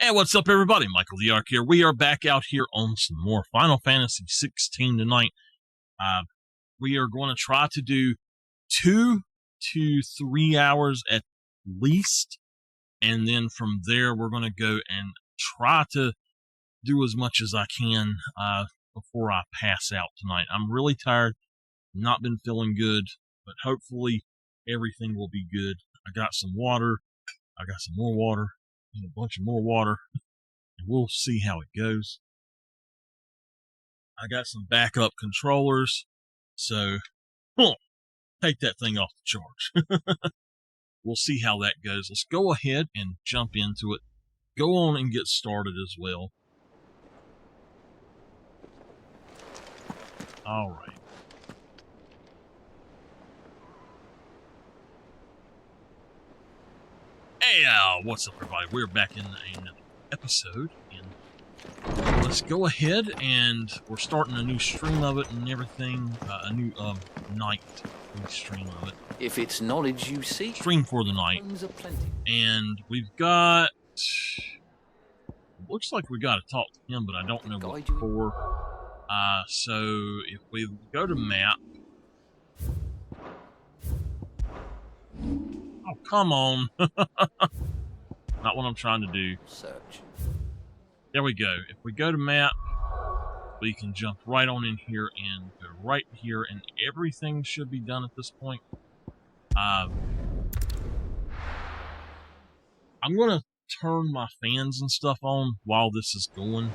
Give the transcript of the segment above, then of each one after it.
Hey, what's up, everybody? MichaelTheArch here. We are back out here on some more Final Fantasy XVI tonight. We are going to try to do 2 to 3 hours at least, and then from there we're going to go and try to do as much as I can before I pass out tonight. I'm really tired, not been feeling good, but hopefully everything will be good. I got some water, I got some more water, and a bunch of more water. We'll see how it goes. I got some backup controllers, so take that thing off the charge. We'll see how that goes. Let's go ahead and jump into it. Go on and get started as well. All right. Hey, what's up, everybody? We're back in another episode, and let's go ahead, and we're starting a new stream of it and everything, a new night stream of it. If it's knowledge you seek, stream for the night, and we've got, looks like we got to talk to him, but I don't know what for. So if we go to map, oh come on, not what I'm trying to do. Search. There we go. If we go to map, we can jump right on in here and go right here, and everything should be done at this point. I'm going to turn my fans and stuff on while this is going.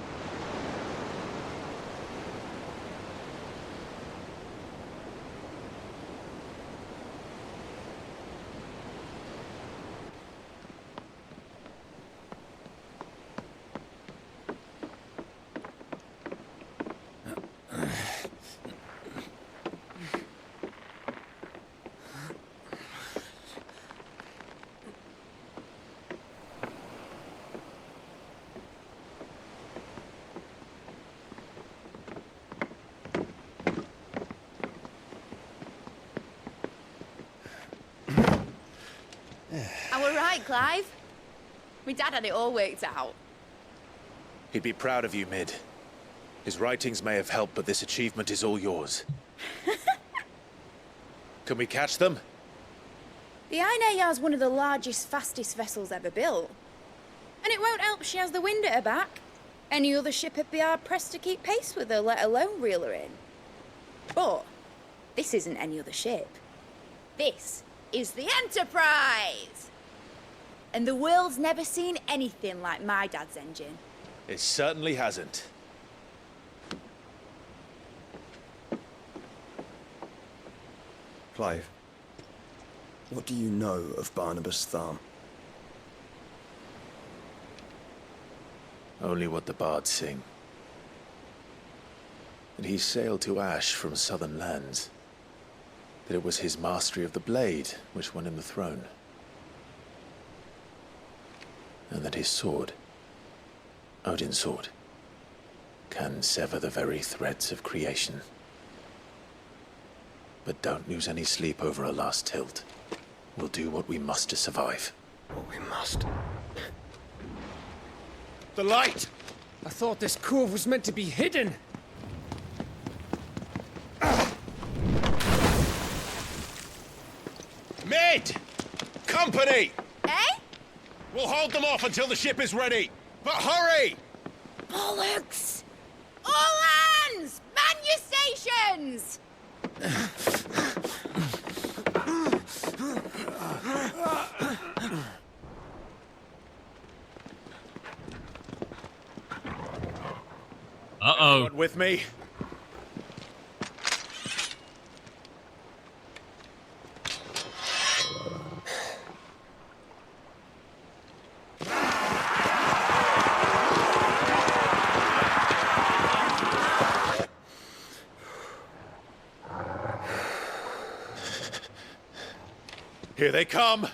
I were right, Clive. My dad had it all worked out. He'd be proud of you, Mid. His writings may have helped, but this achievement is all yours. Can we catch them? The Ainayar's one of the largest, fastest vessels ever built. And it won't help she has the wind at her back. Any other ship would be hard-pressed to keep pace with her, let alone reel her in. But this isn't any other ship. This is the Enterprise! And the world's never seen anything like my dad's engine. It certainly hasn't. Clive, what do you know of Barnabas Tharm? Only what the bards sing. That he sailed to Ash from southern lands. That it was his mastery of the blade which won him the throne. And that his sword, Odin's sword, can sever the very threads of creation. But don't lose any sleep over a last tilt. We'll do what we must to survive. What we must. The light! I thought this cove was meant to be hidden. Mid! Company! Eh? We'll hold them off until the ship is ready. But hurry! Bollocks! All hands! Man your stations! Uh-oh. Everyone with me? Here they come!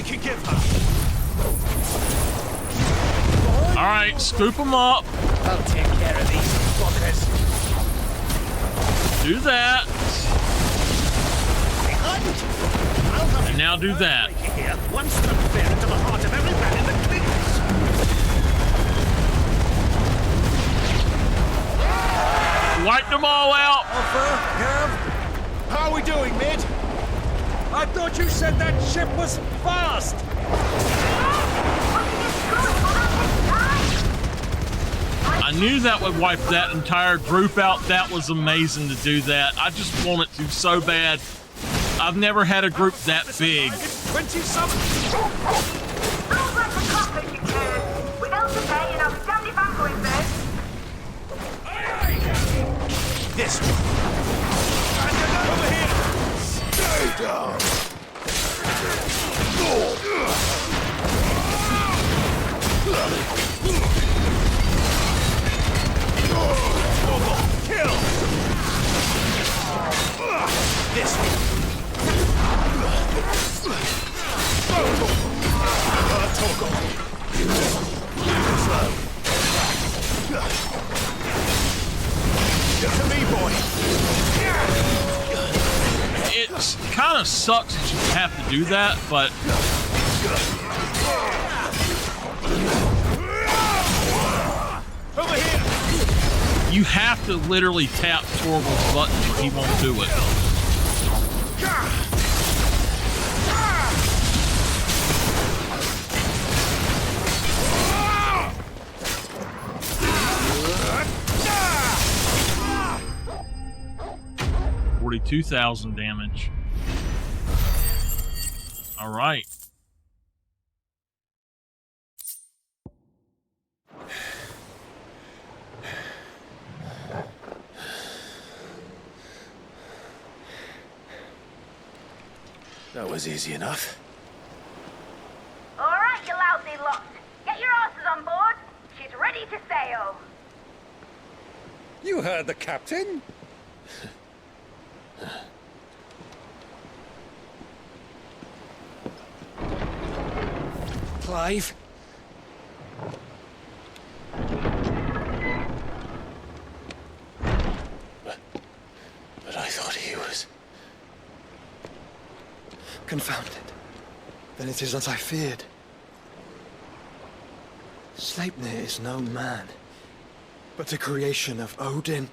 we can give her. Scoop them up. I'll take care of these fuckers. Do that. And now do that. Here, one step fair into the heart of every man in the cliques. Wipe them all out. How are we doing, mid? I thought you said that ship was fast. I knew that would wipe that entire group out. That was amazing to do that. I just want it to so bad. I've never had a group that big. 27. This one. Over here. Stay down. Kill. This one. Get to me, boy. It kind of sucks that you have to do that, but Over here. you have to literally tap Torval's buttons or he won't do it. $42,000 damage. All right. That was easy enough. All right, you lousy lot. Get your asses on board. She's ready to sail. You heard the captain. Clive. But I thought he was... Confounded. Then it is as I feared. Sleipnir is no man, but a creation of Odin.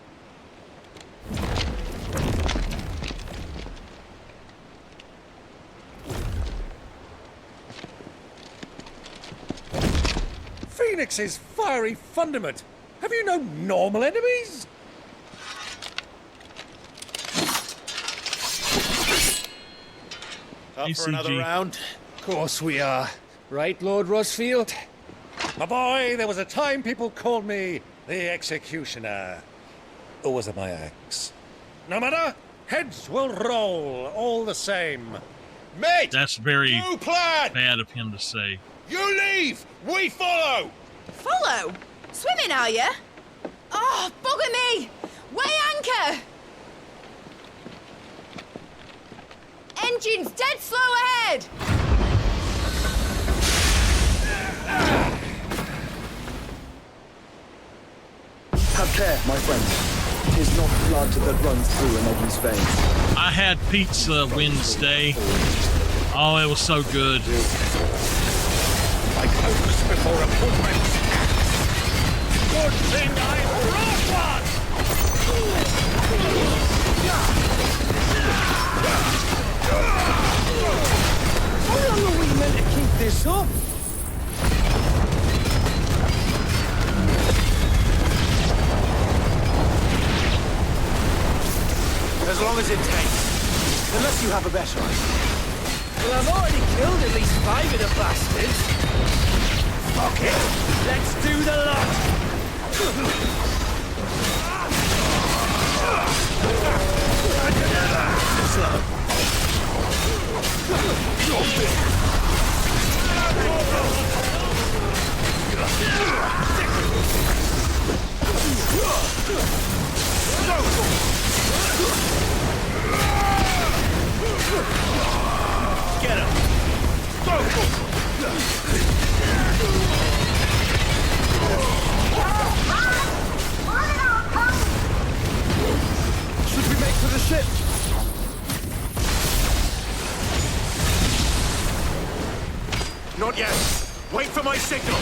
Phoenix's fiery fundament. Have you no normal enemies? Up for another round? Of course we are. Right, Lord Rosfield? My boy, there was a time people called me the Executioner. Or was it my axe? No matter, heads will roll all the same. Mate! That's very New plan! bad of him to say. You leave! We follow! Follow? Swimming, are you? Oh, bugger me! Weigh anchor! Engine's dead slow ahead! Have care, my friend. 'Tis not blood that runs through an Eddie's veins. I had pizza Wednesday. Oh, it was so good. Like hopeless before a footprint. Good thing I brought one! How long are we meant to keep this up? As long as it takes. Unless you have a better idea. Well, I've already killed at least 5 of the bastards. Fuck it! Let's do the lot! Get him! Go! ship! Not yet. Wait for my signal.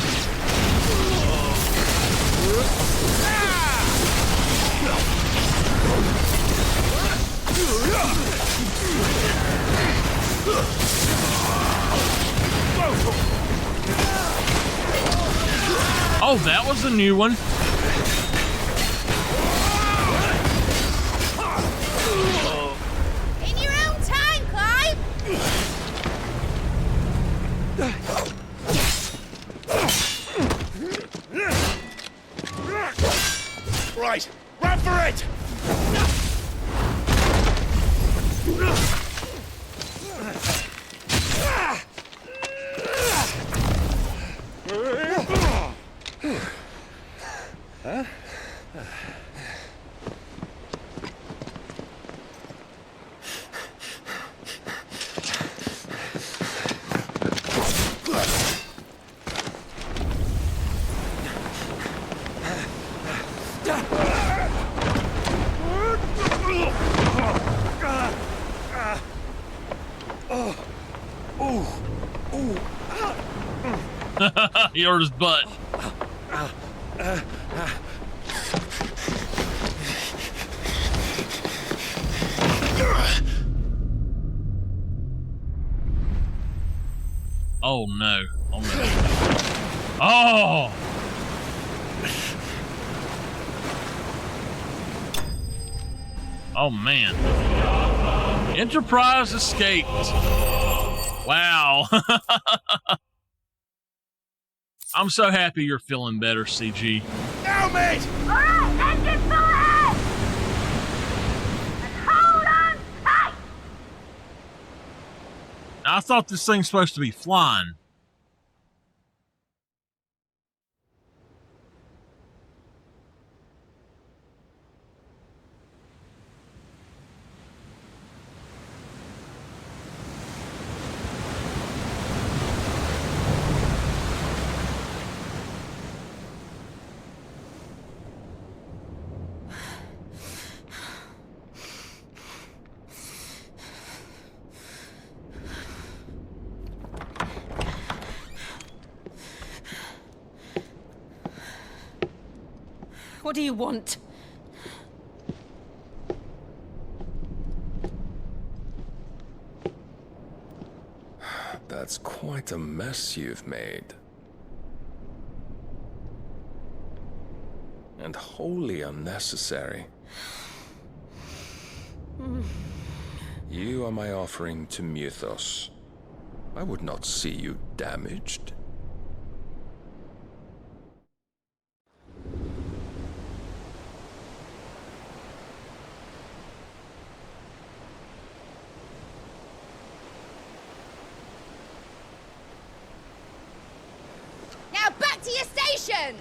Oh, that was a new one. In your own time, Clive! Right, run for it! Yours butt. Oh no. Oh no. Oh! Oh man. Enterprise escaped. Wow. I'm so happy you're feeling better, CG. Now, mate! Alright, engine full ahead! And hold on tight! I thought this thing's supposed to be flying. What do you want? That's quite a mess you've made. And wholly unnecessary. You are my offering to Mythos. I would not see you damaged. Now back to your stations!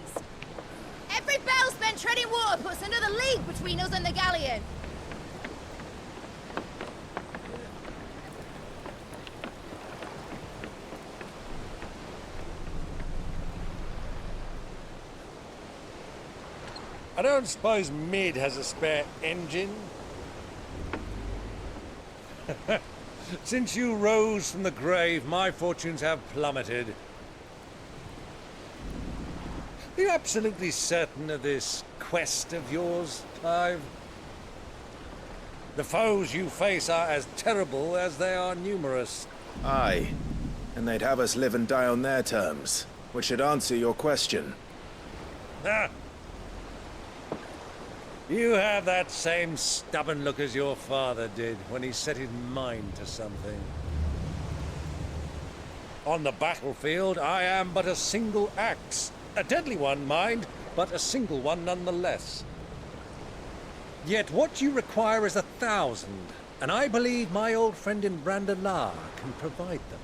Every bell spent treading water puts another league between us and the galleon. I don't suppose Mid has a spare engine? Since you rose from the grave, my fortunes have plummeted. Are you absolutely certain of this quest of yours, Clive? The foes you face are as terrible as they are numerous. Aye. And they'd have us live and die on their terms, which should answer your question. Ah! You have that same stubborn look as your father did when he set his mind to something. On the battlefield, I am but a single axe. A deadly one, mind, but a single one nonetheless. Yet what you require is 1,000, and I believe my old friend in Brandalar can provide them.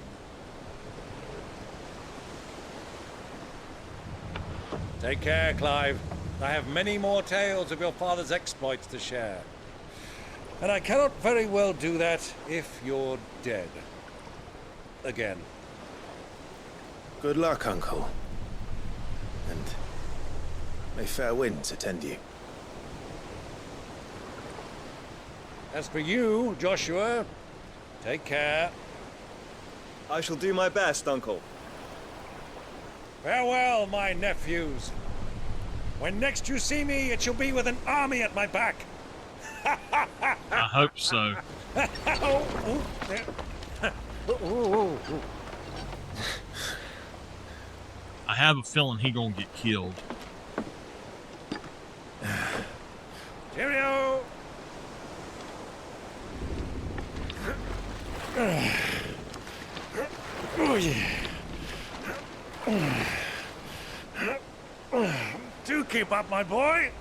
Take care, Clive. I have many more tales of your father's exploits to share. And I cannot very well do that if you're dead. Again. Good luck, Uncle. And may fair winds attend you. As for you, Joshua, take care. I shall do my best, Uncle. Farewell, my nephews. When next you see me, it shall be with an army at my back. I hope so. I have a feeling he gonna get killed. Cheerio! Oh, yeah. Do keep up, my boy.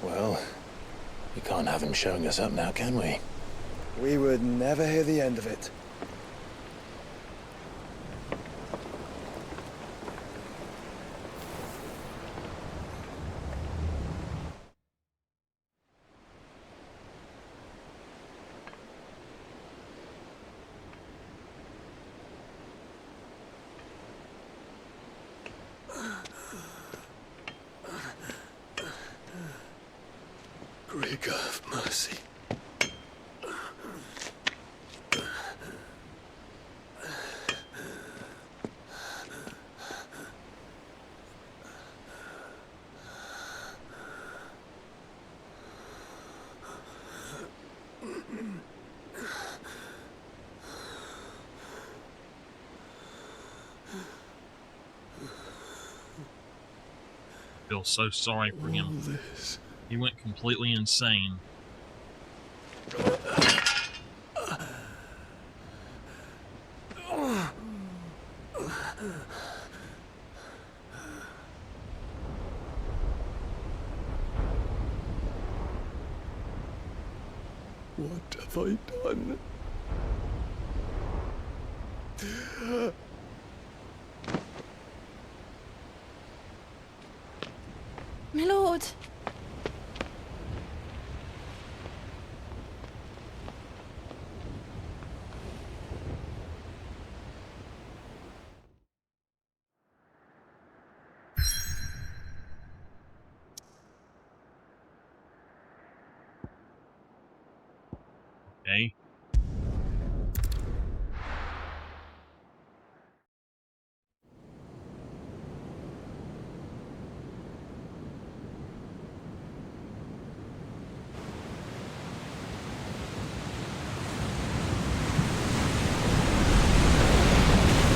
Well, we can't have him showing us up now, can we? We would never hear the end of it. Great God of mercy. Feel so sorry for him. He went completely insane. What have I done? My lord. Okay.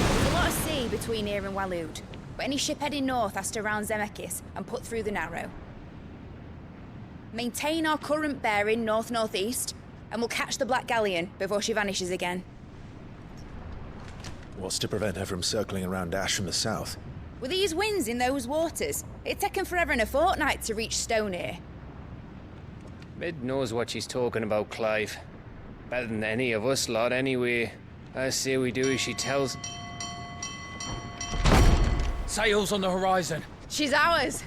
There's a lot of sea between here and Waloed, but any ship heading north has to round Zemeckis and put through the Narrow. Maintain our current bearing north-northeast, and we'll catch the Black Galleon before she vanishes again. What's to prevent her from circling around Ash from the south? With these winds in those waters, it'd taken forever and a fortnight to reach Stonehenge. Mid knows what she's talking about, Clive. Better than any of us lot, anyway. I say we do as she tells. Sails on the horizon. She's ours.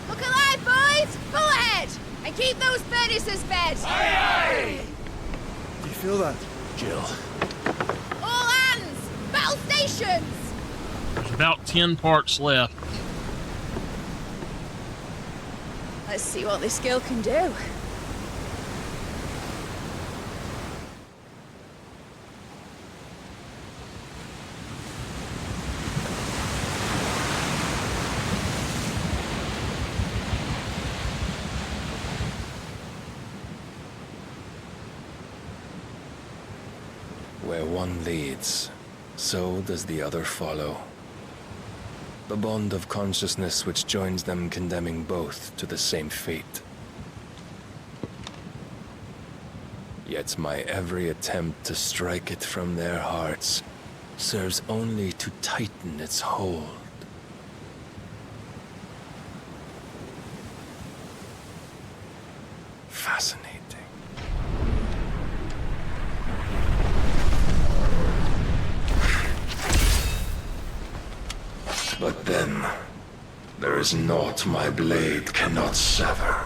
Look alive, boys! Pull ahead! And keep those furnaces fed! Aye, aye! Do you feel that? Jill. All hands! Battle stations! There's about 10 parts left. Let's see what this girl can do. Where one leads, so does the other follow. The bond of consciousness which joins them condemning both to the same fate. Yet my every attempt to strike it from their hearts serves only to tighten its hold. Fascinating. But then, there is naught my blade cannot sever.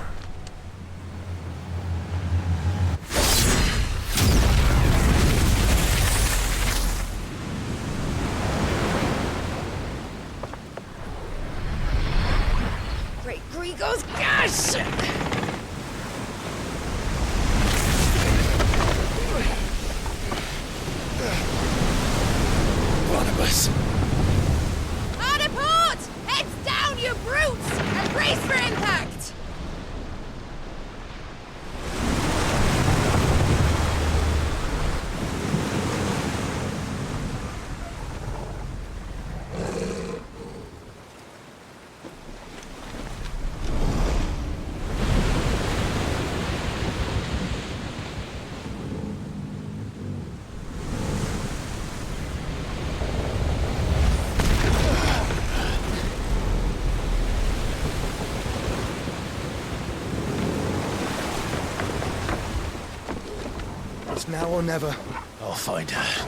It's now or never. I'll find her.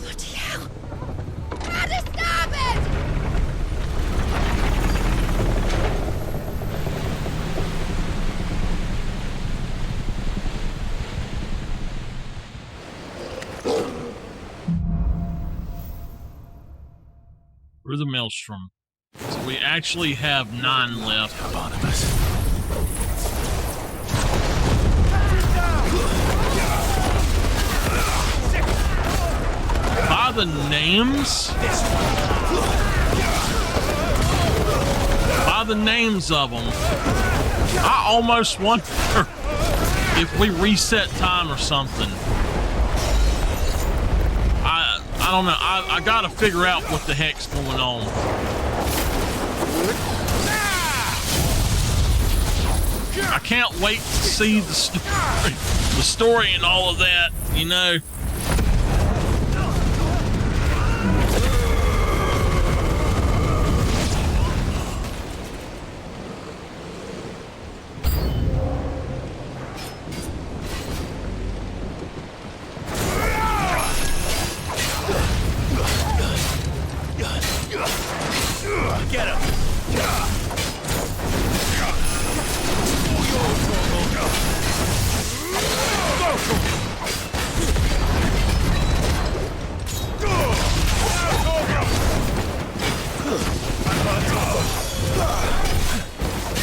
Bloody hell! Gotta stop it! Through the maelstrom. So we actually have 9 left. Barnabas. By the names? By the names of them, I almost wonder if we reset time or something. I don't know. I gotta figure out what the heck's going on. I can't wait to see the story and all of that, you know. Get him!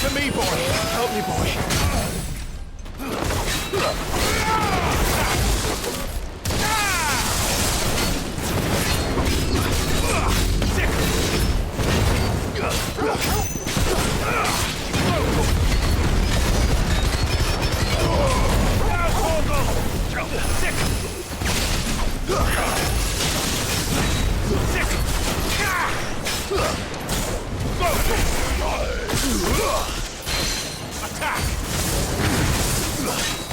To me, boy. Help me, boy. Attack!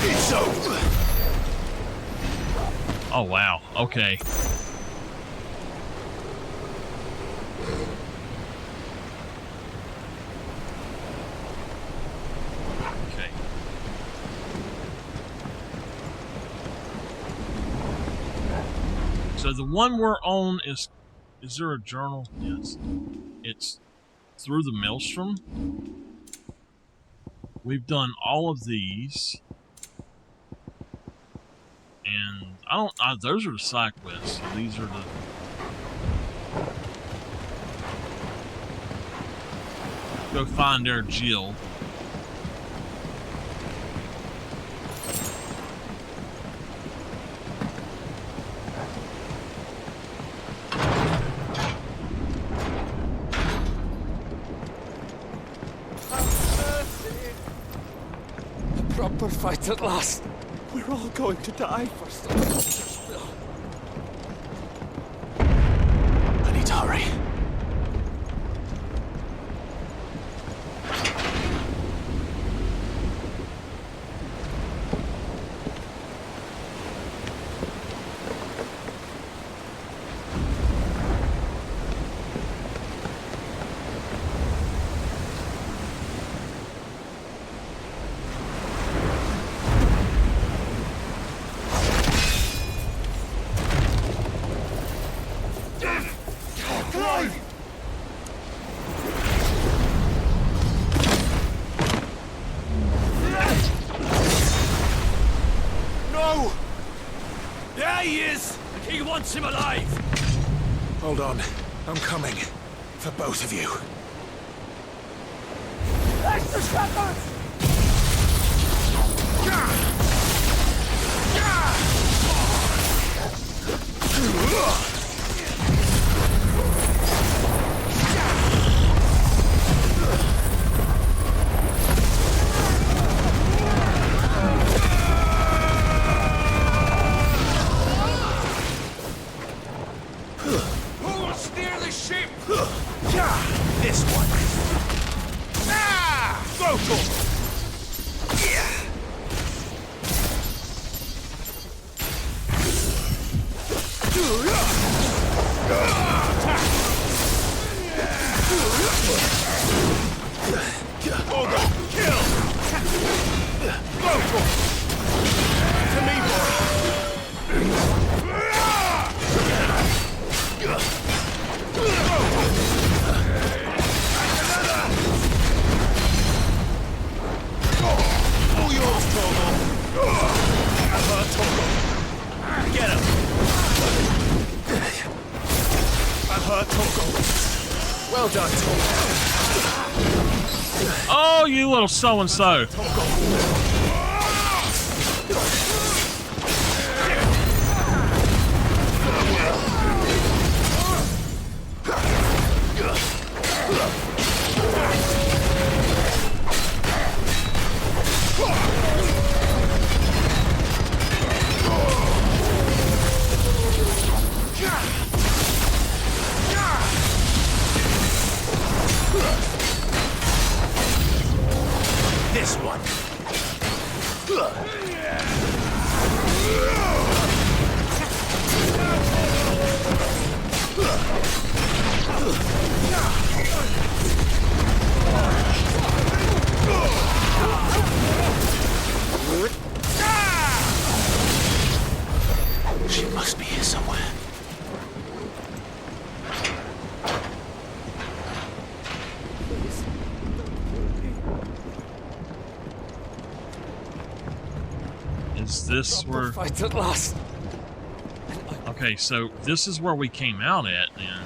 It's over. Oh, wow. Okay. Okay. So the one we're on is there a journal? Yes. It's through the maelstrom. We've done all of these. And I don't, those are the side quests. So these are the, go find their Jill. A proper fight at last. We're all going to die for something. I need to hurry. No! There he is! He wants him alive! Hold on. I'm coming. For both of you. Extra shepherds! Who will steer the Order, kill! Go for it! To me, boy! All yours, Torgal! I've heard Torgal! Get him! I've heard Torgal! Well done, Torgal! Oh, you little so-and-so. This one! She must be here somewhere. Is this where... Fight at last. Okay, so this is where we came out at, then.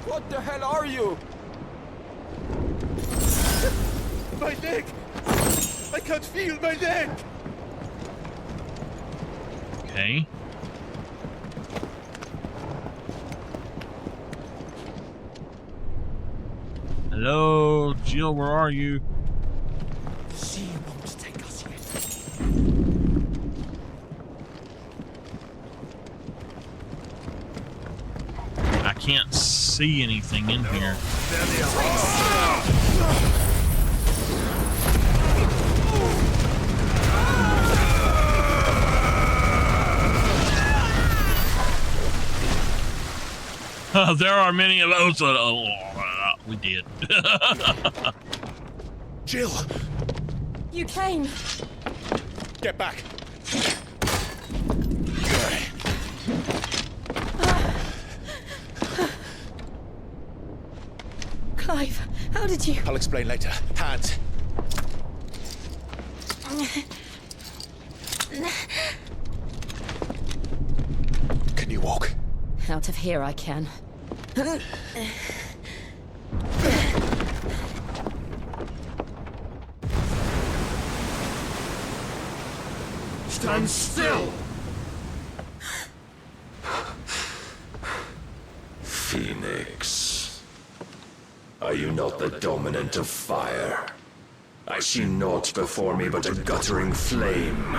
What the hell are you? My leg! I can't feel my leg! Okay. Hello, Jill, where are you? She won't take us yet. I can't see anything in here. There they are. There are many of those. We did. Jill! You came. Get back! Clive, how did you... I'll explain later. Hands! Can you walk? Out of here I can. Stand still! Phoenix. Are you not the dominant of fire? I see naught before me but a guttering flame.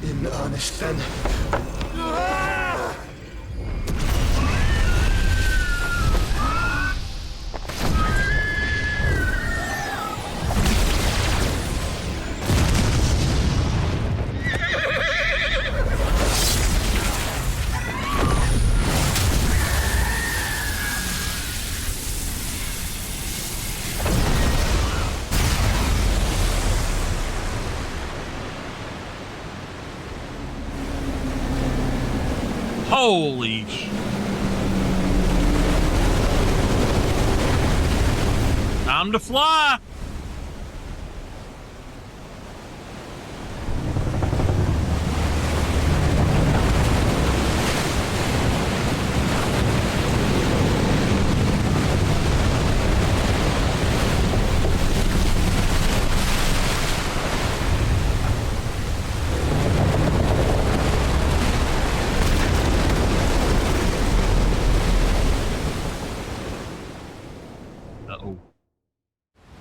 In earnest, then. Holy time to fly.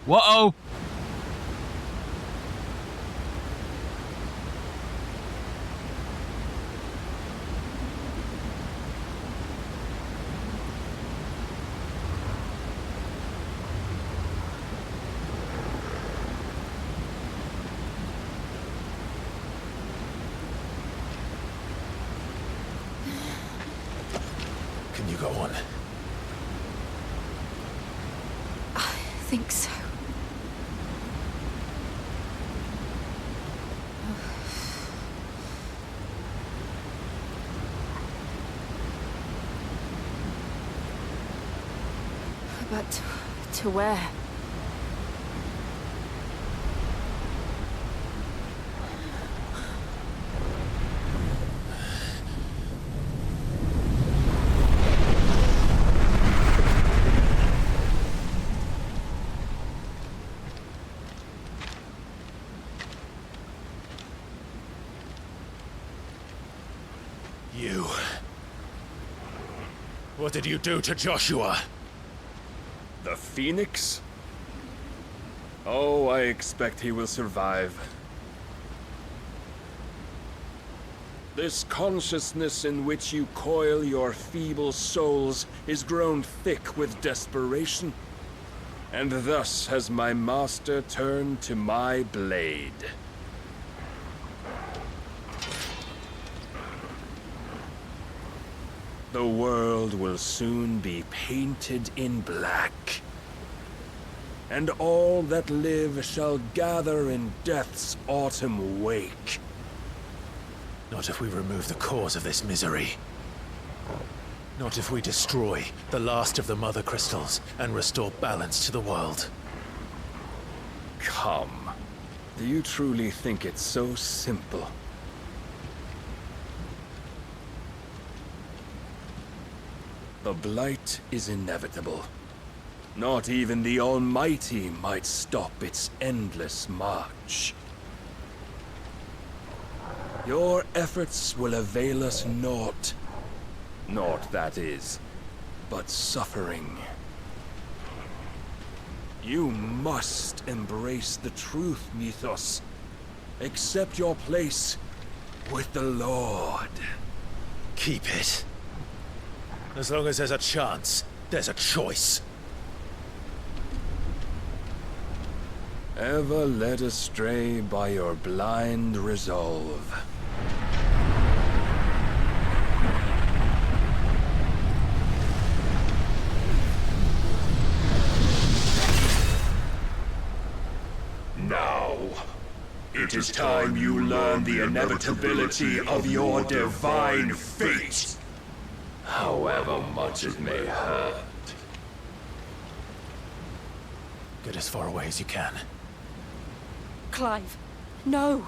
Whoa! Can you go on? I think so. But to where? You. What did you do to Joshua? The Phoenix? Oh, I expect he will survive. This consciousness in which you coil your feeble souls is grown thick with desperation, and thus has my master turned to my blade. The world will soon be painted in black, and all that live shall gather in death's autumn wake. Not if we remove the cause of this misery. Not if we destroy the last of the Mother Crystals and restore balance to the world. Come. Do you truly think it's so simple? The blight is inevitable. Not even the Almighty might stop its endless march. Your efforts will avail us naught. Naught, that is, but suffering. You must embrace the truth, Mythos. Accept your place with the Lord. Keep it. As long as there's a chance, there's a choice. Ever led astray by your blind resolve. Now, it is time you learn the inevitability of your divine fate, however much it may hurt. Get as far away as you can. Clive, no.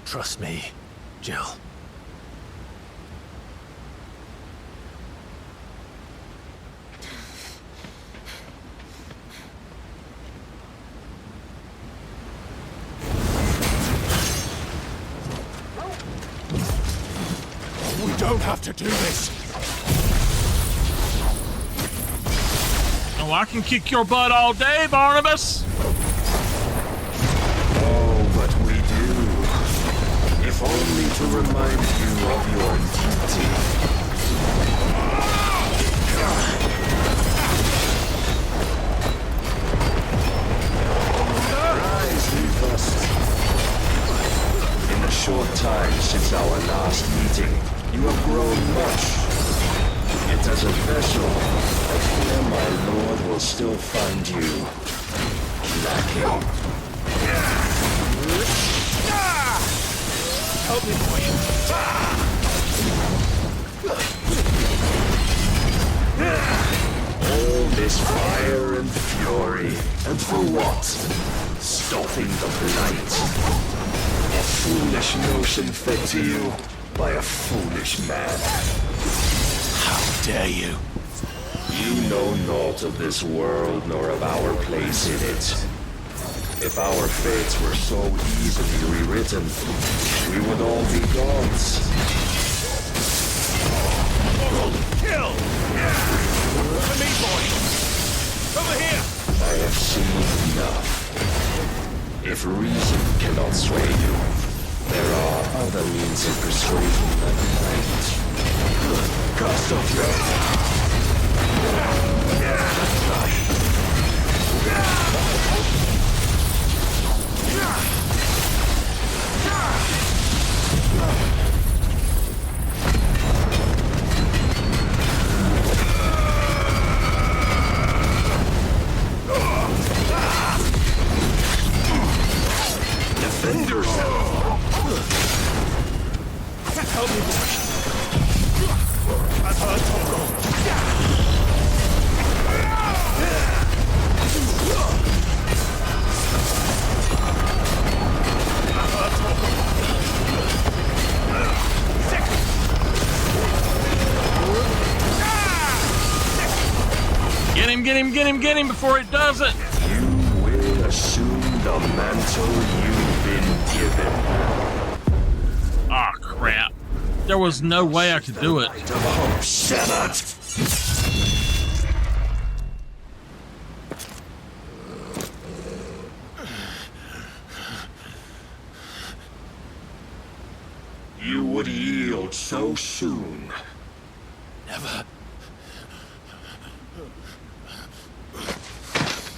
Trust me, Jill. We don't have to do this. Oh, I can kick your butt all day, Barnabas. Oh, but we do. If only to remind you of your duty. Rise, Mythos. In the short time since our last meeting, you have grown much. Yet as a vessel, I fear my lord will still find you lacking. Help me, boy. this fire and fury. And for what? Stopping the blight. A foolish notion fed to you by a foolish man. How dare you? You know naught of this world nor of our place in it. If our fates were so easily rewritten, we would all be gods. Kill! For me, boy! Over here! I have seen enough. If reason cannot sway you, there are other means of persuasion than might. Cast off your... Defend yourself! Help me, boy! I've heard Togo. Get him before it does it! You will assume the mantle you've been given. Ah, crap. There was no way I could do it. You would yield so soon. Never.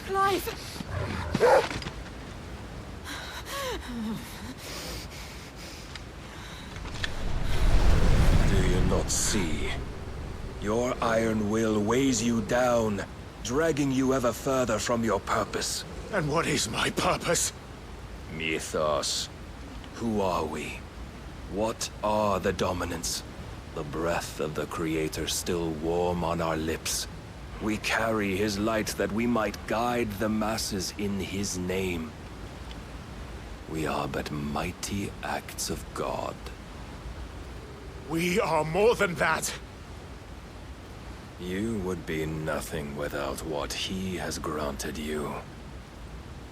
Clive! Do you not see? Your iron will weighs you down, dragging you ever further from your purpose. And what is my purpose? Mythos. Who are we? What are the dominants? The breath of the Creator still warm on our lips. We carry his light that we might guide the masses in his name. We are but mighty acts of God. We are more than that. You would be nothing without what he has granted you.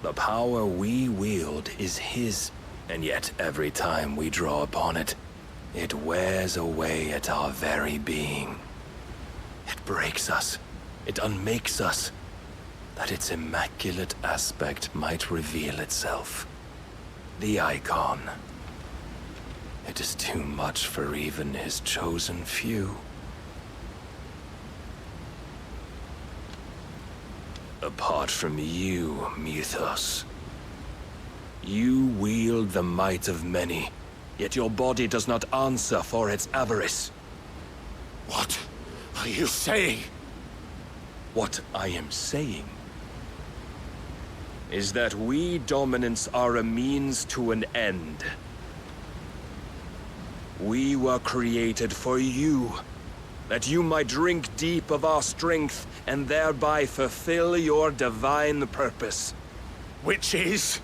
The power we wield is his, and yet every time we draw upon it, it wears away at our very being. It breaks us. It unmakes us, that its immaculate aspect might reveal itself. The icon. It is too much for even his chosen few. Apart from you, Mythos, you wield the might of many, yet your body does not answer for its avarice. What are you saying? What I am saying is that we dominants are a means to an end. We were created for you, that you might drink deep of our strength and thereby fulfill your divine purpose. Which is?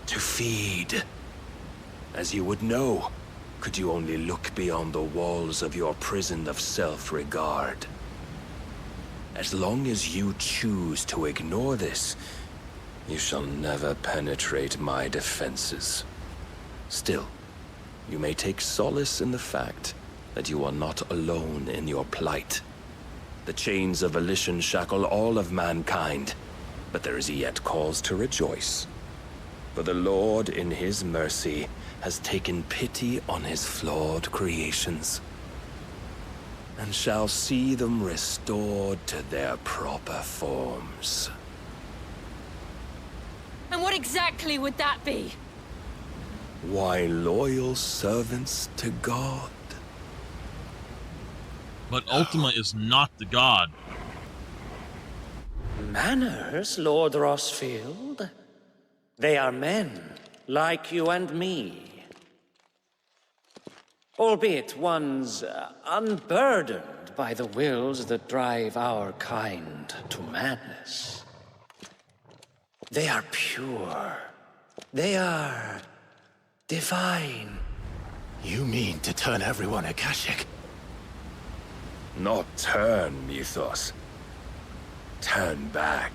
To feed. As you would know, could you only look beyond the walls of your prison of self-regard. As long as you choose to ignore this, you shall never penetrate my defenses. Still, you may take solace in the fact that you are not alone in your plight. The chains of volition shackle all of mankind, but there is yet cause to rejoice. For the Lord, in his mercy, has taken pity on his flawed creations, and shall see them restored to their proper forms. And what exactly would that be? Why, loyal servants to God. But Ultima is not the god. Manners, Lord Rossfield? They are men, like you and me. Albeit one's unburdened unfettered by the wills that drive our kind to madness. They are pure. They are divine. You mean to turn everyone Akashic? Not turn, Mythos. Turn back.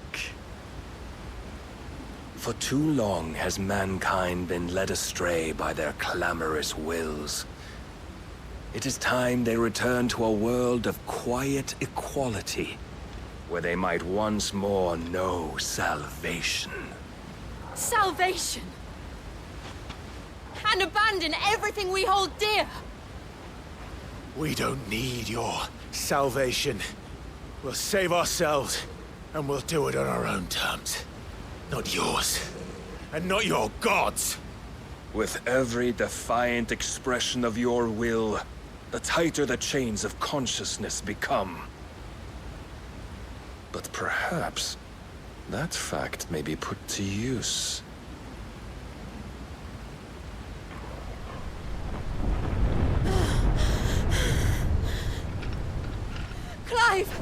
For too long has mankind been led astray by their clamorous wills. It is time they return to a world of quiet equality, where they might once more know salvation. Salvation! And abandon everything we hold dear! We don't need your salvation. We'll save ourselves, and we'll do it on our own terms. Not yours. And not your gods! With every defiant expression of your will, the tighter the chains of consciousness become. But perhaps that fact may be put to use. Clive!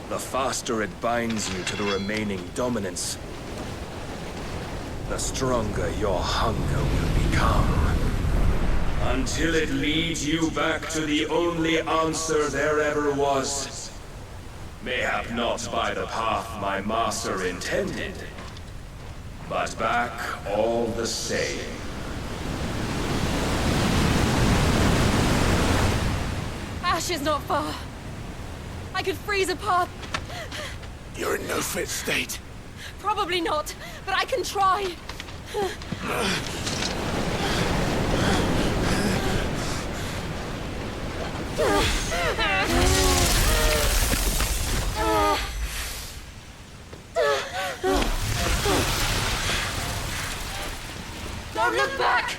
The faster it binds you to the remaining dominance, the stronger your hunger will become. Until it leads you back to the only answer there ever was. Mayhap not by the path my master intended, but back all the same. Ash is not far. I could freeze a path. You're in no fit state. Probably not, but I can try. Don't look back!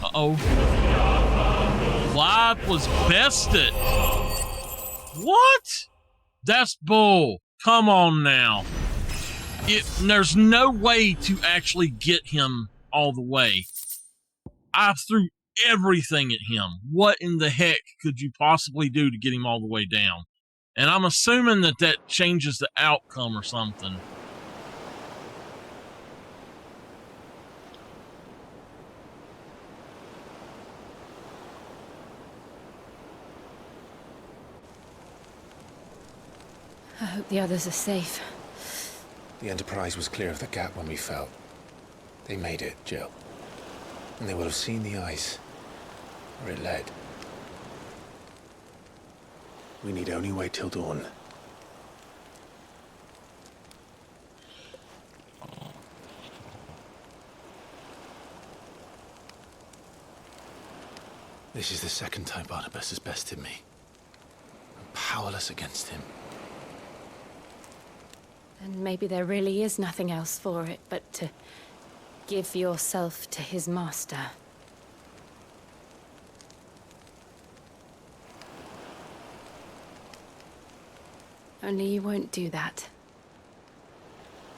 Uh-oh. Clive was bested. What? That's bull. Come on now. There's no way to actually get him all the way. I threw everything at him. What in the heck could you possibly do to get him all the way down? And I'm assuming that changes the outcome or something. I hope the others are safe. The Enterprise was clear of the gap when we fell. They made it, Jill. And they will have seen the ice, where it led. We need only wait till dawn. This is the second time Barnabas has bested me. I'm powerless against him. And maybe there really is nothing else for it but to give yourself to his master. Only you won't do that.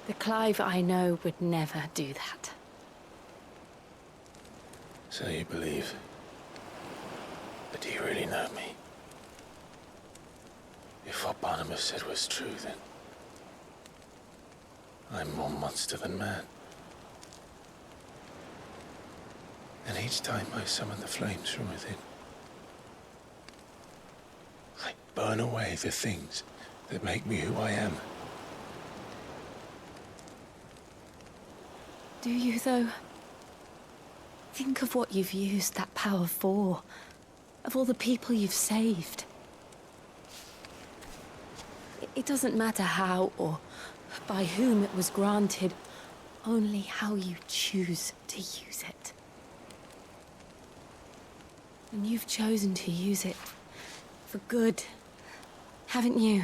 The Clive I know would never do that. So you believe? But do you really know me? If what Barnabas said was true, then I'm more monster than man. And each time I summon the flames from within, I burn away the things that make me who I am. Do you, though? Think of what you've used that power for. Of all the people you've saved. It doesn't matter how or by whom it was granted, only how you choose to use it. And you've chosen to use it for good, haven't you?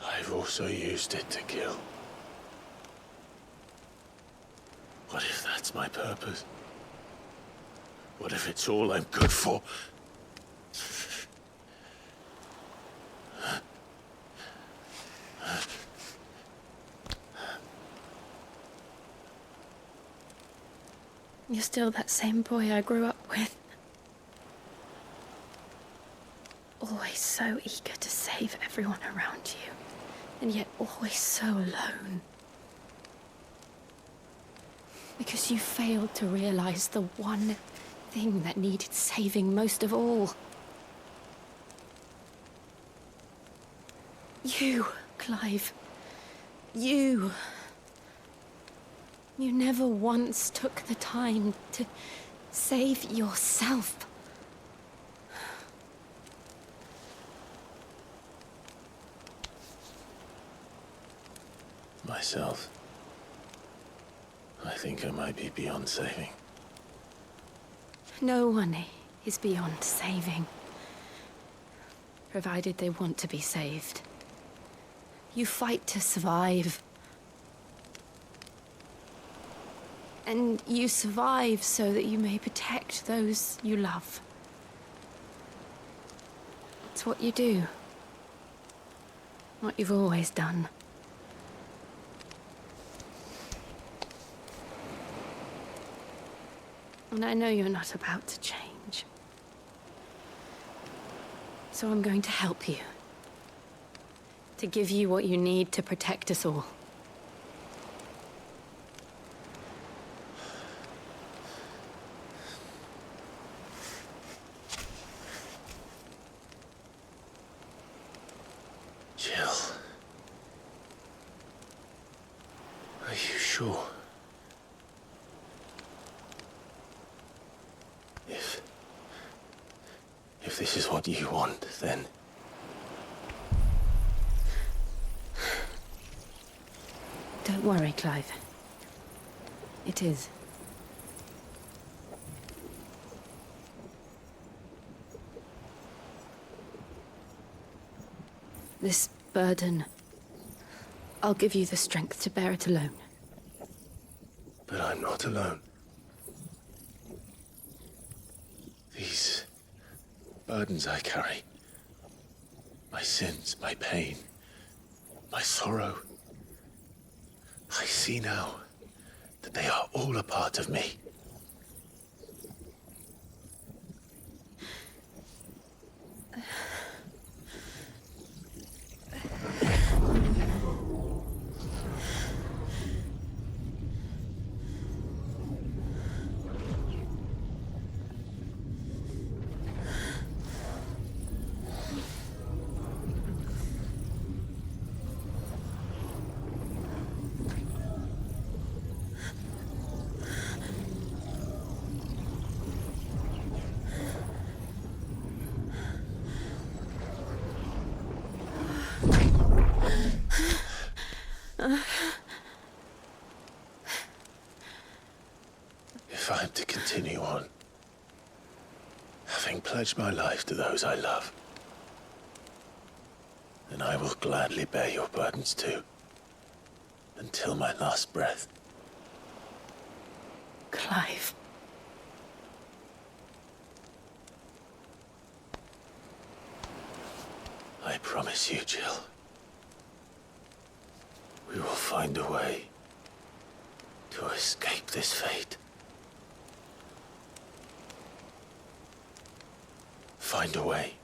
I've also used it to kill. What if that's my purpose? What if it's all I'm good for? You're still that same boy I grew up with. Always so eager to save everyone around you, and yet always so alone. Because you failed to realize the one thing that needed saving most of all. You, Clive. You. You never once took the time to save yourself. Myself. I think I might be beyond saving. No one is beyond saving, provided they want to be saved. You fight to survive. And you survive so that you may protect those you love. It's what you do. What you've always done. And I know you're not about to change. So I'm going to help you. To give you what you need to protect us all. Jill. Are you sure? If this is what you want, then... Don't worry, Clive. It is. This burden, I'll give you the strength to bear it alone. But I'm not alone. These burdens I carry, my sins, my pain, my sorrow, I see now that they are all a part of me. If I'm to continue on, having pledged my life to those I love, then I will gladly bear your burdens too, until my last breath. Clive. I promise you, Jill. We will find a way to escape this fate. Find a way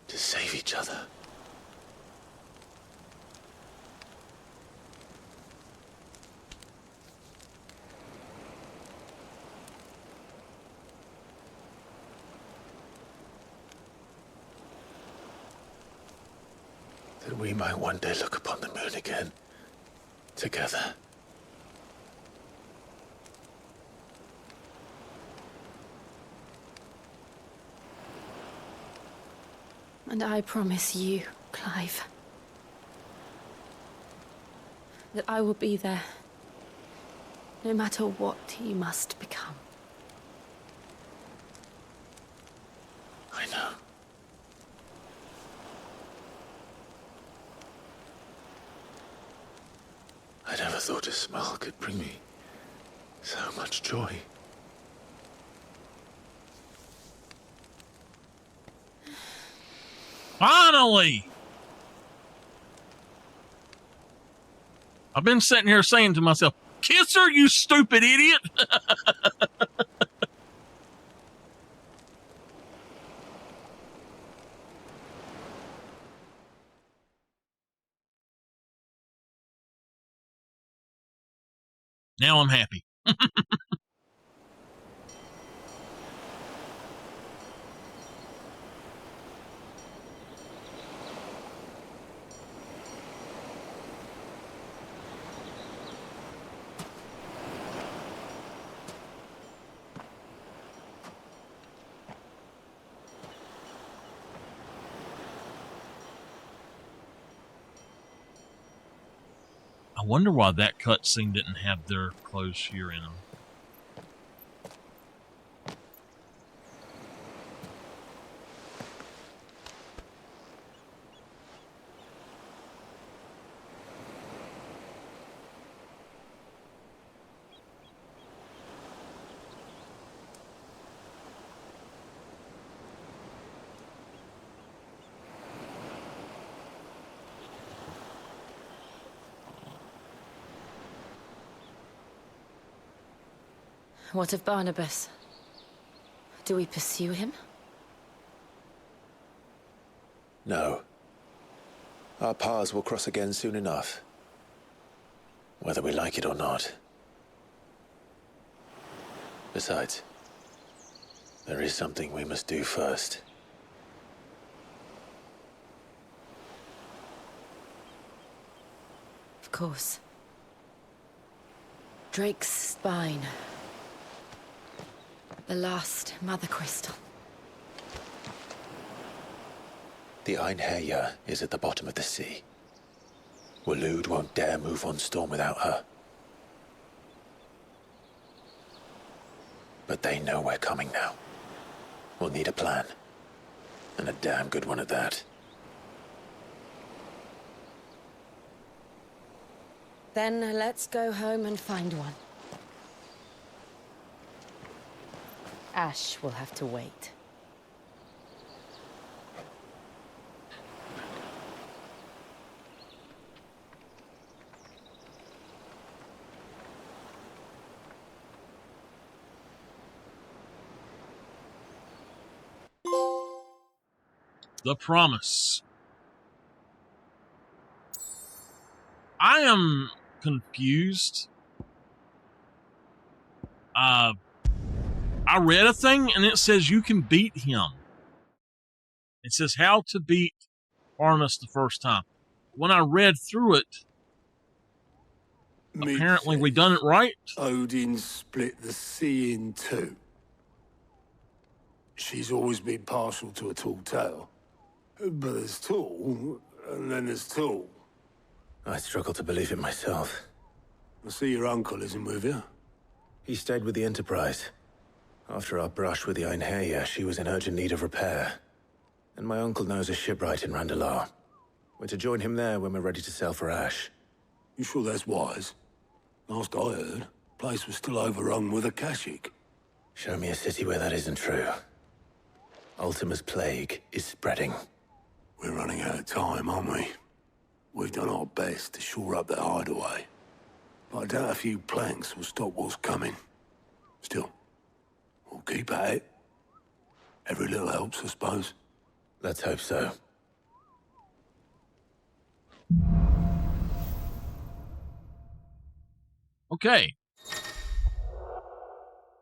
to save each other. That we might one day look upon the moon again, together. And I promise you, Clive, that I will be there, no matter what you must become. I know. I never thought a smile could bring me so much joy. Finally! I've been sitting here saying to myself, kiss her, you stupid idiot? Now I'm happy. I wonder why that cutscene didn't have their clothes shear in them. What of Barnabas? Do we pursue him? No. Our paths will cross again soon enough. Whether we like it or not. Besides, there is something we must do first. Of course. Drake's spine. The last Mother Crystal. The Einherja is at the bottom of the sea. Waloed won't dare move on Storm without her. But they know we're coming now. We'll need a plan. And a damn good one at that. Then let's go home and find one. Ash will have to wait. The Promise. I am confused. I read a thing and it says you can beat him. It says how to beat Arnis the first time. When I read through it, apparently we done it right. Odin split the sea in two. She's always been partial to a tall tale. But there's tall, and then there's tall. I struggle to believe it myself. I see your uncle isn't with you. He stayed with the Enterprise. After our brush with the Einherja, she was in urgent need of repair. And my uncle knows a shipwright in Randalar. We're to join him there when we're ready to sail for Ash. You sure that's wise? Last I heard, the place was still overrun with Akashic. Show me a city where that isn't true. Ultima's plague is spreading. We're running out of time, aren't we? We've done our best to shore up that hideaway. But I doubt a few planks will stop what's coming. Still, we'll keep at it. Every little helps, I suppose. Let's hope so. Okay.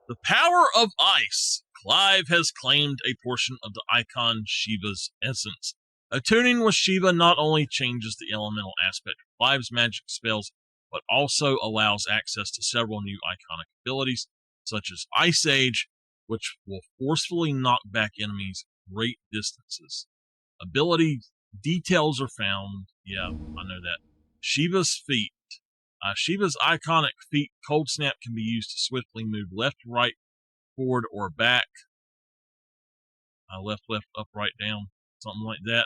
The power of ice. Clive has claimed a portion of the icon Shiva's essence. Attuning with Shiva not only changes the elemental aspect of Clive's magic spells, but also allows access to several new iconic abilities, such as Ice Age, which will forcefully knock back enemies great distances. Ability details are found. Yeah, I know that. Shiva's Feet. Shiva's iconic feat, Cold Snap, can be used to swiftly move left, right, forward, or back. Left, up, right, down. Something like that.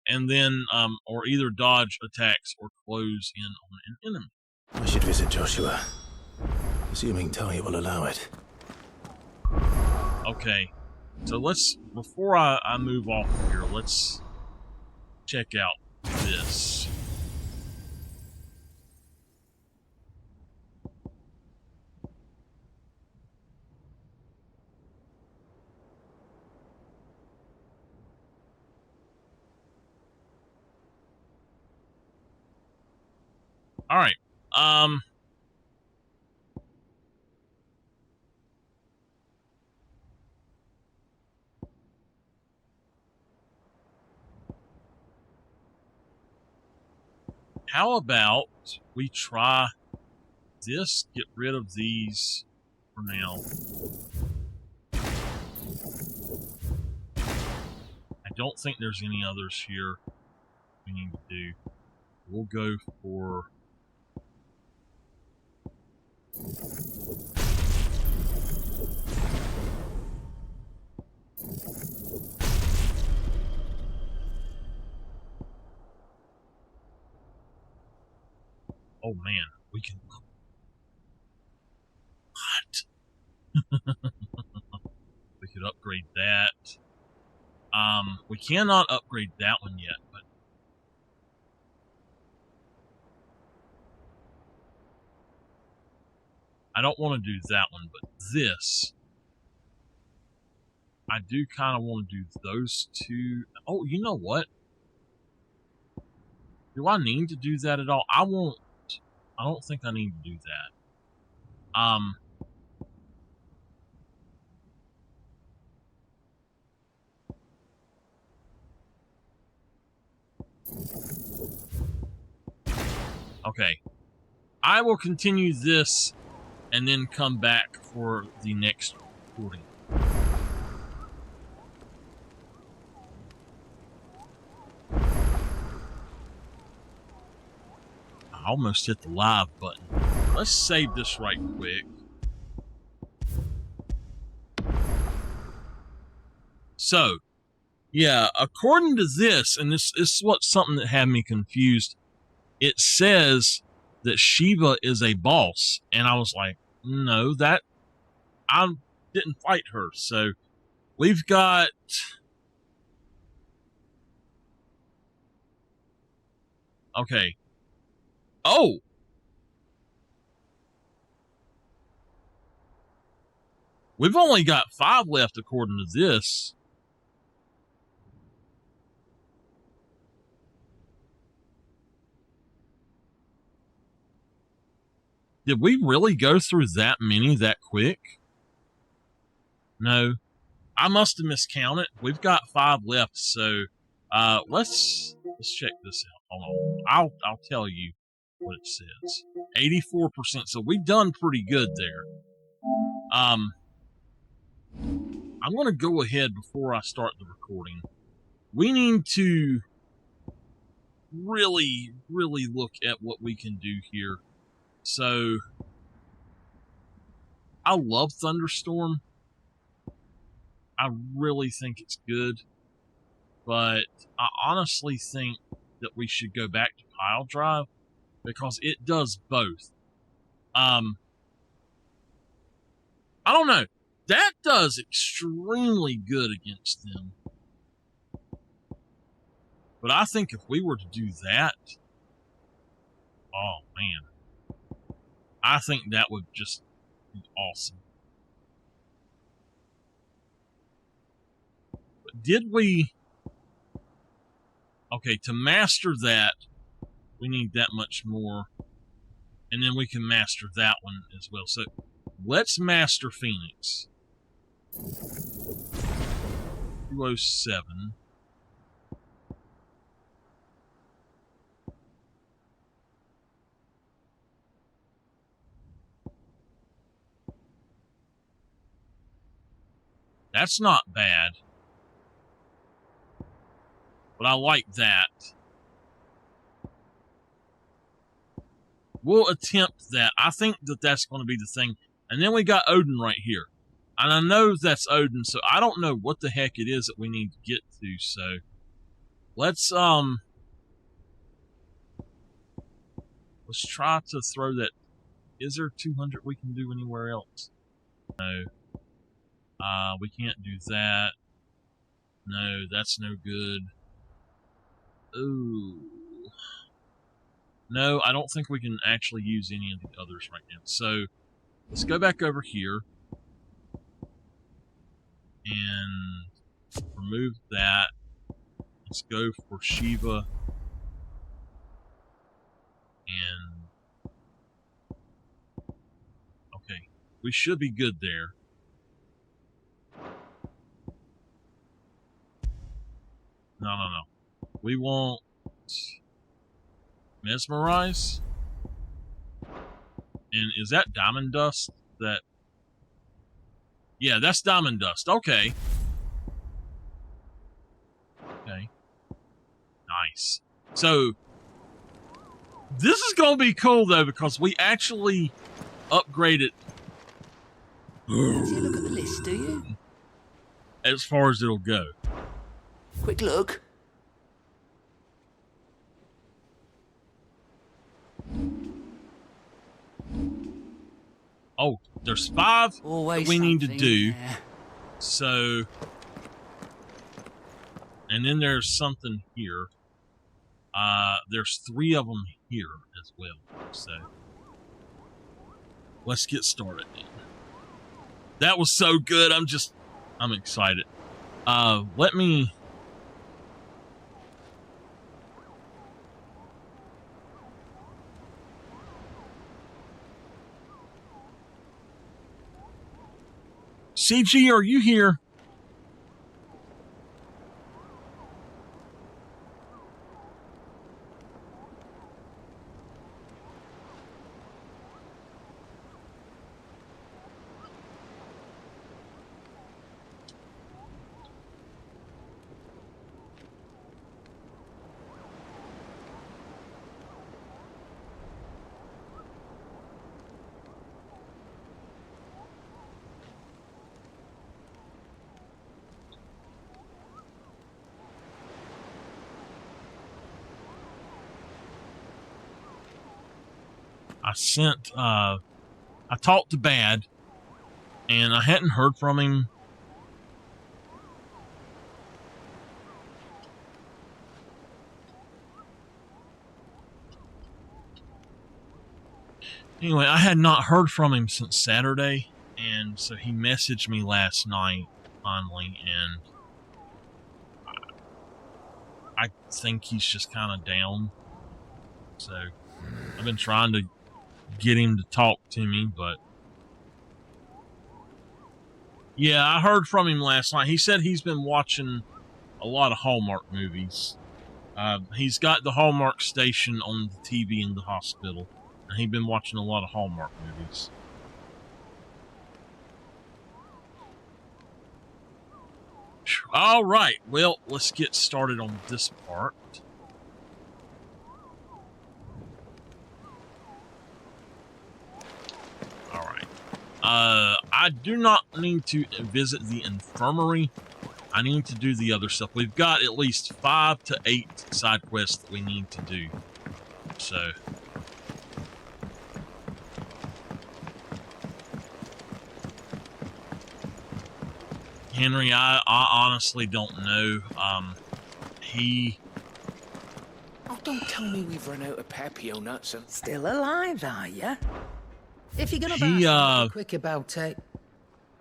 and then, or either dodge attacks or close in on an enemy. I should visit Joshua. Assuming Tali will allow it. Okay. So before I move off here, let's check out this. All right. How about we try this? Get rid of these for now. I don't think there's any others here we need to do. We'll go for... Oh man, we can... What? We could upgrade that. We cannot upgrade that one yet, but... I don't want to do that one, but this... I do kind of want to do those two. Oh, you know what? Do I need to do that at all? I won't. I don't think I need to do that. Okay. I will continue this and then come back for the next recording. I almost hit the live button. Let's save this right quick. So, yeah, according to this, and this is something that had me confused, it says that Shiva is a boss, and I was like, no, that I didn't fight her. So we've got okay. Oh, we've only got 5 left according to this. Did we really go through that many that quick? No, I must have miscounted. We've got 5 left, so let's check this out. Hold on, I'll tell you what it says. 84%. So we've done pretty good there. I'm going to go ahead before I start the recording. We need to really look at what we can do here. So, I love Thunderstorm. I really think it's good. But I honestly think that we should go back to Pile Drive because it does both. I don't know. That does extremely good against them. But I think if we were to do that, oh man, I think that would just be awesome. But did we... Okay, to master that, we need that much more. And then we can master that one as well. So let's master Phoenix. 207. That's not bad. But I like that. We'll attempt that. I think that that's going to be the thing. And then we got Odin right here. And I know that's Odin, so I don't know what the heck it is that we need to get to. So let's try to throw that. Is there 200 we can do anywhere else? No. We can't do that. No, that's no good. Ooh. No, I don't think we can actually use any of the others right now. So let's go back over here and remove that. Let's go for Shiva and we should be good there. No. We won't mesmerize. And is that diamond dust? That... Yeah, that's diamond dust. Okay. Okay. Nice. So, this is going to be cool, though, because we actually upgraded... You look at the list, do you? As far as it'll go. Quick look. Oh, there's 5 Always that we need to do. there. So, and then there's something here. There's 3 of them here as well. So, let's get started. That was so good. I'm excited. Let me... CG, are you here? I talked to Bad, and I hadn't heard from him. Anyway, I had not heard from him since Saturday, and so he messaged me last night, finally, and I think he's just kind of down. So, I've been trying to get him to talk to me, but yeah, I heard from him last night. He said he's been watching a lot of Hallmark movies. He's got the Hallmark station on the TV in the hospital, and he's been watching a lot of Hallmark movies. All right, well, let's get started on this part. I do not need to visit the infirmary. I need to do the other stuff. We've got at least 5 to 8 side quests that we need to do. So, Henry, I honestly don't know. Oh, don't tell me we've run out of Papio nuts. Still alive, are you? If you're gonna be quick about it.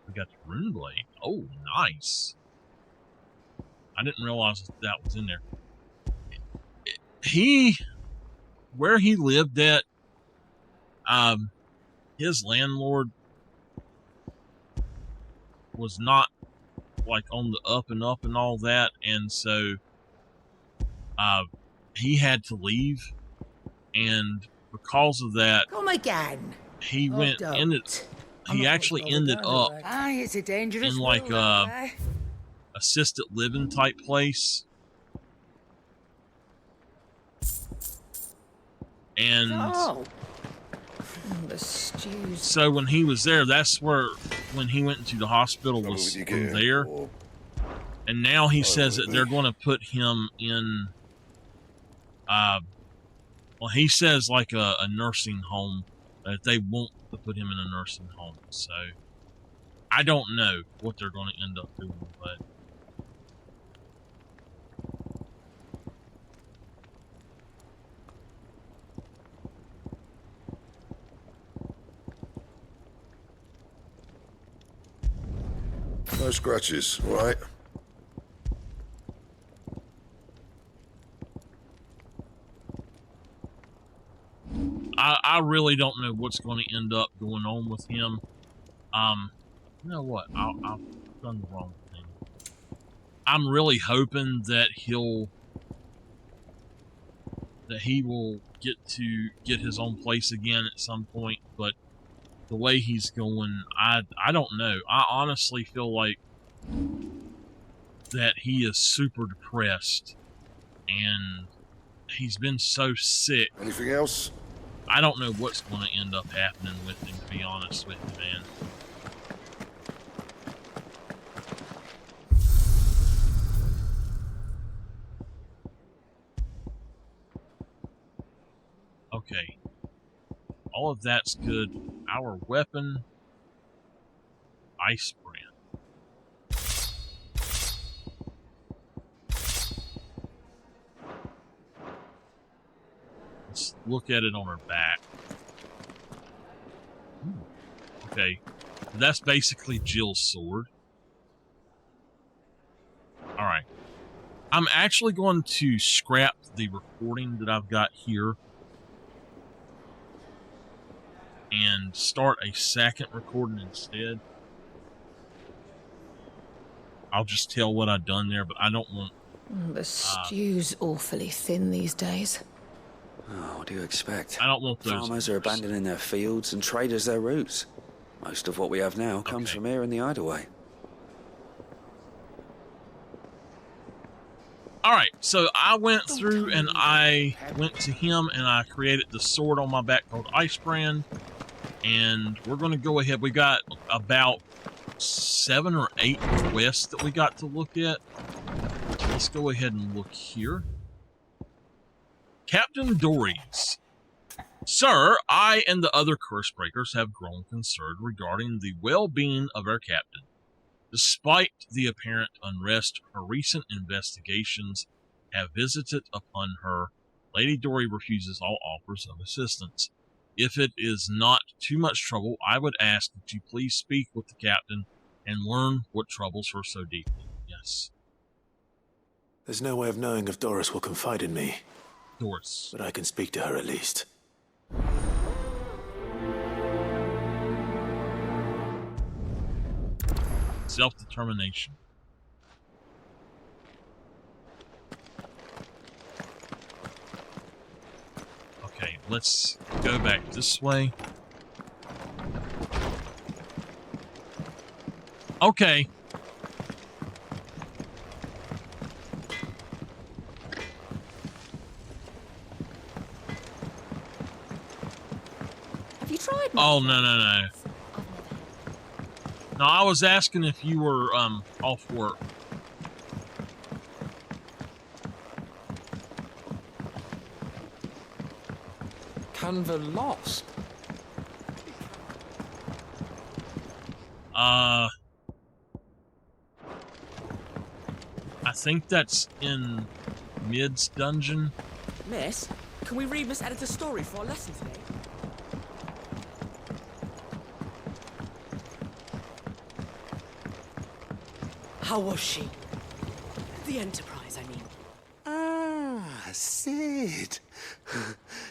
We got the rune blade. Oh, nice. I didn't realize that was in there. Where he lived at, his landlord was not like on the up and up and all that, and so he had to leave, and because of that, come again. He actually ended up it's a dangerous in like a assisted living type place. And so when he was there, that's where, when he went into the hospital, was from there. And now he says that they're going to put him in, well, he says like a nursing home, that they won't put him in a nursing home. So I don't know what they're going to end up doing, but no scratches, all right? I really don't know what's going to end up going on with him. You know what? I've done the wrong thing. I'm really hoping that he will get his own place again at some point, but the way he's going, I don't know. I honestly feel like that he is super depressed, and he's been so sick. Anything else? I don't know what's going to end up happening with him, to be honest with you, man. Okay. All of that's good. Our weapon, ice brand. Let's look at it on her back. Okay. That's basically Jill's sword. Alright. I'm actually going to scrap the recording that I've got here and start a second recording instead. I'll just tell what I've done there, but I don't want... The stew's awfully thin these days. Oh, what do you expect? I don't want those. Farmers are abandoning their fields and traders their roots. Most of what we have now comes from here in the hideaway. Alright, so I went through and I went to him and I created the sword on my back called Ice Brand. And we're going to go ahead. We got about 7 or 8 quests that we got to look at. So let's go ahead and look here. Captain Dories. Sir, I and the other Cursebreakers have grown concerned regarding the well-being of our captain. Despite the apparent unrest her recent investigations have visited upon her, Lady Dory refuses all offers of assistance. If it is not too much trouble, I would ask that you please speak with the captain and learn what troubles her so deeply. Yes. There's no way of knowing if Doris will confide in me. Doris. But I can speak to her at least. Self-determination. Okay, let's go back this way. Okay. Have you tried? Oh, no. No, I was asking if you were off work. Canva lost. I think that's in Mid's dungeon. Miss, can we read Miss Editor's story for our lesson today? How was she? The Enterprise, I mean. Ah, Sid.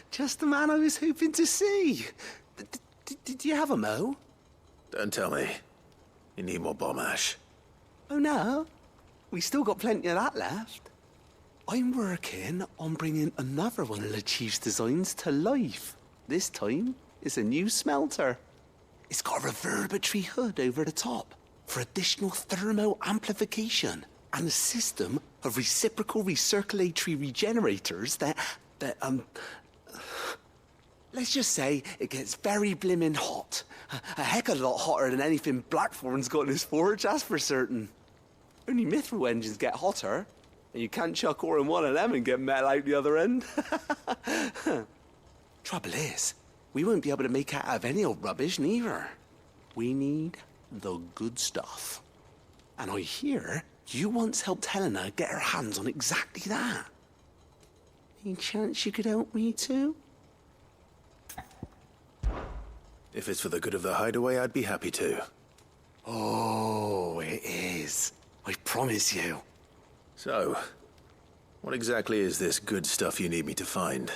Just the man I was hoping to see. Did you have a mo? Don't tell me. You need more bomb ash. Oh, no. We still got plenty of that left. I'm working on bringing another one of the Chief's designs to life. This time, it's a new smelter. It's got a reverberatory hood over the top for additional thermo amplification and a system of reciprocal recirculatory regenerators that let's just say it gets very blimmin' hot. A heck of a lot hotter than anything Blackthorn's got in his forge, that's for certain. Only Mithril engines get hotter, and you can't chuck ore in one of them and get metal out the other end. Trouble is, we won't be able to make out of any old rubbish neither. We need the good stuff. And I hear you once helped Helena get her hands on exactly that. Any chance you could help me too? If it's for the good of the hideaway, I'd be happy to. Oh, it is. I promise you. So, what exactly is this good stuff you need me to find?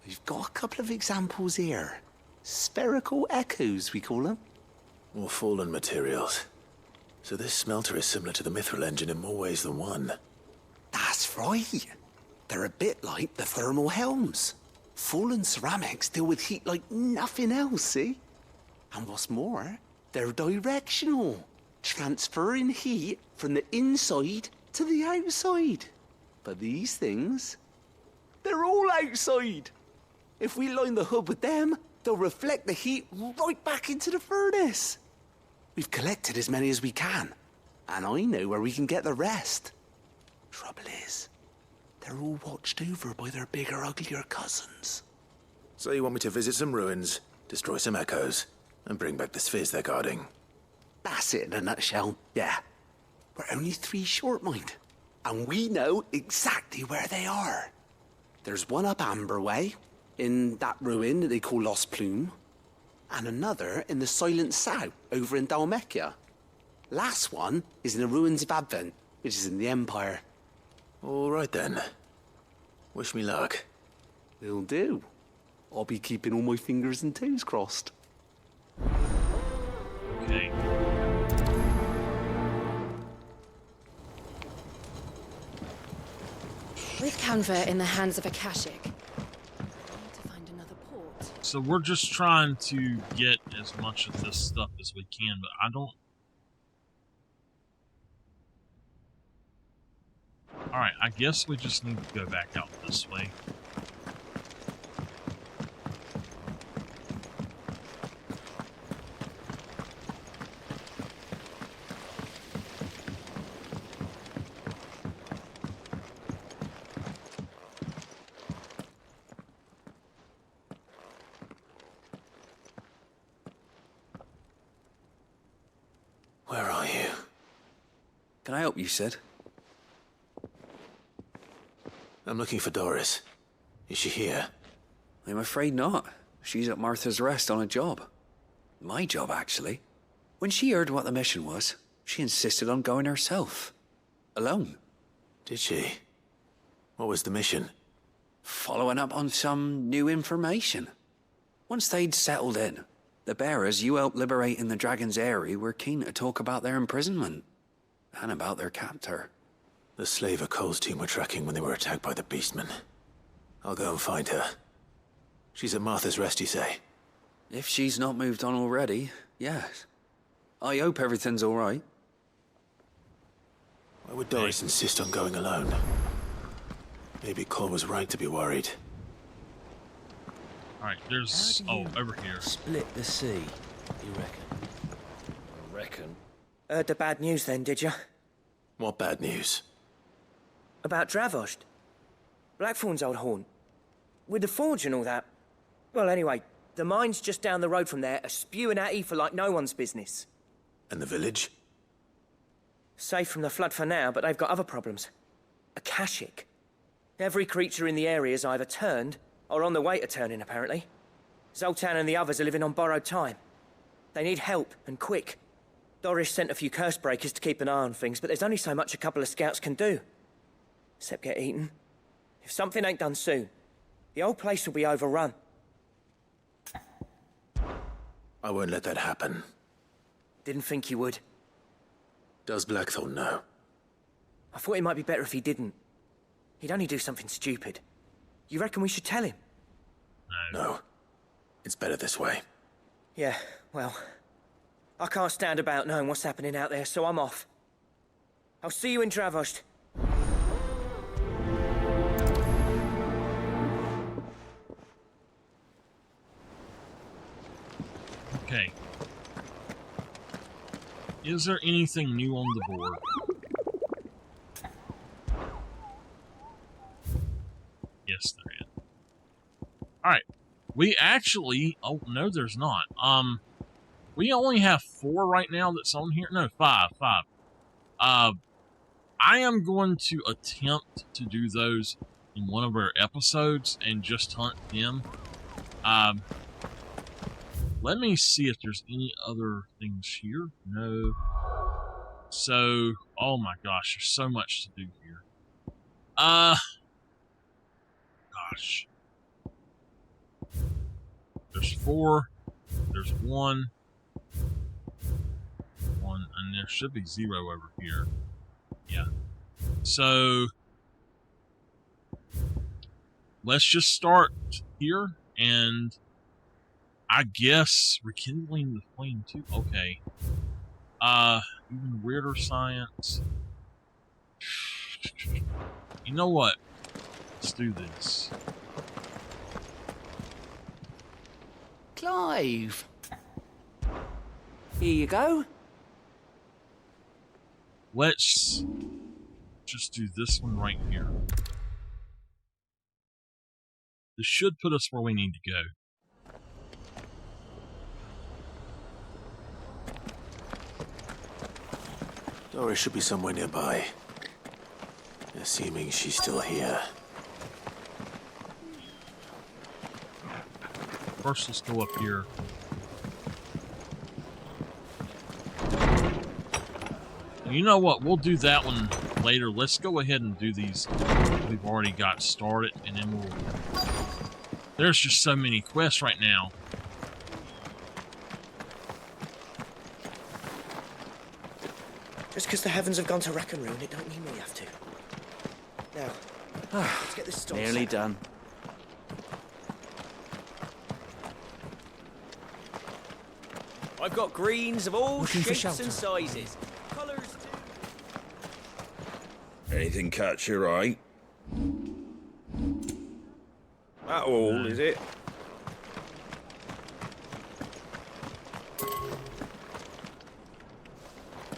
We've got a couple of examples here. Spherical echoes, we call them. More fallen materials. So this smelter is similar to the mithril engine in more ways than one. That's right. They're a bit like the thermal helms. Fallen ceramics deal with heat like nothing else, see? And what's more, they're directional, transferring heat from the inside to the outside. But these things, they're all outside. If we line the hub with them, they'll reflect the heat right back into the furnace. We've collected as many as we can, and I know where we can get the rest. Trouble is, they're all watched over by their bigger, uglier cousins. So you want me to visit some ruins, destroy some echoes, and bring back the spheres they're guarding? That's it in a nutshell, yeah. We're only 3 short, mind. And we know exactly where they are. There's one up Amber Way, in that ruin that they call Lost Plume, and another in the Silent South, over in Dalmekia. Last one is in the ruins of Advent, which is in the Empire. All right then. Wish me luck. Will do. I'll be keeping all my fingers and toes crossed. Okay. With Canva in the hands of Akashic, I need to find another port. So we're just trying to get as much of this stuff as we can, but I don't... Alright, I guess we just need to go back out this way. Where are you? Can I help you, Sid? I'm looking for Doris. Is she here? I'm afraid not. She's at Martha's Rest on a job. My job, actually. When she heard what the mission was, she insisted on going herself. Alone. Did she? What was the mission? Following up on some new information. Once they'd settled in, the bearers you helped liberate in the Dragon's Eyrie were keen to talk about their imprisonment. And about their captor. The slaver Cole's team were tracking when they were attacked by the Beastmen. I'll go and find her. She's at Martha's Rest, you say? If she's not moved on already, yes. I hope everything's all right. Why would Doris insist on going alone? Maybe Cole was right to be worried. Alright, there's... Oh, over here. Split the sea, you reckon? I reckon. Heard the bad news then, did you? What bad news? About Dravost. Blackthorn's old haunt. With the forge and all that. Well, anyway, the mines just down the road from there are spewing out ether like no one's business. And the village? Safe from the flood for now, but they've got other problems. Akashic. Every creature in the area's either turned, or on the way to turning, apparently. Zoltan and the others are living on borrowed time. They need help, and quick. Doris sent a few curse breakers to keep an eye on things, but there's only so much a couple of scouts can do. Except get eaten. If something ain't done soon, the old place will be overrun. I won't let that happen. Didn't think you would. Does Blackthorn know? I thought it might be better if he didn't. He'd only do something stupid. You reckon we should tell him? No. It's better this way. Yeah, well... I can't stand about knowing what's happening out there, so I'm off. I'll see you in Dravost. Okay. Is there anything new on the board? Yes, there is. Alright. We actually... Oh, no, there's not. We only have 4 right now that's on here. No, 5. I am going to attempt to do those in one of our episodes and just hunt them. Let me see if there's any other things here. No. So, oh my gosh, there's so much to do here. Gosh. There's 4. there's one, and there should be 0 over here. Yeah. So let's just start here, and I guess rekindling the flame too. Okay. Even weirder science. You know what? Let's do this. Clive. Here you go. Let's just do this one right here. This should put us where we need to go. Doris should be somewhere nearby. Assuming she's still here. First, let's go up here. You know what? We'll do that one later. Let's go ahead and do these we've already got started, and then we'll... There's just so many quests right now. Just because the heavens have gone to rack and ruin, it don't mean we have to. Now, let's get this storm Nearly set. done. I've got greens of all Looking for shapes shelter. and sizes. Colours too. Anything catch your eye? That all, is it?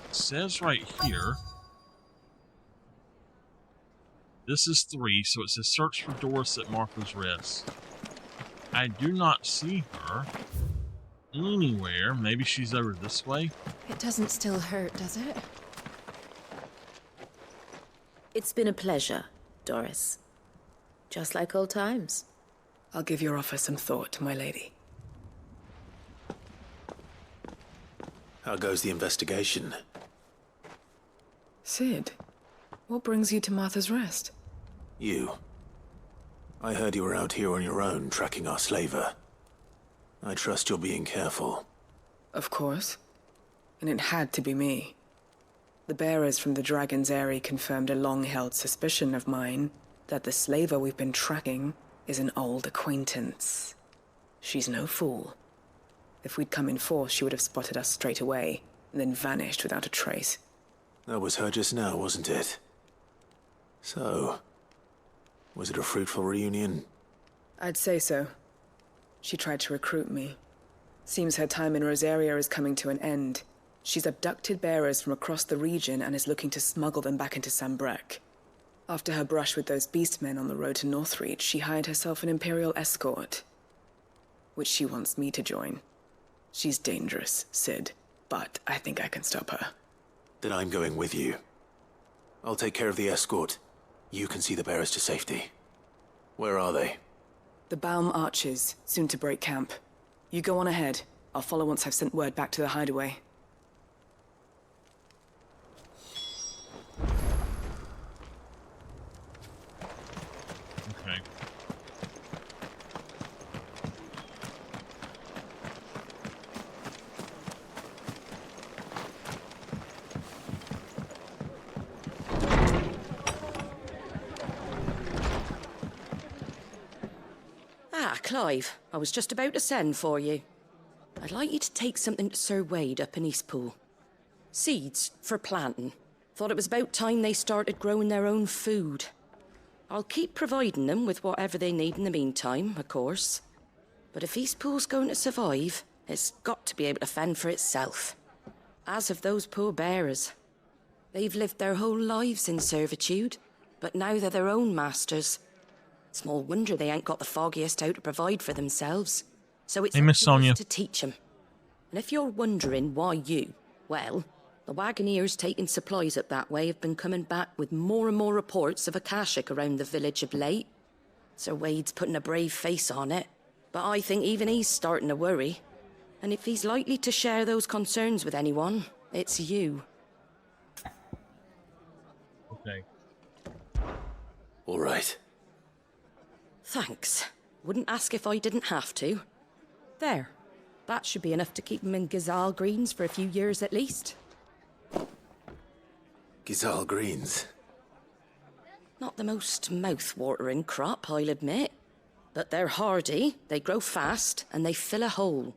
It says right here, this is 3, so it says search for Doris at Martha's Rest. I do not see her anywhere. Maybe she's over this way. It doesn't still hurt, does it? It's been a pleasure, Doris. Just like old times. I'll give your offer some thought, my lady. How goes the investigation? Sid, what brings you to Martha's Rest? You. I heard you were out here on your own, tracking our slaver. I trust you're being careful. Of course. And it had to be me. The bearers from the Dragon's Eyrie confirmed a long-held suspicion of mine that the slaver we've been tracking is an old acquaintance. She's no fool. If we'd come in force, she would have spotted us straight away, and then vanished without a trace. That was her just now, wasn't it? So, was it a fruitful reunion? I'd say so. She tried to recruit me. Seems her time in Rosaria is coming to an end. She's abducted bearers from across the region and is looking to smuggle them back into Sambrec. After her brush with those beastmen on the road to Northreach, she hired herself an Imperial escort, which she wants me to join. She's dangerous, Sid, but I think I can stop her. Then I'm going with you. I'll take care of the escort. You can see the bearers to safety. Where are they? The Baum Archers, soon to break camp. You go on ahead. I'll follow once I've sent word back to the hideaway. Okay. Ah, Clive, I was just about to send for you. I'd like you to take something to Sir Wade up in Eastpool. Seeds for planting. Thought it was about time they started growing their own food. I'll keep providing them with whatever they need in the meantime, of course. But if Eastpool's going to survive, it's got to be able to fend for itself. As have those poor bearers. They've lived their whole lives in servitude, but now they're their own masters. Small wonder they ain't got the foggiest how to provide for themselves. So it's Hey, Miss up to us Sonia. to teach them. And if you're wondering why you, well, the wagoneers taking supplies up that way have been coming back with more and more reports of Akashic around the village of late. Sir Wade's putting a brave face on it, but I think even he's starting to worry. And if he's likely to share those concerns with anyone, it's you. Okay. All right. Thanks. Wouldn't ask if I didn't have to. There. That should be enough to keep them in Gazal Greens for a few years at least. Gazal Greens? Not the most mouth-watering crop, I'll admit. But they're hardy, they grow fast, and they fill a hole.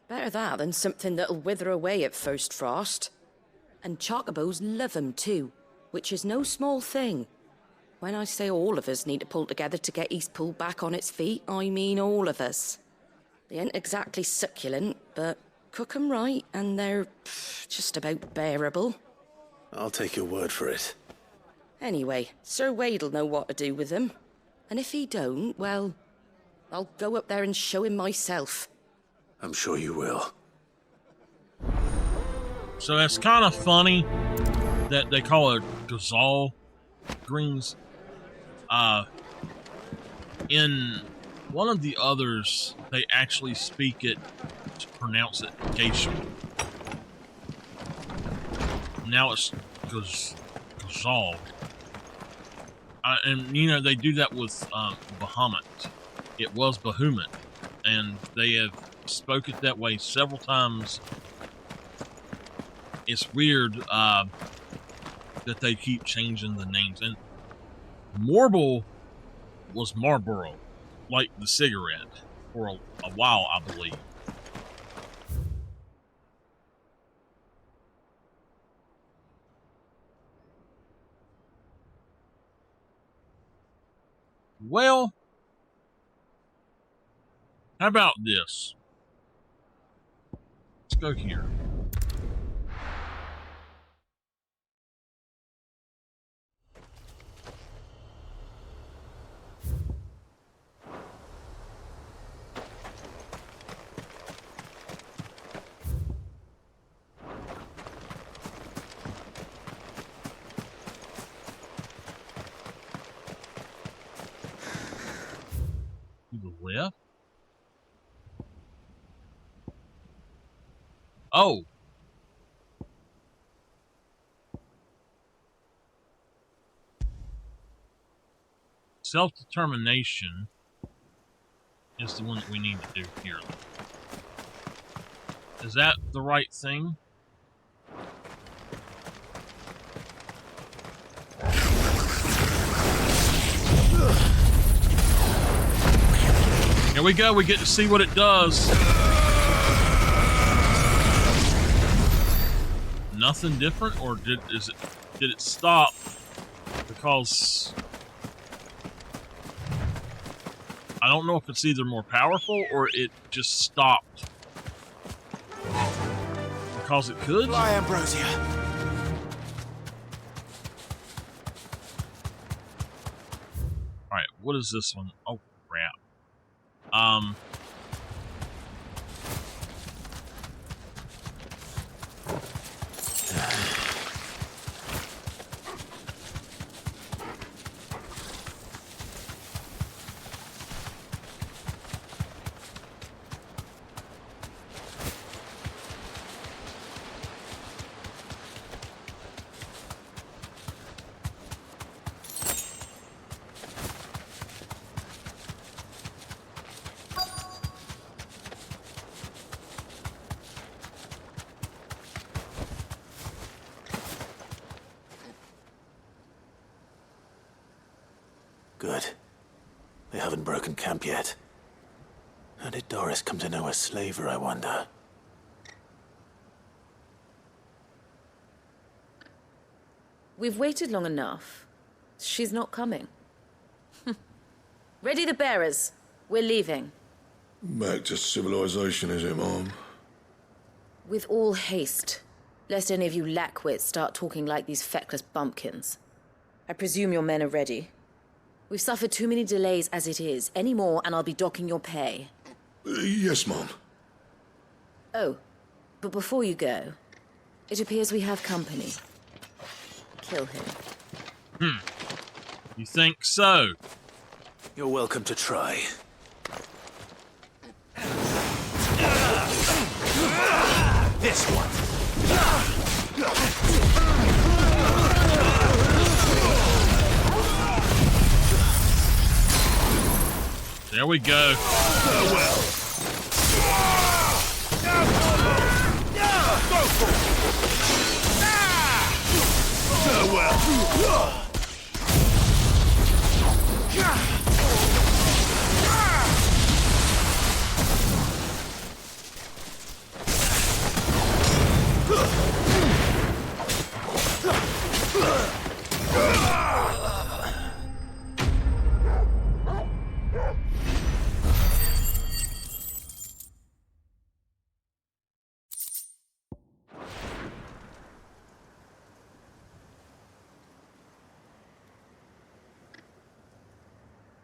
Better that than something that'll wither away at first frost. And chocobos love 'em too, which is no small thing. When I say all of us need to pull together to get Eastpool back on its feet, I mean all of us. They ain't exactly succulent, but cook 'em right, and they're just about bearable. I'll take your word for it. Anyway, Sir Wade'll know what to do with them. And if he don't, well, I'll go up there and show him myself. I'm sure you will. So it's kind of funny that they call it Gazal Greens. In one of the others, they actually speak it to pronounce it Geisha. Now it's Gazal. And, you know, they do that with Bahamut. It was Bahamut. And they have spoke it that way several times. It's weird that they keep changing the names. And Morble was Marlboro, like the cigarette, for a while, I believe. Well, how about this? Let's go here. To the left? Oh. Self-determination is the one that we need to do here. Is that the right thing? Here we go, we get to see what it does. Nothing different, or did it stop because I don't know if it's either more powerful or it just stopped because it could. Fly, Ambrosia. All right, what is this one? Oh crap. Good. They haven't broken camp yet. How did Doris come to know a slaver, I wonder? We've waited long enough. She's not coming. Ready the bearers. We're leaving. Back to civilization, is it, Mom? With all haste. Lest any of you lackwits start talking like these feckless bumpkins. I presume your men are ready. We've suffered too many delays as it is. Any more and I'll be docking your pay. Yes, Mom. Oh, but before you go, it appears we have company. Kill him. You think so? You're welcome to try. This one. There we go. Farewell.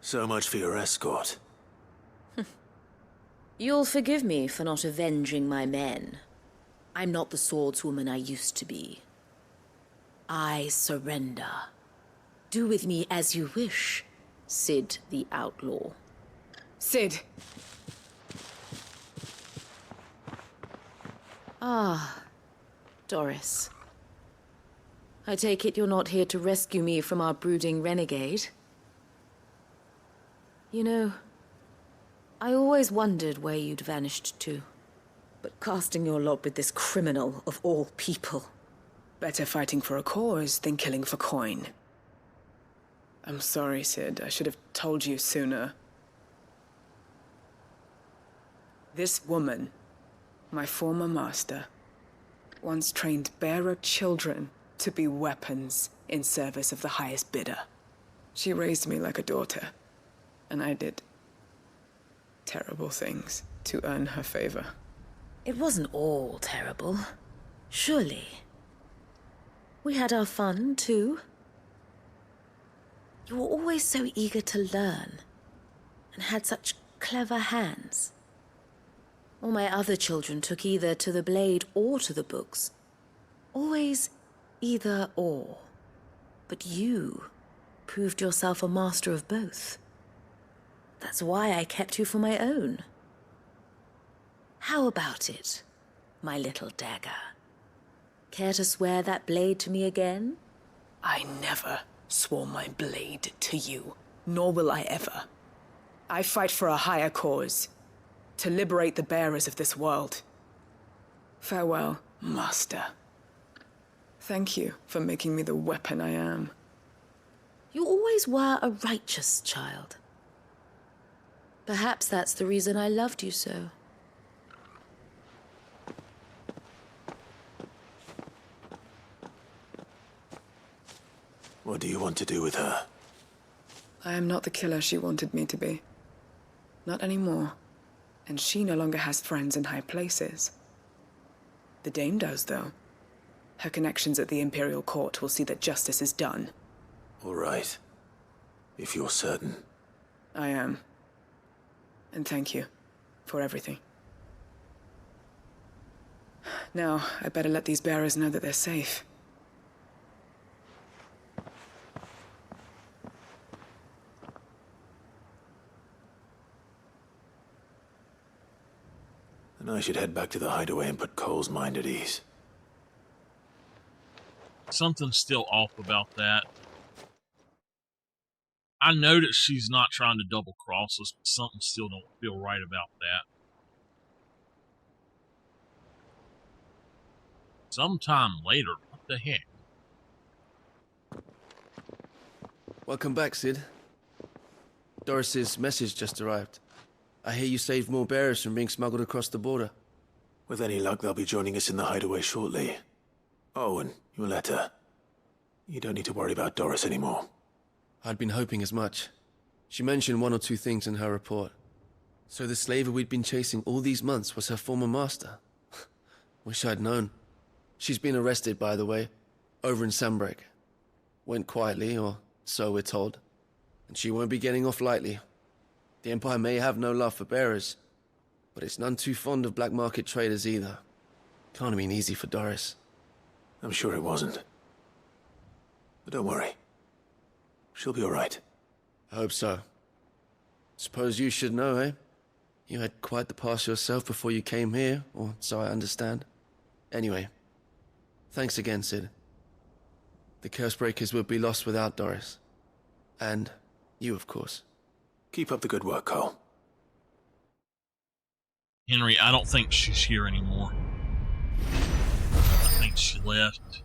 So much for your escort. You'll forgive me for not avenging my men. I'm not the swordswoman I used to be. I surrender. Do with me as you wish, Sid the Outlaw. Sid! Ah, Doris. I take it you're not here to rescue me from our brooding renegade? You know, I always wondered where you'd vanished to. But casting your lot with this criminal of all people. Better fighting for a cause than killing for coin. I'm sorry, Sid. I should have told you sooner. This woman, my former master, once trained bearer children to be weapons in service of the highest bidder. She raised me like a daughter, and I did terrible things to earn her favor. It wasn't all terrible, surely. We had our fun, too. You were always so eager to learn, and had such clever hands. All my other children took either to the blade or to the books. Always either or. But you proved yourself a master of both. That's why I kept you for my own. How about it, my little dagger? Care to swear that blade to me again? I never swore my blade to you, nor will I ever. I fight for a higher cause, to liberate the bearers of this world. Farewell, Master. Thank you for making me the weapon I am. You always were a righteous child. Perhaps that's the reason I loved you so. What do you want to do with her? I am not the killer she wanted me to be. Not anymore. And she no longer has friends in high places. The Dame does, though. Her connections at the Imperial Court will see that justice is done. All right. If you're certain. I am. And thank you for everything. Now, I better let these bearers know that they're safe. And I should head back to the hideaway and put Cole's mind at ease. Something's still off about that. I know that she's not trying to double cross us, but something still don't feel right about that. Sometime later, what the heck? Welcome back, Sid. Doris's message just arrived. I hear you saved more bearers from being smuggled across the border. With any luck, they'll be joining us in the hideaway shortly. Oh, and your letter. You don't need to worry about Doris anymore. I'd been hoping as much. She mentioned one or two things in her report. So the slaver we'd been chasing all these months was her former master. Wish I'd known. She's been arrested, by the way, over in Sandbreak. Went quietly, or so we're told. And she won't be getting off lightly. The Empire may have no love for bearers, but it's none too fond of black market traders either. Can't have been easy for Doris. I'm sure it wasn't. But don't worry. She'll be all right. I hope so. Suppose you should know, eh? You had quite the past yourself before you came here, or so I understand. Anyway, thanks again, Sid. The Cursebreakers would be lost without Doris. And you, of course. Keep up the good work, Cole. Henry, I don't think she's here anymore. I think she left.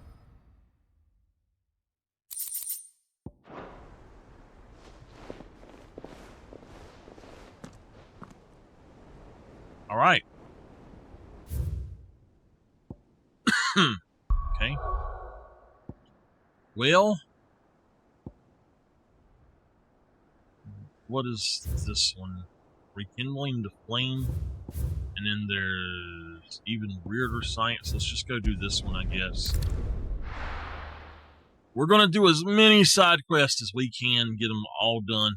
All right. Okay. Well, what is this one? Rekindling the flame. And then there's even weirder science. Let's just go do this one, I guess. We're going to do as many side quests as we can, get them all done.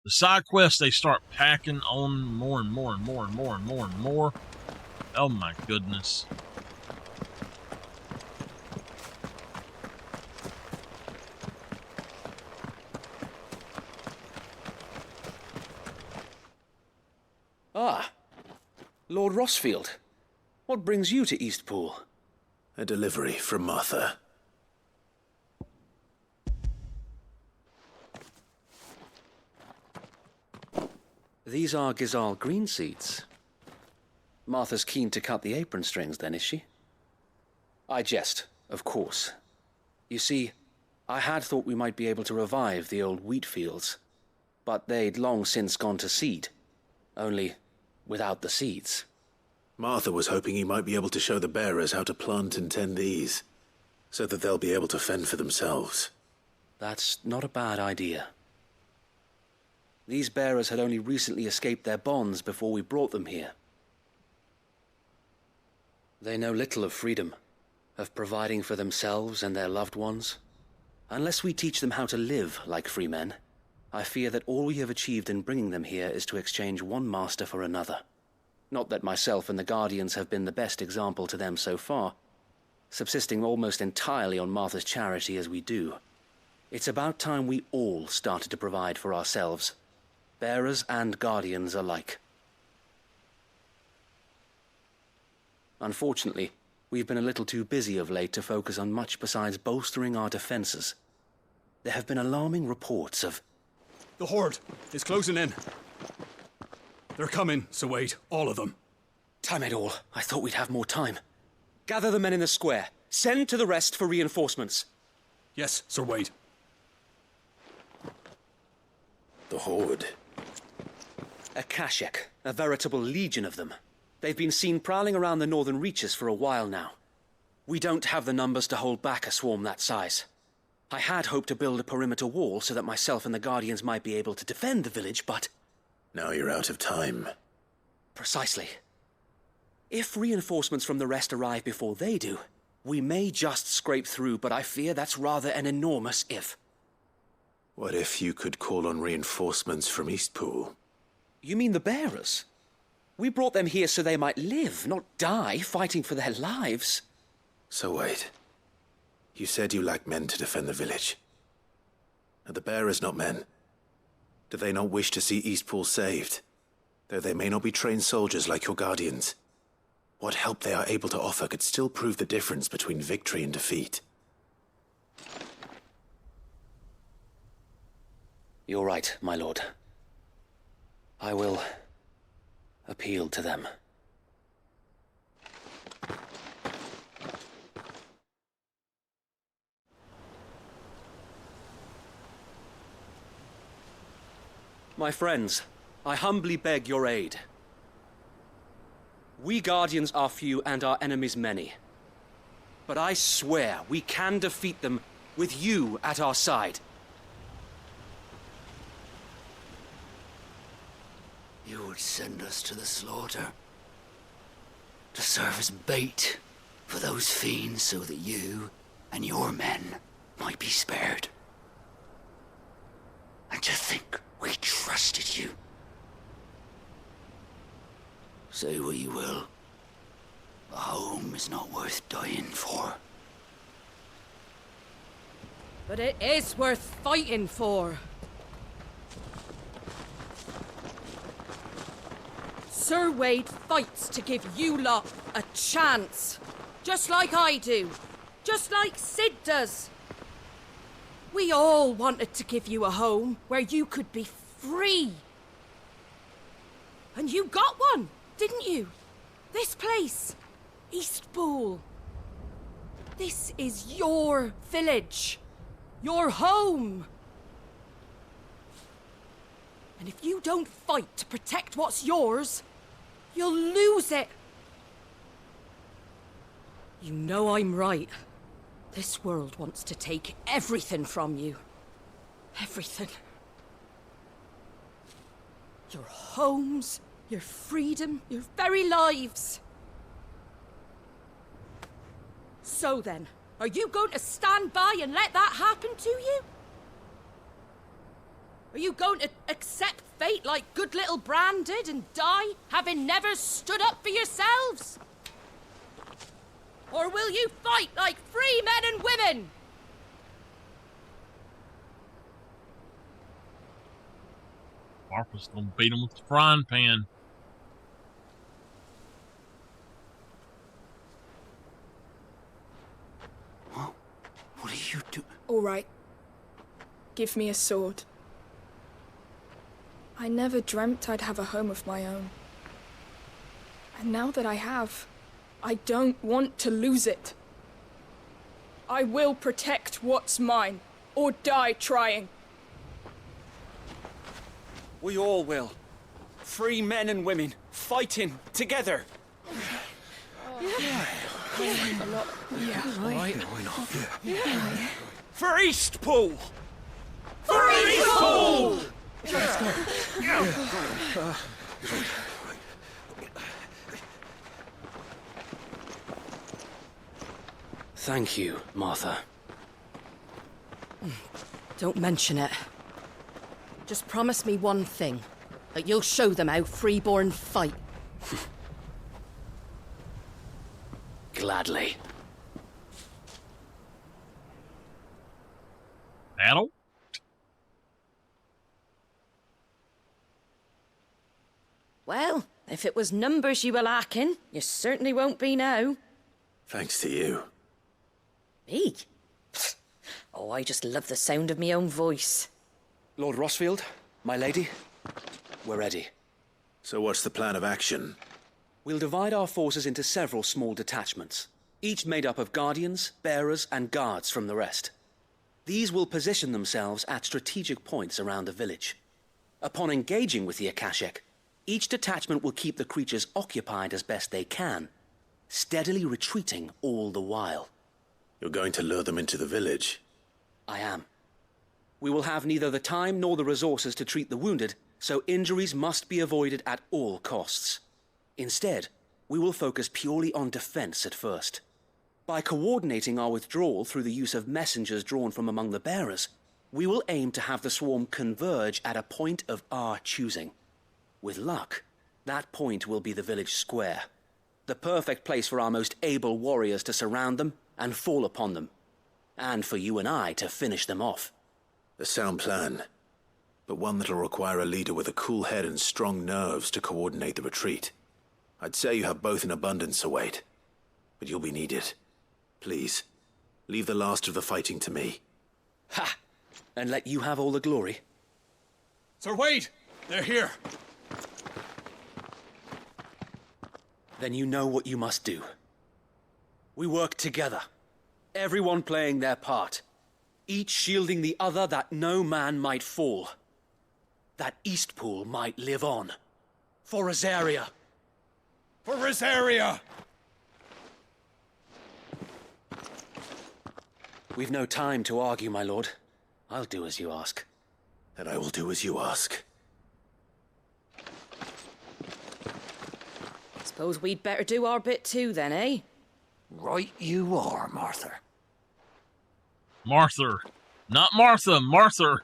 The side quests, they start packing on more and more and more and more and more and more. Oh my goodness. Ah, Lord Rossfield. What brings you to Eastpool? A delivery from Martha. These are Gizal green seeds. Martha's keen to cut the apron strings, then, is she? I jest, of course. You see, I had thought we might be able to revive the old wheat fields, but they'd long since gone to seed, only without the seeds. Martha was hoping he might be able to show the bearers how to plant and tend these, so that they'll be able to fend for themselves. That's not a bad idea. These bearers had only recently escaped their bonds before we brought them here. They know little of freedom, of providing for themselves and their loved ones. Unless we teach them how to live like free men, I fear that all we have achieved in bringing them here is to exchange one master for another. Not that myself and the Guardians have been the best example to them so far, subsisting almost entirely on Martha's charity as we do. It's about time we all started to provide for ourselves, bearers and Guardians alike. Unfortunately, we've been a little too busy of late to focus on much besides bolstering our defenses. There have been alarming reports of... The Horde is closing in. They're coming, so wait, all of them. Damn it all, I thought we'd have more time. Gather the men in the square. Send to the rest for reinforcements. Yes, Sir Wade. The Horde. A Kashek, a veritable legion of them. They've been seen prowling around the northern reaches for a while now. We don't have the numbers to hold back a swarm that size. I had hoped to build a perimeter wall so that myself and the Guardians might be able to defend the village, but... Now you're out of time. Precisely. If reinforcements from the rest arrive before they do, we may just scrape through, but I fear that's rather an enormous if. What if you could call on reinforcements from Eastpool? You mean the bearers? We brought them here so they might live, not die, fighting for their lives. So wait. You said you lacked men to defend the village. Are the bearers not men? Do they not wish to see Eastpool saved? Though they may not be trained soldiers like your Guardians. What help they are able to offer could still prove the difference between victory and defeat. You're right, my lord. I will appeal to them. My friends, I humbly beg your aid. We Guardians are few and our enemies many. But I swear we can defeat them with you at our side. You would send us to the slaughter, to serve as bait for those fiends so that you and your men might be spared. And to think we trusted you. Say what you will, a home is not worth dying for. But it is worth fighting for. Sir Wade fights to give you lot a chance. Just like I do. Just like Sid does. We all wanted to give you a home where you could be free. And you got one, didn't you? This place, Eastpool. This is your village. Your home. And if you don't fight to protect what's yours, you'll lose it. You know I'm right. This world wants to take everything from you. Everything. Your homes, your freedom, your very lives. So then, are you going to stand by and let that happen to you? Are you going to accept fate like good little Bran did and die, having never stood up for yourselves? Or will you fight like free men and women? Martha's gonna beat him with the frying pan. What are you doing? All right. Give me a sword. I never dreamt I'd have a home of my own. And now that I have, I don't want to lose it. I will protect what's mine, or die trying. We all will. Free men and women, fighting together. For Eastpool! For Eastpool! Thank you, Martha. Don't mention it. Just promise me one thing. That you'll show them how freeborn fight. Gladly. Battle? Well, if it was numbers you were lacking, you certainly won't be now. Thanks to you. Me? Oh, I just love the sound of my own voice. Lord Rossfield, my lady, we're ready. So what's the plan of action? We'll divide our forces into several small detachments, each made up of guardians, bearers, and guards from the rest. These will position themselves at strategic points around the village. Upon engaging with the Akashic, each detachment will keep the creatures occupied as best they can, steadily retreating all the while. You're going to lure them into the village? I am. We will have neither the time nor the resources to treat the wounded, so injuries must be avoided at all costs. Instead, we will focus purely on defense at first. By coordinating our withdrawal through the use of messengers drawn from among the bearers, we will aim to have the swarm converge at a point of our choosing. With luck, that point will be the village square, the perfect place for our most able warriors to surround them and fall upon them, and for you and I to finish them off. A sound plan, but one that'll require a leader with a cool head and strong nerves to coordinate the retreat. I'd say you have both in abundance, Sir Wade, but you'll be needed. Please, leave the last of the fighting to me. Ha! And let you have all the glory. Sir Wade! They're here! Then you know what you must do. We work together, everyone playing their part, each shielding the other that no man might fall, that Eastpool might live on. For Rosaria! For Rosaria! We've no time to argue, my lord. I'll do as you ask. And I will do as you ask. Suppose we'd better do our bit too, then, eh? Right you are, Martha. Martha. Not Martha, Martha.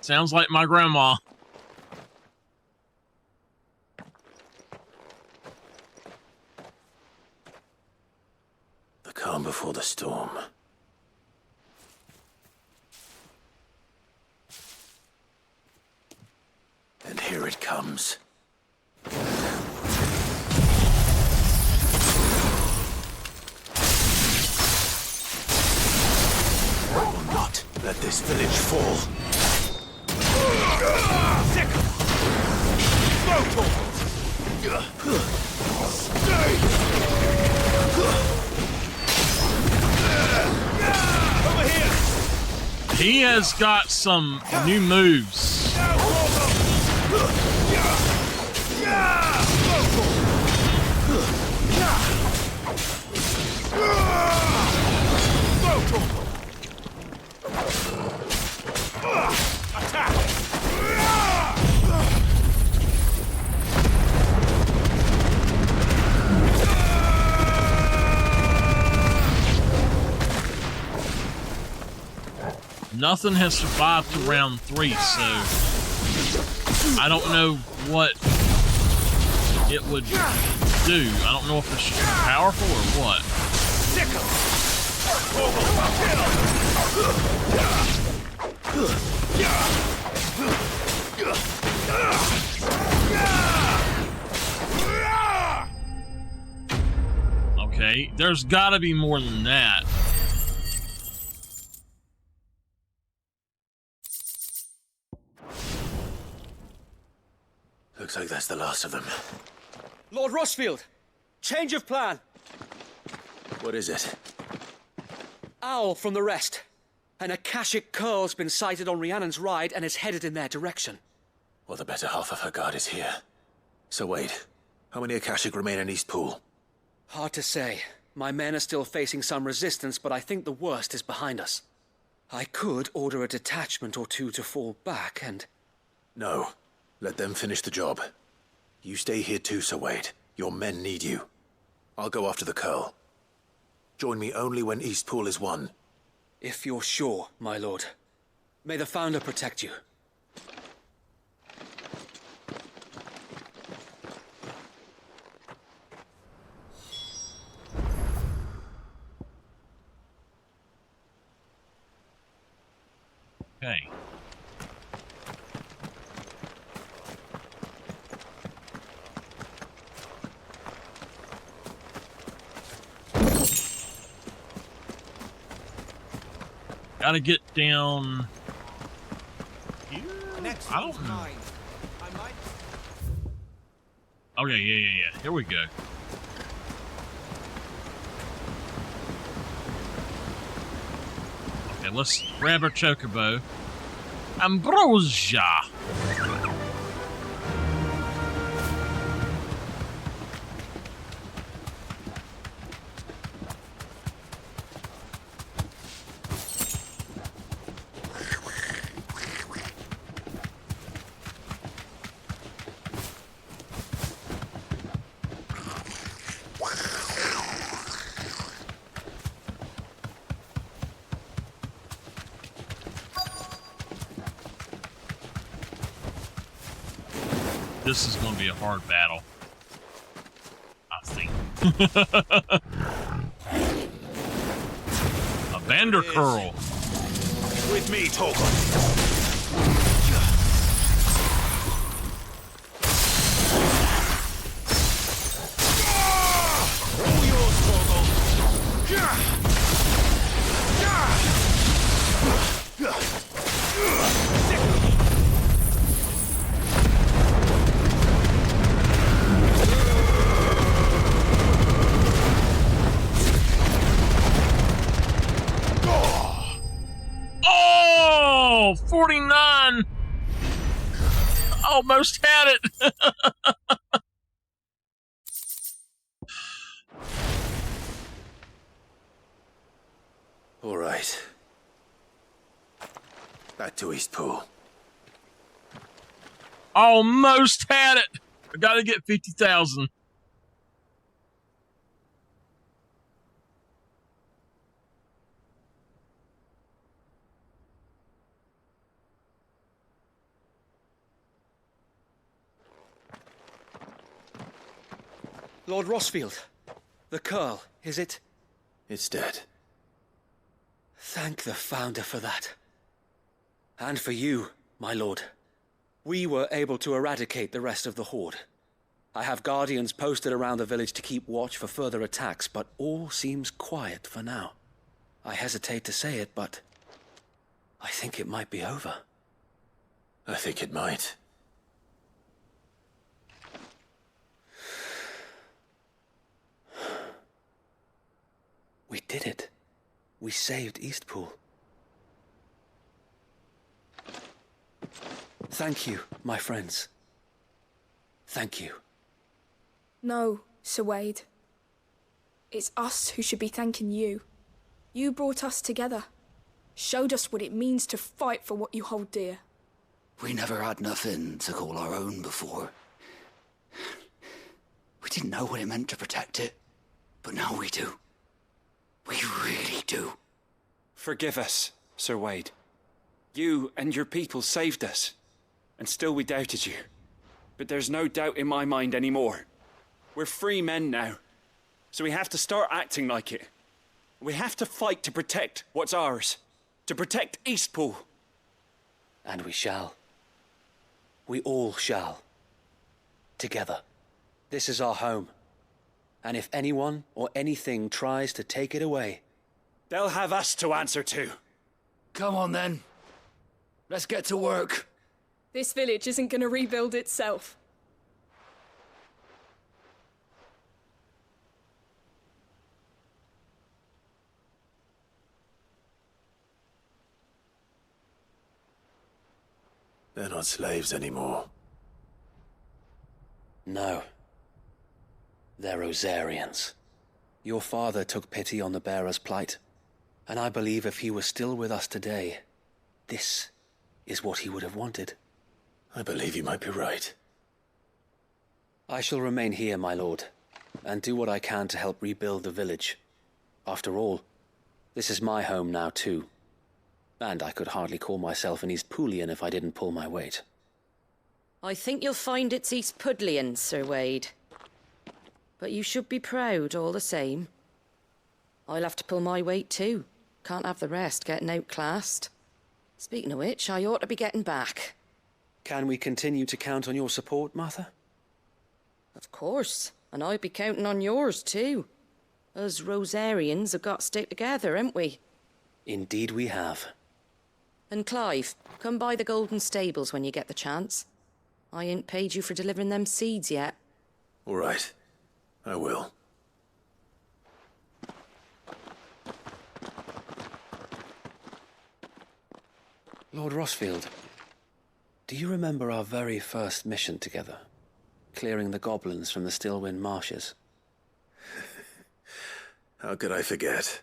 Sounds like my grandma. The calm before the storm. And here it comes. I will not let this village fall. Sick! Over here! He has got some new moves. Nothing has survived to round 3, so I don't know what it would do. I don't know if it's just powerful or what. Okay, there's gotta be more than that. Looks like that's the last of them. Lord Rossfield! Change of plan! What is it? Owl from the rest. An Akashic curl's been sighted on Rhiannon's ride and is headed in their direction. Well, the better half of her guard is here. So wait, how many Akashic remain in East Pool? Hard to say. My men are still facing some resistance, but I think the worst is behind us. I could order a detachment or two to fall back and... No. Let them finish the job. You stay here too, Sir Wade. Your men need you. I'll go after the curl. Join me only when East Pool is won. If you're sure, my lord. May the Founder protect you. Okay. Gotta get down here? I don't know. Okay, yeah. Here we go. Okay, let's grab our chocobo. Ambrosia! This is going to be a hard battle, I think. A Vandercurl. With me, Torgal. Oh, 49. Almost had it. All right. Back to East Pool. Almost had it. I gotta get 50,000. Lord Rossfield, the curl, is it? It's dead. Thank the Founder for that. And for you, my lord. We were able to eradicate the rest of the Horde. I have guardians posted around the village to keep watch for further attacks, but all seems quiet for now. I hesitate to say it, but I think it might be over. I think it might. We did it. We saved Eastpool. Thank you, my friends. Thank you. No, Sir Wade. It's us who should be thanking you. You brought us together. Showed us what it means to fight for what you hold dear. We never had nothing to call our own before. We didn't know what it meant to protect it, but now we do. We really do. Forgive us, Sir Wade. You and your people saved us, and still we doubted you. But there's no doubt in my mind anymore. We're free men now, so we have to start acting like it. We have to fight to protect what's ours, to protect Eastpool. And we shall. We all shall. Together. This is our home. And if anyone or anything tries to take it away, they'll have us to answer to. Come on then. Let's get to work. This village isn't going to rebuild itself. They're not slaves anymore. No. They're Rosarians. Your father took pity on the bearer's plight, and I believe if he were still with us today, this is what he would have wanted. I believe you might be right. I shall remain here, my lord, and do what I can to help rebuild the village. After all, this is my home now too. And I could hardly call myself an Eastpoolian if I didn't pull my weight. I think you'll find it's East Pudlian, Sir Wade. But you should be proud all the same. I'll have to pull my weight too. Can't have the rest getting outclassed. Speaking of which, I ought to be getting back. Can we continue to count on your support, Martha? Of course, and I'll be counting on yours too. Us Rosarians have got to stick together, haven't we? Indeed we have. And Clive, come by the Golden Stables when you get the chance. I ain't paid you for delivering them seeds yet. All right. I will. Lord Rossfield, do you remember our very first mission together? Clearing the goblins from the Stillwind marshes? How could I forget?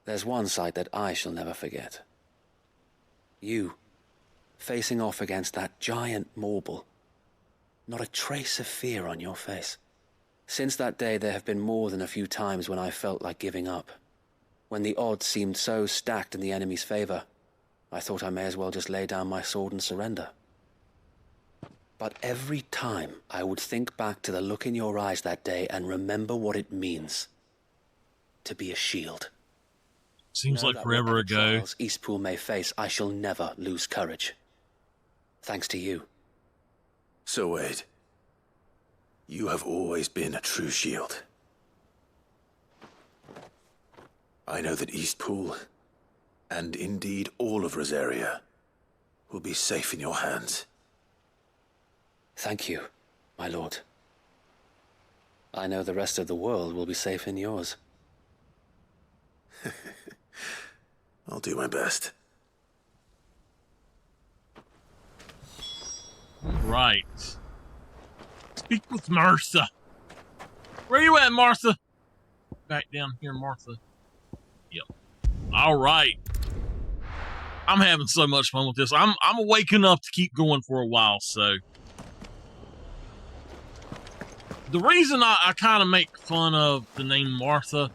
There's one sight that I shall never forget. You, facing off against that giant Morble. Not a trace of fear on your face. Since that day, there have been more than a few times when I felt like giving up. When the odds seemed so stacked in the enemy's favor, I thought I may as well just lay down my sword and surrender. But every time I would think back to the look in your eyes that day and remember what it means to be a shield. Seems like forever ago. Eastpool may face, I shall never lose courage. Thanks to you. So Wade, you have always been a true shield. I know that Eastpool, and indeed all of Rosaria, will be safe in your hands. Thank you, my lord. I know the rest of the world will be safe in yours. I'll do my best. Right. Speak with Martha. Where you at, Martha? Back down here, Martha. Yep. All right. I'm having so much fun with this. I'm waking up to keep going for a while, so. The reason I kind of make fun of the name Martha,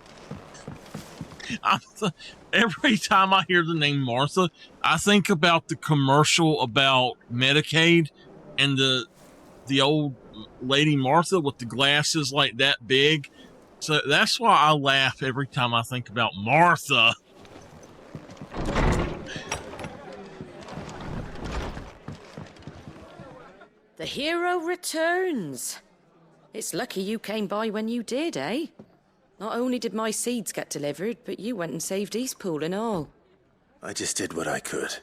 every time I hear the name Martha, I think about the commercial about Medicaid and the old lady Martha with the glasses like that big. So that's why I laugh every time I think about Martha. The hero returns. It's lucky you came by when you did, eh? Not only did my seeds get delivered, but you went and saved Eastpool and all. I just did what I could.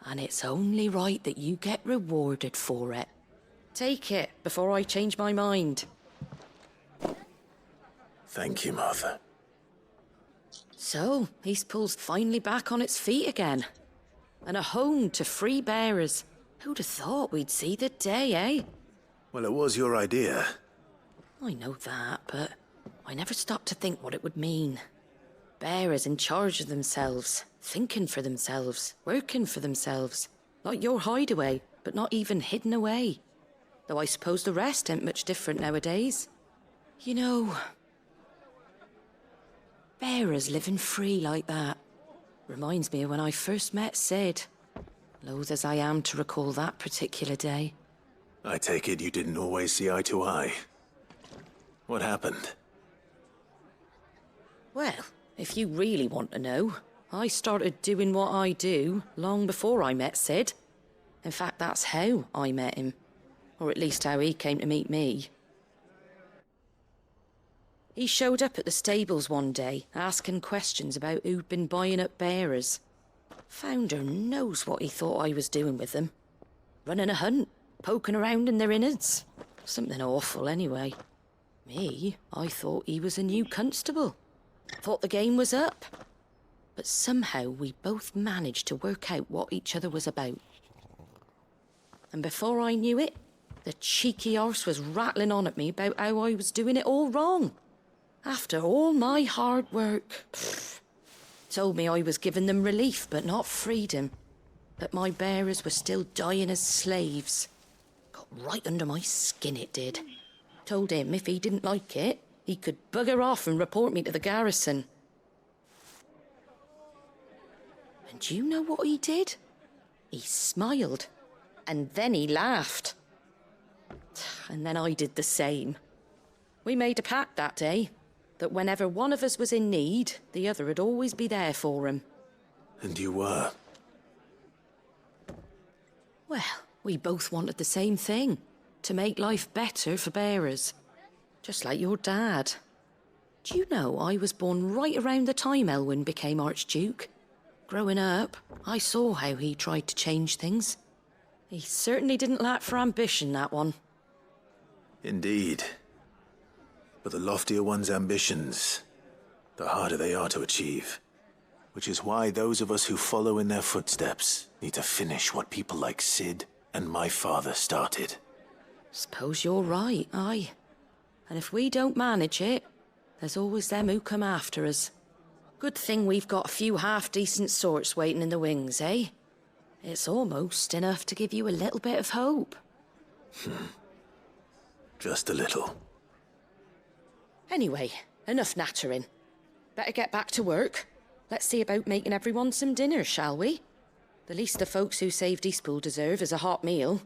And it's only right that you get rewarded for it. Take it before I change my mind. Thank you, Martha. So, Eastpool's finally back on its feet again. And a home to free bearers. Who'd have thought we'd see the day, eh? Well, it was your idea. I know that, but I never stopped to think what it would mean. Bearers in charge of themselves, thinking for themselves, working for themselves. Like your hideaway, but not even hidden away. Though I suppose the rest ain't much different nowadays. You know, bearers living free like that. Reminds me of when I first met Sid. Loath as I am to recall that particular day. I take it you didn't always see eye to eye. What happened? Well, if you really want to know, I started doing what I do long before I met Sid. In fact, that's how I met him. Or at least how he came to meet me. He showed up at the stables one day, asking questions about who'd been buying up bearers. Founder knows what he thought I was doing with them. Running a hunt, poking around in their innards. Something awful, anyway. Me, I thought he was a new constable. Thought the game was up. But somehow we both managed to work out what each other was about. And before I knew it, the cheeky arse was rattling on at me about how I was doing it all wrong. After all my hard work. Told me I was giving them relief, but not freedom. That my bearers were still dying as slaves. Got right under my skin, it did. Told him if he didn't like it, he could bugger off and report me to the garrison. And do you know what he did? He smiled. And then he laughed. And then I did the same. We made a pact that day. That whenever one of us was in need, the other would always be there for him. And you were? Well, we both wanted the same thing. To make life better for bearers. Just like your dad. Do you know I was born right around the time Elwyn became Archduke? Growing up, I saw how he tried to change things. He certainly didn't lack for ambition, that one. Indeed. But the loftier one's ambitions, the harder they are to achieve. Which is why those of us who follow in their footsteps need to finish what people like Sid and my father started. Suppose you're right, aye. And if we don't manage it, there's always them who come after us. Good thing we've got a few half-decent sorts waiting in the wings, eh? It's almost enough to give you a little bit of hope. Just a little. Anyway, enough nattering. Better get back to work. Let's see about making everyone some dinner, shall we? The least the folks who saved Eastpool deserve is a hot meal.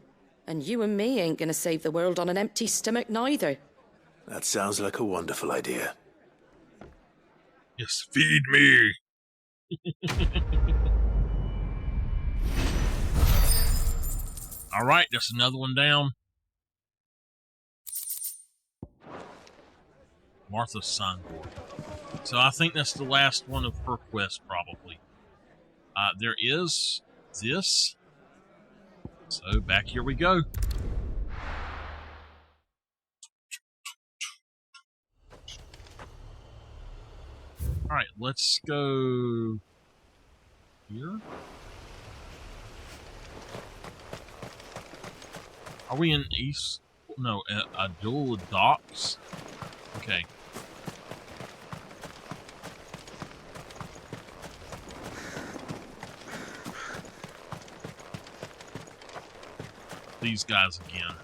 And you and me ain't gonna save the world on an empty stomach neither. That sounds like a wonderful idea. Yes, feed me! Alright, there's another one down. Martha's signboard. So I think that's the last one of her quest, probably. There is this. So back here we go. Alright, let's go here. Are we in East? No, Adul Docks? Okay. These guys again.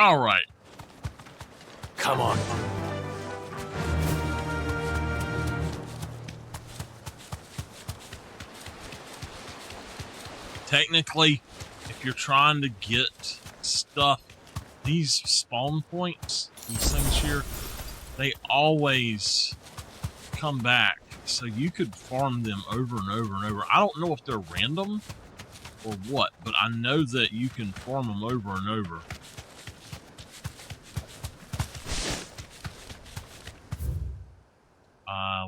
All right. Come on. Technically, if you're trying to get stuff, these spawn points, these things here, they always come back. So you could farm them over and over and over. I don't know if they're random or what, but I know that you can farm them over and over.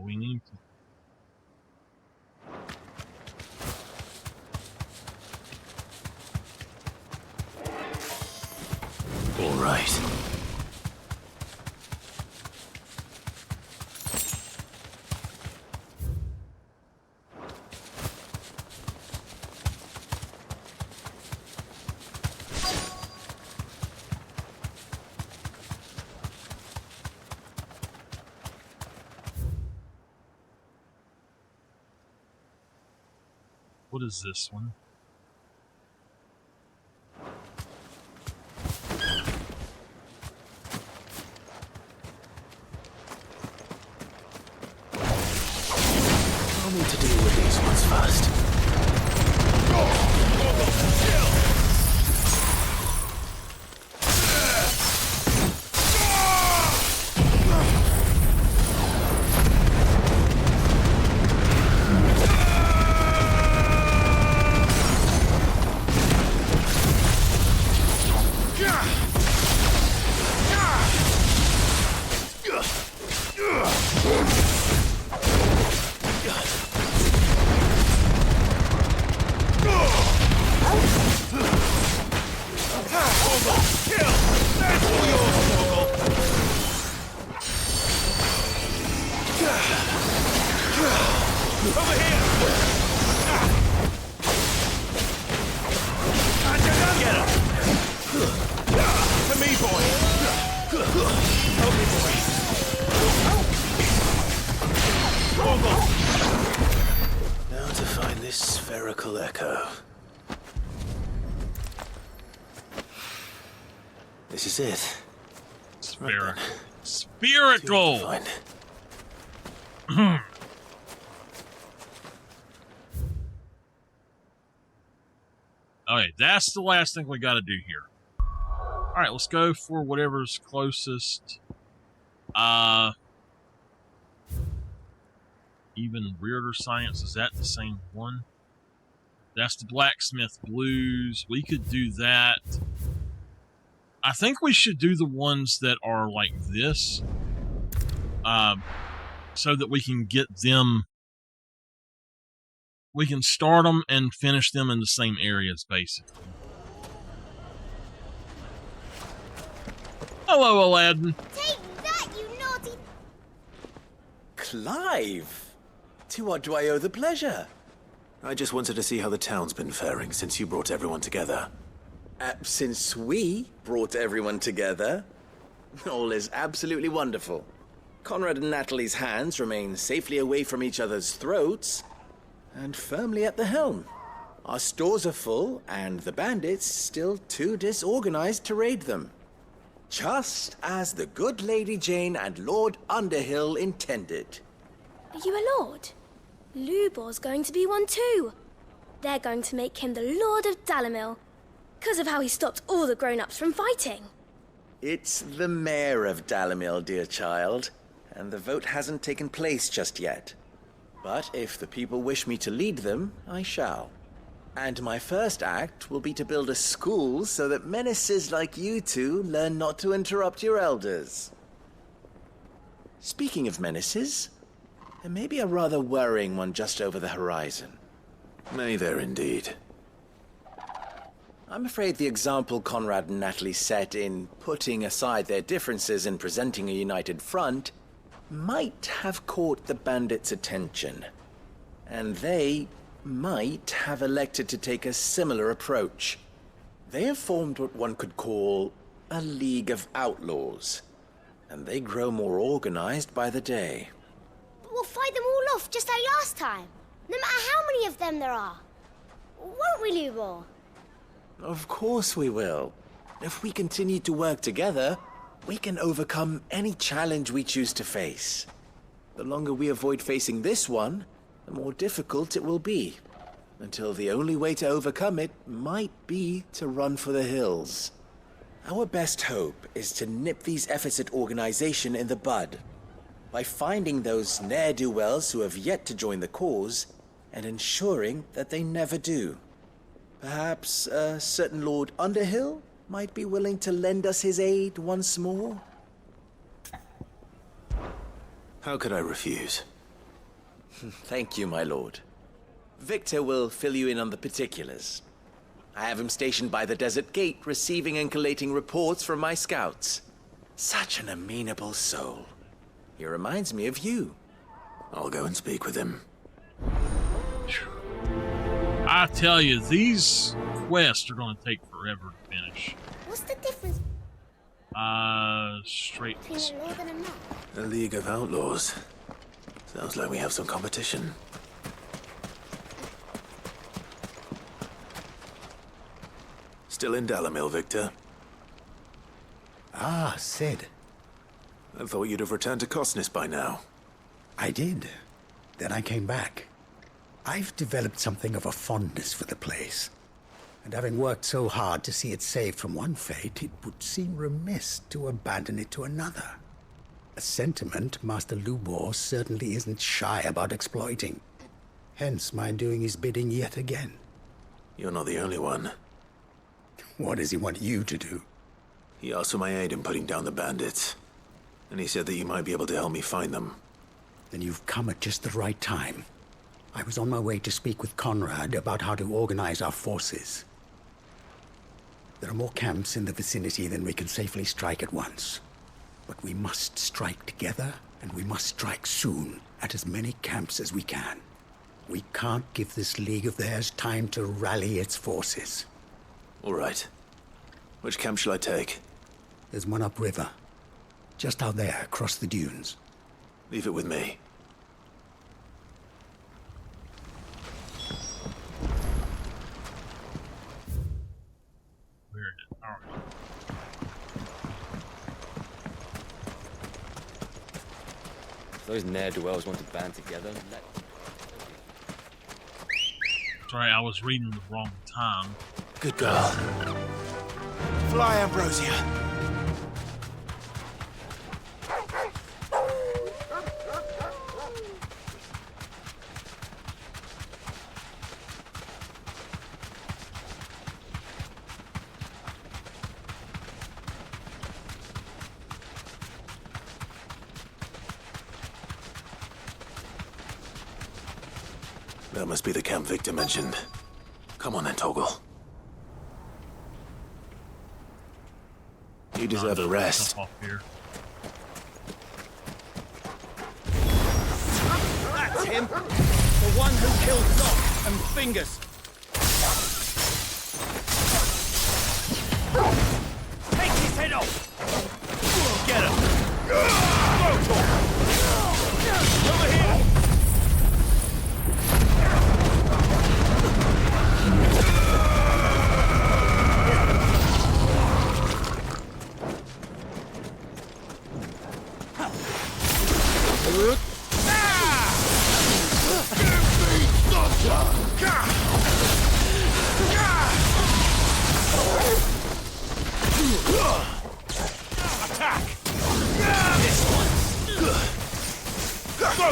We need to... All right. What is this one? I'll need to deal with these ones first. Now to find this spherical echo. This is it. Spherical. Okay, that's the last thing we got to do here. All right, let's go for whatever's closest. Even weirder science, is that the same one? That's the blacksmith blues. We could do that. I think we should do the ones that are like this, so that we can get them. We can start them and finish them in the same areas, basically. Hello, Aladdin. Take that, you naughty... Clive! To what do I owe the pleasure? I just wanted to see how the town's been faring since you brought everyone together. Since we brought everyone together, all is absolutely wonderful. Conrad and Natalie's hands remain safely away from each other's throats and firmly at the helm. Our stores are full, and the bandits still too disorganized to raid them. Just as the good Lady Jane and Lord Underhill intended. Are you a lord? Lubor's going to be one too. They're going to make him the Lord of Dalimil, because of how he stopped all the grown-ups from fighting. It's the mayor of Dalimil, dear child, and the vote hasn't taken place just yet. But if the people wish me to lead them, I shall. And my first act will be to build a school so that menaces like you two learn not to interrupt your elders. Speaking of menaces, there may be a rather worrying one just over the horizon. May there indeed. I'm afraid the example Conrad and Natalie set in putting aside their differences and presenting a united front might have caught the bandits' attention. And they might have elected to take a similar approach. They have formed what one could call a League of Outlaws, and they grow more organized by the day. But we'll fight them all off just like last time, no matter how many of them there are. Won't we, Lubor? Of course we will. If we continue to work together, we can overcome any challenge we choose to face. The longer we avoid facing this one, the more difficult it will be, until the only way to overcome it might be to run for the hills. Our best hope is to nip these efforts at organization in the bud, by finding those ne'er-do-wells who have yet to join the cause, and ensuring that they never do. Perhaps a certain Lord Underhill might be willing to lend us his aid once more? How could I refuse? Thank you, my lord. Victor will fill you in on the particulars. I have him stationed by the desert gate, receiving and collating reports from my scouts. Such an amenable soul. He reminds me of you. I'll go and speak with him. I tell you, these quests are going to take forever to finish. What's the difference Straight. between a lord and a knight? A League of Outlaws. Sounds like we have some competition. Still in Dalamil, Victor? Ah, Sid. I thought you'd have returned to Cosnis by now. I did. Then I came back. I've developed something of a fondness for the place. And having worked so hard to see it saved from one fate, it would seem remiss to abandon it to another. A sentiment Master Lubor certainly isn't shy about exploiting. Hence my doing his bidding yet again. You're not the only one. What does he want you to do? He asked for my aid in putting down the bandits. And he said that you might be able to help me find them. Then you've come at just the right time. I was on my way to speak with Conrad about how to organize our forces. There are more camps in the vicinity than we can safely strike at once. But we must strike together, and we must strike soon at as many camps as we can. We can't give this league of theirs time to rally its forces. All right. Which camp shall I take? There's one upriver. Just out there, across the dunes. Leave it with me. Where is it? All right. If those ne'er-do-wells want to band together, Sorry, I was reading the wrong time. Good girl. Fly, Ambrosia. That must be the camp Victor mentioned. Come on then, Toggle. You deserve a rest. Off here. That's him! The one who killed Doc and Fingers! Take his head off! Get him! Over here! Attack! This one! Go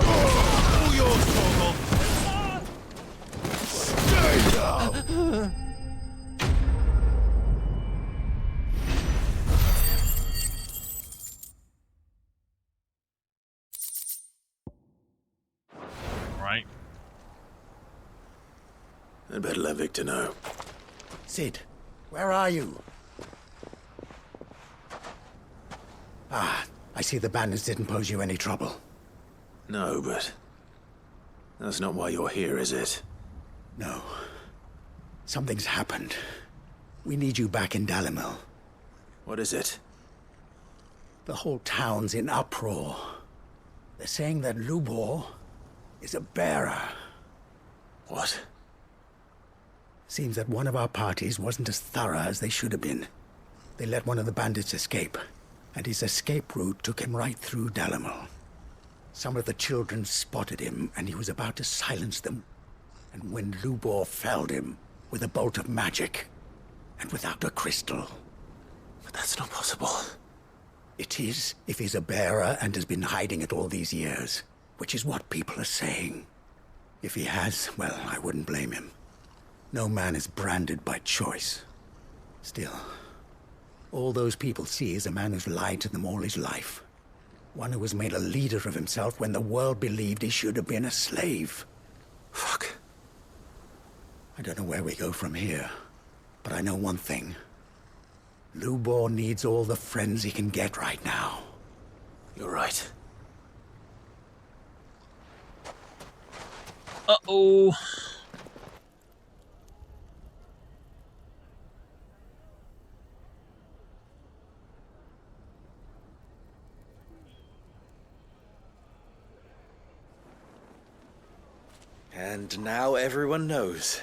for all yours, Torgal! Stay down! Right. I'd better let Victor know. Sid, where are you? Ah, I see the bandits didn't pose you any trouble. No, but that's not why you're here, is it? No. Something's happened. We need you back in Dalamil. What is it? The whole town's in uproar. They're saying that Lubor is a bearer. What? Seems that one of our parties wasn't as thorough as they should have been. They let one of the bandits escape, and his escape route took him right through Dalamil. Some of the children spotted him, and he was about to silence them. And when Lubor felled him with a bolt of magic, and without a crystal. But that's not possible. It is, if he's a bearer and has been hiding it all these years, which is what people are saying. If he has, well, I wouldn't blame him. No man is branded by choice. Still, all those people see is a man who's lied to them all his life. One who was made a leader of himself when the world believed he should have been a slave. Fuck. I don't know where we go from here, but I know one thing. Lubor needs all the friends he can get right now. You're right. Uh-oh. And now everyone knows.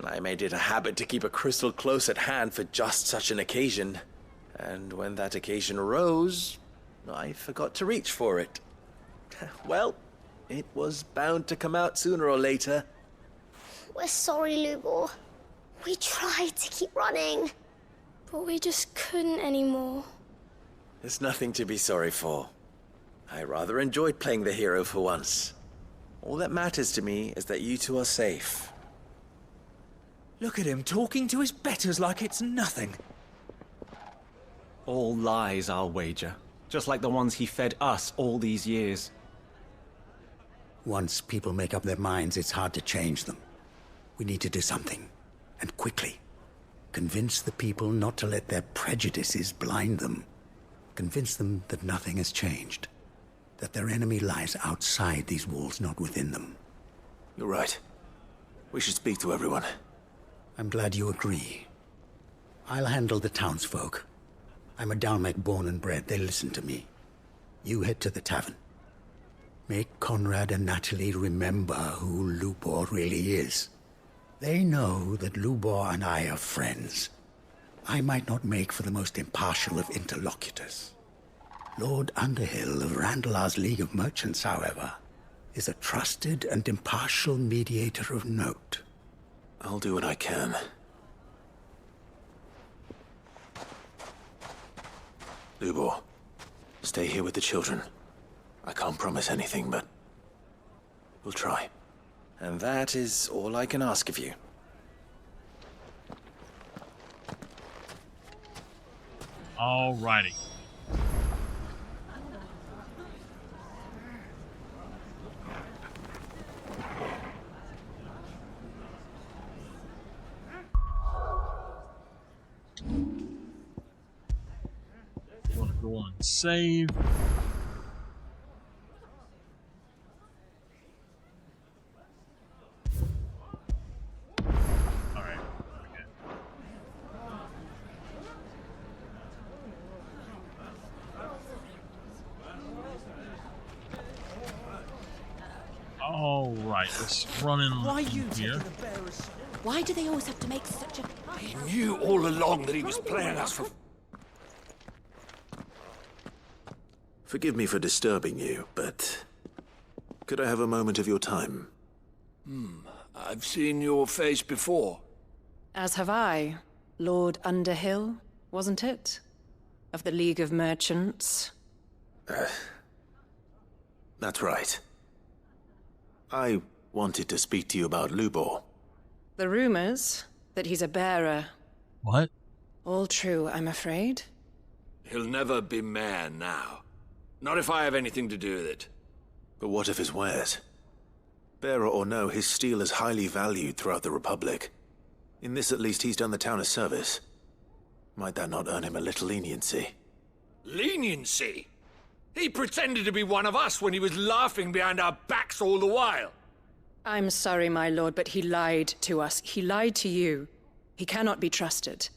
I made it a habit to keep a crystal close at hand for just such an occasion. And when that occasion arose, I forgot to reach for it. Well, it was bound to come out sooner or later. We're sorry, Lubor. We tried to keep running. But we just couldn't anymore. There's nothing to be sorry for. I rather enjoyed playing the hero for once. All that matters to me is that you two are safe. Look at him talking to his betters like it's nothing. All lies, I'll wager. Just like the ones he fed us all these years. Once people make up their minds, it's hard to change them. We need to do something, and quickly. Convince the people not to let their prejudices blind them. Convince them that nothing has changed. That their enemy lies outside these walls, not within them. You're right. We should speak to everyone. I'm glad you agree. I'll handle the townsfolk. I'm a Dalmec born and bred. They listen to me. You head to the tavern. Make Conrad and Natalie remember who Lubor really is. They know that Lubor and I are friends. I might not make for the most impartial of interlocutors. Lord Underhill of Randalar's League of Merchants, however, is a trusted and impartial mediator of note. I'll do what I can. Lubor, stay here with the children. I can't promise anything, but we'll try. And that is all I can ask of you. Alrighty. Want to go on and save. Alright, okay. Alright, let's run in here. Why do they always have to make such a... He knew all along that he was playing us for... Forgive me for disturbing you, but could I have a moment of your time? I've seen your face before. As have I. Lord Underhill, wasn't it? Of the League of Merchants. That's right. I wanted to speak to you about Lubor. The rumors that he's a bearer. What? All true, I'm afraid. He'll never be mayor now. Not if I have anything to do with it. But what of his wares? Bearer or no, his steel is highly valued throughout the Republic. In this at least he's done the town a service. Might that not earn him a little leniency? Leniency? He pretended to be one of us when he was laughing behind our backs all the while. I'm sorry, my lord, but he lied to us. He lied to you. He cannot be trusted.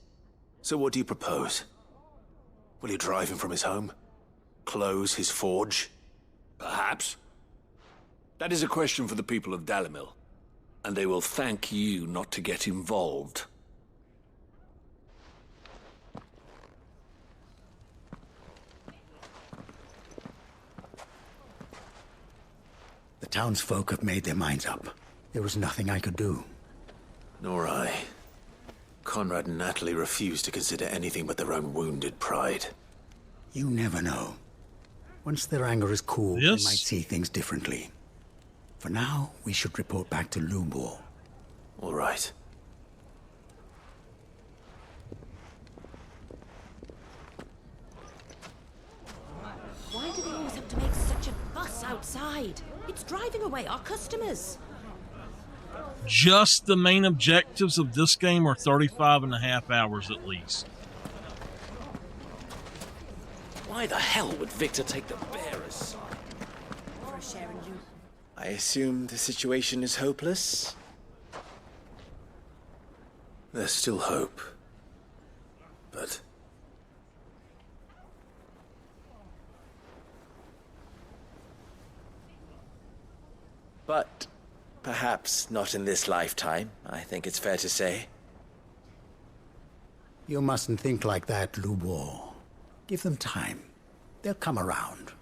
So what do you propose? Will you drive him from his home? Close his forge? Perhaps. That is a question for the people of Dalimil, and they will thank you not to get involved. The townsfolk have made their minds up. There was nothing I could do. Nor I. Conrad and Natalie refused to consider anything but their own wounded pride. You never know. Once their anger is cooled, they might see things differently. For now, we should report back to Lubor. All right. Why do they always have to make such a fuss outside? It's driving away our customers. Just the main objectives of this game are 35.5 hours at least. Why the hell would Victor take the bearer's side? For a share in loot. I assume the situation is hopeless? There's still hope. But... But perhaps not in this lifetime, I think it's fair to say. You mustn't think like that, Lubor. Give them time. They'll come around.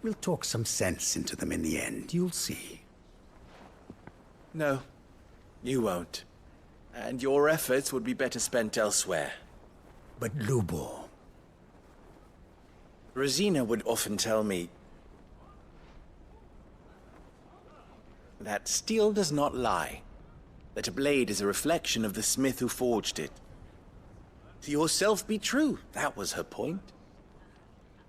We'll talk some sense into them in the end, you'll see. No, you won't. And your efforts would be better spent elsewhere. But Lubor... Rosina would often tell me that steel does not lie, that a blade is a reflection of the smith who forged it. To yourself be true, that was her point.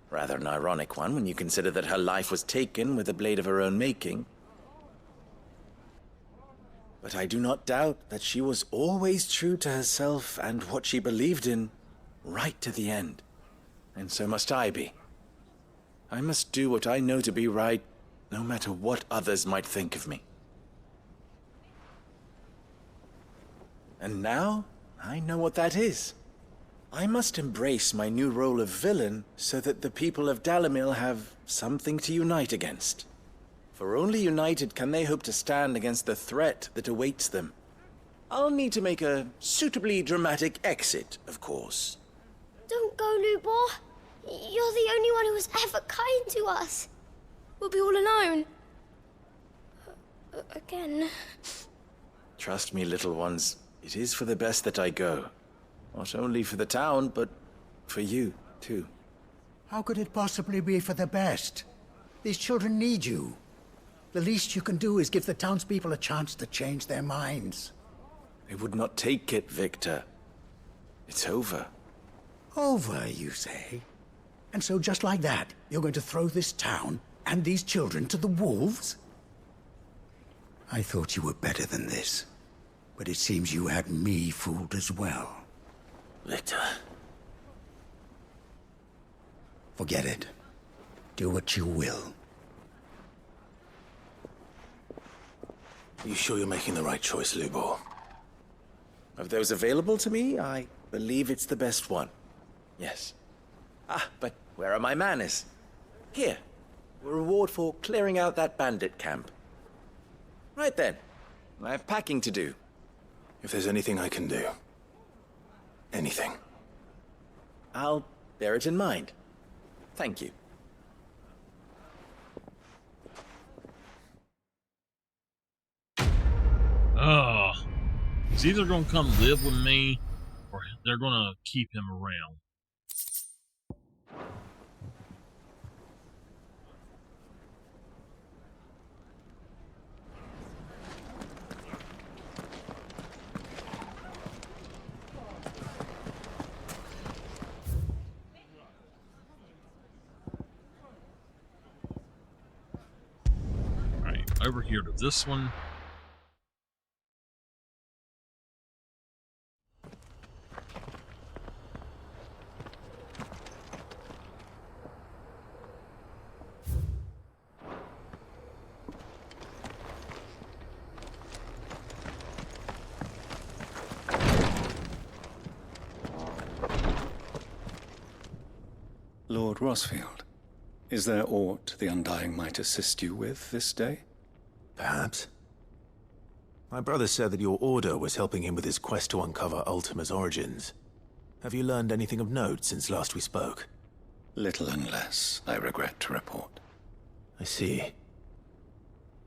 Rather an ironic one when you consider that her life was taken with a blade of her own making. But I do not doubt that she was always true to herself and what she believed in, right to the end. And so must I be. I must do what I know to be right, no matter what others might think of me. And now, I know what that is. I must embrace my new role of villain so that the people of Dalimil have something to unite against. For only united can they hope to stand against the threat that awaits them. I'll need to make a suitably dramatic exit, of course. Don't go, Lubor. You're the only one who was ever kind to us. We'll be all alone. Again. Trust me, little ones. It is for the best that I go. Not only for the town, but for you, too. How could it possibly be for the best? These children need you. The least you can do is give the townspeople a chance to change their minds. They would not take it, Victor. It's over. Over, you say? And so just like that, you're going to throw this town and these children to the wolves? I thought you were better than this. But it seems you had me fooled as well. Victor. Forget it. Do what you will. You sure you're making the right choice, Lubor? Of those available to me, I believe it's the best one. Yes. Ah, but where are my manners? Here. A reward for clearing out that bandit camp. Right then. I have packing to do. If there's anything I can do. Anything. I'll bear it in mind. Thank you. He's either gonna come live with me, or they're gonna keep him around. Alright, over here to this one. Lord Rosfield, is there aught the Undying might assist you with this day? Perhaps. My brother said that your order was helping him with his quest to uncover Ultima's origins. Have you learned anything of note since last we spoke? Little unless, I regret to report. I see.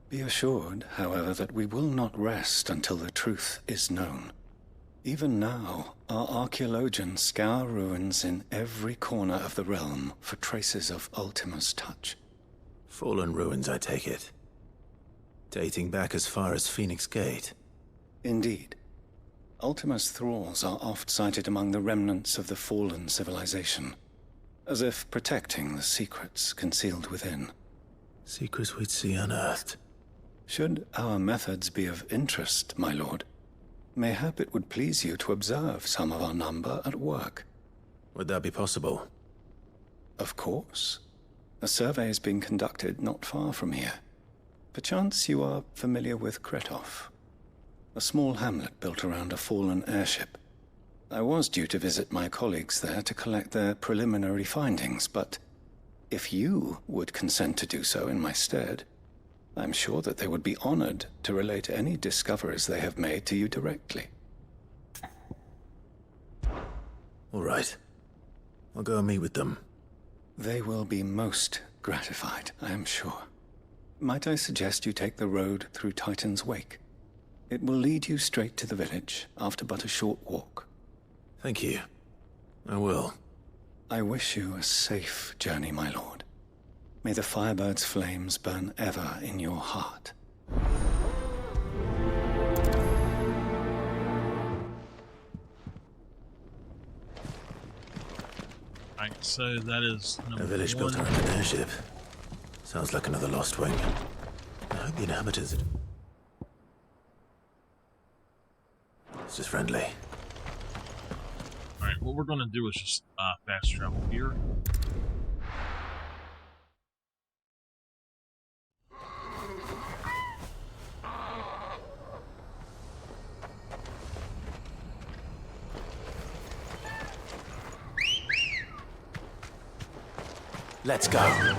Be assured, however, that we will not rest until the truth is known. Even now, our archaeologians scour ruins in every corner of the realm for traces of Ultima's touch. Fallen ruins, I take it. Dating back as far as Phoenix Gate. Indeed. Ultima's thralls are oft sighted among the remnants of the fallen civilization, as if protecting the secrets concealed within. Secrets we'd see unearthed. Should our methods be of interest, my lord, mayhap it would please you to observe some of our number at work. Would that be possible? Of course. A survey is being conducted not far from here. Perchance you are familiar with Kretov, a small hamlet built around a fallen airship. I was due to visit my colleagues there to collect their preliminary findings, but if you would consent to do so in my stead, I'm sure that they would be honored to relate any discoveries they have made to you directly. All right. I'll go and meet with them. They will be most gratified, I am sure. Might I suggest you take the road through Titan's Wake? It will lead you straight to the village after but a short walk. Thank you. I will. I wish you a safe journey, my lord. May the Firebird's flames burn ever in your heart. Right, so that is number A village built around an airship. Sounds like another Lost Wing. I hope the inhabitants... It's just friendly. Alright, what we're going to do is just fast travel here. Let's go.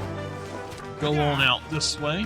Go on out this way.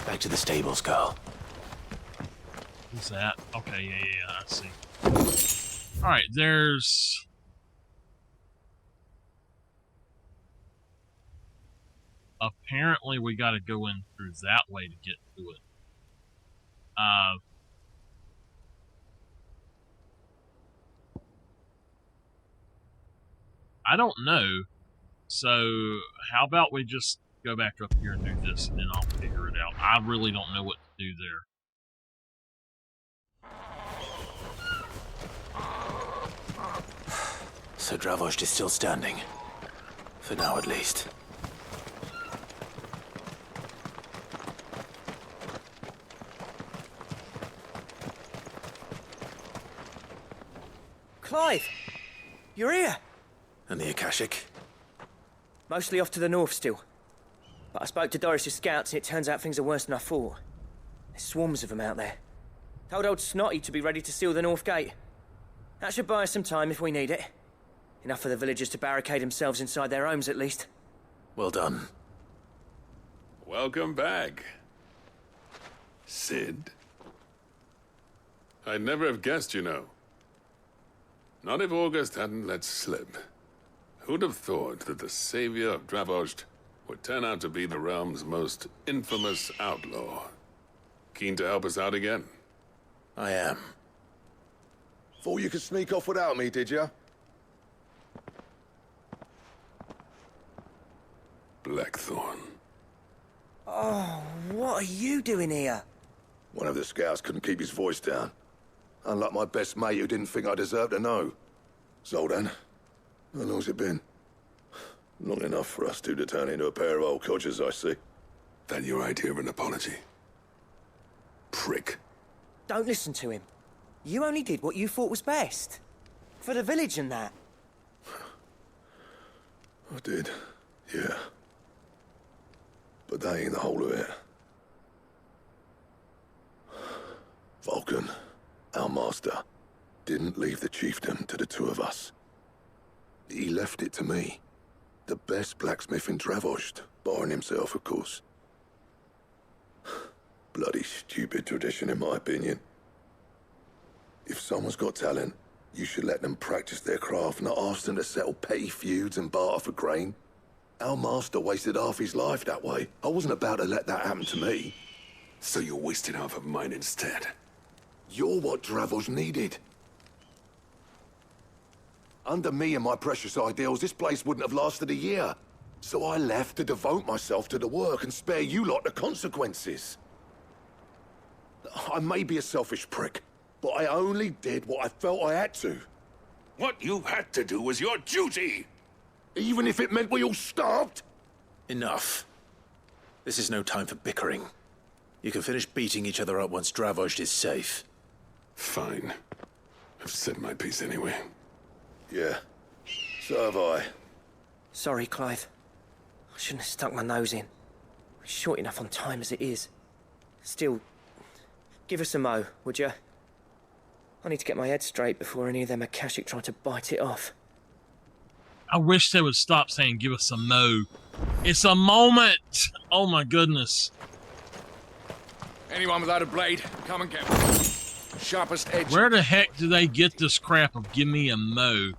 Back to the stables, girl. Who's that? Okay, yeah, I see. Alright, there's... Apparently we gotta go in through that way to get to it. I don't know. So, how about we just go back up here and do this, and then I'll figure it out. I really don't know what to do there. So Dravost is still standing. For now, at least. Clive! You're here! And the Akashic? Mostly off to the north still. But I spoke to Doris's scouts and it turns out things are worse than I thought. There's swarms of them out there. Told old Snotty to be ready to seal the north gate. That should buy us some time if we need it. Enough for the villagers to barricade themselves inside their homes at least. Well done. Welcome back, Sid. I'd never have guessed, you know. Not if August hadn't let slip. Who'd have thought that the savior of Dravost would turn out to be the realm's most infamous outlaw? Keen to help us out again? I am. Thought you could sneak off without me, did you? Blackthorn. Oh, what are you doing here? One of the scouts couldn't keep his voice down. Unlike my best mate who didn't think I deserved to know. Zoldan, how long's it been? Long enough for us two to turn into a pair of old codgers, I see. That your idea of an apology? Prick. Don't listen to him. You only did what you thought was best. For the village and that. I did, yeah. But that ain't the whole of it. Vulcan, our master, didn't leave the chiefdom to the two of us. He left it to me. The best blacksmith in Dravost, barring himself, of course. Bloody stupid tradition, in my opinion. If someone's got talent, you should let them practice their craft, not ask them to settle petty feuds and barter for grain. Our master wasted half his life that way. I wasn't about to let that happen to me. So you wasted half of mine instead. You're what Dravost needed. Under me and my precious ideals, this place wouldn't have lasted a year. So I left to devote myself to the work and spare you lot the consequences. I may be a selfish prick, but I only did what I felt I had to. What you had to do was your duty! Even if it meant we all starved? Enough. This is no time for bickering. You can finish beating each other up once Dravozd is safe. Fine. I've said my piece anyway. Yeah. So have I. Sorry, Clive. I shouldn't have stuck my nose in. We're short enough on time as it is. Still, give us a mo, would you? I need to get my head straight before any of them Akashic try to bite it off. I wish they would stop saying, give us a mo. It's a moment. Oh my goodness. Anyone without a blade, come and get one. Sharpest edge. Where the heck do they get this crap of give me a mo?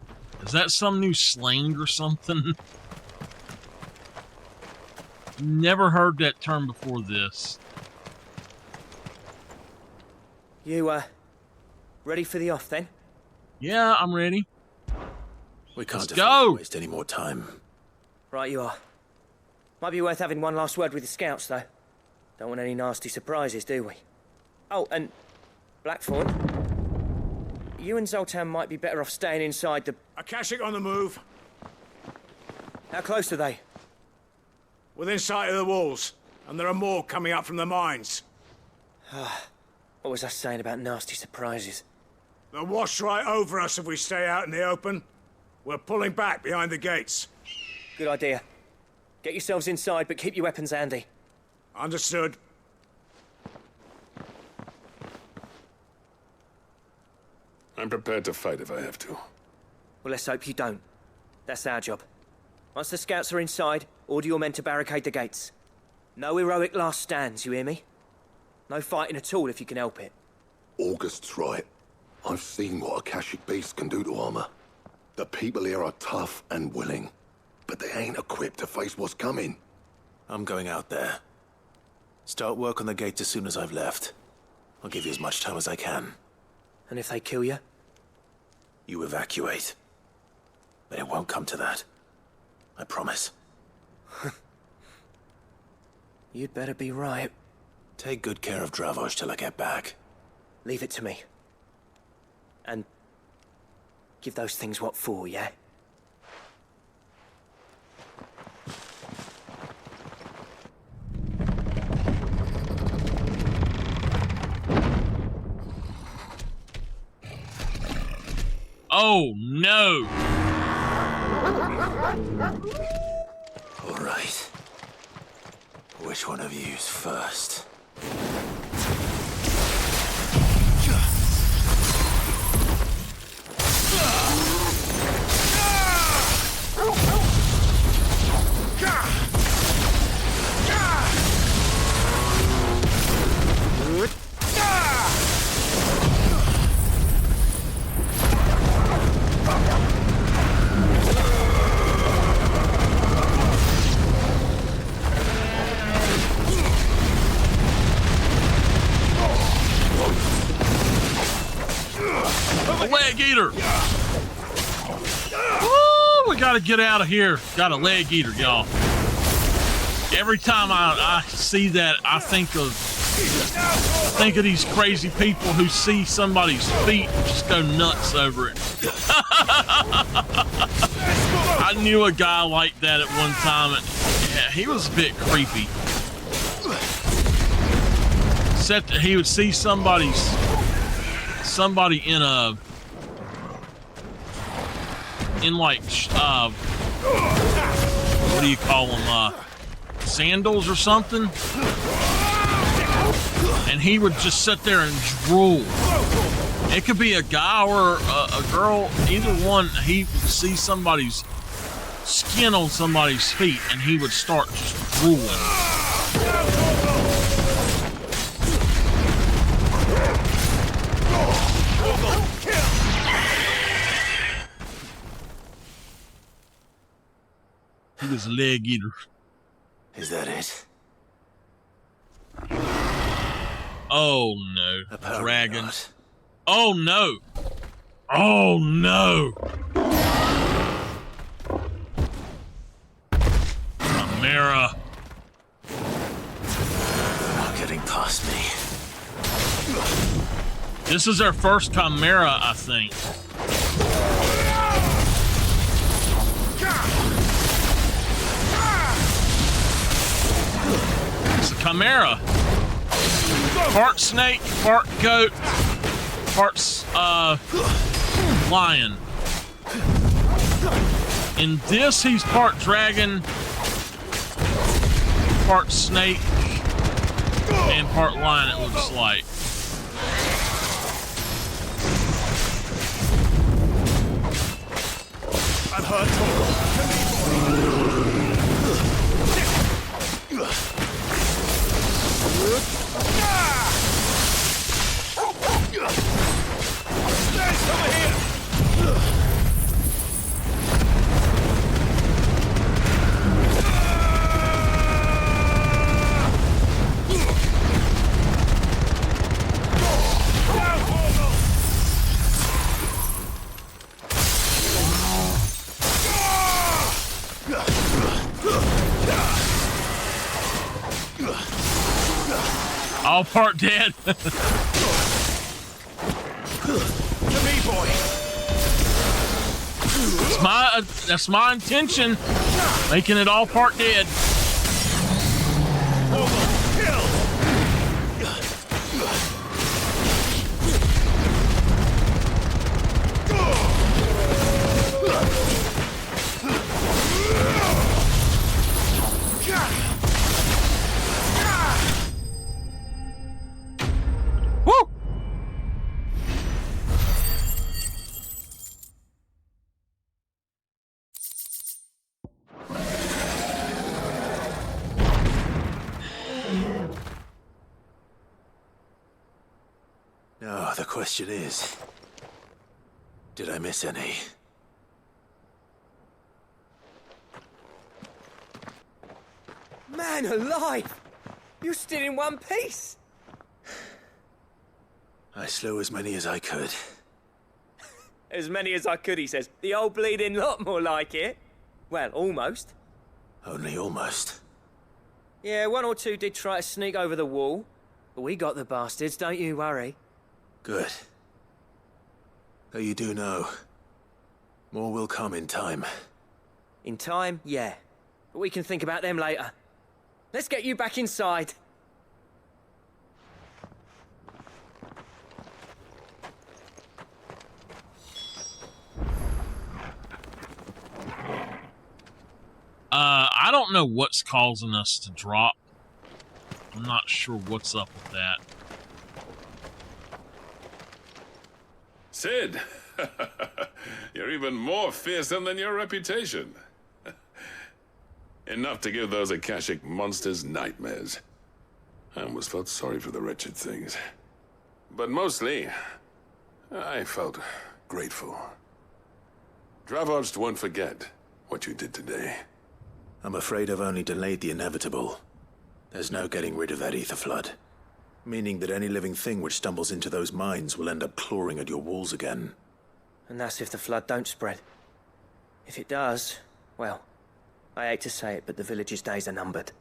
Is that some new slang or something? Never heard that term before this. You, ready for the off then? Yeah, I'm ready. We can't go. Waste any more time. Right you are. Might be worth having one last word with the scouts, though. Don't want any nasty surprises, do we? Oh, and Blackthorn, you and Zoltan might be better off staying inside the... Akashic on the move. How close are they? Within sight of the walls, and there are more coming up from the mines. What was I saying about nasty surprises? They'll wash right over us if we stay out in the open. We're pulling back behind the gates. Good idea. Get yourselves inside, but keep your weapons handy. Understood. I'm prepared to fight if I have to. Well, let's hope you don't. That's our job. Once the scouts are inside, order your men to barricade the gates. No heroic last stands, you hear me? No fighting at all if you can help it. August's right. I've seen what Akashic beasts can do to armor. The people here are tough and willing, but they ain't equipped to face what's coming. I'm going out there. Start work on the gate as soon as I've left. I'll give you as much time as I can. And if they kill you? You evacuate. But it won't come to that. I promise. You'd better be right. Take good care of Dravozd till I get back. Leave it to me. And give those things what for, yeah? Oh, no! All right. Which one of you's first? A leg eater! Woo! We gotta get out of here. Got a leg eater, y'all. Every time I see that, I think of these crazy people who see somebody's feet and just go nuts over it. I knew a guy like that at one time, and yeah, he was a bit creepy. Except that he would see somebody in like what do you call them, sandals or something, and he would just sit there and drool. It could be a guy or a girl, either one. He would see somebody's skin on somebody's feet and he would start just drooling. He was a leg eater. Is that it? Oh no. Apparently Dragon. not. Oh no. Oh no. Chimera. They're not getting past me. This is our first Chimera, I think. chimera. Part snake, part goat, part lion. In this, he's part dragon, part snake, and part lion, it looks like. I'm hurt, Torgal. There's over here! All part dead. To me, boy. That's my intention. Making it all part dead. Woo! Now, the question is, did I miss any? Man alive! You're still in one piece! I slew as many as I could. As many as I could, he says. The old bleeding lot, more like it. Well, almost. Only almost. Yeah, one or two did try to sneak over the wall. But we got the bastards, don't you worry. Good. Though you do know, more will come in time. In time, yeah. But we can think about them later. Let's get you back inside. I don't know what's causing us to drop. I'm not sure what's up with that. Sid, you're even more fearsome than your reputation. Enough to give those Akashic monsters nightmares. I almost felt sorry for the wretched things. But mostly, I felt grateful. Dravoged won't forget what you did today. I'm afraid I've only delayed the inevitable. There's no getting rid of that ether flood. Meaning that any living thing which stumbles into those mines will end up clawing at your walls again. And that's if the flood don't spread. If it does, well, I hate to say it, but the village's days are numbered.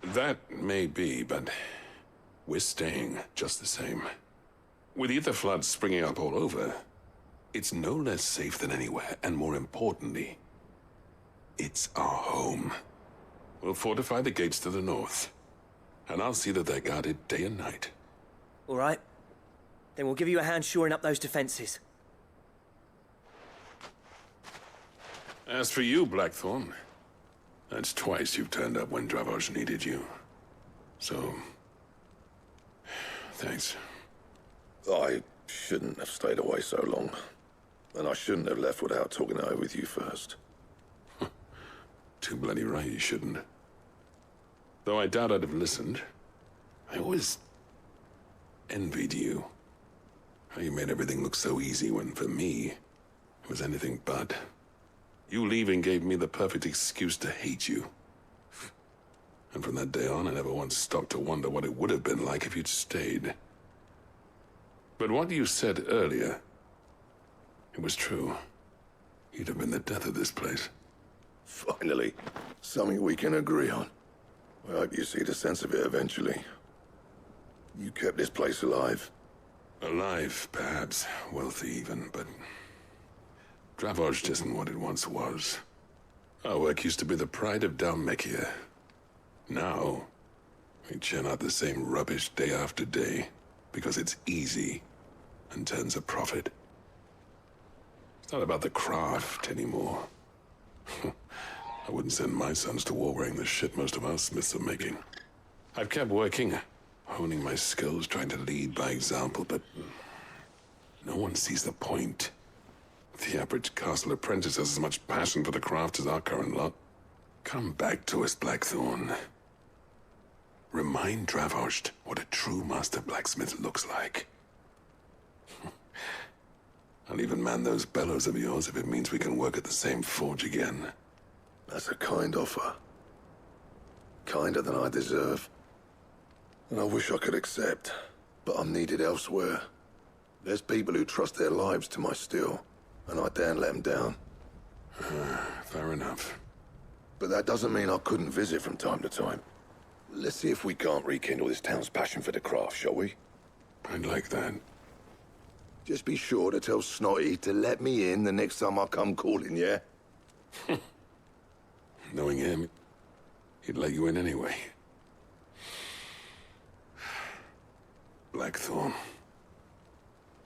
That may be, but we're staying just the same. With ether floods springing up all over, it's no less safe than anywhere, and more importantly, it's our home. We'll fortify the gates to the north, and I'll see that they're guarded day and night. All right. Then we'll give you a hand shoring up those defenses. As for you, Blackthorn, that's twice you've turned up when Dravos needed you. So, thanks. I shouldn't have stayed away so long. And I shouldn't have left without talking it over with you first. Too bloody right you shouldn't. Though I doubt I'd have listened. I always envied you. How you made everything look so easy when, for me, it was anything but. You leaving gave me the perfect excuse to hate you. And from that day on, I never once stopped to wonder what it would have been like if you'd stayed. But what you said earlier, it was true. You'd have been the death of this place. Finally, something we can agree on. I hope you see the sense of it eventually. You kept this place alive. Alive, perhaps. Wealthy even, but Dravoged isn't what it once was. Our work used to be the pride of Dalmekia. Now, We churn out the same rubbish day after day because it's easy and turns a profit. It's not about the craft anymore. I wouldn't send my sons to war wearing the shit most of our smiths are making. I've kept working, honing my skills, trying to lead by example, but no one sees the point. The average castle apprentice has as much passion for the craft as our current lot. Come back to us, Blackthorn. Remind Dravost what a true master blacksmith looks like. I'll even man those bellows of yours if it means we can work at the same forge again. That's a kind offer. Kinder than I deserve. And I wish I could accept, but I'm needed elsewhere. There's people who trust their lives to my steel, and I daren't let them down. Fair enough. But that doesn't mean I couldn't visit from time to time. Let's see if we can't rekindle this town's passion for the craft, shall we? I'd like that. Just be sure to tell Snotty to let me in the next time I come calling, yeah? Knowing him, he'd let you in anyway. Blackthorn.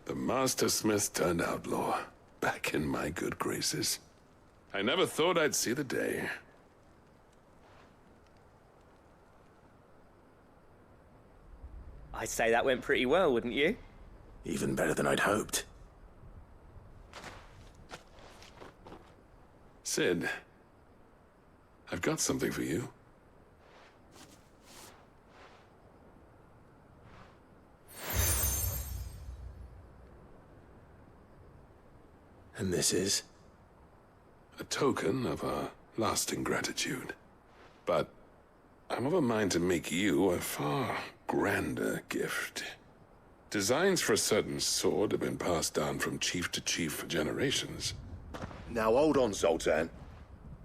The Master Smith turned outlaw, back in my good graces. I never thought I'd see the day. I'd say that went pretty well, wouldn't you? Even better than I'd hoped. Sid, I've got something for you. And this is? A token of our lasting gratitude. But I'm of a mind to make you a far grander gift. Designs for a certain sword have been passed down from chief to chief for generations. Now hold on, Zoltan.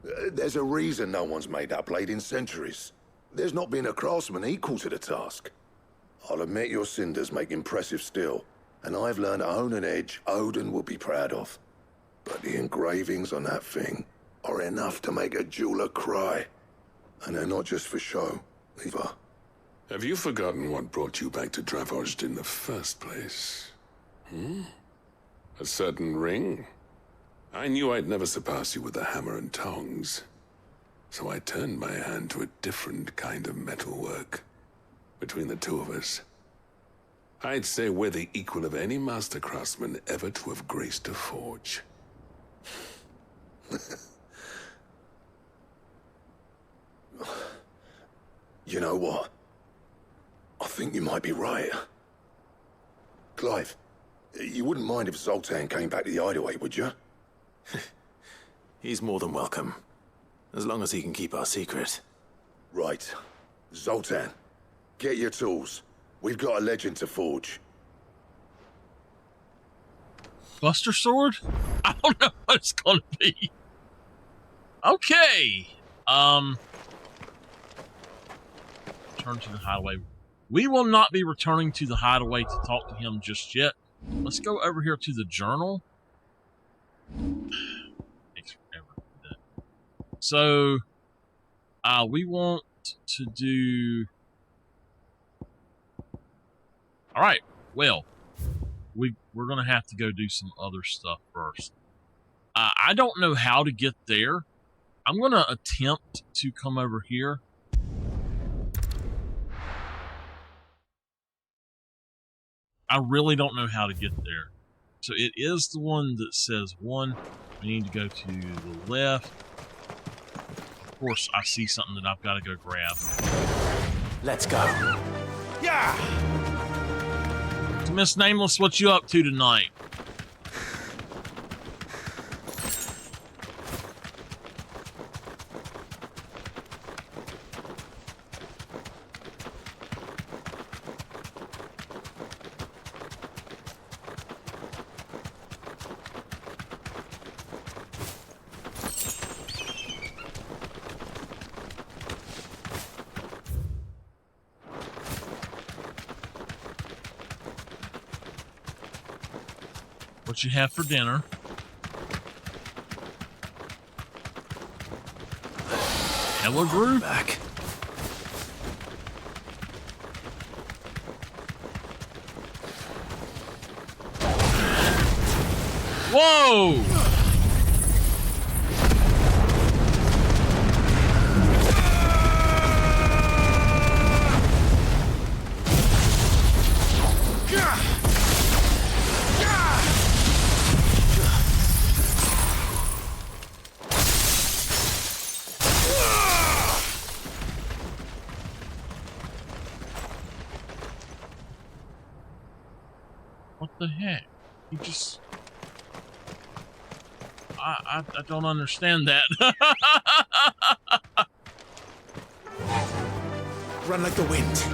There's a reason no one's made that blade in centuries. There's not been a craftsman equal to the task. I'll admit your cinders make impressive steel, and I've learned to own an edge Odin will be proud of. But the engravings on that thing are enough to make a jeweler cry. And they're not just for show, either. Have you forgotten what brought you back to Dravost in the first place? A certain ring? I knew I'd never surpass you with the hammer and tongs. So I turned my hand to a different kind of metalwork. Between the two of us, I'd say we're the equal of any master craftsman ever to have graced a forge. You know what? I think you might be right. Clive, you wouldn't mind if Zoltan came back to the hideaway, would you? He's more than welcome. As long as he can keep our secret. Right. Zoltan, get your tools. We've got a legend to forge. Buster Sword? I don't know what it's gonna be. Okay. Return to the hideaway. We will not be returning to the hideaway to talk to him just yet. Let's go over here to the journal. Takes forever to do that. So, we want to do... Alright, well, we're going to have to go do some other stuff first. I don't know how to get there. I'm going to attempt to come over here. I really don't know how to get there. So it is the one that says 1. We need to go to the left. Of course, I see something that I've got to go grab. Let's go. Yeah! So Miss Nameless, what you up to tonight? What you have for dinner? Hello, Groove. Back. Whoa! What the heck? He just... I don't understand that. Run like the wind.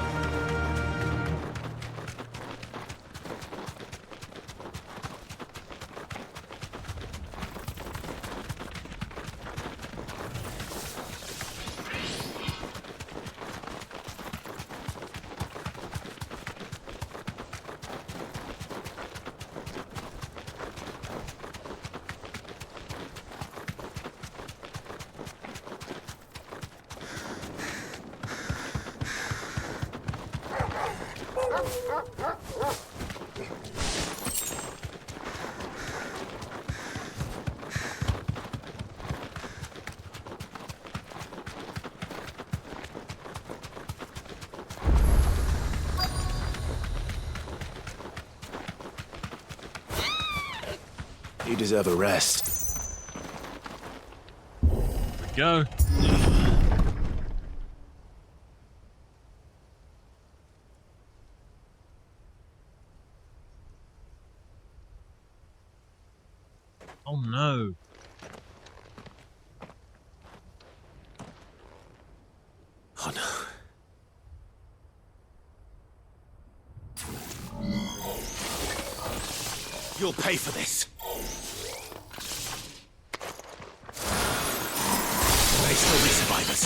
You deserve a rest. There we go. Oh no. Oh no. You'll pay for this. There may still be survivors.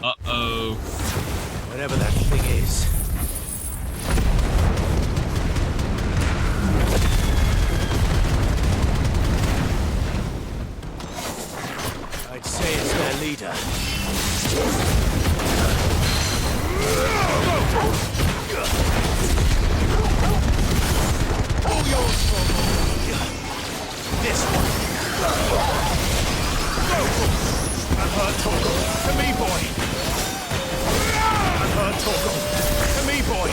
Uh-oh. Whatever that thing is. I'd say it's their leader. All yours, this one. I've heard talk. To me, boy. I've heard talk. To me, boy.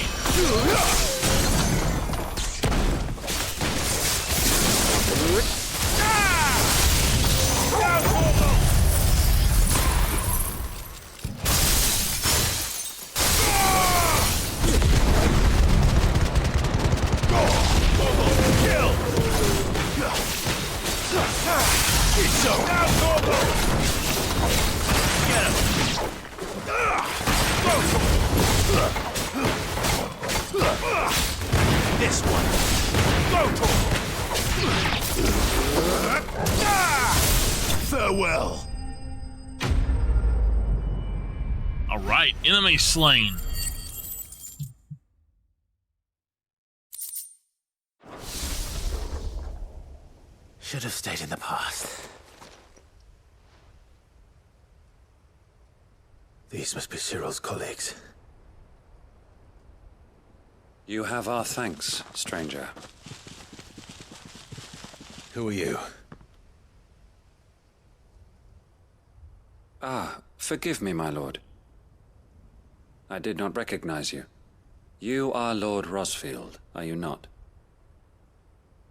This one. Farewell. All right, enemy slain. Should have stayed in the past. These must be Cyril's colleagues. You have our thanks, stranger. Who are you? Ah, forgive me, my lord. I did not recognize you. You are Lord Rosfield, are you not?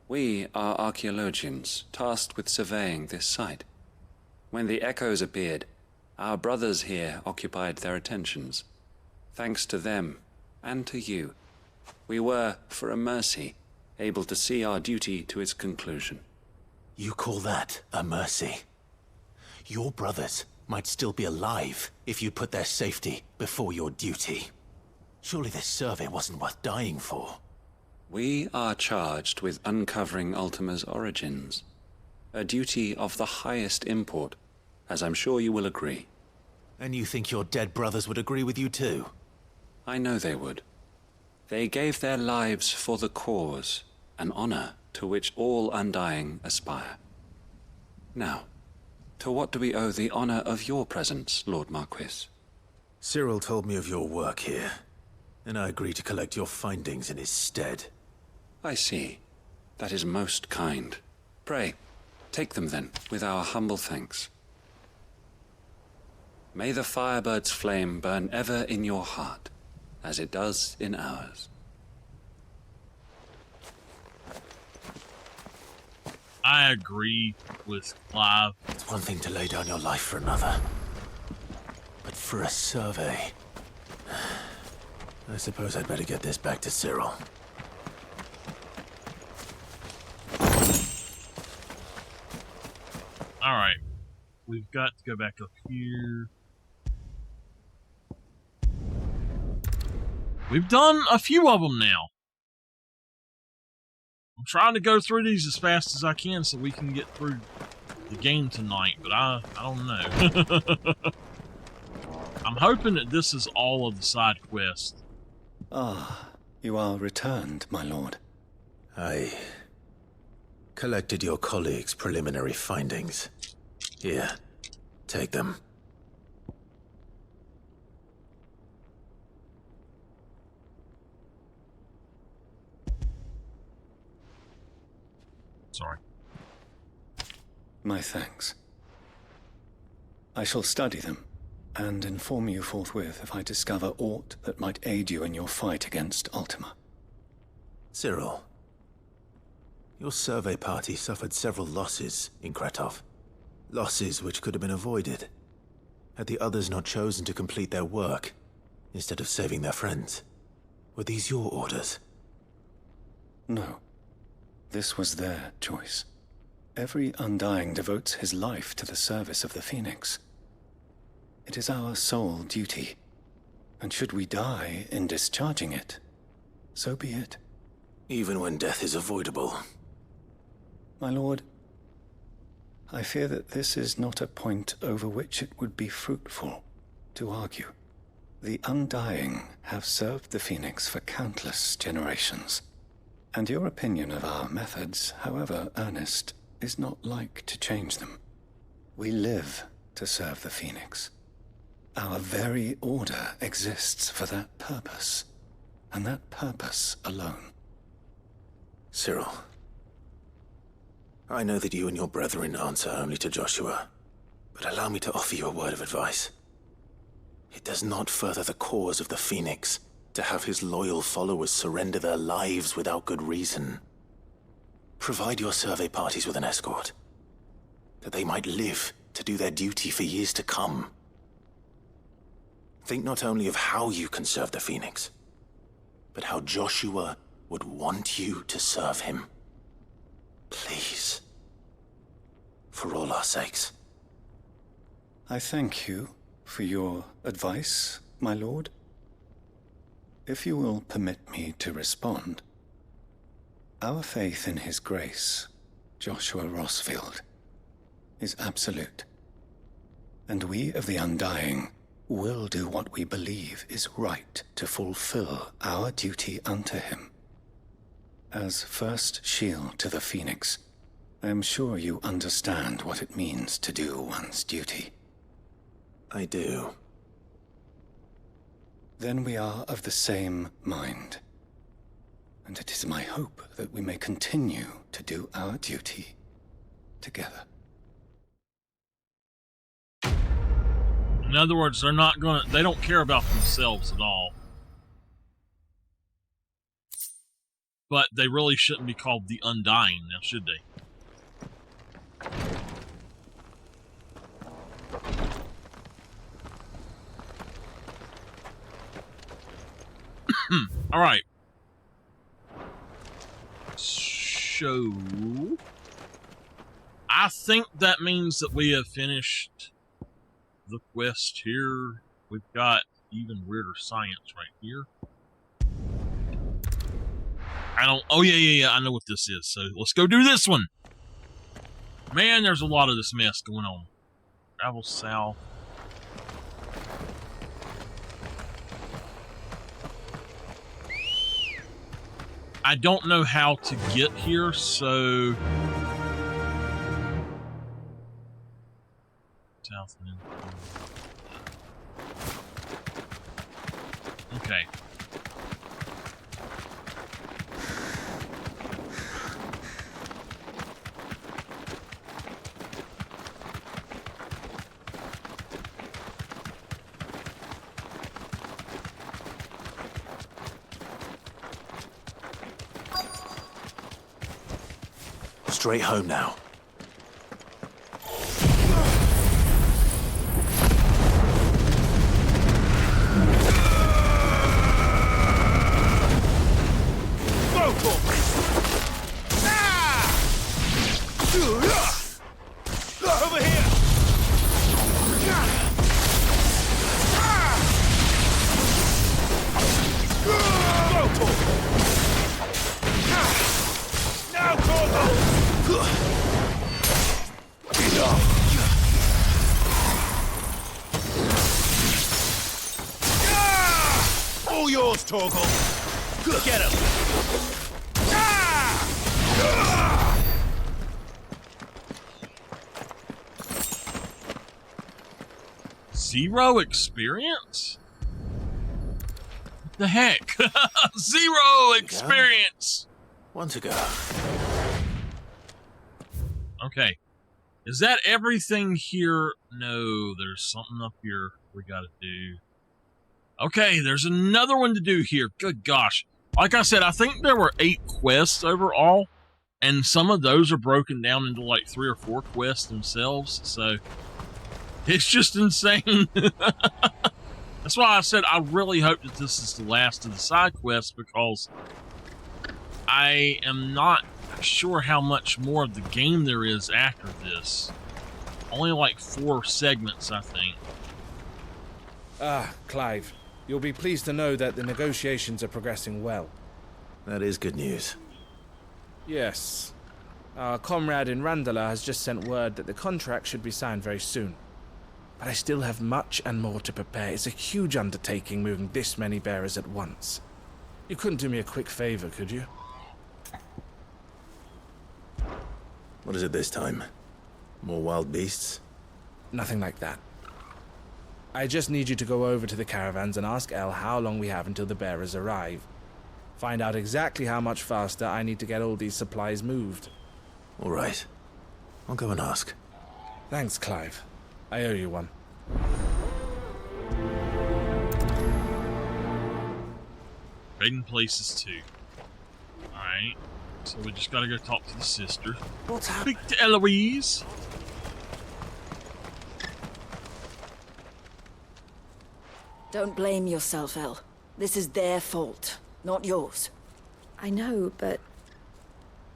We are archaeologians, tasked with surveying this site. When the echoes appeared, our brothers here occupied their attentions. Thanks to them, and to you, we were, for a mercy, able to see our duty to its conclusion. You call that a mercy? Your brothers might still be alive if you put their safety before your duty. Surely this survey wasn't worth dying for. We are charged with uncovering Ultima's origins. A duty of the highest import, as I'm sure you will agree. And you think your dead brothers would agree with you too? I know they would. They gave their lives for the cause, an honor to which all Undying aspire. Now, to what do we owe the honor of your presence, Lord Marquis? Cyril told me of your work here, and I agreed to collect your findings in his stead. I see. That is most kind. Pray, take them then, with our humble thanks. May the Firebird's flame burn ever in your heart, as it does in ours. I agree with Clive. It's one thing to lay down your life for another, but for a survey, I suppose I'd better get this back to Cyril. Alright. We've got to go back up here. We've done a few of them now. I'm trying to go through these as fast as I can so we can get through the game tonight, but I don't know. I'm hoping that this is all of the side quests. Ah, you are returned, my lord. I collected your colleagues' preliminary findings. Here, take them. Sorry. My thanks. I shall study them, and inform you forthwith if I discover aught that might aid you in your fight against Ultima. Cyril, your survey party suffered several losses in Kretov. Losses which could have been avoided, had the others not chosen to complete their work, instead of saving their friends. Were these your orders? No. This was their choice. Every Undying devotes his life to the service of the Phoenix. It is our sole duty, and should we die in discharging it, so be it. Even when death is avoidable. My lord, I fear that this is not a point over which it would be fruitful to argue. The Undying have served the Phoenix for countless generations, and your opinion of our methods, however earnest, is not like to change them. We live to serve the Phoenix. Our very order exists for that purpose, and that purpose alone. Cyril, I know that you and your brethren answer only to Joshua, but allow me to offer you a word of advice. It does not further the cause of the Phoenix to have his loyal followers surrender their lives without good reason. Provide your survey parties with an escort, that they might live to do their duty for years to come. Think not only of how you can serve the Phoenix, but how Joshua would want you to serve him. Please. For all our sakes. I thank you for your advice, my lord. If you will permit me to respond, our faith in his grace, Joshua Rossfield, is absolute. And we of the Undying will do what we believe is right to fulfill our duty unto him. As first shield to the Phoenix, I am sure you understand what it means to do one's duty. I do. Then we are of the same mind. And it is my hope that we may continue to do our duty together. In other words, they don't care about themselves at all. But they really shouldn't be called the Undying now, should they? All right. So, I think that means that we have finished the quest here. We've got even weirder science right here. I don't... Oh, yeah. I know what this is. So let's go do this one. Man, there's a lot of this mess going on. Travel south. I don't know how to get here, so... South end. Okay. Straight home now. Over here! Now, all yours, Torgal. Get him. Zero experience? What the heck? Zero experience! One to go. Okay. Is that everything here? No, there's something up here we gotta do. Okay, there's another one to do here. Good gosh. Like I said, I think there were 8 quests overall, and some of those are broken down into like 3 or 4 quests themselves, so it's just insane. That's why I said I really hope that this is the last of the side quests, because I am not sure how much more of the game there is after this. Only like 4 segments, I think. Clive, you'll be pleased to know that the negotiations are progressing well. That is good news. Yes. Our comrade in Randala has just sent word that the contract should be signed very soon. But I still have much and more to prepare. It's a huge undertaking moving this many bearers at once. You couldn't do me a quick favor, could you? What is it this time? More wild beasts? Nothing like that. I just need you to go over to the caravans and ask El how long we have until the bearers arrive. Find out exactly how much faster I need to get all these supplies moved. All right. I'll go and ask. Thanks, Clive. I owe you one. Trading places too. Alright. So we just gotta go talk to the sister. What's happening? Speak to Eloise. Don't blame yourself, El. This is their fault, not yours. I know, but...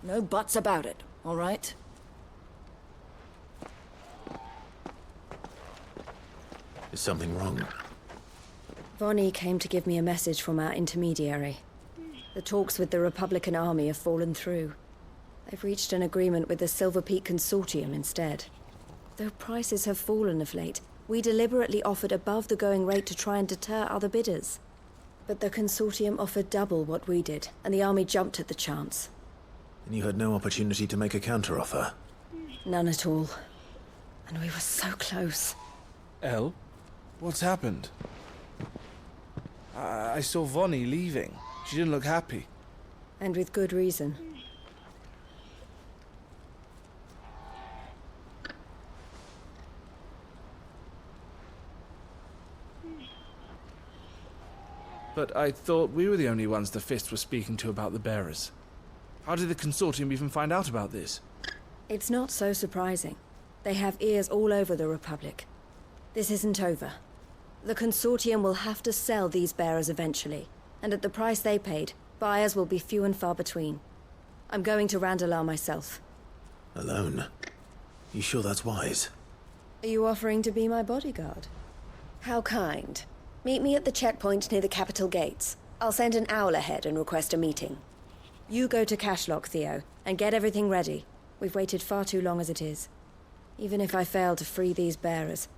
No buts about it, all right? Is something wrong? Vonnie came to give me a message from our intermediary. The talks with the Republican army have fallen through. They've reached an agreement with the Silver Peak Consortium instead. Though prices have fallen of late, we deliberately offered above the going rate to try and deter other bidders. But the Consortium offered double what we did, and the army jumped at the chance. And you had no opportunity to make a counteroffer? None at all. And we were so close. El? What's happened? I saw Vonnie leaving. She didn't look happy. And with good reason. But I thought we were the only ones the Fist was speaking to about the bearers. How did the Consortium even find out about this? It's not so surprising. They have ears all over the Republic. This isn't over. The Consortium will have to sell these bearers eventually, and at the price they paid, buyers will be few and far between. I'm going to Randalar myself. Alone? You sure that's wise? Are you offering to be my bodyguard? How kind. Meet me at the checkpoint near the capital gates. I'll send an owl ahead and request a meeting. You go to Cashlock, Theo, and get everything ready. We've waited far too long as it is. Even if I fail to free these bearers,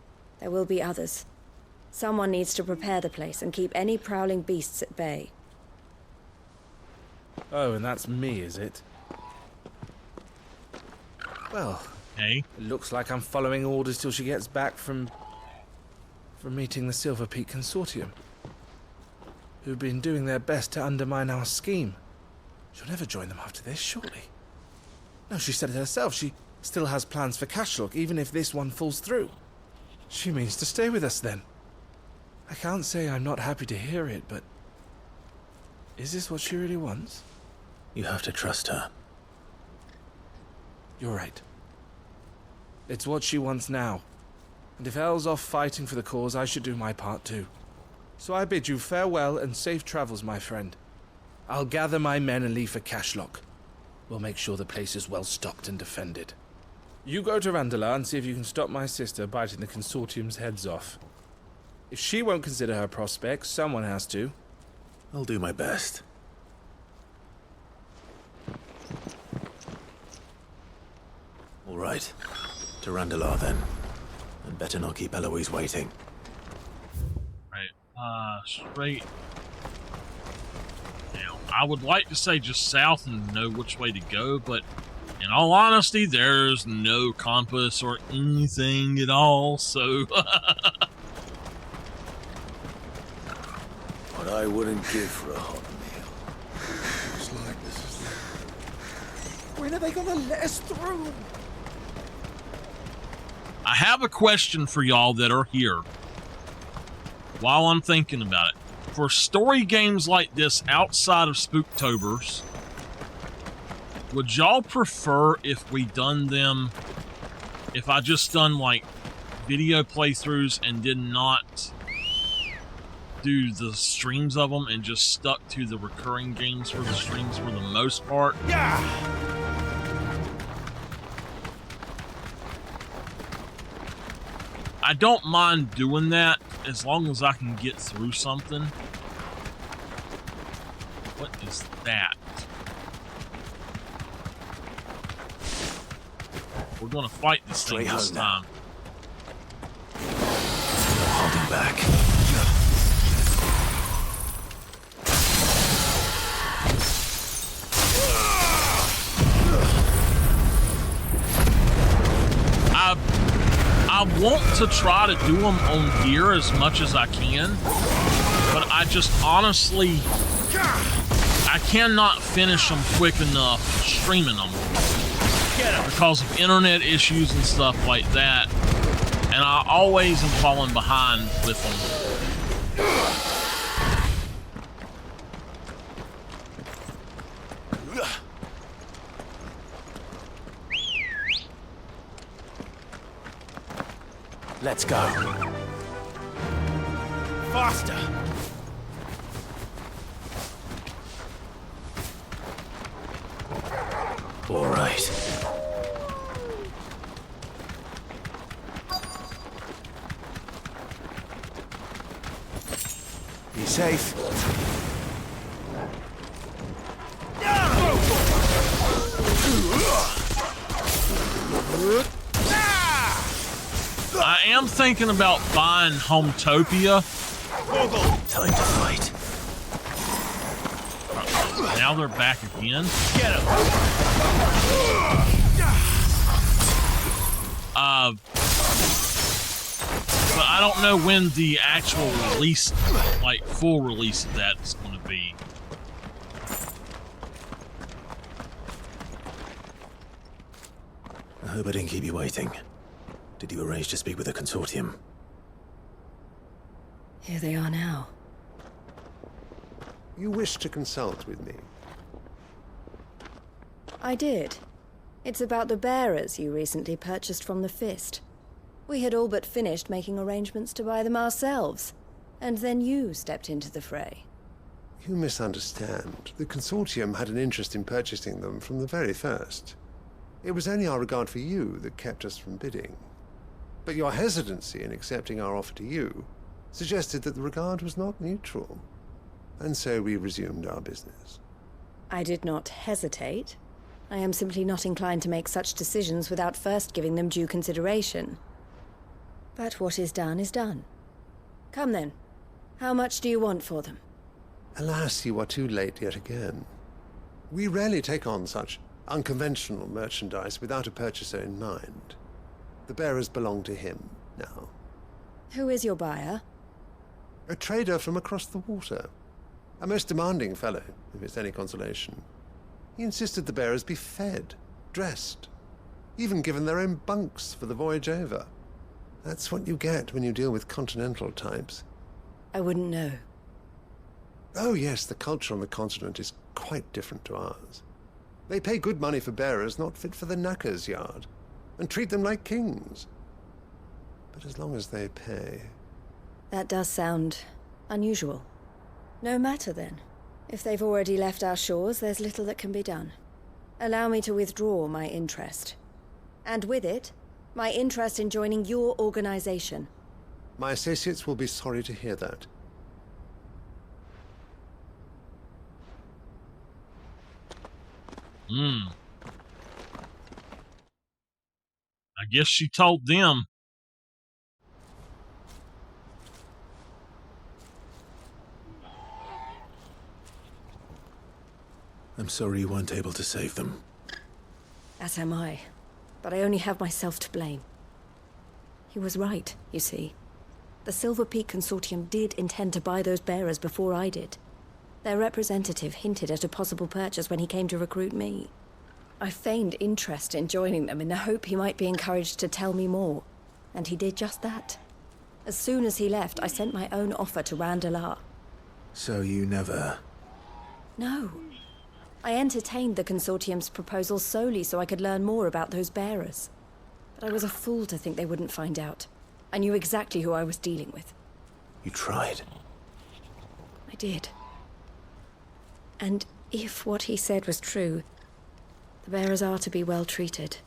there will be others. Someone needs to prepare the place and keep any prowling beasts at bay. Oh, and that's me, is it? Well, hey. It looks like I'm following orders till she gets back from meeting the Silver Peak Consortium, who've been doing their best to undermine our scheme. She'll never join them after this, surely. No, she said it herself. She still has plans for Cashlock, even if this one falls through. She means to stay with us, then. I can't say I'm not happy to hear it, but... is this what she really wants? You have to trust her. You're right. It's what she wants now. And if Elle's off fighting for the cause, I should do my part too. So I bid you farewell and safe travels, my friend. I'll gather my men and leave for Cashlock. We'll make sure the place is well stocked and defended. You go to Randala and see if you can stop my sister biting the Consortium's heads off. If she won't consider her prospects, someone has to. I'll do my best. All right. To Randala, then. And better not keep Eloise waiting. Right. Straight. Now, I would like to say just south and know which way to go, but in all honesty, there's no compass or anything at all, so... What I wouldn't give for a hot meal. Looks like this is the... When are they gonna let us through? I have a question for y'all that are here while I'm thinking about it. For story games like this outside of Spooktobers, would y'all prefer if we done them, if I just done like video playthroughs and did not do the streams of them and just stuck to the recurring games for the streams for the most part? Yeah! I don't mind doing that as long as I can get through something. What is that? We're gonna fight this thing this time. Holding back. I want to try to do them on here as much as I can, but I just honestly, I cannot finish them quick enough streaming them because of internet issues and stuff like that, and I always am falling behind with them. Let's go. Faster! All right. Be safe. I am thinking about buying Hometopia. Time to fight. Now they're back again. Get him! But I don't know when the actual release, like full release of that is going to be. I hope I didn't keep you waiting. Did you arrange to speak with the Consortium? Here they are now. You wish to consult with me? I did. It's about the bearers you recently purchased from the Fist. We had all but finished making arrangements to buy them ourselves, and then you stepped into the fray. You misunderstand. The Consortium had an interest in purchasing them from the very first. It was only our regard for you that kept us from bidding. But your hesitancy in accepting our offer to you suggested that the regard was not mutual. And so we resumed our business. I did not hesitate. I am simply not inclined to make such decisions without first giving them due consideration. But what is done is done. Come then. How much do you want for them? Alas, you are too late yet again. We rarely take on such unconventional merchandise without a purchaser in mind. The bearers belong to him now. Who is your buyer? A trader from across the water. A most demanding fellow, if it's any consolation. He insisted the bearers be fed, dressed, even given their own bunks for the voyage over. That's what you get when you deal with continental types. I wouldn't know. Oh yes, the culture on the continent is quite different to ours. They pay good money for bearers not fit for the knacker's yard, and treat them like kings. But as long as they pay... That does sound unusual. No matter then. If they've already left our shores, there's little that can be done. Allow me to withdraw my interest. And with it, my interest in joining your organization. My associates will be sorry to hear that. I guess she told them. I'm sorry you weren't able to save them. As am I. But I only have myself to blame. He was right, you see. The Silver Peak Consortium did intend to buy those bearers before I did. Their representative hinted at a possible purchase when he came to recruit me. I feigned interest in joining them in the hope he might be encouraged to tell me more, and he did just that. As soon as he left, I sent my own offer to Randalar. So you never... No. I entertained the Consortium's proposal solely so I could learn more about those bearers. But I was a fool to think they wouldn't find out. I knew exactly who I was dealing with. You tried. I did. And if what he said was true, the bearers are to be well treated.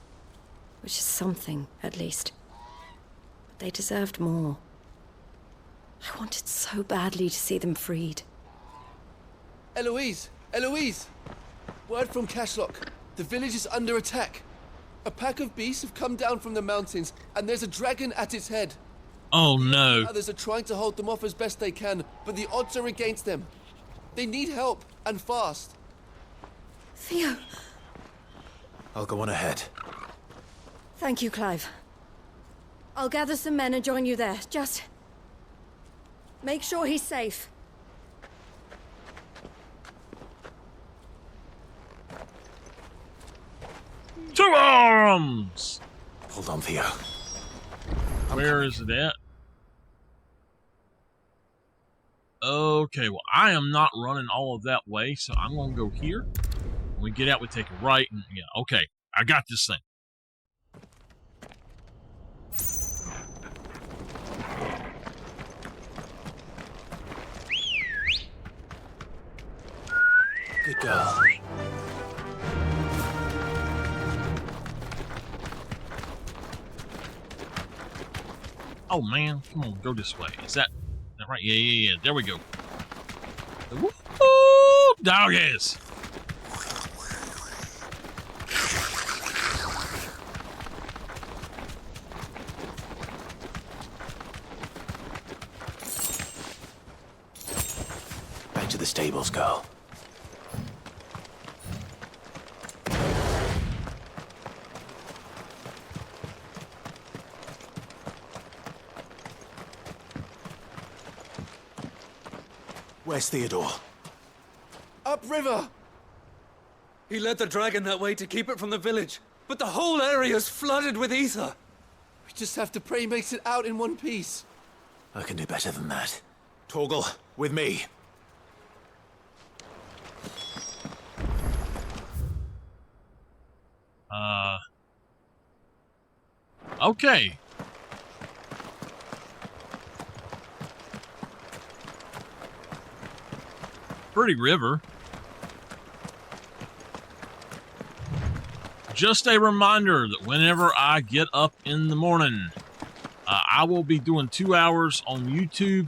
Which is something, at least. But they deserved more. I wanted so badly to see them freed. Eloise! Eloise! Word from Cashlock. The village is under attack. A pack of beasts have come down from the mountains, and there's a dragon at its head. Oh no. Others are trying to hold them off as best they can, but the odds are against them. They need help, and fast. Theo! I'll go on ahead. Thank you, Clive. I'll gather some men and join you there. Just... make sure he's safe. To arms! Hold on, Theo. Where is it at? Okay, well, I am not running all of that way, so I'm going to go here. When we get out, we take a right, and yeah, okay, I got this thing. Good girl. Oh man, come on, go this way. Is that right? Yeah. There we go. Woo-hoo! Doggies! Back to the stables, girl. Where's Theodore? Upriver! He led the dragon that way to keep it from the village, but the whole area's flooded with ether. We just have to pray he makes it out in one piece. I can do better than that. Torgal, with me. Okay. Pretty river. Just a reminder that whenever I get up in the morning, I will be doing 2 hours on YouTube.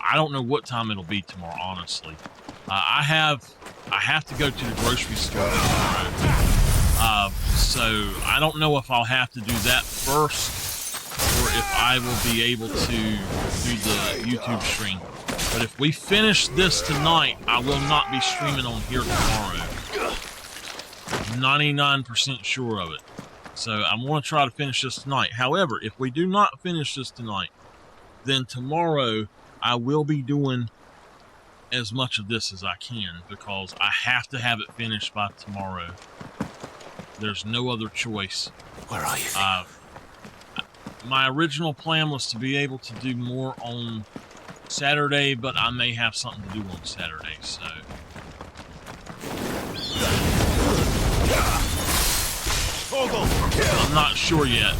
I don't know what time it'll be tomorrow, honestly. I have I have to go to the grocery store tomorrow. So I don't know if I'll have to do that first or if I will be able to do the YouTube stream. But if we finish this tonight, I will not be streaming on here tomorrow. 99% sure of it. So I'm going to try to finish this tonight. However, if we do not finish this tonight, then tomorrow I will be doing as much of this as I can because I have to have it finished by tomorrow. There's no other choice. Where are you? My original plan was to be able to do more on Saturday, but I may have something to do on Saturday, so. I'm not sure yet.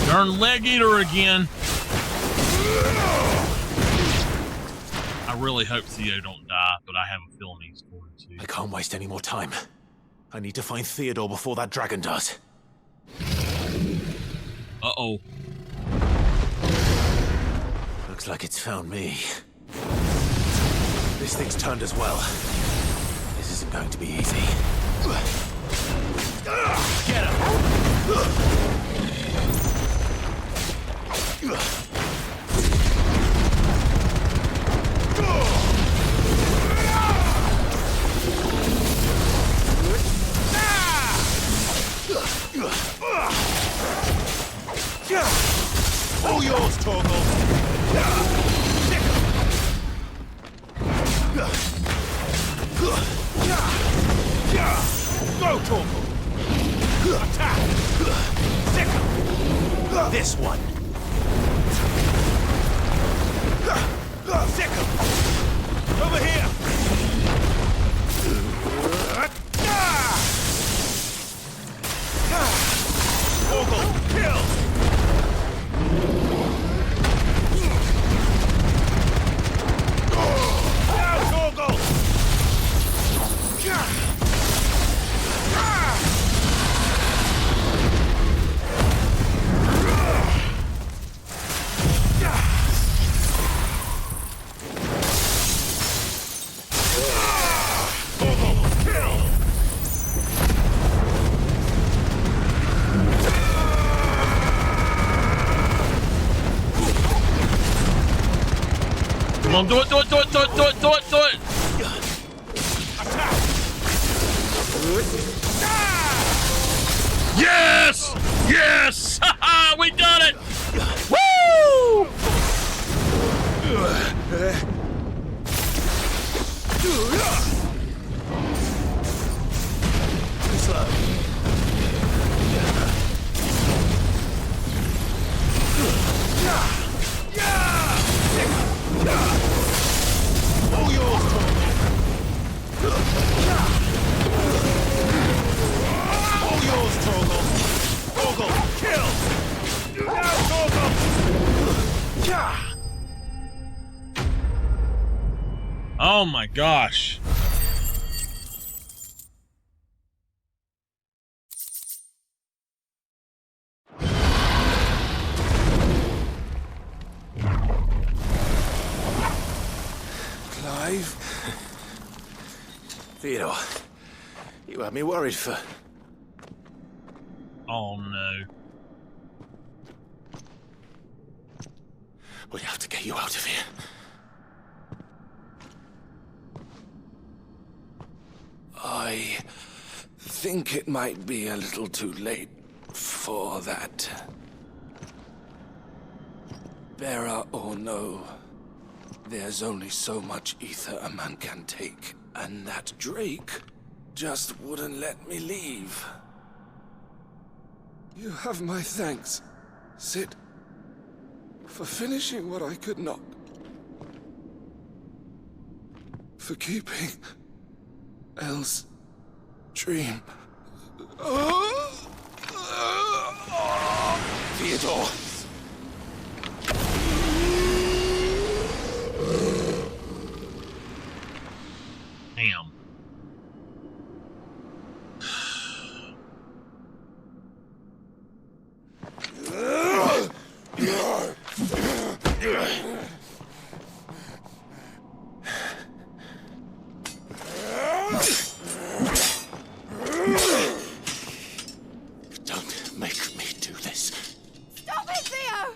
Darn leg eater again. I really hope Theo don't die, but I have a feeling he's going to. I can't waste any more time. I need to find Theodore before that dragon does. Uh-oh. Looks like it's found me. This thing's turned as well. This isn't going to be easy. Get him! All yours, Torgal! Go, Torgal! Attack! Sickle! This one! Sickle! Over here! Torgal, kill! Come on, do it, do it, do it, do it, do it, do it, do it! Yes! Yes! Haha, we done it! Woo! Slow. All yours, all yours, Torgal. Torgal, kill! Now, Torgal! Oh my gosh. Clive? Theodore, you had me worried for... Oh no. We have to get you out of here. I think it might be a little too late for that. Bearer or no, there's only so much ether a man can take, and that Drake just wouldn't let me leave. You have my thanks, Sid, for finishing what I could not. For keeping Elle's dream. Theodore! Damn. Don't make me do this. Stop it, Theo!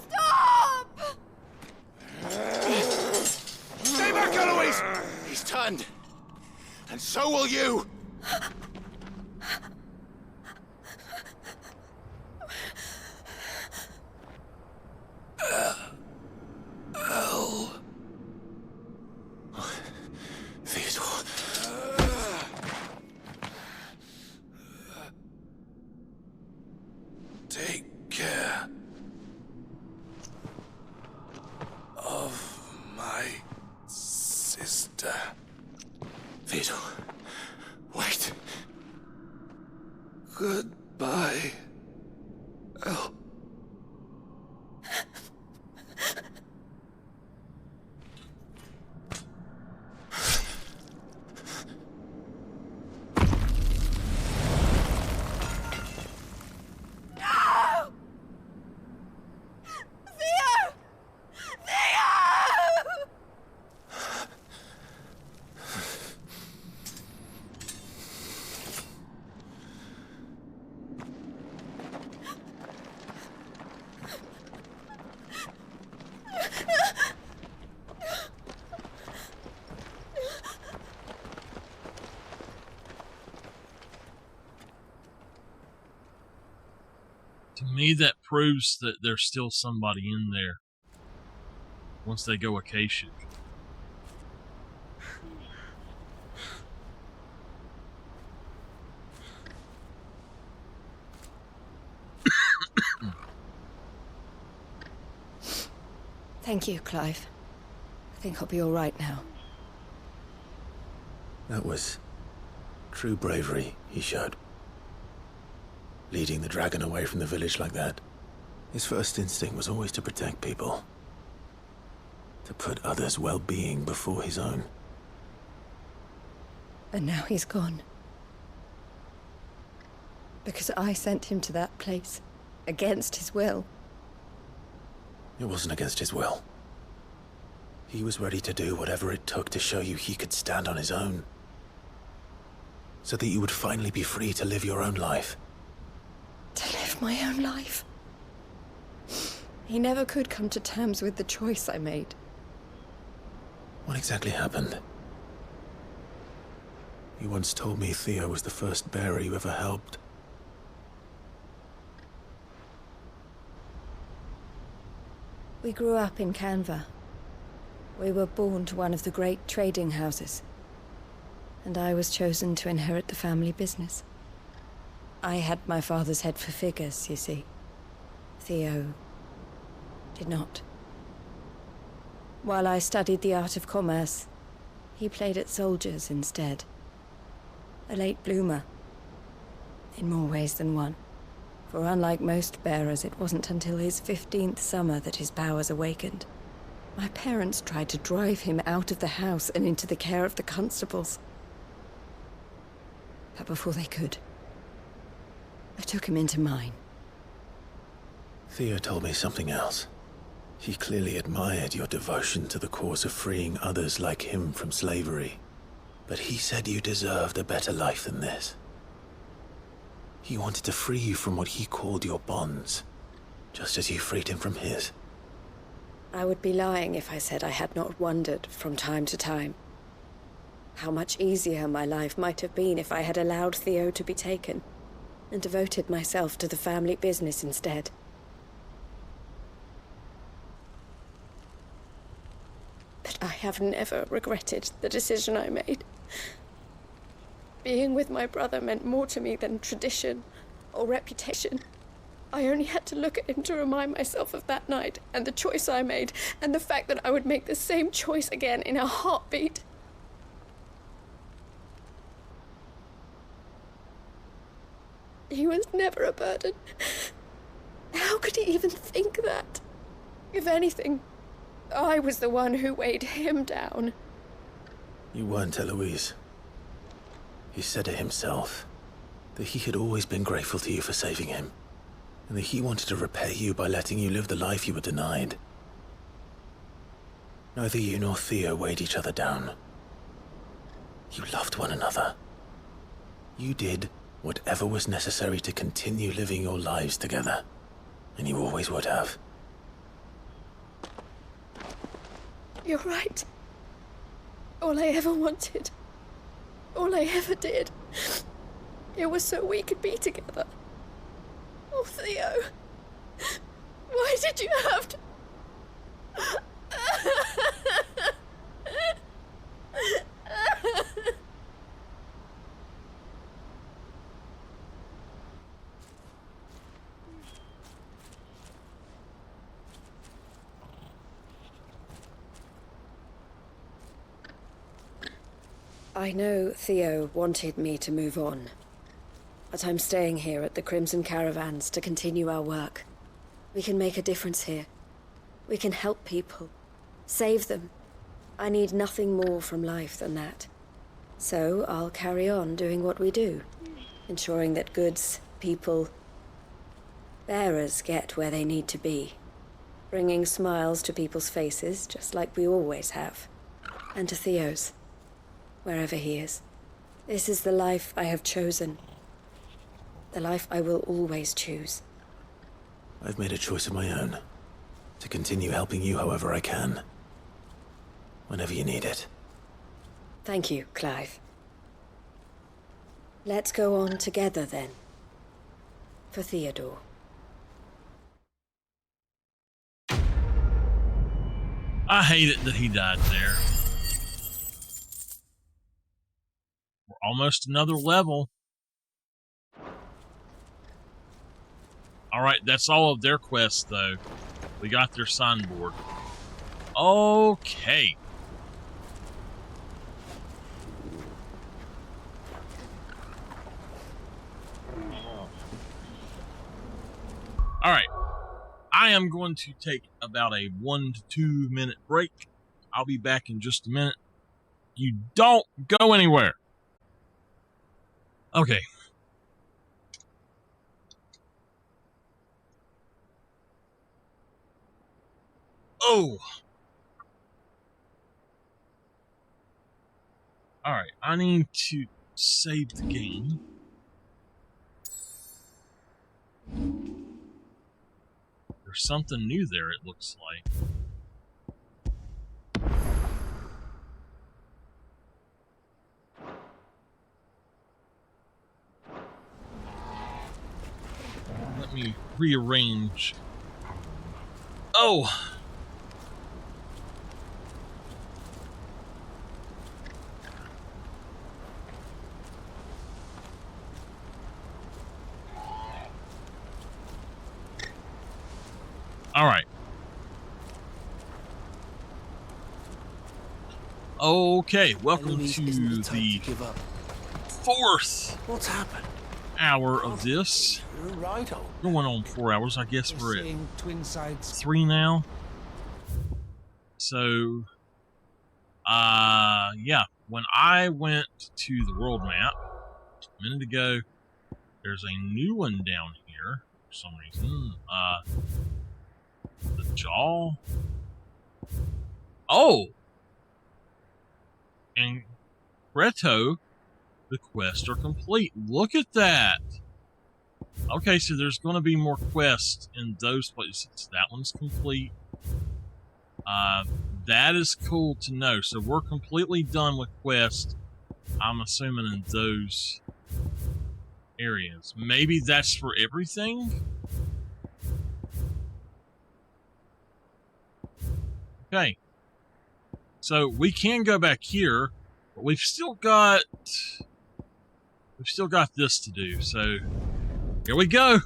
Stop! Stay back, Eloise! He's turned. And so will you! Elle. Theodore. Take care of my sister. Theodore, wait. Goodbye, Elle. To me, that proves that there's still somebody in there once they go Akashic. Thank you, Clive. I think I'll be all right now. That was true bravery he showed. Leading the dragon away from the village like that. His first instinct was always to protect people. To put others' well-being before his own. And now he's gone. Because I sent him to that place. Against his will. It wasn't against his will. He was ready to do whatever it took to show you he could stand on his own. So that you would finally be free to live your own life. To live my own life. He never could come to terms with the choice I made. What exactly happened? You once told me Theo was the first bearer you ever helped. We grew up in Canva. We were born to one of the great trading houses. And I was chosen to inherit the family business. I had my father's head for figures, you see. Theo did not. While I studied the art of commerce, he played at soldiers instead. A late bloomer. In more ways than one. For unlike most bearers, it wasn't until his 15th summer that his powers awakened. My parents tried to drive him out of the house and into the care of the constables. But before they could, I took him into mine. Theo told me something else. He clearly admired your devotion to the cause of freeing others like him from slavery. But he said you deserved a better life than this. He wanted to free you from what he called your bonds, just as you freed him from his. I would be lying if I said I had not wondered from time to time. How much easier my life might have been if I had allowed Theo to be taken and devoted myself to the family business instead. But I have never regretted the decision I made. Being with my brother meant more to me than tradition or reputation. I only had to look at him to remind myself of that night and the choice I made and the fact that I would make the same choice again in a heartbeat. He was never a burden. How could he even think that? If anything, I was the one who weighed him down. You weren't, Eloise. He said it himself, that he had always been grateful to you for saving him, and that he wanted to repay you by letting you live the life you were denied. Neither you nor Theo weighed each other down. You loved one another. You did whatever was necessary to continue living your lives together, and you always would have. You're right. All I ever wanted, all I ever did, it was so we could be together. Oh, Theo, why did you have to... I know Theo wanted me to move on, but I'm staying here at the Crimson Caravans to continue our work. We can make a difference here. We can help people, save them. I need nothing more from life than that. So I'll carry on doing what we do, ensuring that goods, people, bearers get where they need to be, bringing smiles to people's faces just like we always have, and to Theo's. Wherever he is. This is the life I have chosen. The life I will always choose. I've made a choice of my own. To continue helping you however I can. Whenever you need it. Thank you, Clive. Let's go on together then. For Theodore. I hate it that he died there. We're almost another level. Alright, that's all of their quests, though. We got their signboard. Okay. Alright. I am going to take about a 1 to 2 minute break. I'll be back in just a minute. You don't go anywhere. Okay. Oh. Alright, I need to save the game. There's something new there, it looks like. Let me rearrange. Oh! All right. Okay, welcome to the fourth hour of this. Going on 4 hours. I guess we're at 3 now. So, yeah. When I went to the world map a minute ago, there's a new one down here for some reason. The jaw. Oh! And Creto, the quests are complete. Look at that! Okay, so there's going to be more quests in those places. That one's complete. That is cool to know. So we're completely done with quests I'm assuming in those areas. Maybe that's for everything? Okay. So we can go back here, but we've still got this to do. So here we go.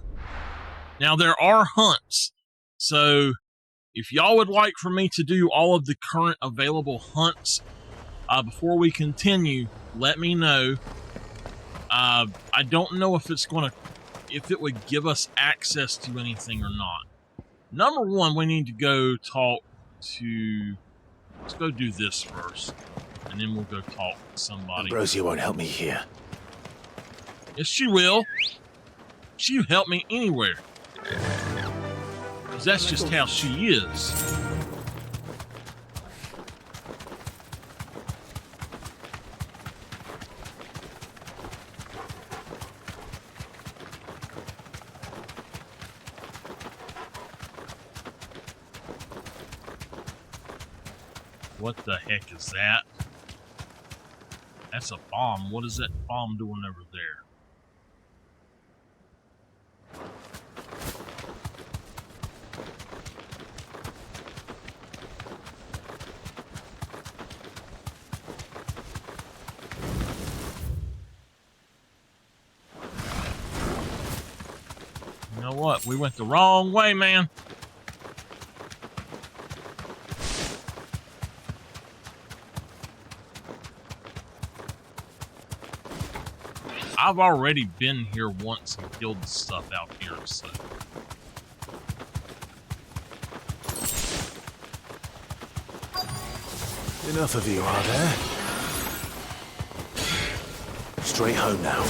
Now there are hunts. So if y'all would like for me to do all of the current available hunts before we continue, let me know. I don't know if it would give us access to anything or not. Number one, we need to go talk to. Let's go do this first, and then we'll go talk to somebody. Ambrosia won't help me here. Yes, she will. She'll help me anywhere. Because that's just how she is. What the heck is that? That's a bomb. What is that bomb doing over there? You know what? We went the wrong way, man. I've already been here once and killed the stuff out here, so. Enough of you, are there? Straight home now.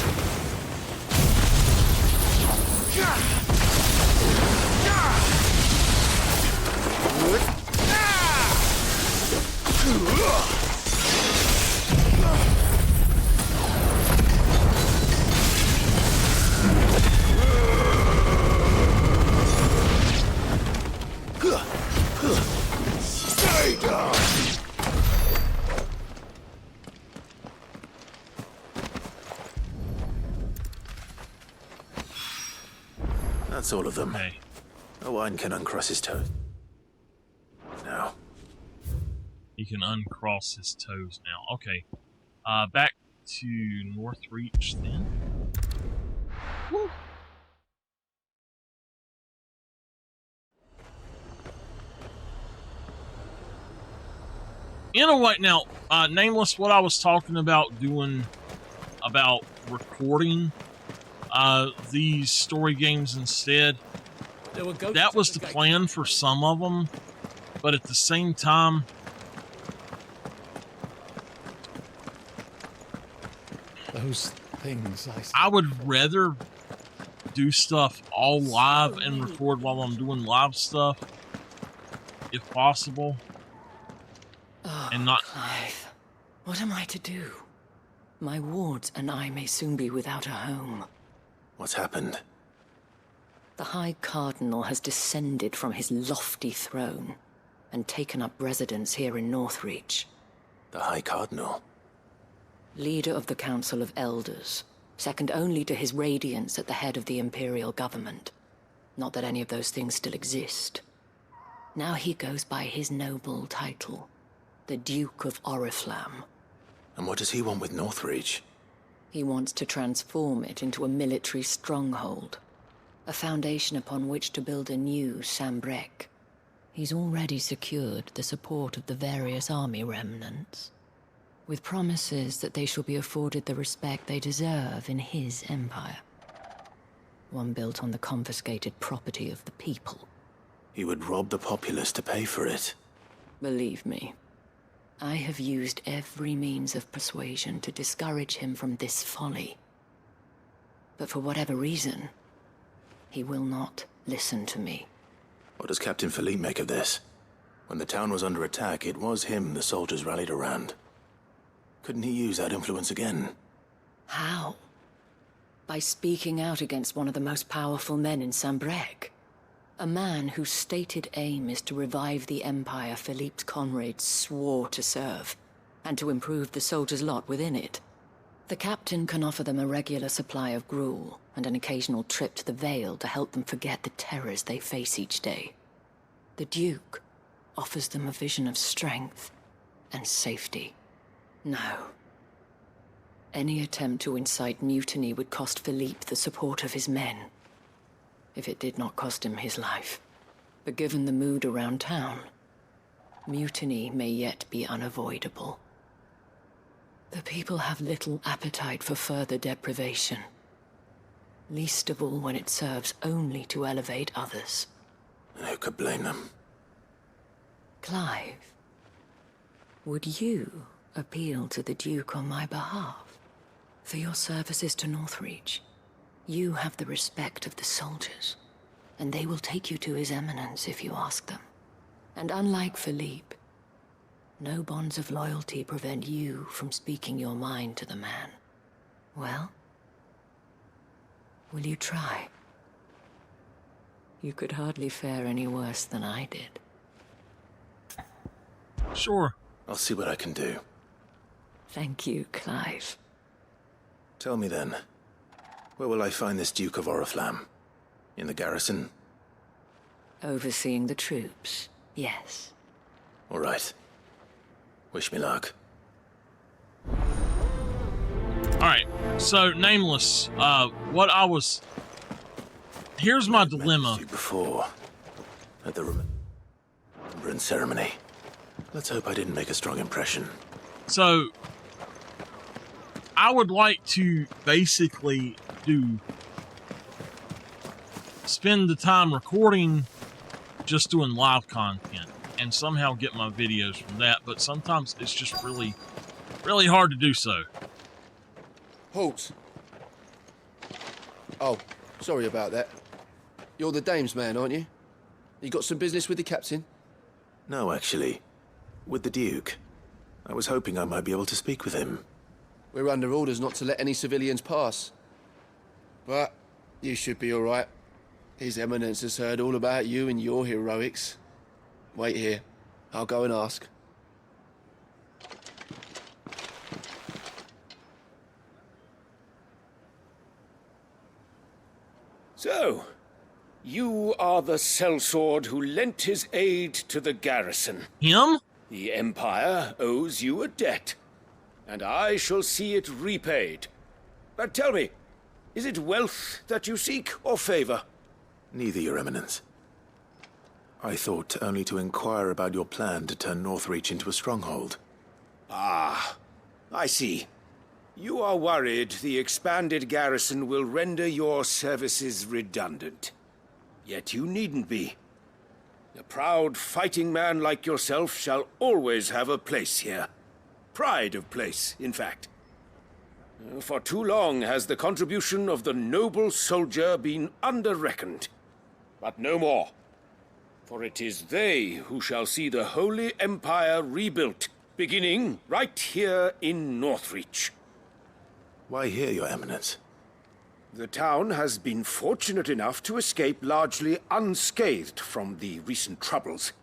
Stay down! That's all of them. Okay. No one can uncross his toes. Now. He can uncross his toes now. Okay. Back to Northreach then. Woo. Anyway, now, Nameless, what I was talking about doing, about recording these story games instead, that was the plan for some of them, but at the same time, Those things I would rather do stuff all live and record while I'm doing live stuff, if possible. Oh, And not. Clive, what am I to do? My wards and I may soon be without a home. What's happened? The High Cardinal has descended from his lofty throne and taken up residence here in Northreach. The High Cardinal? Leader of the Council of Elders, second only to his Radiance at the head of the Imperial government. Not that any of those things still exist. Now he goes by his noble title, the Duke of Oriflamme. And what does he want with Northreach? He wants to transform it into a military stronghold, a foundation upon which to build a new Sambrec. He's already secured the support of the various army remnants, with promises that they shall be afforded the respect they deserve in his empire. One built on the confiscated property of the people. He would rob the populace to pay for it. Believe me, I have used every means of persuasion to discourage him from this folly. But for whatever reason, he will not listen to me. What does Captain Philippe make of this? When the town was under attack, it was him the soldiers rallied around. Couldn't he use that influence again? How? By speaking out against one of the most powerful men in Sambrec. A man whose stated aim is to revive the empire Philippe's comrades swore to serve, and to improve the soldiers' lot within it. The captain can offer them a regular supply of gruel and an occasional trip to the Vale to help them forget the terrors they face each day. The Duke offers them a vision of strength and safety. No. Any attempt to incite mutiny would cost Philippe the support of his men, if it did not cost him his life. But given the mood around town, mutiny may yet be unavoidable. The people have little appetite for further deprivation, least of all when it serves only to elevate others. And who could blame them? Clive, would you appeal to the Duke on my behalf? For your services to Northreach, you have the respect of the soldiers, and they will take you to His Eminence if you ask them. And unlike Philippe, no bonds of loyalty prevent you from speaking your mind to the man. Well, will you try? You could hardly fare any worse than I did. Sure. I'll see what I can do. Thank you, Clive. Tell me then, where will I find this Duke of Oriflamme? In the garrison? Overseeing the troops, yes. All right. Wish me luck. Alright, so, Nameless, here's my dilemma. Before, at the remembrance ceremony. Let's hope I didn't make a strong impression. So, I would like to basically spend the time recording just doing live content and somehow get my videos from that, but sometimes it's just really, really hard to do so. Halt. Oh, sorry about that. You're the dame's man, aren't you? You got some business with the captain? No, actually. With the Duke. I was hoping I might be able to speak with him. We're under orders not to let any civilians pass. But you should be all right. His Eminence has heard all about you and your heroics. Wait here. I'll go and ask. So, you are the sellsword who lent his aid to the garrison. Him? The Empire owes you a debt, and I shall see it repaid. But tell me, is it wealth that you seek, or favor? Neither, Your Eminence. I thought only to inquire about your plan to turn Northreach into a stronghold. Ah, I see. You are worried the expanded garrison will render your services redundant. Yet you needn't be. A proud fighting man like yourself shall always have a place here. Pride of place, in fact. For too long has the contribution of the noble soldier been under-reckoned. But no more. For it is they who shall see the Holy Empire rebuilt, beginning right here in Northreach. Why here, Your Eminence? The town has been fortunate enough to escape largely unscathed from the recent troubles.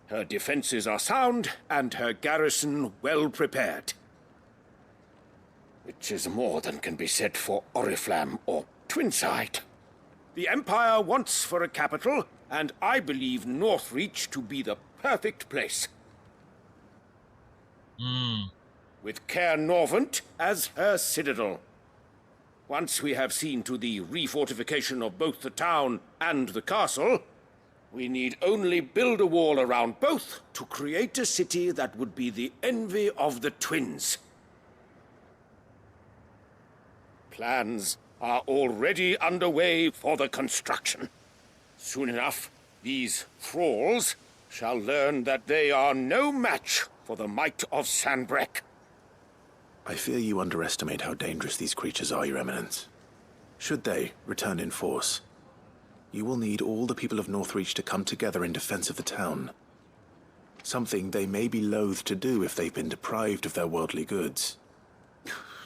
Her defenses are sound, and her garrison well prepared. Which is more than can be said for Oriflamme or Twinside. The Empire wants for a capital, and I believe Northreach to be the perfect place. With Caer Norvent as her citadel. Once we have seen to the refortification of both the town and the castle, we need only build a wall around both to create a city that would be the envy of the twins. Plans are already underway for the construction. Soon enough, these thralls shall learn that they are no match for the might of Sanbreque. I fear you underestimate how dangerous these creatures are, Your Eminence. Should they return in force, you will need all the people of Northreach to come together in defense of the town. Something they may be loath to do if they've been deprived of their worldly goods.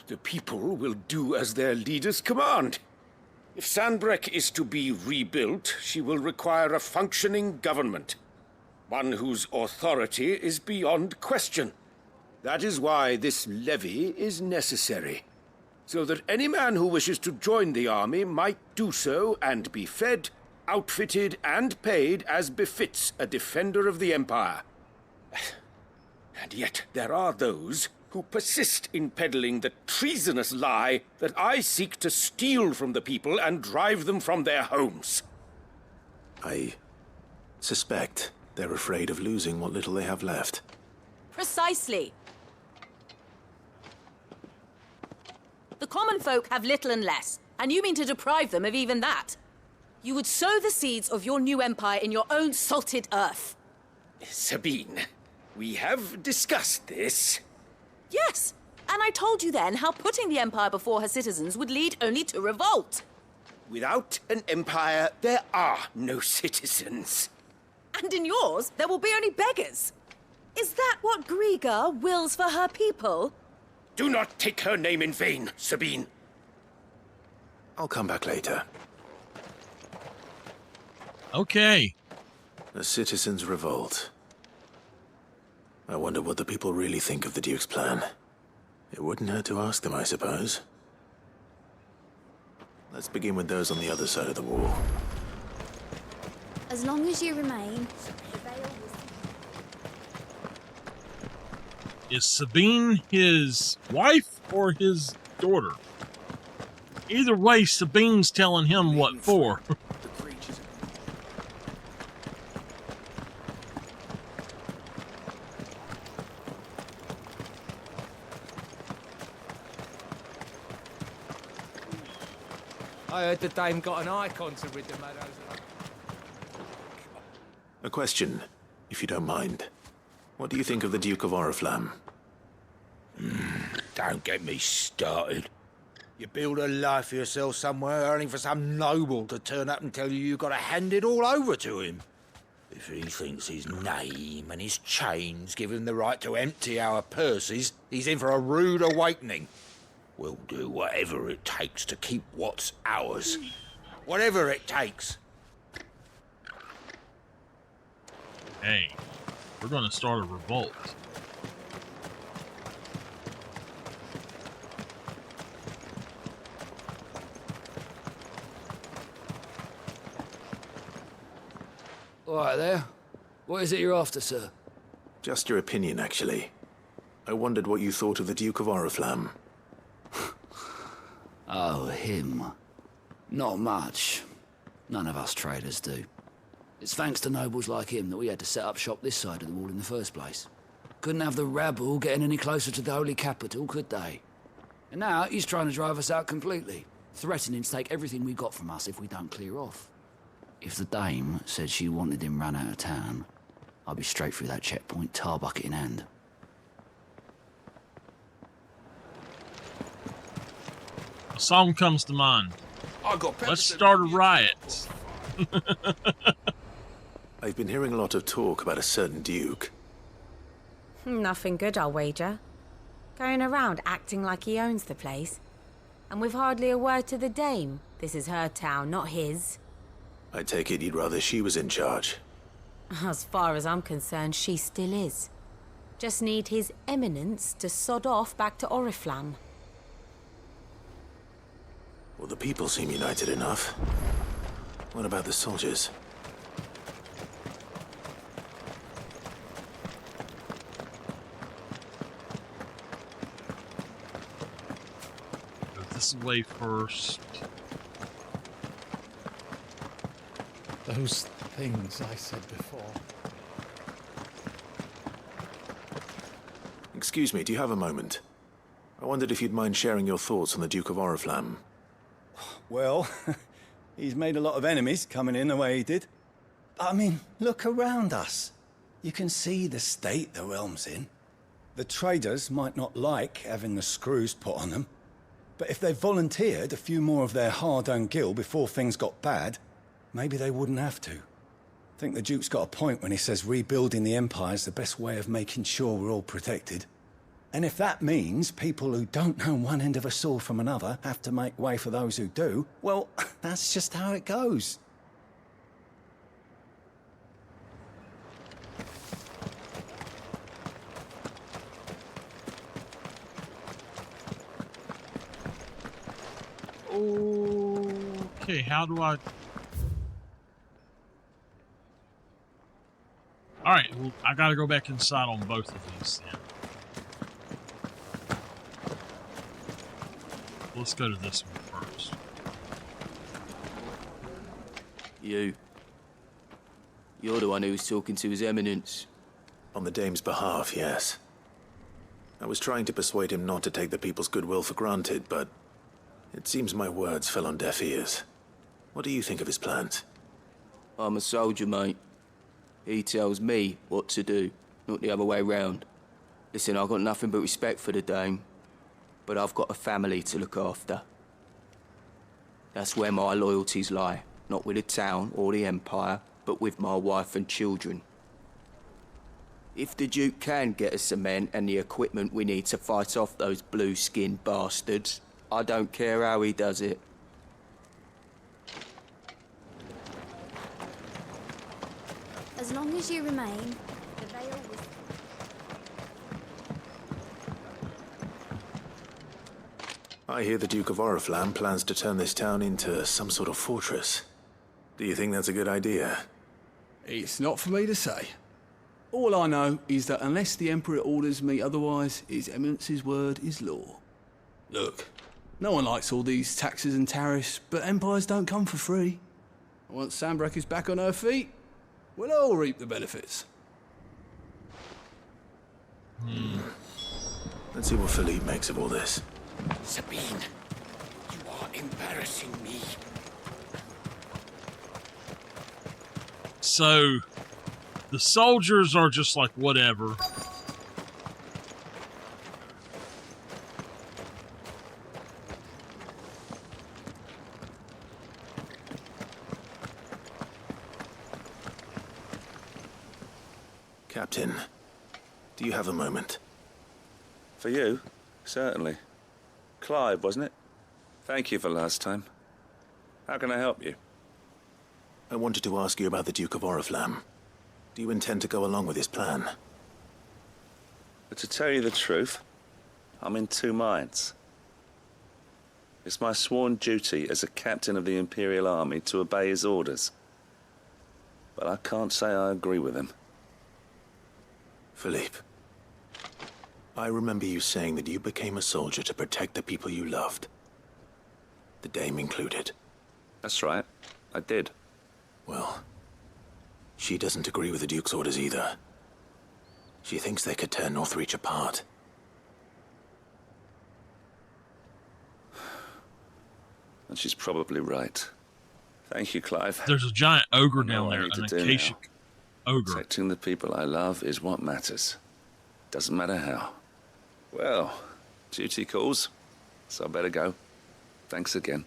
The people will do as their leaders command. If Sanbreque is to be rebuilt, she will require a functioning government. One whose authority is beyond question. That is why this levy is necessary. so that any man who wishes to join the army might do so and be fed, outfitted, and paid as befits a defender of the Empire. And yet there are those who persist in peddling the treasonous lie that I seek to steal from the people and drive them from their homes. I suspect they're afraid of losing what little they have left. Precisely. The common folk have little and less, and you mean to deprive them of even that. You would sow the seeds of your new empire in your own salted earth. Sabine, we have discussed this. Yes, and I told you then how putting the empire before her citizens would lead only to revolt. Without an empire, there are no citizens. And in yours, there will be only beggars. Is that what Griga wills for her people? Do not take her name in vain, Sabine. I'll come back later. Okay. The citizens revolt. I wonder what the people really think of the Duke's plan. It wouldn't hurt to ask them, I suppose. Let's begin with those on the other side of the wall. As long as you remain, Is Sabine his wife or his daughter? Either way, Sabine's telling him what for. I heard the dame got an icon to rid the meadows of. A question, if you don't mind. What do you think of the Duke of Oriflamme? Don't get me started. You build a life for yourself somewhere, only for some noble to turn up and tell you got to hand it all over to him. If he thinks his name and his chains give him the right to empty our purses, he's in for a rude awakening. We'll do whatever it takes to keep what's ours. Whatever it takes. Hey, we're going to start a revolt. All right there. What is it you're after, sir? Just your opinion, actually. I wondered what you thought of the Duke of Oriflamme. Oh, him. Not much. None of us traders do. It's thanks to nobles like him that we had to set up shop this side of the wall in the first place. Couldn't have the rabble getting any closer to the holy capital, could they? And now he's trying to drive us out completely, threatening to take everything we got from us if we don't clear off. If the dame said she wanted him run out of town, I'd be straight through that checkpoint, tar bucket in hand. A song comes to mind. Let's start a riot. I've been hearing a lot of talk about a certain Duke. Nothing good, I'll wager. Going around acting like he owns the place. And with hardly a word to the dame. This is her town, not his. I take it you'd rather she was in charge. As far as I'm concerned, she still is. Just need his eminence to sod off back to Oriflamme. Well, the people seem united enough. What about the soldiers? Go this way first. Those things I said before. Excuse me, do you have a moment? I wondered if you'd mind sharing your thoughts on the Duke of Oriflamme. Well, he's made a lot of enemies coming in the way he did. I mean, look around us. You can see the state the realm's in. The traders might not like having the screws put on them, but if they volunteered a few more of their hard-earned gil before things got bad, maybe they wouldn't have to. I think the Duke's got a point when he says rebuilding the Empire's the best way of making sure we're all protected. And if that means people who don't know one end of a sword from another have to make way for those who do, well, that's just how it goes. Okay, how do I... Alright, well, I gotta go back inside on both of these then. Let's go to this one first. You're the one who was talking to His Eminence. On the Dame's behalf, yes. I was trying to persuade him not to take the people's goodwill for granted, but it seems my words fell on deaf ears. What do you think of his plans? I'm a soldier, mate. He tells me what to do, not the other way round. Listen, I've got nothing but respect for the Dame, but I've got a family to look after. That's where my loyalties lie, not with the town or the Empire, but with my wife and children. If the Duke can get us the men and the equipment we need to fight off those blue-skinned bastards, I don't care how he does it. As long as you remain, the veil was... I hear the Duke of Oriflamme plans to turn this town into some sort of fortress. Do you think that's a good idea? It's not for me to say. All I know is that unless the Emperor orders me otherwise, His Eminence's word is law. Look, no one likes all these taxes and tariffs, but empires don't come for free. Once Sandbreak is back on her feet, we'll all reap the benefits. Let's see what Philippe makes of all this. Sabine, you are embarrassing me. So, the soldiers are just like, whatever. Captain, do you have a moment? For you? Certainly. Clive, wasn't it? Thank you for last time. How can I help you? I wanted to ask you about the Duke of Oriflamme. Do you intend to go along with his plan? But to tell you the truth, I'm in two minds. It's my sworn duty as a captain of the Imperial Army to obey his orders. But I can't say I agree with him. Philippe, I remember you saying that you became a soldier to protect the people you loved. The Dame included. That's right, I did. Well, she doesn't agree with the Duke's orders either. She thinks they could tear Northreach apart. And she's probably right. Thank you, Clive. There's a giant ogre I know down what I there, need an to do Akashic now. ogre. Protecting the people I love is what matters. Doesn't matter how. Well, duty calls, so I better go. Thanks again.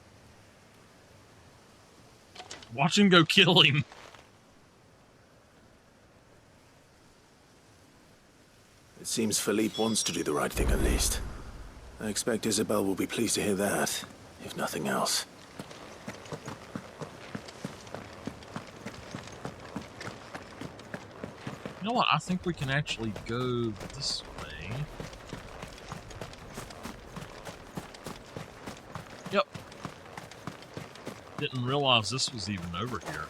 Watch him go kill him. It seems Philippe wants to do the right thing at least. I expect Isabel will be pleased to hear that, if nothing else. You know what? I think we can actually go this way. Yep. Didn't realize this was even over here.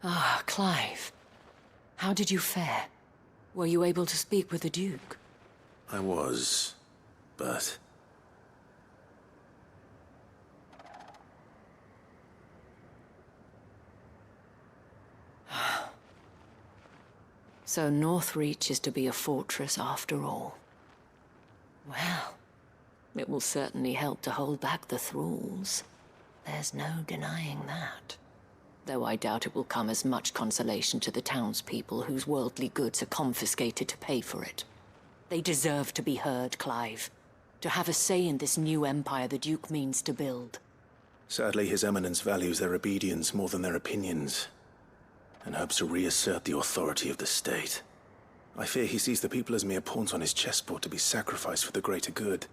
Ah, Clive. How did you fare? Were you able to speak with the Duke? I was, but... So Northreach is to be a fortress after all. Well, it will certainly help to hold back the thralls. There's no denying that. Though I doubt it will come as much consolation to the townspeople whose worldly goods are confiscated to pay for it. They deserve to be heard, Clive. To have a say in this new empire the Duke means to build. Sadly, His Eminence values their obedience more than their opinions, and hopes to reassert the authority of the state. I fear he sees the people as mere pawns on his chessboard to be sacrificed for the greater good.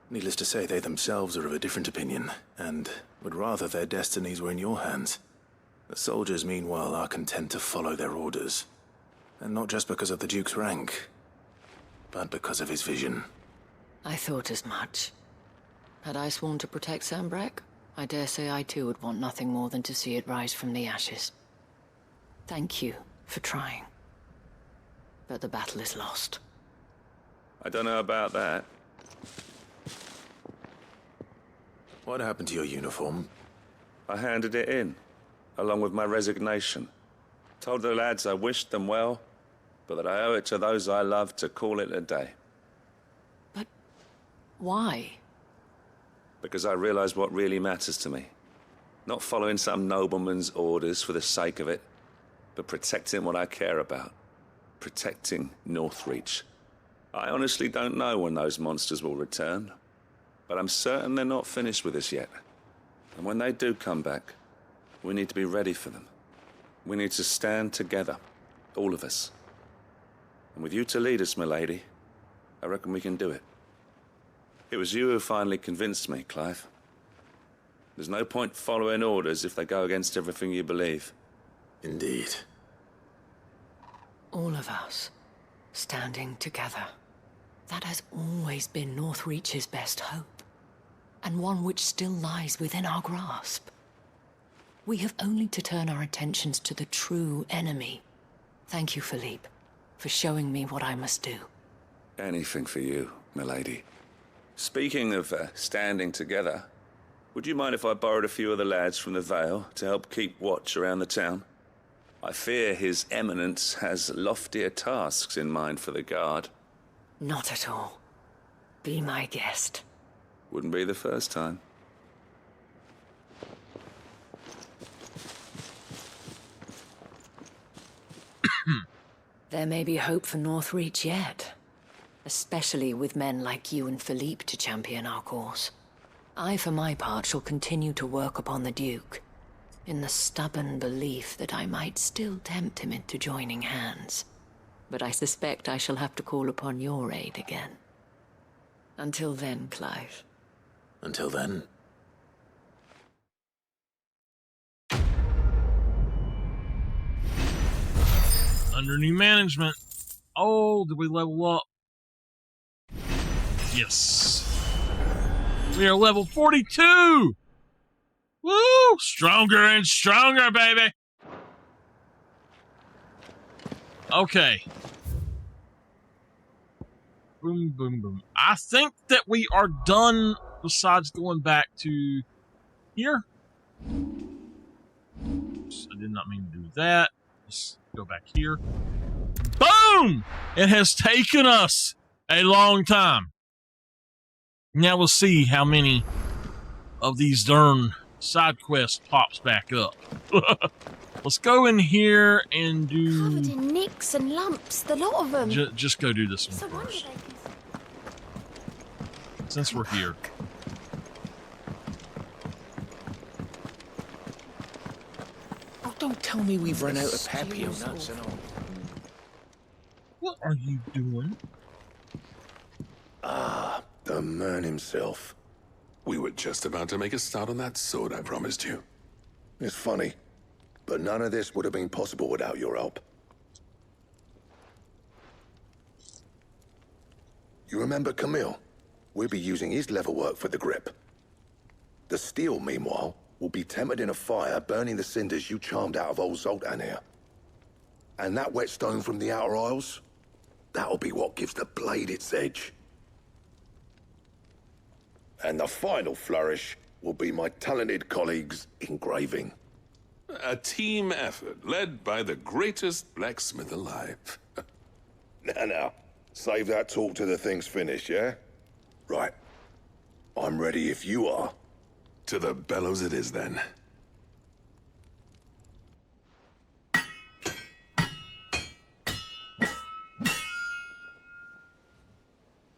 Needless to say, they themselves are of a different opinion, and would rather their destinies were in your hands. The soldiers, meanwhile, are content to follow their orders. And not just because of the Duke's rank, but because of his vision. I thought as much. Had I sworn to protect Sandbreck, I dare say I too would want nothing more than to see it rise from the ashes. Thank you for trying. But the battle is lost. I don't know about that. What happened to your uniform? I handed it in, along with my resignation. Told the lads I wished them well, but that I owe it to those I love to call it a day. Why? Because I realize what really matters to me. Not following some nobleman's orders for the sake of it, but protecting what I care about. Protecting Northreach. I honestly don't know when those monsters will return, but I'm certain they're not finished with us yet. And when they do come back, we need to be ready for them. We need to stand together, all of us. And with you to lead us, milady, I reckon we can do it. It was you who finally convinced me, Clive. There's no point following orders if they go against everything you believe. Indeed. All of us, standing together. That has always been Northreach's best hope, and one which still lies within our grasp. We have only to turn our attentions to the true enemy. Thank you, Philippe, for showing me what I must do. Anything for you, milady. Speaking of standing together, would you mind if I borrowed a few of the lads from the Vale to help keep watch around the town? I fear His Eminence has loftier tasks in mind for the guard. Not at all. Be my guest. Wouldn't be the first time. There may be hope for Northreach yet. Especially with men like you and Philippe to champion our cause. I, for my part, shall continue to work upon the Duke, in the stubborn belief that I might still tempt him into joining hands. But I suspect I shall have to call upon your aid again. Until then, Clive. Until then? Under new management. Oh, did we level up? Yes. We are level 42! Woo! Stronger and stronger, baby! Okay. Boom, boom, boom. I think that we are done besides going back to here. Oops, I did not mean to do that. Let's go back here. Boom! It has taken us a long time. Now we'll see how many of these darn side quests pops back up. Let's go in here and do... Covered in nicks and lumps, the lot of them. Just go do this one first. Since we're here. Oh, don't tell me we've run out of papio nuts and all. What are you doing? Ah, the man himself. We were just about to make a start on that sword I promised you. It's funny, but none of this would have been possible without your help. You remember Camille? We'll be using his leather work for the grip. The steel, meanwhile, will be tempered in a fire, burning the cinders you charmed out of old Zoltan here. And that whetstone from the Outer Isles, that'll be what gives the blade its edge. And the final flourish will be my talented colleagues' engraving. A team effort led by the greatest blacksmith alive. Now, save that talk till the thing's finished, yeah? Right. I'm ready if you are. To the bellows it is, then.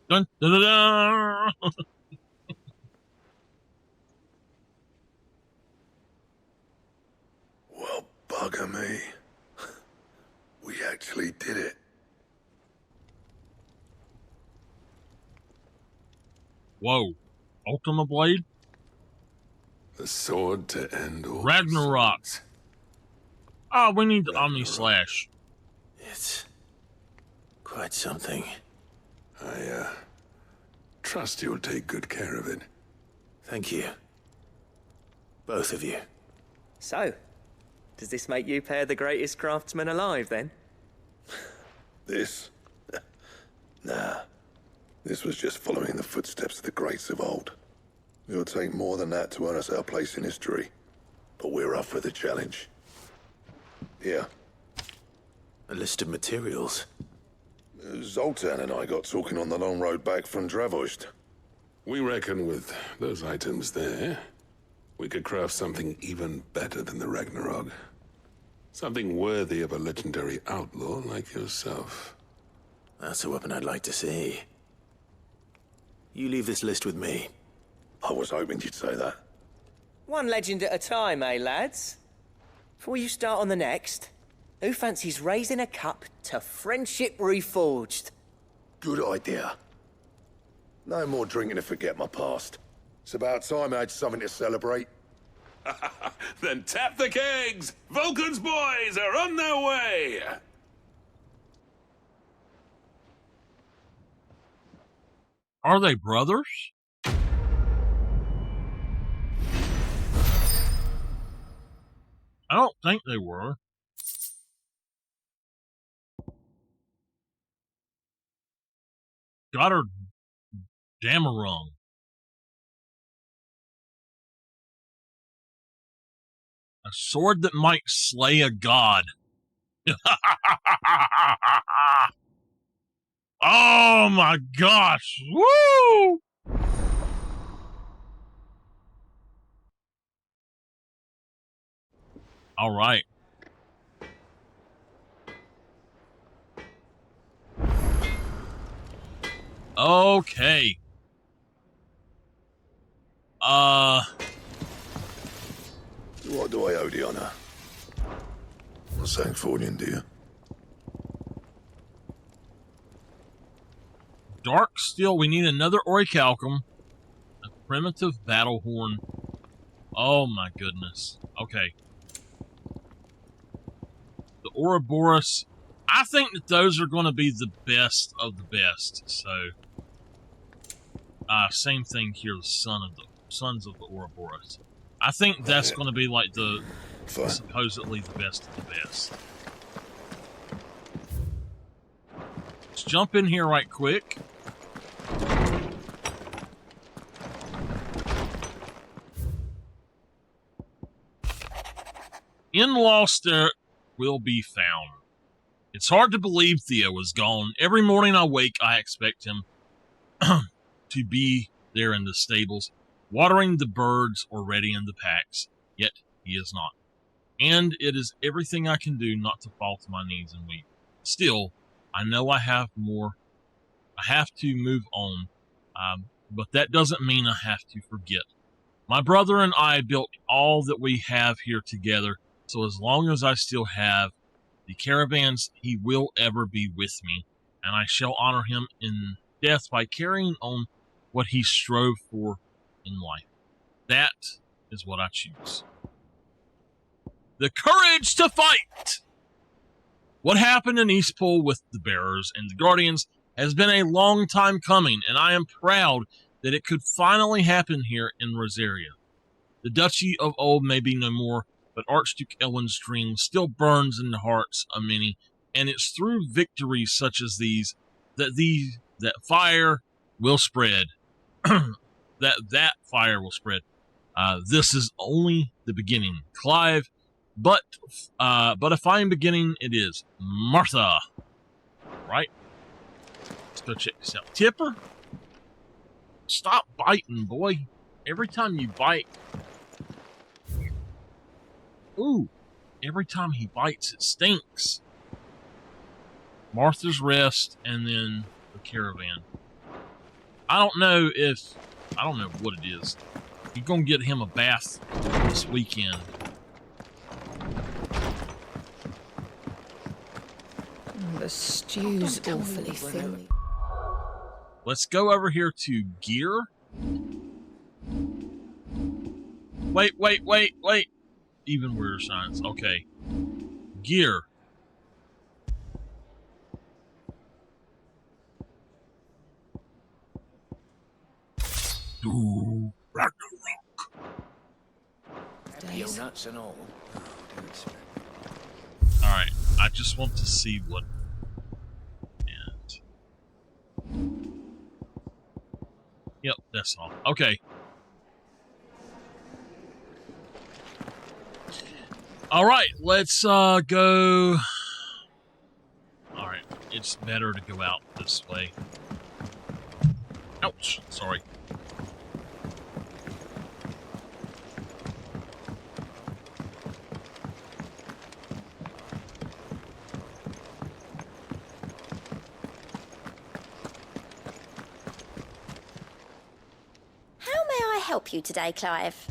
Dun, dun, dun, dun. Well, bugger me. We actually did it. Whoa. Ultima Blade? The sword to end all Ragnarok. Oh, we need the Omni Slash. It's Quite something. I, trust you'll take good care of it. Thank you. Both of you. So, does this make you pair the greatest craftsman alive, then? This? Nah. This was just following the footsteps of the greats of old. It'll take more than that to earn us our place in history. But we're up for the challenge. Here. A list of materials. Zoltan and I got talking on the long road back from Dravost. We reckon with those items there, we could craft something even better than the Ragnarok. Something worthy of a legendary outlaw like yourself. That's a weapon I'd like to see. You leave this list with me. I was hoping you'd say that. One legend at a time, eh, lads? Before you start on the next, who fancies raising a cup to friendship reforged? Good idea. No more drinking to forget my past. It's about time I had something to celebrate. Then tap the kegs! Vulcan's boys are on their way! Are they brothers? I don't think they were. Got her Damarung. A sword that might slay a god. Oh my gosh! Woo! All right. Okay. What do I owe the honor? A Sanctfordian, dear. Dark steel. We need another orichalcum. A primitive battle horn. Oh my goodness. Okay. The Ouroboros. I think that those are going to be the best of the best. So, same thing here. The sons of the Ouroboros. I think that's going to be like the supposedly the best of the best. Let's jump in here right quick. In Lost there will be found. It's hard to believe Theo is gone. Every morning I wake, I expect him to be there in the stables, watering the birds or ready in the packs. Yet he is not. And it is everything I can do not to fall to my knees and weep. Still, I know I have more. I have to move on, but that doesn't mean I have to forget. My brother and I built all that we have here together, so as long as I still have the caravans, he will ever be with me, and I shall honor him in death by carrying on what he strove for in life. That is what I choose. The courage to fight! What happened in Eastpool with the Bearers and the Guardians has been a long time coming, and I am proud that it could finally happen here in Rosaria. The Duchy of old may be no more, but Archduke Elwin's dream still burns in the hearts of many, and it's through victories such as these that fire will spread. that fire will spread. This is only the beginning, Clive, but a fine beginning it is. Martha, right? Let's go check this out. Tipper, stop biting, boy. Every time you bite. Ooh, every time he bites, it stinks. Martha's Rest, and then the caravan. I don't know what it is. You're gonna get him a bath this weekend. The stew's awfully thin. Let's go over here to gear. Wait. Even weirder signs. Okay. Gear. Ooh, Ragnarok. Happy nuts and all. Alright, I just want to see what... And... Yep, that's all. Okay. Alright, let's go... Alright, it's better to go out this way. Ouch, sorry. How may I help you today, Clive?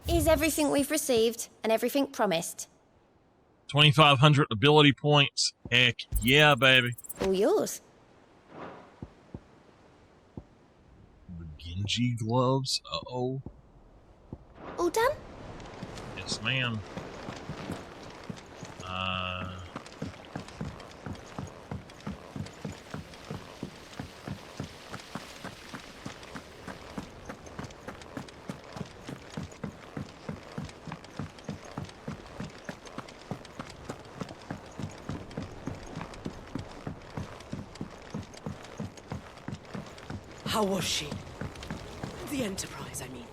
Is everything we've received and everything promised? 2,500 ability points. Heck yeah, baby. All yours. The Genji gloves. Uh-oh. All done? Yes, ma'am. How was she? The Enterprise, I mean.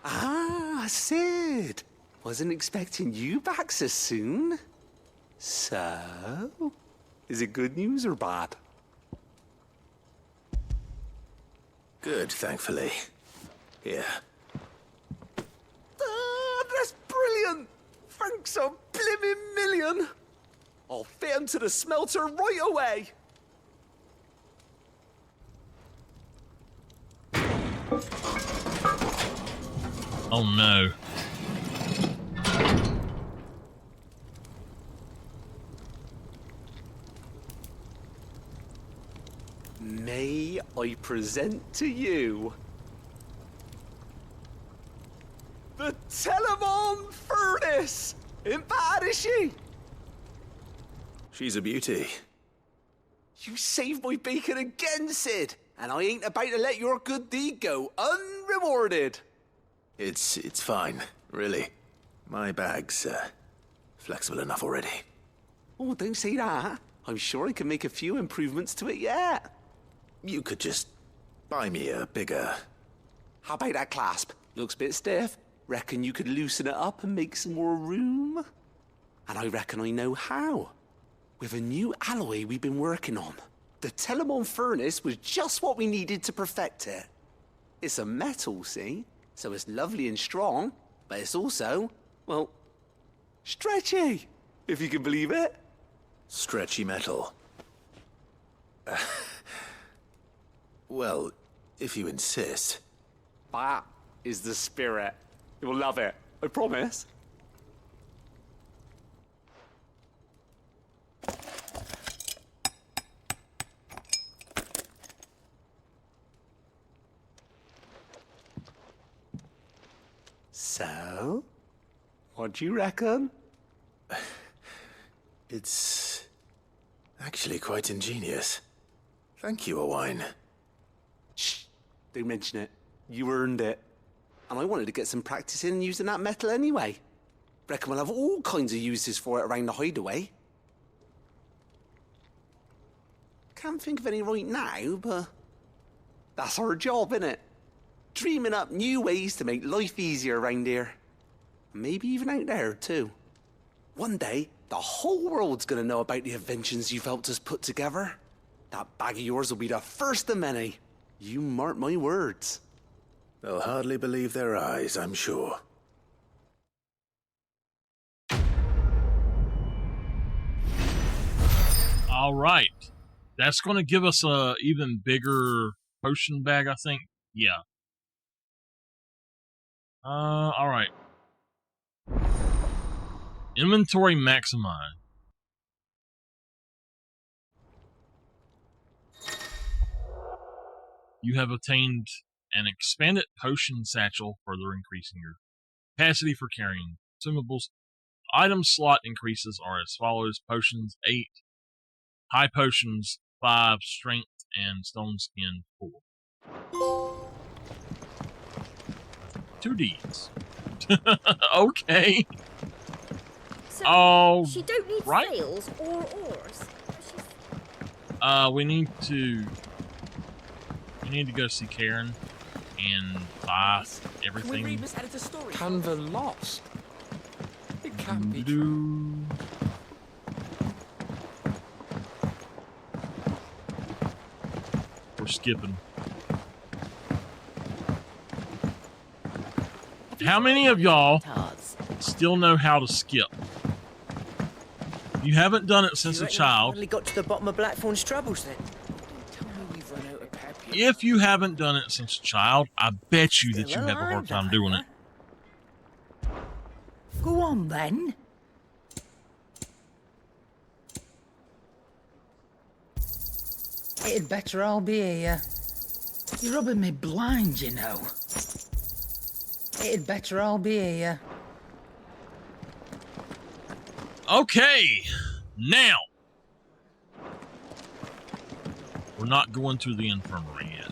Ah, Sid. Wasn't expecting you back so soon. So, is it good news or bad? Good, thankfully. Here. Ah, that's brilliant. Thanks a blimmin' million. I'll fit 'em to the smelter right away. Oh no. May I present to you the Telemon Furnace? Ain't bad, is she? She's a beauty. You saved my bacon again, Sid, and I ain't about to let your good deed go unrewarded. It's fine, really. My bag's flexible enough already. Oh, don't say that. I'm sure I can make a few improvements to it yet. You could just buy me a bigger... How about that clasp? Looks a bit stiff. Reckon you could loosen it up and make some more room? And I reckon I know how. With a new alloy we've been working on. The Telemon Furnace was just what we needed to perfect it. It's a metal, see? So it's lovely and strong, but it's also, well, stretchy, if you can believe it. Stretchy metal. Well, if you insist. That is the spirit. You'll love it, I promise. So, what do you reckon? It's actually quite ingenious. Thank you, Owain. Shh, don't mention it. You earned it. And I wanted to get some practice in using that metal anyway. Reckon we'll have all kinds of uses for it around the hideaway. Can't think of any right now, but that's our job, innit? Dreaming up new ways to make life easier around here. Maybe even out there, too. One day, the whole world's gonna know about the inventions you've helped us put together. That bag of yours will be the first of many. You mark my words. They'll hardly believe their eyes, I'm sure. All right. That's going to give us a even bigger potion bag, I think. Yeah. All right. Inventory maximize. You have obtained an expanded potion satchel, further increasing your capacity for carrying consumables. Item slot increases are as follows: potions 8, high potions 5, strength, and stone skin 4. 2 Ds. Okay. So she don't need sails or oars. We need to go see Karen and buy everything. Can we read Miss Editor's story? Canva lost. It can't be true. We're skipping. How many of y'all still know how to skip? You haven't done it since a child. Finally got to the bottom of Blackthorn's troubles then. If you haven't done it since a child, I bet you that you have a hard time doing it. Go on then. It'd better all be here. You're rubbing me blind, you know. It'd better all be here. Okay, now we're not going to the infirmary yet.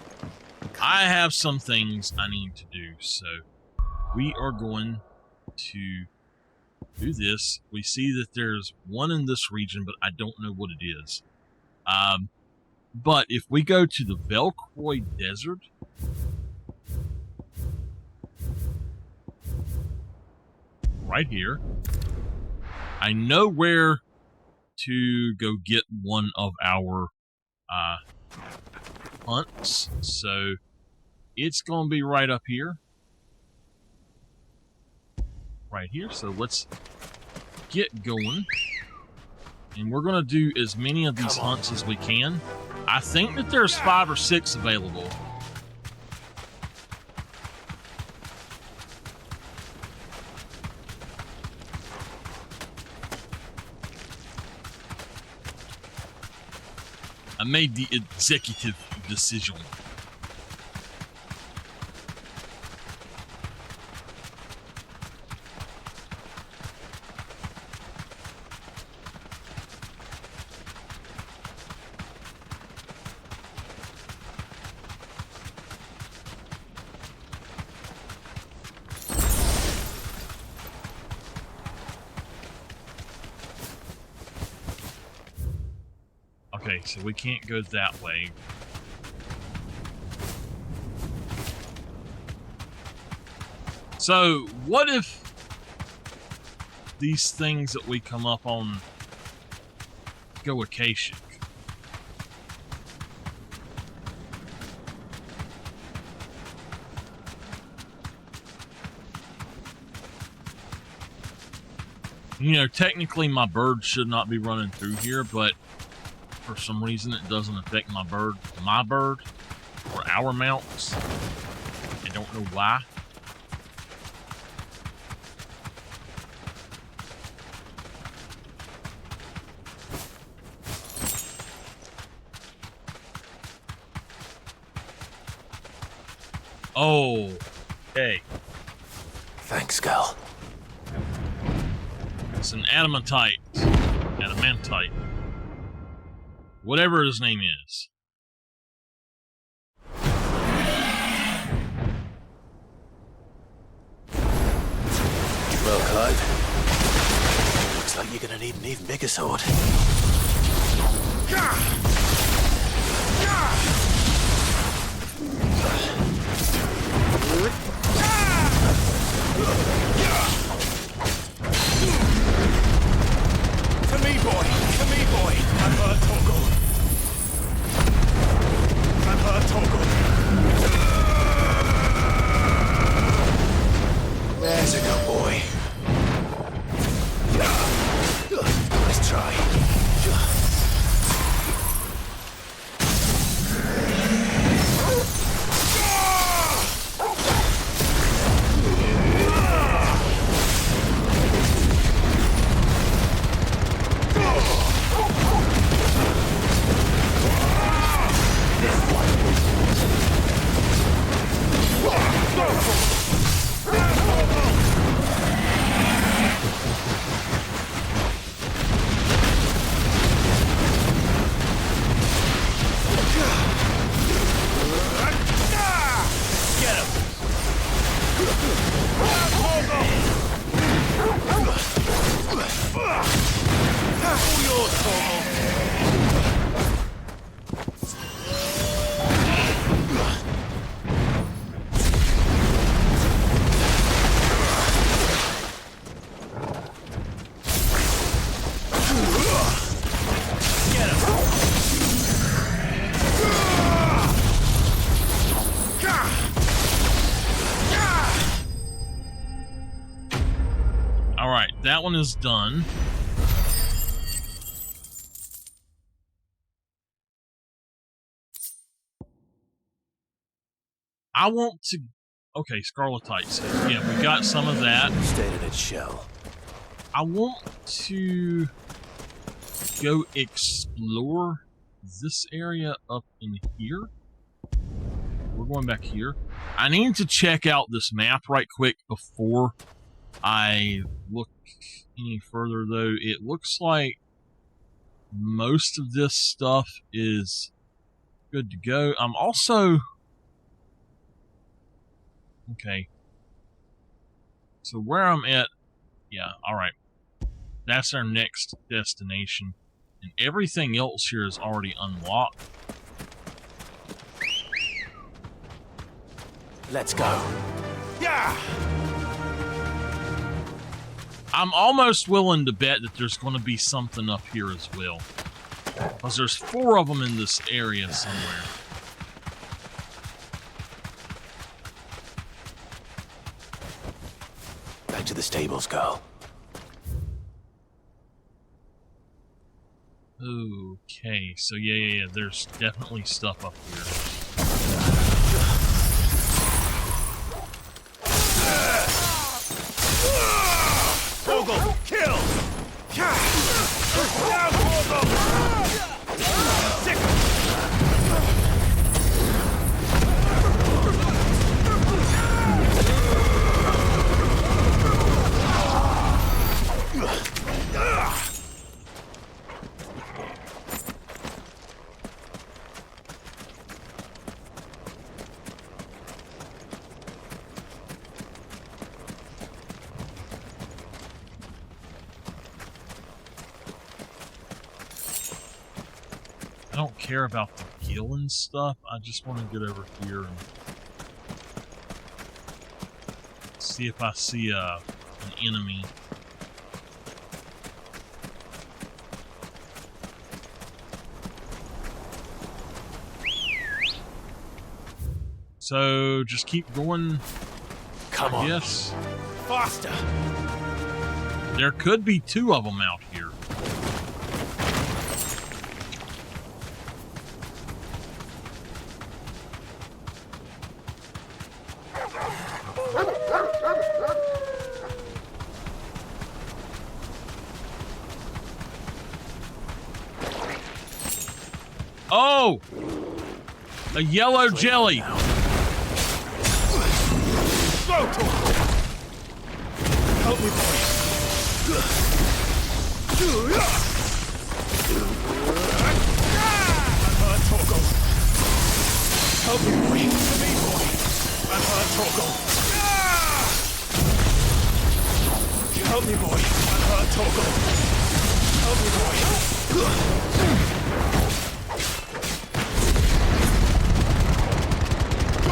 I have some things I need to do, so we are going to do this. We see that there's one in this region, but I don't know what it is. But if we go to the Velcroy Desert, right here, I know where to go get one of our hunts, so it's gonna be right up here. Right here, so let's get going. And we're gonna do as many of these hunts as we can. I think that there's 5 or 6 available. I made the executive decision. Okay, so we can't go that way. So, what if these things that we come up on go Akashic? You know, technically my bird should not be running through here, but for some reason it doesn't affect my bird, or our mounts. I don't know why. Oh, okay. Thanks, girl. It's an adamantite. Whatever his name is. Well, Clive, looks like you're gonna need an even bigger sword. To me, boy! To me, boy! I'm her Torgal. I'm her Torgal. There's a good boy. Let's try. Alright, that one is done. I want to... Okay, Scarletite. Yeah, we got some of that. Stayed in its shell. I want to go explore this area up in here. We're going back here. I need to check out this map right quick before I look any further, though. It looks like most of this stuff is good to go. I'm also... Okay. So where I'm at... Yeah, alright. That's our next destination. And everything else here is already unlocked. Let's go. Yeah! I'm almost willing to bet that there's going to be something up here as well. Because there's 4 of them in this area somewhere. Back to the stables, girl. Okay, so yeah, there's definitely stuff up here. Bogle, kill! Down, Bogle! Sick! I don't care about the gill and stuff. I just want to get over here and see if I see an enemy. So just keep going. Come on. Yes. Faster. There could be 2 of them out here. Oh! A yellow jelly! Go to him. Help me, boy. I'm hurt, Torgo. Help me, boy. To me, boy. I'm hurt, Torgo. Help me, boy. I'm hurt, Torgo. Help me, boy.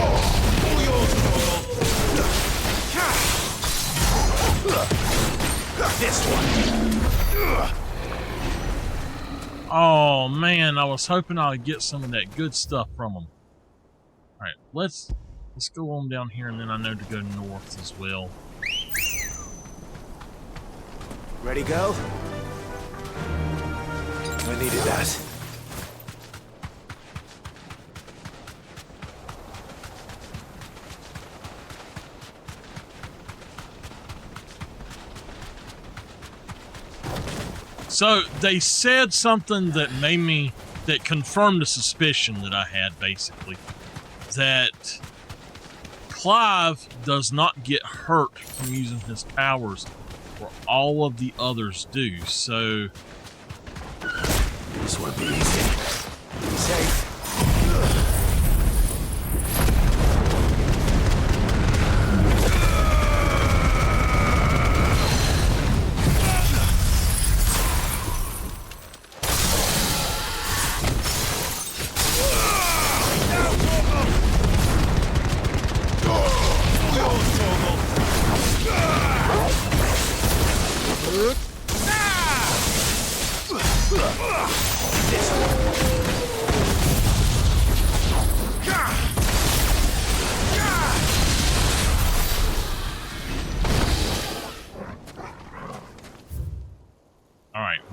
All yours, Torgo. This one. Oh man, I was hoping I'd get some of that good stuff from them. Alright, let's go on down here, and then I know to go north as well. Ready, go? I needed that. So they said something that that confirmed a suspicion that I had, basically. That Clive does not get hurt from using his powers, where all of the others do, so... This won't be easy. Be safe.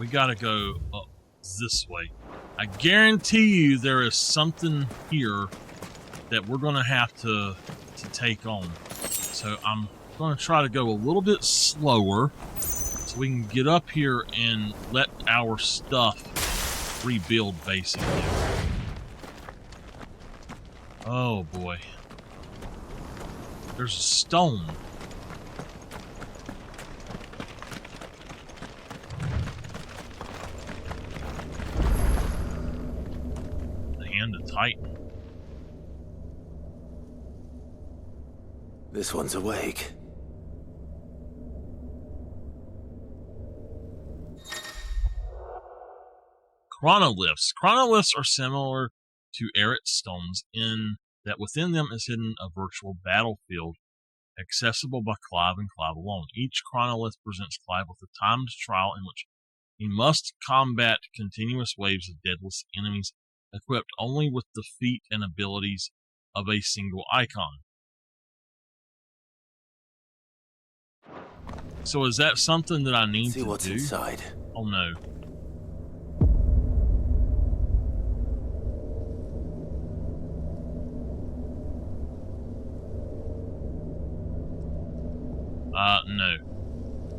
we gotta go up this way. I guarantee you there is something here that we're gonna have to take on. So I'm gonna try to go a little bit slower so we can get up here and let our stuff rebuild, basically. Oh boy. There's a stone. The hand of Titan. This one's awake. Chronoliths. Chronoliths are similar to Eret stones in that within them is hidden a virtual battlefield accessible by Clive and Clive alone. Each chronolith presents Clive with a timed trial in which he must combat continuous waves of deadless enemies equipped only with the feat and abilities of a single icon. So is that something that I need to do? See what's inside. Oh no. No.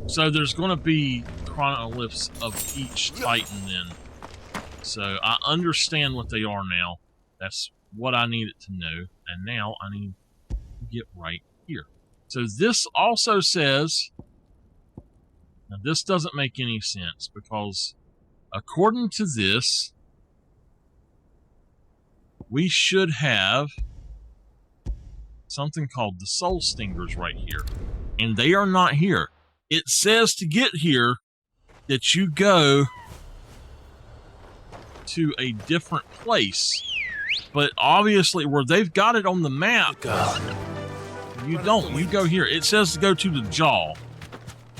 So there's going to be chronoliths of each Titan then. So I understand what they are now. That's what I needed to know. And now I need to get right here. So this also says... Now this doesn't make any sense because according to this, we should have something called the Soul Stingers right here. And they are not here. It says to get here that you go to a different place. But obviously where they've got it on the map, you don't. You go here. It says to go to the jaw.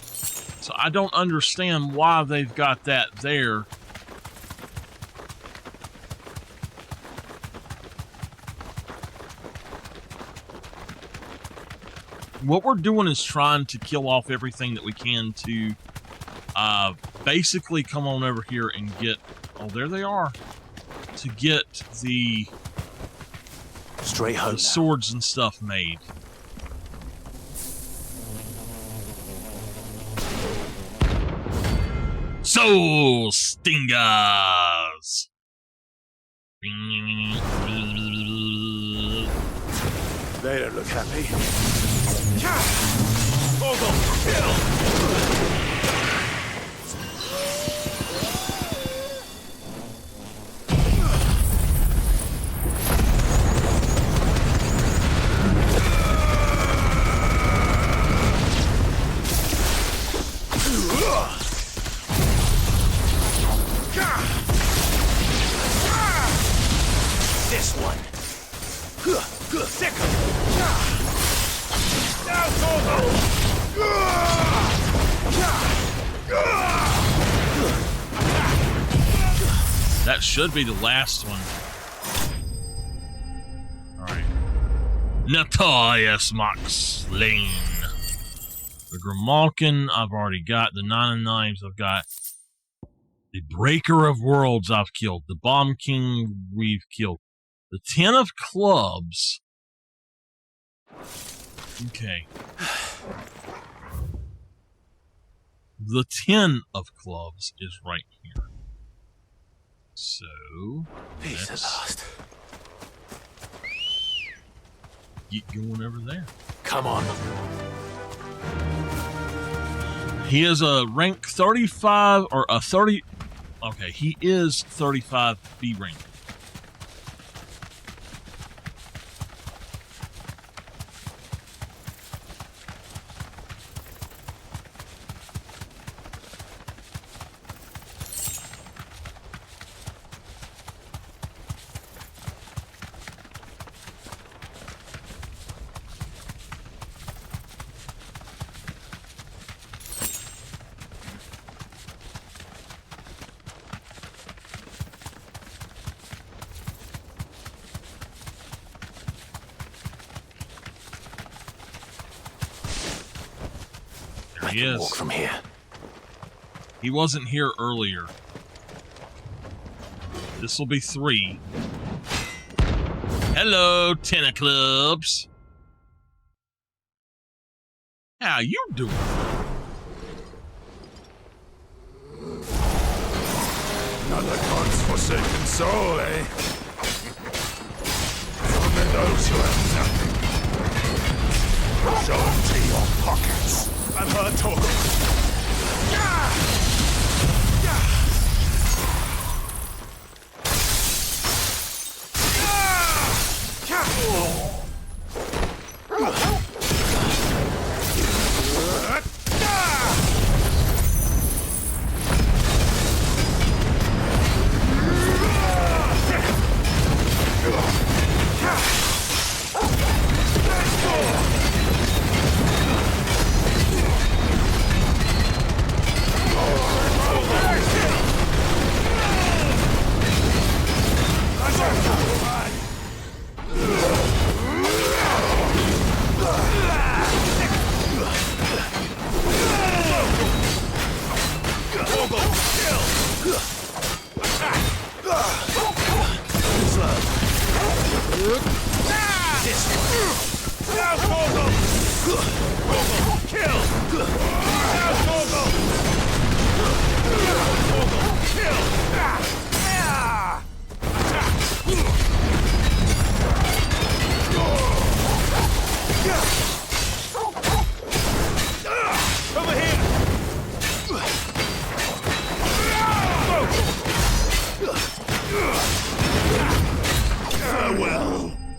So I don't understand why they've got that there. What we're doing is trying to kill off everything that we can to basically come on over here and get... Oh, there they are. To get the straight home the swords and stuff made. Soul Stingers! They don't look happy. This one. Sick of now, that should be the last one. Alright. Notorious Max Lane. The Grimalkin I've already got. The Nine of Knives I've got. The Breaker of Worlds I've killed. The Bomb King we've killed. The 10 of Clubs. Okay. The 10 of Clubs is right here. So, peace at last. Get going over there. Come on. He is a rank 35 or a 30. Okay, he is 35 B rank. I can walk from here. He wasn't here earlier. This will be 3. Hello, Tentaclubs. How you doing? Another god's-forsaken soul, eh? Only those who have nothing. Show empty your pockets. I've heard talk of...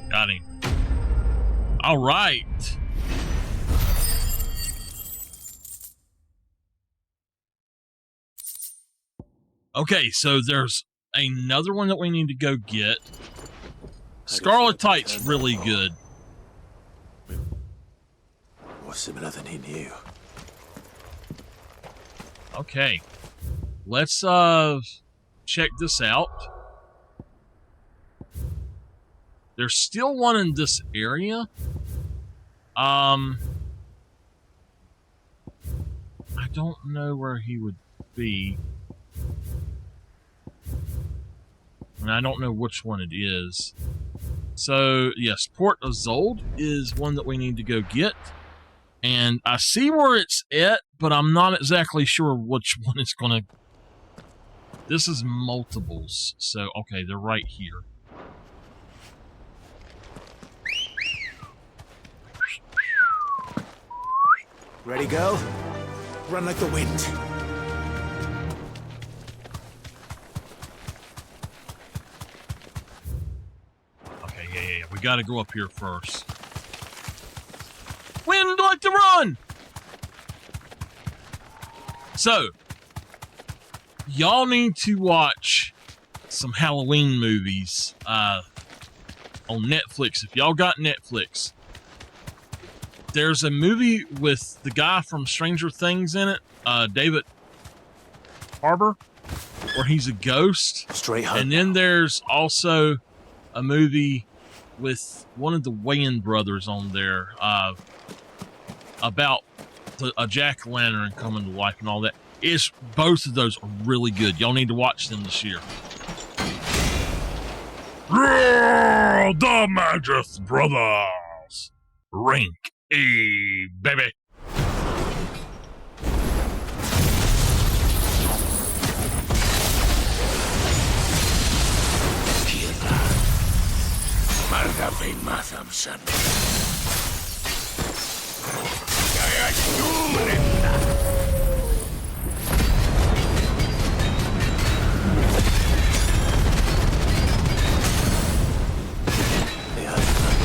Got him. All right. Okay, so there's another one that we need to go get. Scarlet Tight's really good. More similar than he knew. Okay. Let's check this out. There's still one in this area. I don't know where he would be. And I don't know which one it is. So, yes, Port of Zold is one that we need to go get. And I see where it's at, but I'm not exactly sure which one is going to... This is multiples. So, okay, they're right here. Ready, go? Run like the wind. Okay, yeah. We gotta go up here first. Wind like to run! So, y'all need to watch some Halloween movies on Netflix. If y'all got Netflix, there's a movie with the guy from Stranger Things in it, David Harbour, where he's a ghost. Straight home. And then there's also a movie with one of the Wayans brothers on there about a jack-o'-lantern coming to life and all that. Both of those are really good. Y'all need to watch them this year. The Magus Brothers. Rank A, baby.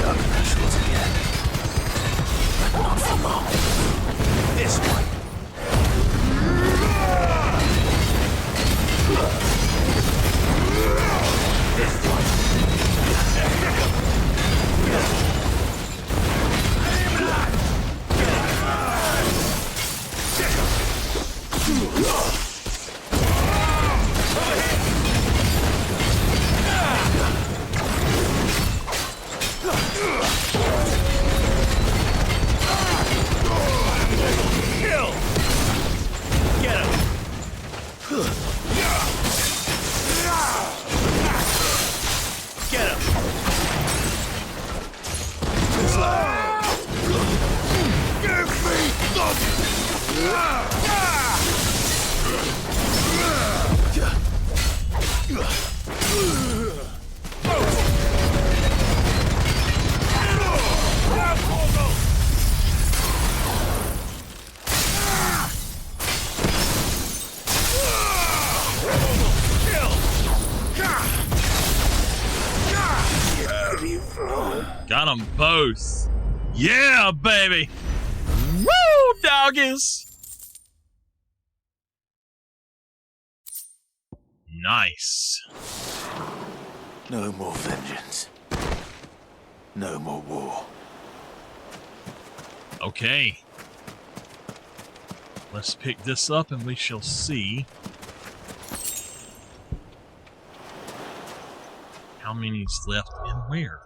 Dark Nationals again. But not for long. This one. This one. Get him! Give me Got them both. Yeah, baby. Woo, doggies. Nice. No more vengeance. No more war. Okay. Let's pick this up and we shall see how many's left and where.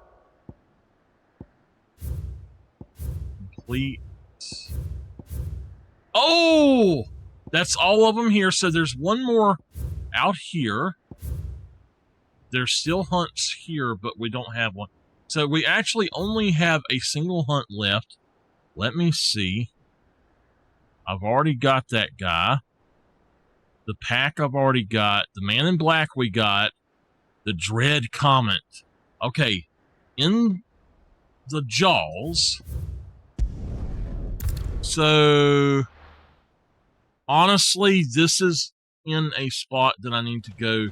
Complete. Oh! That's all of them here. So there's one more out here. There's still hunts here, but we don't have one. So we actually only have a single hunt left. Let me see. I've already got that guy. The pack I've already got. The man in black we got. The Dread Comet. Okay. In the Jaws. So, honestly, this is in a spot that I need to go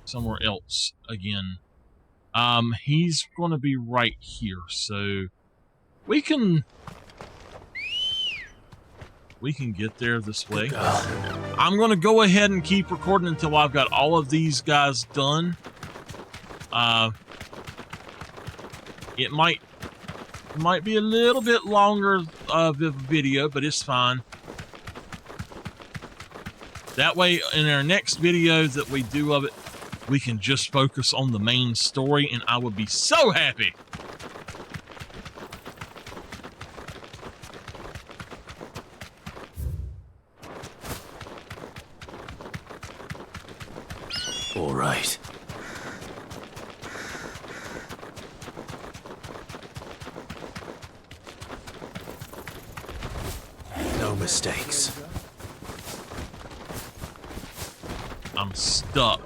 somewhere else again. He's going to be right here, so we can get there this way. I'm going to go ahead and keep recording until I've got all of these guys done. It might be a little bit longer of a video, but it's fine. That way, in our next video that we do of it, we can just focus on the main story, and I would be so happy. All right. No mistakes. I'm stuck.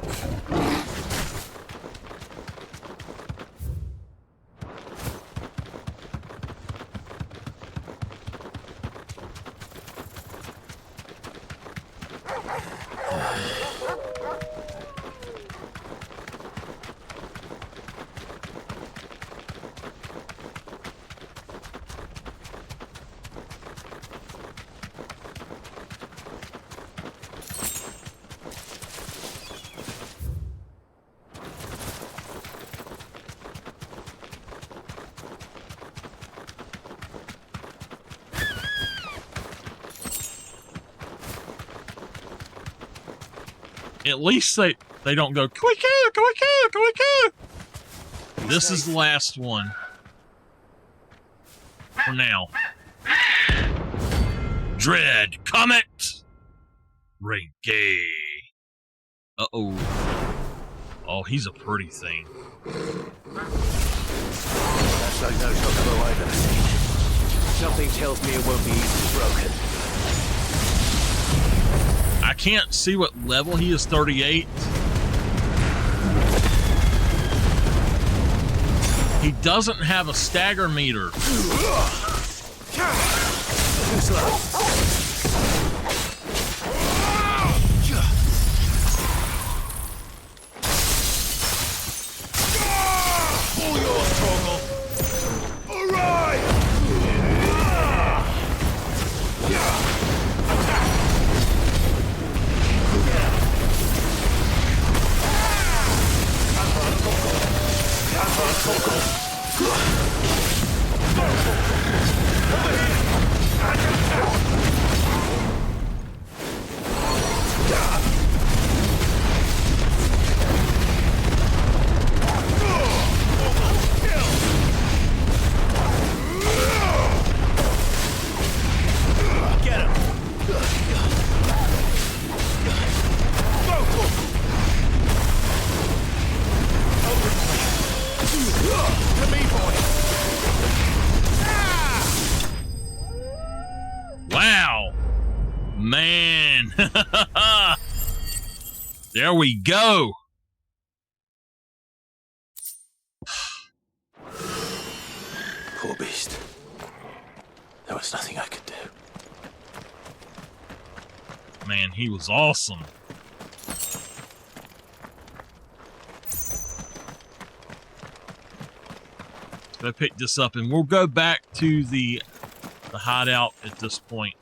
At least they don't go quick. This is the last one for now. Dread Comet Reggae. Uh-oh. Oh, he's a pretty thing. That's like no shot to the way then. Something tells me it won't be easily broken. I can't see what level he is. 38. He doesn't have a stagger meter. Too slow. All yours, Torgal. All right. on. There we go. Poor beast. There was nothing I could do. Man, he was awesome. So I picked this up, and we'll go back to the hideout at this point.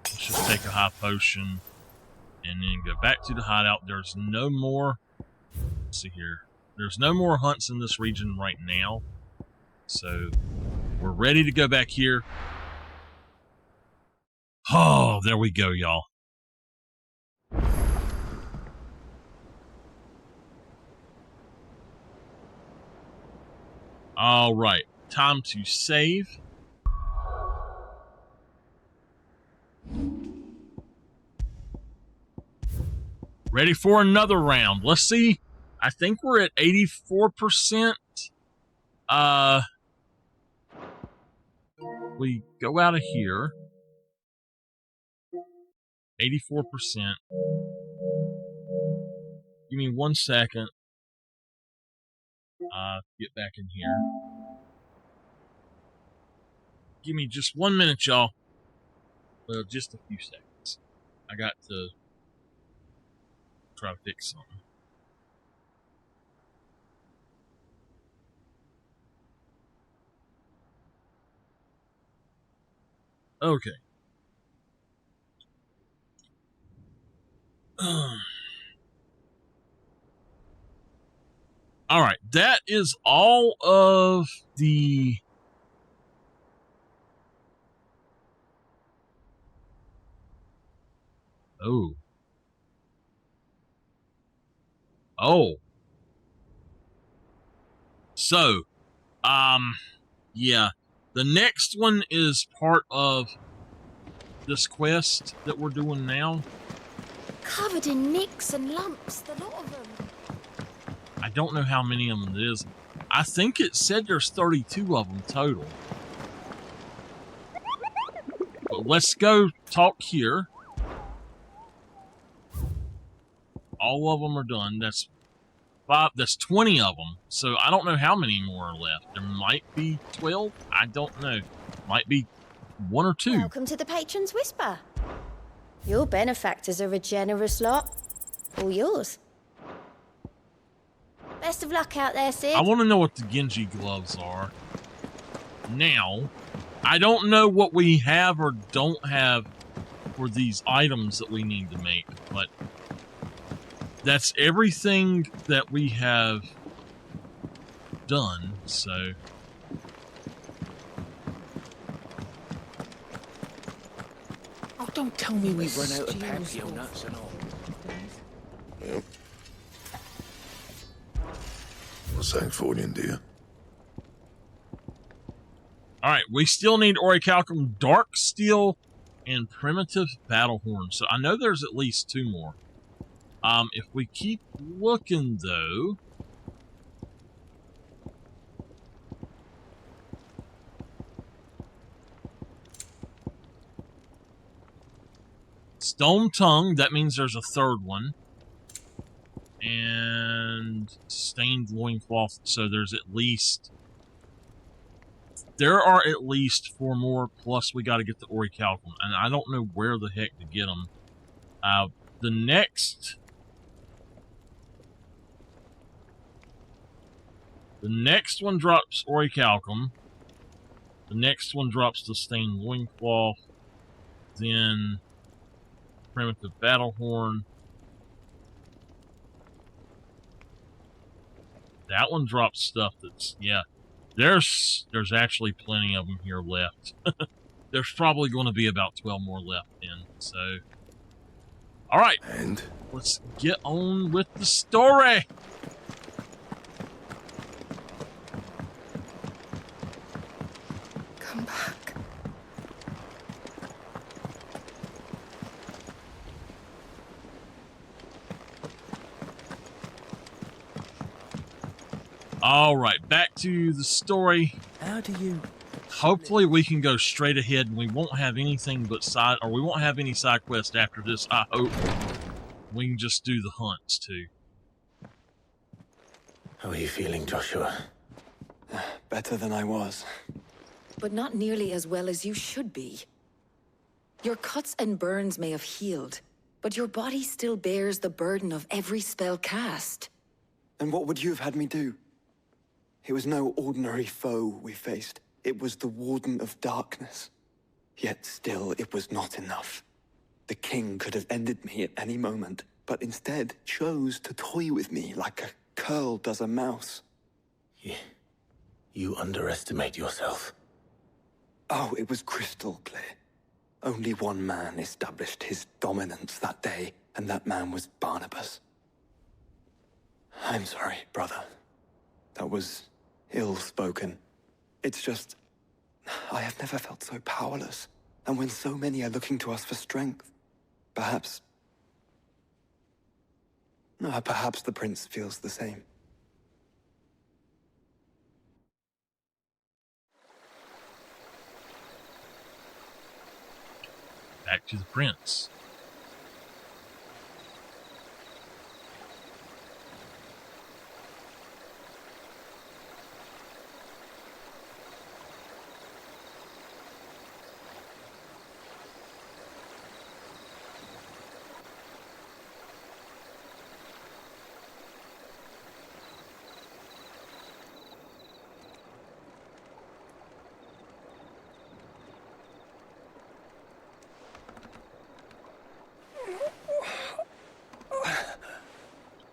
Let's just take a high potion and then go back to the hideout. There's no more. Let's see here. There's no more hunts in this region right now, so we're ready to go back here. Oh, there we go, y'all. All right, time to save. Ready for another round. Let's see. I think we're at 84%. We go out of here. 84%. Give me 1 second. Get back in here. Give me just 1 minute, y'all. Well, just a few seconds. I got to try to fix something. Okay. All right, that is all of the So, yeah, the next one is part of this quest that we're doing now. Covered in nicks and lumps, the lot of them. I don't know how many of them it is. I think it said there's 32 of them total. But let's go talk here. All of them are done. That's 5. That's 20 of them. So I don't know how many more are left. There might be 12. I don't know. Might be 1 or 2. Welcome to the Patron's Whisper. Your benefactors are a generous lot. All yours. Best of luck out there, Sid. I want to know what the Genji gloves are. Now, I don't know what we have or don't have for these items that we need to make, but that's everything that we have done, so. Oh, don't tell me we've run out of papio nuts and all. Yep. Thanks for you, dear. Alright, we still need Orichalcum, Dark Steel, and Primitive Battlehorn. So I know there's at least 2 more. If we keep looking, though... Stone Tongue, that means there's a 3rd one. And Stained Loincloth, so there's at least... There are at least 4 more, plus we got to get the Orichalcum, and I don't know where the heck to get them. The next one drops Orichalcum. The next one drops the Stained Loincloth. Then Primitive Battlehorn. That one drops stuff that's, yeah. There's actually plenty of them here left. There's probably going to be about 12 more left then, so. Alright, and let's get on with the story! Come back. Alright, back to the story. How do you Hopefully we can go straight ahead and we won't have anything but we won't have any side quests after this, I hope. We can just do the hunts too. How are you feeling, Joshua? Better than I was. But not nearly as well as you should be. Your cuts and burns may have healed, but your body still bears the burden of every spell cast. And what would you have had me do? It was no ordinary foe we faced. It was the Warden of Darkness. Yet still, it was not enough. The king could have ended me at any moment, but instead chose to toy with me like a curl does a mouse. You underestimate yourself. Oh, it was crystal clear. Only one man established his dominance that day, and that man was Barnabas. I'm sorry, brother. That was ill-spoken. It's just, I have never felt so powerless. And when so many are looking to us for strength, perhaps the prince feels the same. Back to the prince.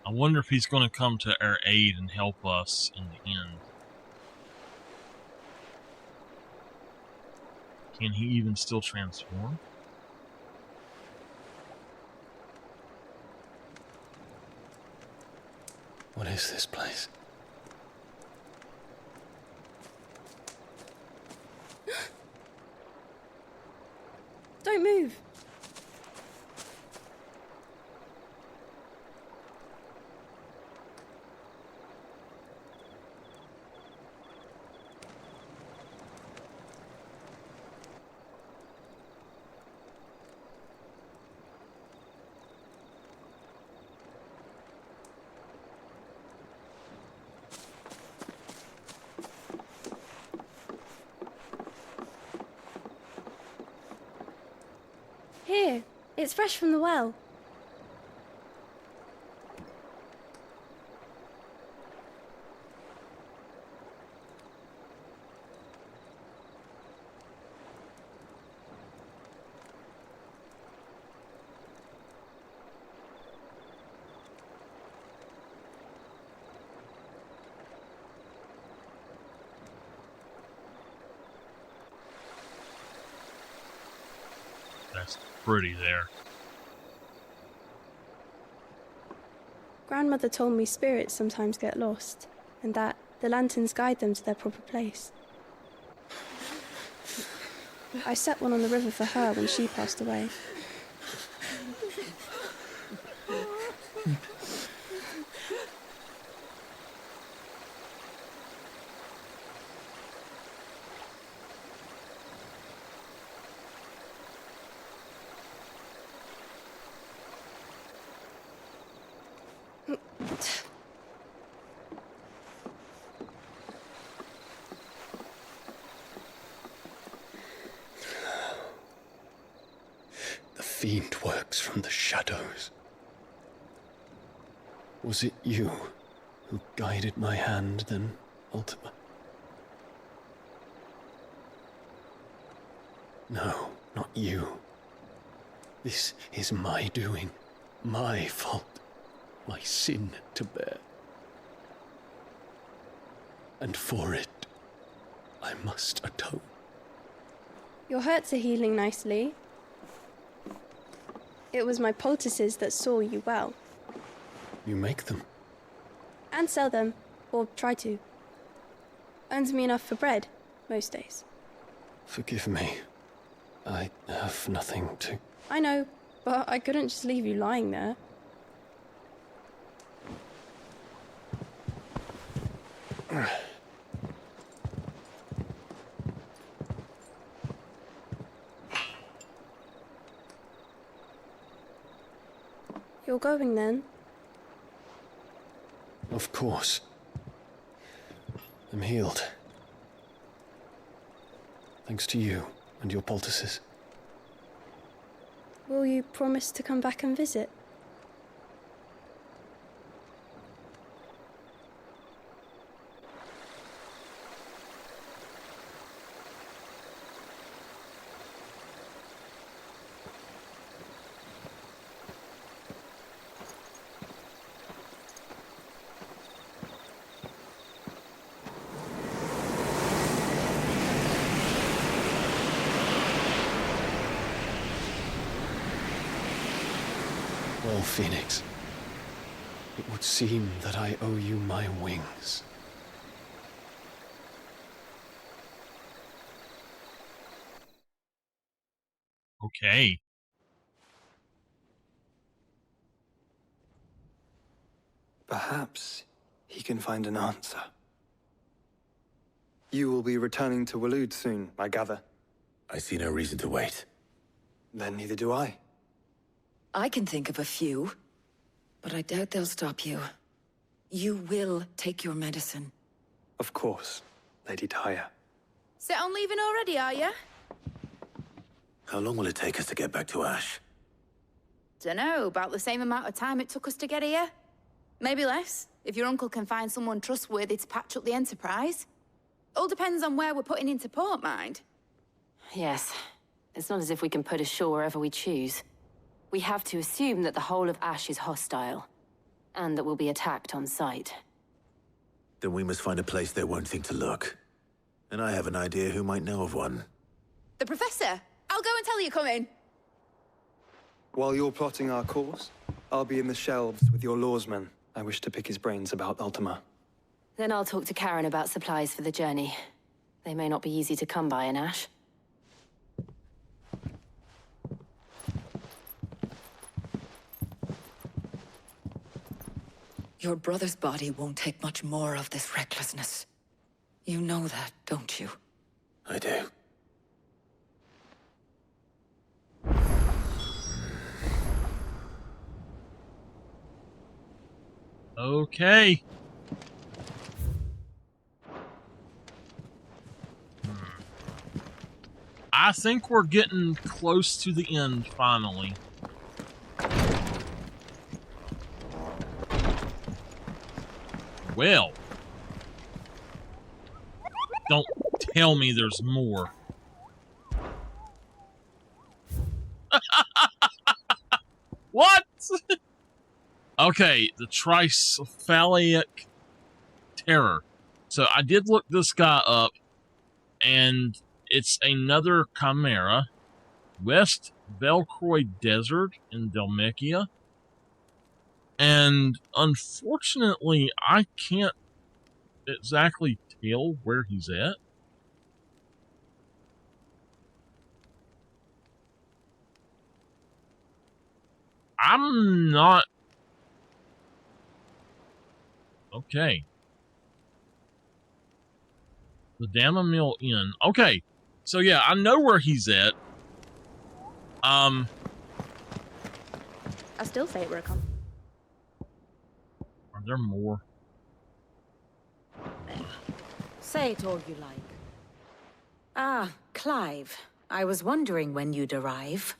I wonder if he's going to come to our aid and help us in the end. Can he even still transform? What is this place? Don't move. Here, it's fresh from the well. That's pretty there. Grandmother told me spirits sometimes get lost, and that the lanterns guide them to their proper place. I set one on the river for her when she passed away. The fiend works from the shadows. Was it you who guided my hand, then, Ultima? No, not you. This is my doing, my fault, my sin to bear. And for it, I must atone. Your hurts are healing nicely. It was my poultices that saw you well. You make them? And sell them, or try to. Earns me enough for bread, most days. Forgive me. I have nothing to... I know, but I couldn't just leave you lying there. You're going then? Of course. I'm healed. Thanks to you and your poultices. Will you promise to come back and visit? Well, Phoenix, it would seem that I owe you my wings. Okay. Perhaps he can find an answer. You will be returning to Waloed soon, I gather. I see no reason to wait. Then neither do I. I can think of a few, but I doubt they'll stop you. You will take your medicine. Of course, Lady Tyre. Set on leaving already, are you? How long will it take us to get back to Ash? Dunno, about the same amount of time it took us to get here. Maybe less, if your uncle can find someone trustworthy to patch up the Enterprise. All depends on where we're putting into port, mind. Yes. It's not as if we can put ashore wherever we choose. We have to assume that the whole of Ash is hostile, and that we'll be attacked on sight. Then we must find a place they won't think to look. And I have an idea who might know of one. The Professor! I'll go and tell you coming. While you're plotting our course, I'll be in the shelves with your lawsman. I wish to pick his brains about Ultima. Then I'll talk to Karen about supplies for the journey. They may not be easy to come by in Ash. Your brother's body won't take much more of this recklessness. You know that, don't you? I do. Okay. I think we're getting close to the end, finally. Well. Don't tell me there's more. What? Okay, the tricephalic terror. So I did look this guy up, and it's another chimera. West Velcroy Desert in Delmechia. And unfortunately, I can't exactly tell where he's at. I'm not... Okay. The Damamil Inn. Okay. So yeah, I know where he's at. I still say it were a con. Are there more? Say it all you like. Ah, Clive. I was wondering when you'd arrive.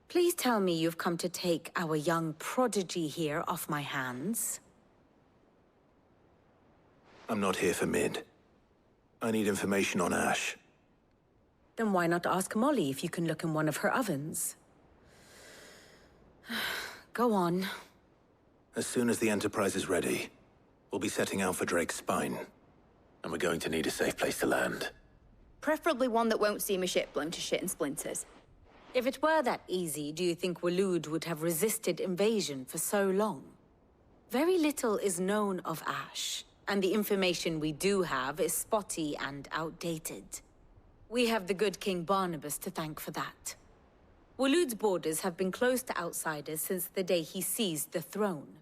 Please tell me you've come to take our young prodigy here off my hands. I'm not here for Mid. I need information on Ash. Then why not ask Molly if you can look in one of her ovens? Go on. As soon as the Enterprise is ready, we'll be setting out for Drake's Spine. And we're going to need a safe place to land. Preferably one that won't see my ship blown to shit and splinters. If it were that easy, do you think Waloed would have resisted invasion for so long? Very little is known of Ash, and the information we do have is spotty and outdated. We have the good King Barnabas to thank for that. Waloed's borders have been closed to outsiders since the day he seized the throne.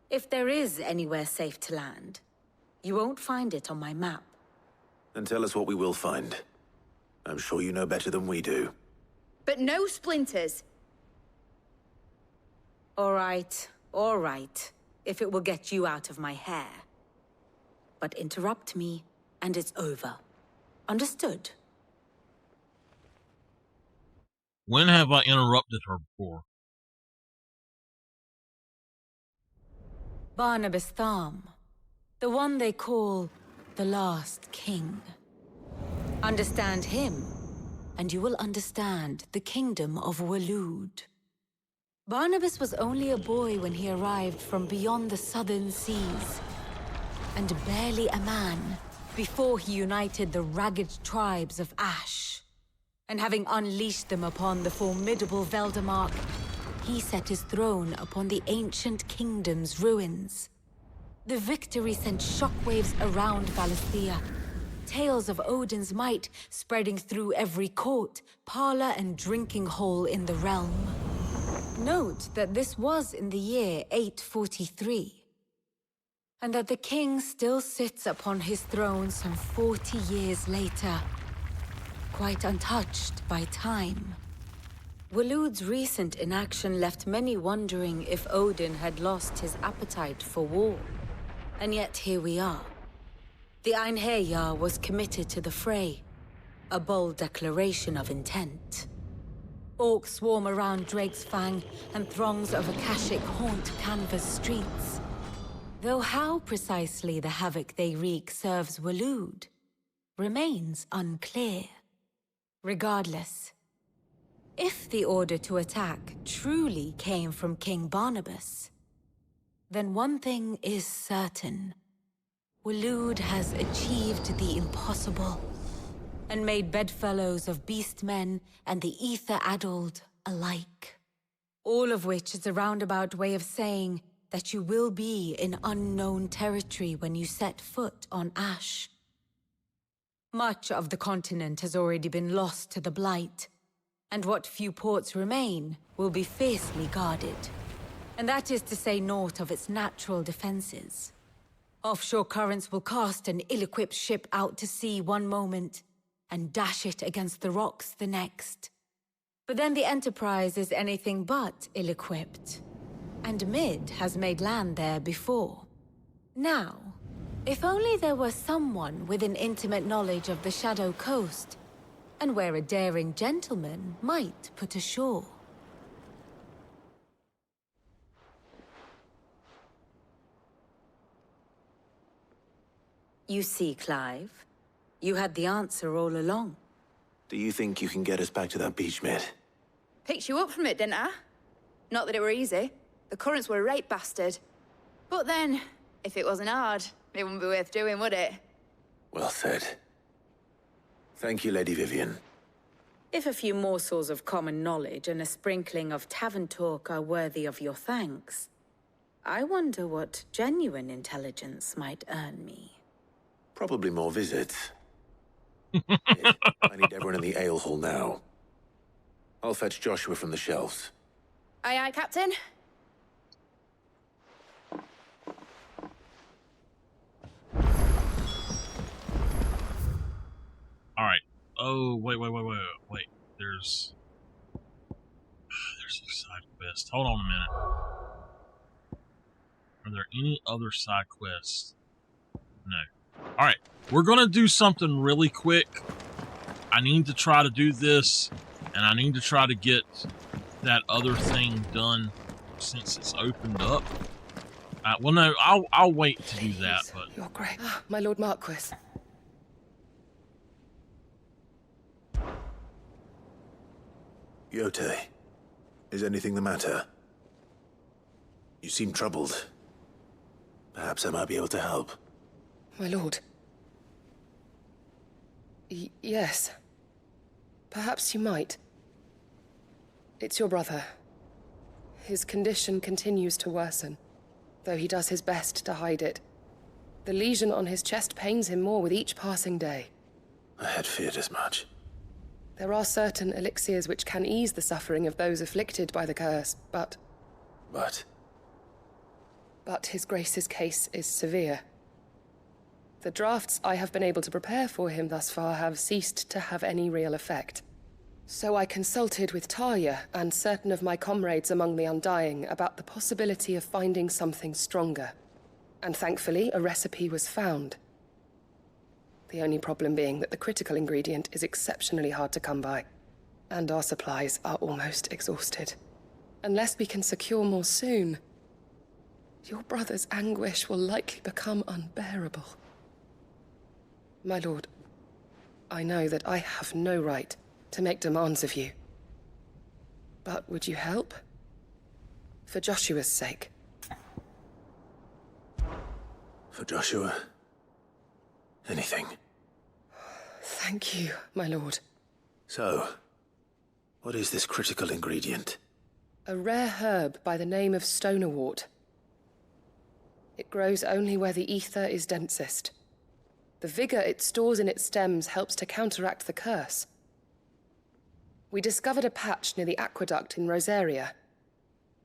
If there is anywhere safe to land, you won't find it on my map. Then tell us what we will find. I'm sure you know better than we do. But no splinters. All right. All right, if it will get you out of my hair. But interrupt me, and it's over. Understood? When have I interrupted her before? Barnabas Thumb, the one they call the Last King. Understand him, and you will understand the kingdom of Waloed. Barnabas was only a boy when he arrived from beyond the southern seas, and barely a man before he united the ragged tribes of Ash. And having unleashed them upon the formidable Veldamark, he set his throne upon the ancient kingdom's ruins. The victory sent shockwaves around Valisthea, tales of Odin's might spreading through every court, parlor, and drinking hole in the realm. Note that this was in the year 843, and that the king still sits upon his throne some 40 years later, quite untouched by time. Waloed's recent inaction left many wondering if Odin had lost his appetite for war. And yet here we are. The Einherjar was committed to the fray, a bold declaration of intent. Orcs swarm around Drake's Fang, and throngs of Akashic haunt Canva's streets. Though how precisely the havoc they wreak serves Waloed remains unclear. Regardless, if the order to attack truly came from King Barnabas, then one thing is certain. Waloed has achieved the impossible, and made bedfellows of beastmen and the ether-addled alike. All of which is a roundabout way of saying that you will be in unknown territory when you set foot on Ash. Much of the continent has already been lost to the Blight, and what few ports remain will be fiercely guarded. And that is to say naught of its natural defenses. Offshore currents will cast an ill-equipped ship out to sea one moment, and dash it against the rocks the next. But then the Enterprise is anything but ill-equipped, and Mid has made land there before. Now, if only there were someone with an intimate knowledge of the Shadow Coast, and where a daring gentleman might put ashore. You see, Clive, you had the answer all along. Do you think you can get us back to that beach, Mid? Picked you up from it, didn't I? Not that it were easy. The currents were a right bastard. But then, if it wasn't hard, it wouldn't be worth doing, would it? Well said. Thank you, Lady Vivian. If a few morsels of common knowledge and a sprinkling of tavern talk are worthy of your thanks, I wonder what genuine intelligence might earn me. Probably more visits. I need everyone in the ale hall now. I'll fetch Joshua from the shelves. Aye, aye, Captain. All right. Oh, wait. There's a side quest. Hold on a minute. Are there any other side quests? No. All right. We're going to do something really quick. I need to try to do this, and I need to try to get that other thing done since it's opened up. Well, no, I'll wait to do that. But You're great. My Lord Marquis. Yote, is anything the matter? You seem troubled. Perhaps I might be able to help. My lord. Yes. Perhaps you might. It's your brother. His condition continues to worsen, though he does his best to hide it. The lesion on his chest pains him more with each passing day. I had feared as much. There are certain elixirs which can ease the suffering of those afflicted by the curse, but... But His Grace's case is severe. The drafts I have been able to prepare for him thus far have ceased to have any real effect. So I consulted with Tarja and certain of my comrades among the Undying about the possibility of finding something stronger. And thankfully, a recipe was found. The only problem being that the critical ingredient is exceptionally hard to come by, and our supplies are almost exhausted. Unless we can secure more soon, your brother's anguish will likely become unbearable. My lord, I know that I have no right to make demands of you. But would you help? For Joshua's sake. For Joshua? Anything. Thank you, my lord. So, what is this critical ingredient? A rare herb by the name of stonerwort. It grows only where the ether is densest. The vigor it stores in its stems helps to counteract the curse. We discovered a patch near the aqueduct in Rosaria.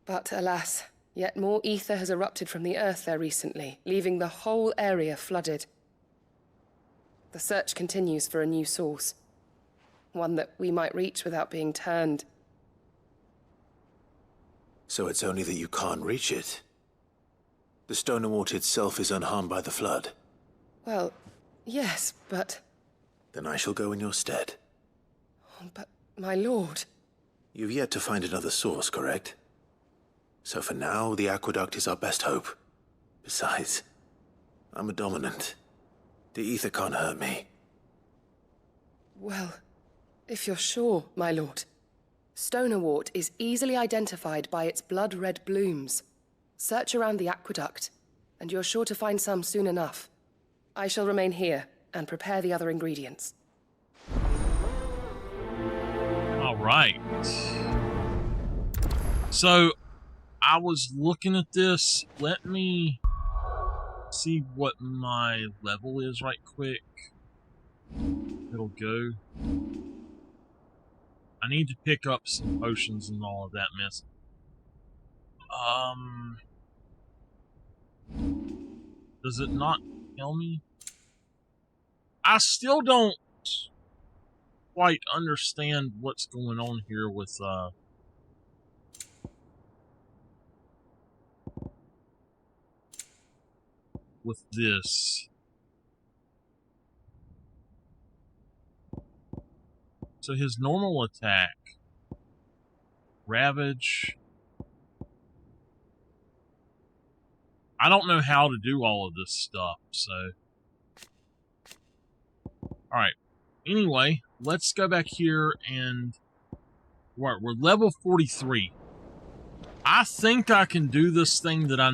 But alas, yet more ether has erupted from the earth there recently, leaving the whole area flooded. The search continues for a new source. One that we might reach without being turned. So it's only that you can't reach it? The stonerwort itself is unharmed by the flood? Well, yes, but... Then I shall go in your stead. But, my lord... You've yet to find another source, correct? So for now, the aqueduct is our best hope. Besides, I'm a dominant. The ether can't hurt me. Well, if you're sure, my lord. Stonerwort is easily identified by its blood-red blooms. Search around the aqueduct, and you're sure to find some soon enough. I shall remain here and prepare the other ingredients. All right. So, I was looking at this. Let me see what my level is right quick. It'll go. I need to pick up some potions and all of that mess. Does it not tell me? I still don't quite understand what's going on here with this. So his normal attack, Ravage. I don't know how to do all of this stuff, so. Alright. Anyway, let's go back here and we're level 43. I think I can do this thing that I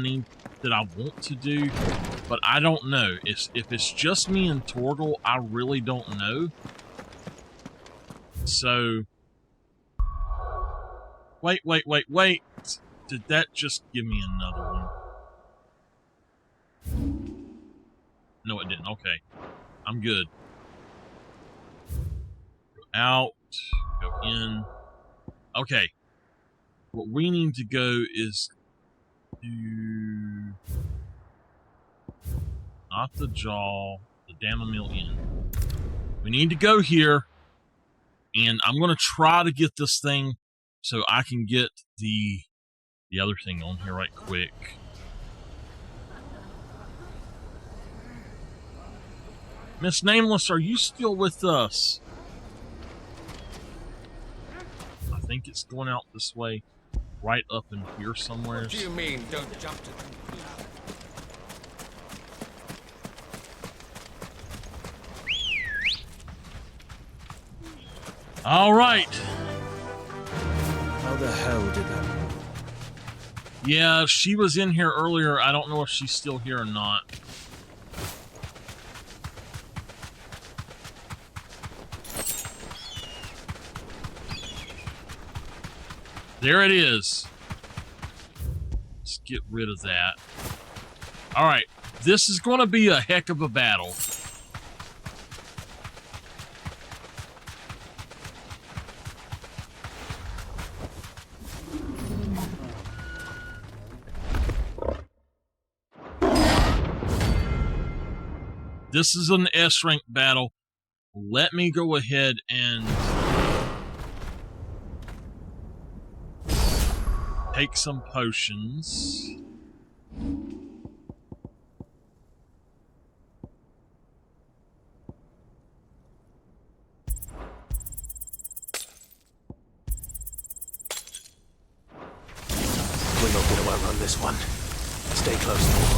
want to do, but I don't know. If it's just me and Torgal, I really don't know. So, wait. Did that just give me another one? No, it didn't. Okay. I'm good. Go out. Go in. Okay. What we need to go is to... Not the jaw. The Damamil Inn. We need to go here. And I'm going to try to get this thing so I can get the other thing on here right quick. Miss Nameless, are you still with us? I think it's going out this way, right up in here somewhere. What do you mean, don't jump to conclusions? All right. How the hell did that... Yeah, she was in here earlier. I don't know if she's still here or not. There it is. Let's get rid of that. Alright, this is going to be a heck of a battle. This is an S-rank battle. Let me go ahead and take some potions. We're not going to outrun this one. Stay close.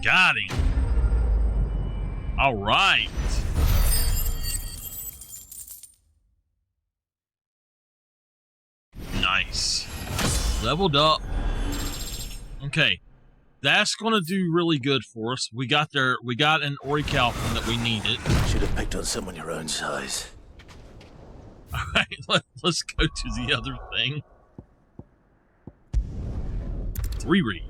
Got him. All right. Nice. Leveled up. Okay. That's going to do really good for us. We got an orichalcum that we needed. Should have picked on someone your own size. All right, let's go to the other thing. 3 readings.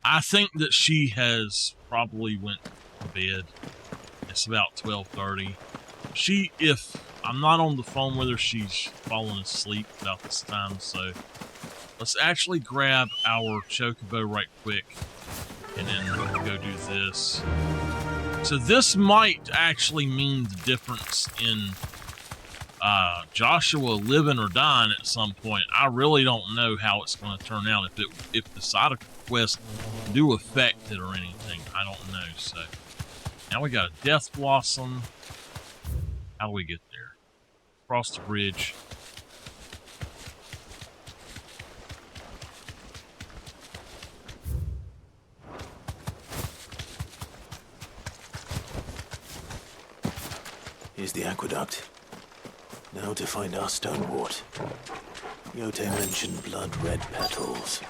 I think that she has probably went to bed. It's about 12:30. If I'm not on the phone with her, she's fallen asleep about this time. So let's actually grab our chocobo right quick, and then we'll go do this. So this might actually mean the difference in Joshua living or dying at some point. I really don't know how it's going to turn out. If the side quests do affect it or anything, I don't know. So now we got a Death Blossom. How do we get there? Cross the bridge. Here's the aqueduct. Now to find our stonewort. Yote mentioned blood-red petals.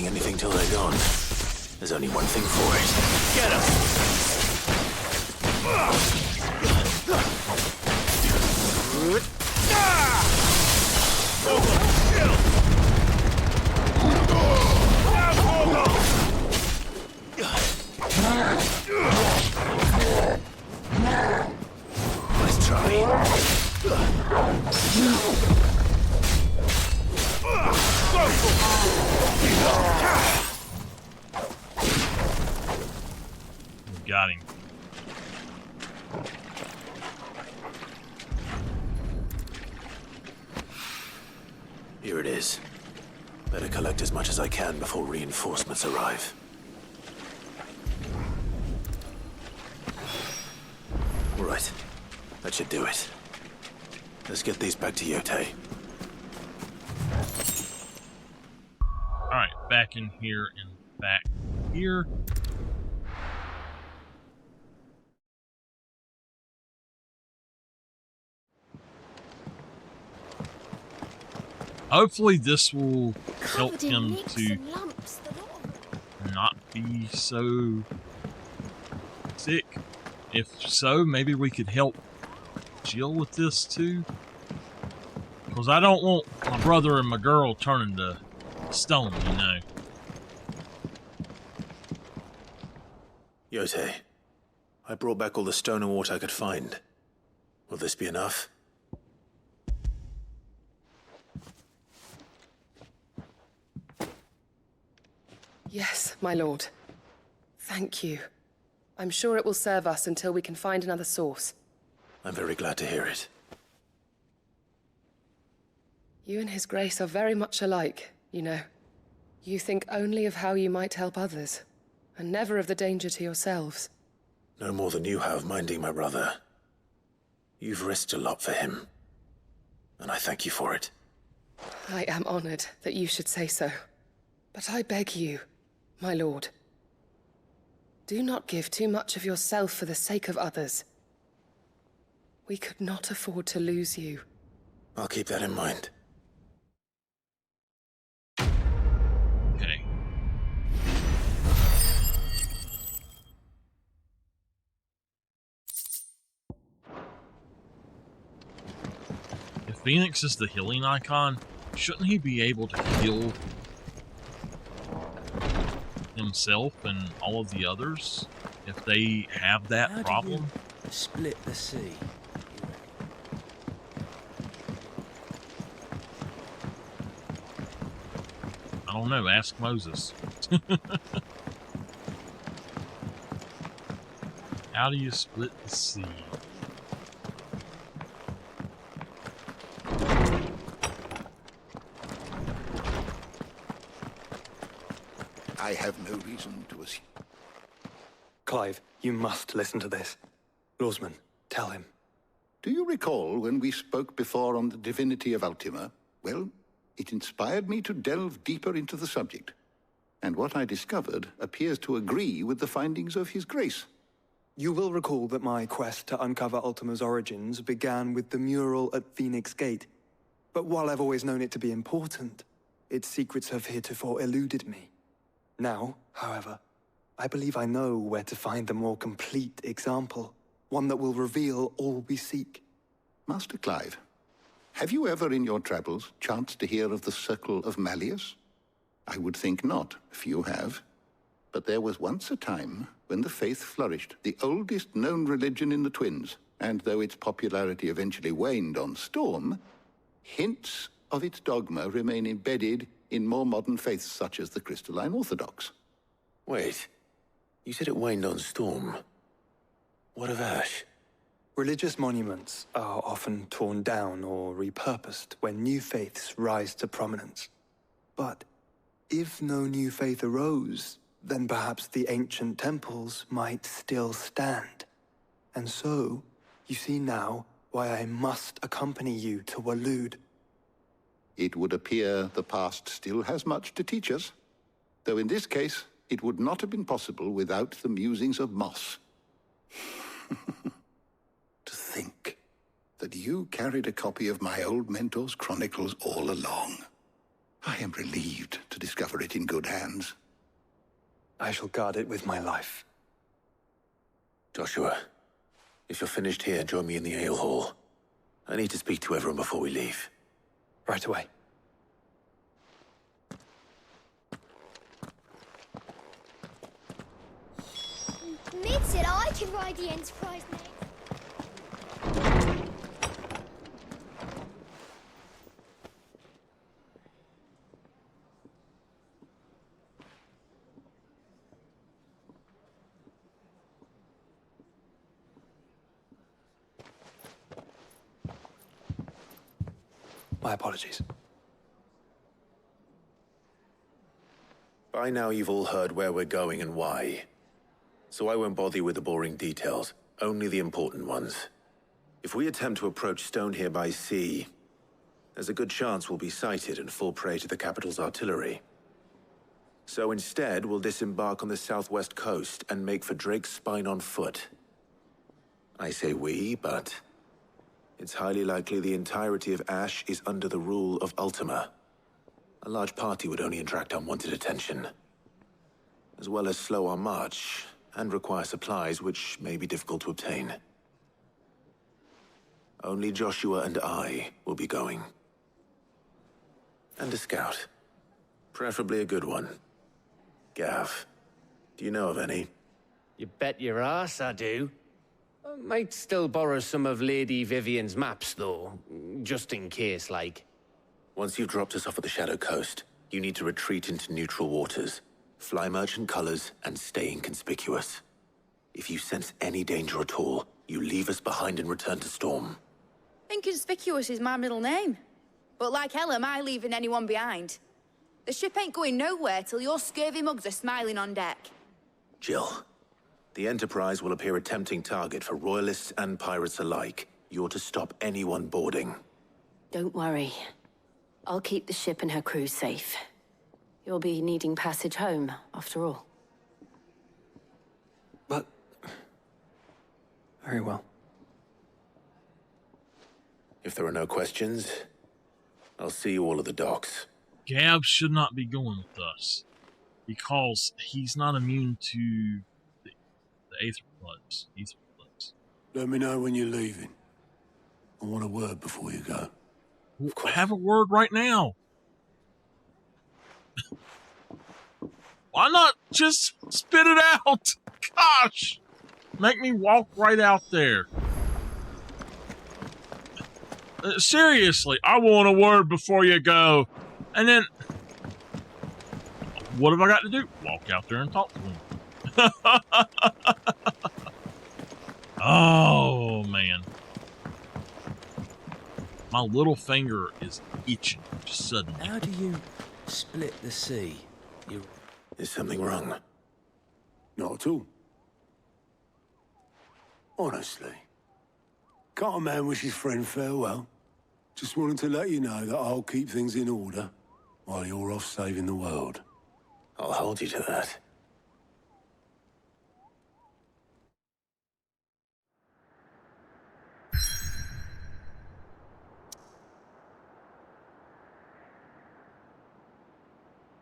Anything till they're gone. There's only one thing for it. Get Nice try. Got him. Here it is. Better collect as much as I can before reinforcements arrive. That should do it. Let's get these back to Yotei. Alright, back in here and back here. Hopefully this will help him to not be so sick. If so, maybe we could help Jill with this too. Because I don't want my brother and my girl turning to stone, you know. Yotei, I brought back all the stone and water I could find. Will this be enough? Yes, my lord. Thank you. I'm sure it will serve us until we can find another source. I'm very glad to hear it. You and His Grace are very much alike, you know. You think only of how you might help others, and never of the danger to yourselves. No more than you have minding my brother. You've risked a lot for him, and I thank you for it. I am honored that you should say so. But I beg you, my lord, do not give too much of yourself for the sake of others. We could not afford to lose you. I'll keep that in mind. Okay. If Phoenix is the healing icon, shouldn't he be able to heal himself and all of the others if they have that problem? Split the sea. I don't know, ask Moses. How do you split the sea? I have no reason to assume. Clive, you must listen to this. Lawsman, tell him. Do you recall when we spoke before on the divinity of Ultima? Well, it inspired me to delve deeper into the subject. And what I discovered appears to agree with the findings of His Grace. You will recall that my quest to uncover Ultima's origins began with the mural at Phoenix Gate. But while I've always known it to be important, its secrets have heretofore eluded me. Now, however, I believe I know where to find the more complete example, one that will reveal all we seek. Master Clive, have you ever in your travels chanced to hear of the Circle of Malleus? I would think not, few have. But there was once a time when the faith flourished, the oldest known religion in the Twins, and though its popularity eventually waned on Storm, hints of its dogma remain embedded in more modern faiths such as the Crystalline Orthodox. Wait, you said it waned on Storm. What of Ash? Religious monuments are often torn down or repurposed when new faiths rise to prominence. But if no new faith arose, then perhaps the ancient temples might still stand. And so, you see now why I must accompany you to Waloed. It would appear the past still has much to teach us, though in this case, it would not have been possible without the musings of Moss. To think that you carried a copy of my old mentor's chronicles all along. I am relieved to discover it in good hands. I shall guard it with my life. Joshua, if you're finished here, join me in the ale hall. I need to speak to everyone before we leave. Right away. Mid said I can ride the Enterprise next. My apologies. By now you've all heard where we're going and why. So I won't bother you with the boring details, only the important ones. If we attempt to approach Stonehere by sea, there's a good chance we'll be sighted and fall prey to the capital's artillery. So instead, we'll disembark on the southwest coast and make for Drake's Spine on foot. I say we, but it's highly likely the entirety of Ash is under the rule of Ultima. A large party would only attract unwanted attention, as well as slow our march and require supplies which may be difficult to obtain. Only Joshua and I will be going. And a scout. Preferably a good one. Gav, do you know of any? You bet your ass I do. I might still borrow some of Lady Vivian's maps, though, just in case, like. Once you've dropped us off at the Shadow Coast, you need to retreat into neutral waters, fly merchant colors, and stay inconspicuous. If you sense any danger at all, you leave us behind and return to Storm. Inconspicuous is my middle name. But like hell am I leaving anyone behind. The ship ain't going nowhere till your scurvy mugs are smiling on deck. Jill, the Enterprise will appear a tempting target for royalists and pirates alike. You're to stop anyone boarding. Don't worry. I'll keep the ship and her crew safe. You'll be needing passage home, after all. But... very well. If there are no questions, I'll see you all at the docks. Gab should not be going with us, because he's not immune to the Aether Floods. Let me know when you're leaving. I want a word before you go. Have a word right now. Why not just spit it out? Gosh! Make me walk right out there. Seriously, I want a word before you go. And then, what have I got to do? Walk out there and talk to him. Oh, man. My little finger is itching just suddenly. How do you split the sea? Is something wrong? Not at all. Honestly. Can't a man wish his friend farewell? Just wanted to let you know that I'll keep things in order while you're off saving the world. I'll hold you to that.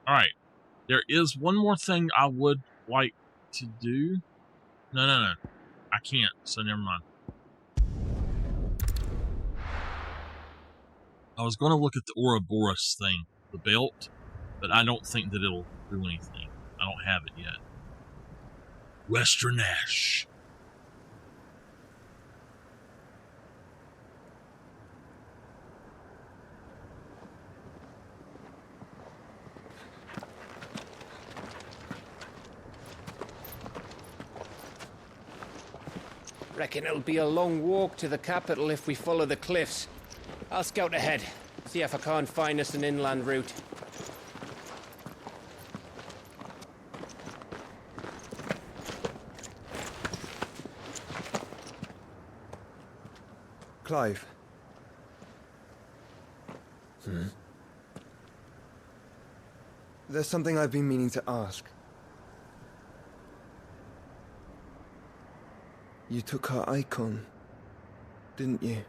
Alright. There is one more thing I would like to do. No. I can't, so never mind. I was going to look at the Ouroboros thing, the belt, but I don't think that it'll do anything. I don't have it yet. Western Ash. Reckon it'll be a long walk to the capital if we follow the cliffs. I'll scout ahead, see if I can't find us an inland route. Clive. There's something I've been meaning to ask. You took her icon, didn't you?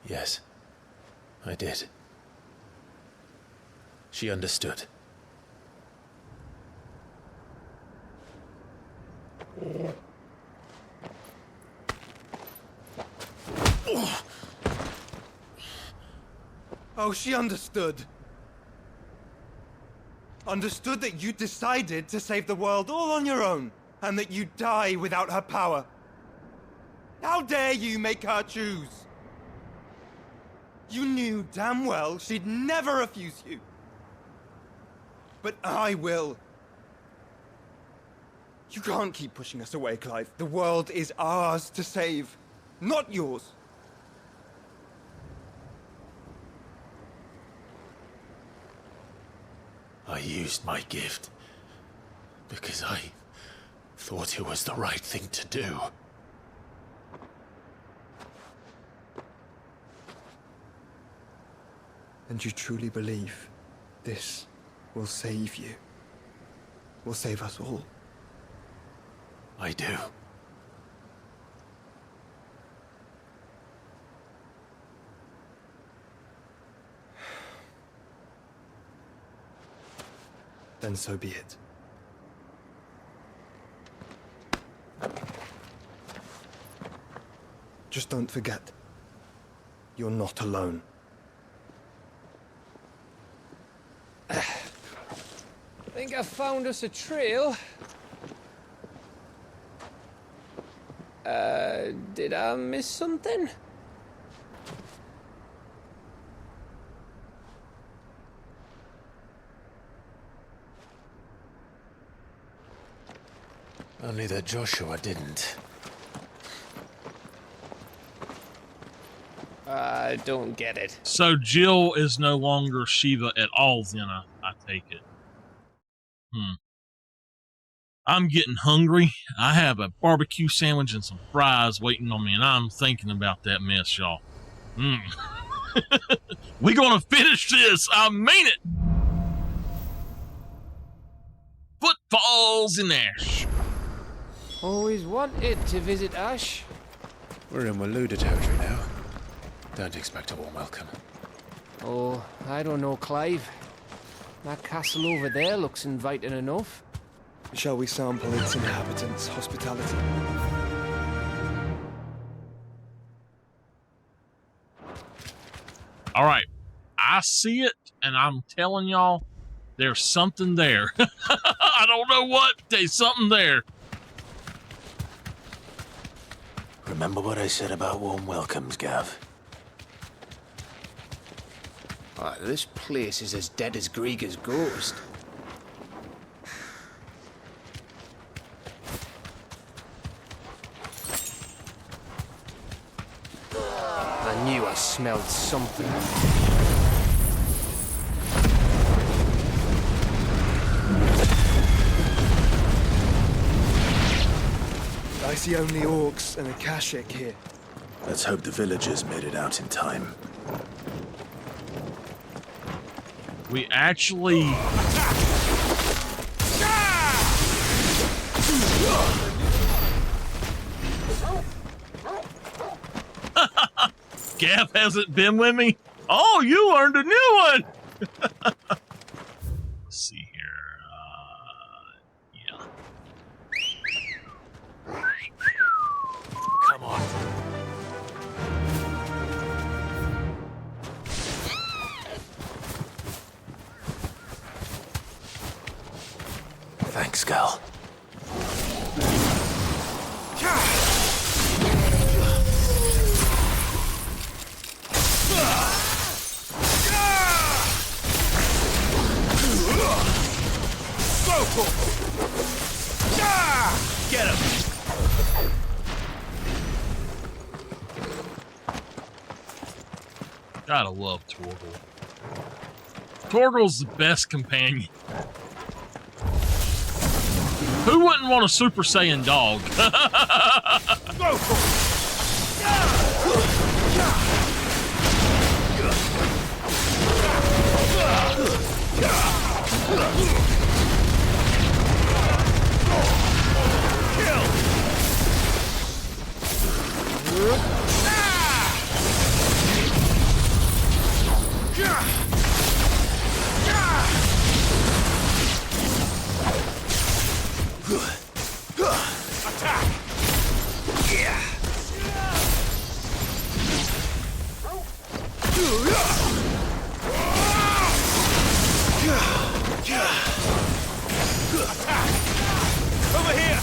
Yes, I did. She understood. Oh, she understood. Understood that you decided to save the world all on your own, and that you'd die without her power. How dare you make her choose? You knew damn well she'd never refuse you. But I will. You can't keep pushing us away, Clive. The world is ours to save, not yours. I used my gift because I thought it was the right thing to do. And you truly believe this will save you? Will save us all? I do. Then so be it. Just don't forget, you're not alone. I think I found us a trail. Did I miss something? Only that Joshua didn't. I don't get it. So Jill is no longer Shiva at all, then I take it. I'm getting hungry. I have a barbecue sandwich and some fries waiting on me, and I'm thinking about that mess, y'all. We're gonna finish this. I mean it. Footfalls in Ash. Always wanted to visit Ash. We're in Waluda territory now. Don't expect a warm welcome. Oh, I don't know, Clive. That castle over there looks inviting enough. Shall we sample its inhabitants' hospitality? All right. I see it, and I'm telling y'all, there's something there. I don't know what, but there's something there. Remember what I said about warm welcomes, Gav? This place is as dead as Grieger's ghost. I knew I smelled something. I see only orcs and a Kashik here. Let's hope the villagers made it out in time. We actually... Gav hasn't been with me? Oh, you learned a new one! Let's see here. Yeah. Come on. Thanks, Gal. Get him! Gotta love Torgal. Torgal's the best companion. Who wouldn't want a Super Saiyan dog? Go for Attack! Yeah! Attack! Over here!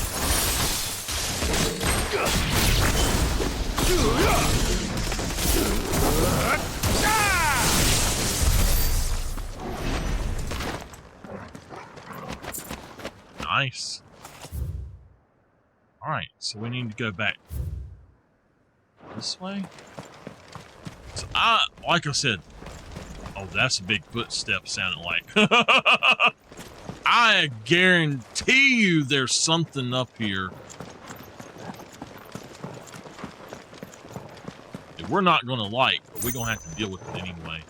Nice. Alright, so we need to go back this way. So like I said, oh, that's a big footstep sounded like. I guarantee you there's something up here. That we're not going to like, but we're going to have to deal with it anyway.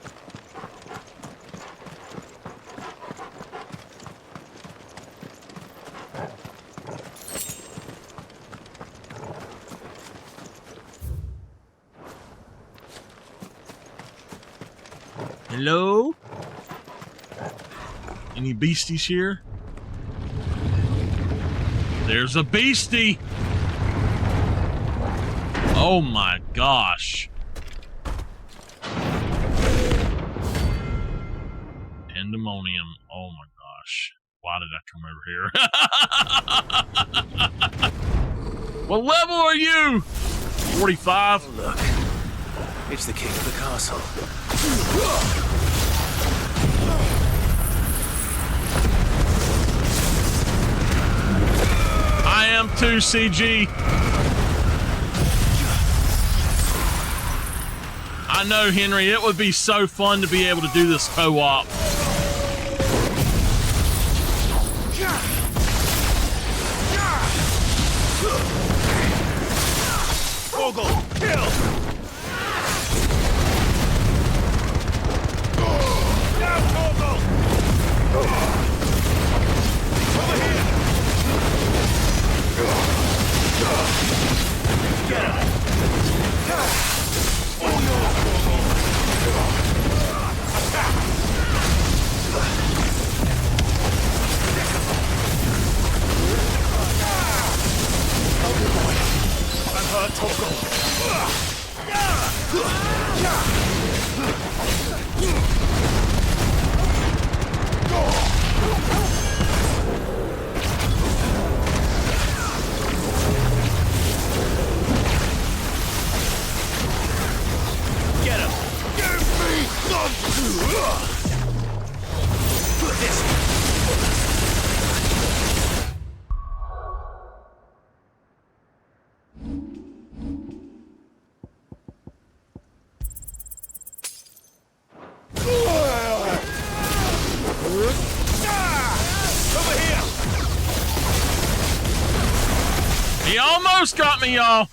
Hello? Any beasties here? There's a beastie! Oh my gosh. Pandemonium. Oh my gosh. Why did I come over here? What level are you? 45? Oh, look. It's the king of the castle. I am too, CG. I know, Henry, it would be so fun to be able to do this co-op. Vogel, kill! Down, Vogel! Over here! Get him! Oh no! Attack! I'm hurt, Vogel! Get him! Give me some! This. Over here! He almost got me, y'all.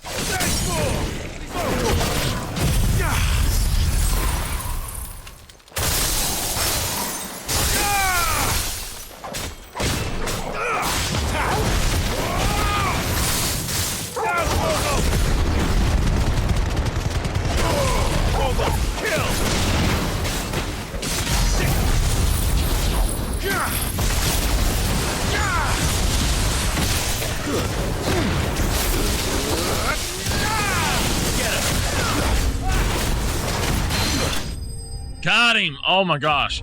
Got him. Oh my gosh.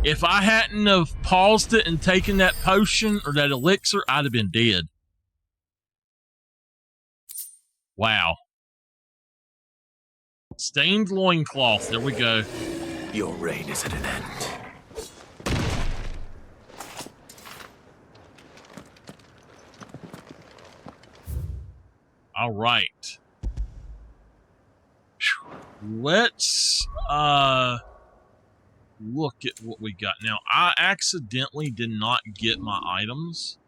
If I hadn't have paused it and taken that potion or that elixir, I'd have been dead. Wow. Stained loincloth. There we go. Your reign is at an end. All right. Let's look at what we got. Now, I accidentally did not get my items.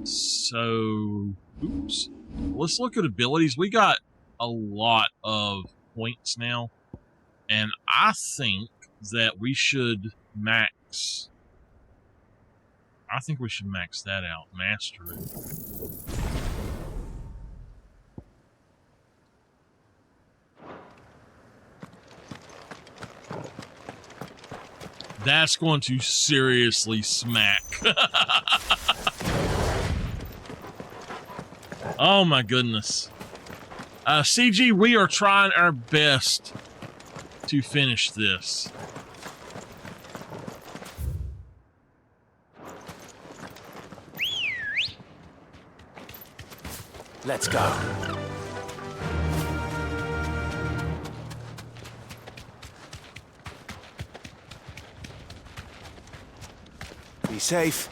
So, oops. Let's look at abilities. We got a lot of points now. And I think that we should max... I think we should max that out. Master it. That's going to seriously smack. Oh my goodness. CG, we are trying our best to finish this. Let's go. Be safe.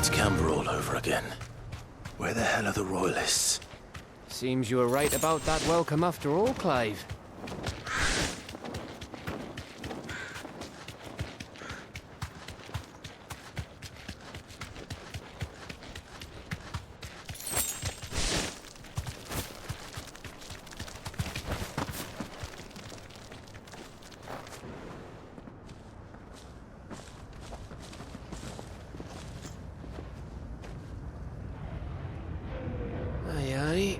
It's Camber all over again. Where the hell are the royalists? Seems you were right about that welcome after all, Clive. Aye, aye.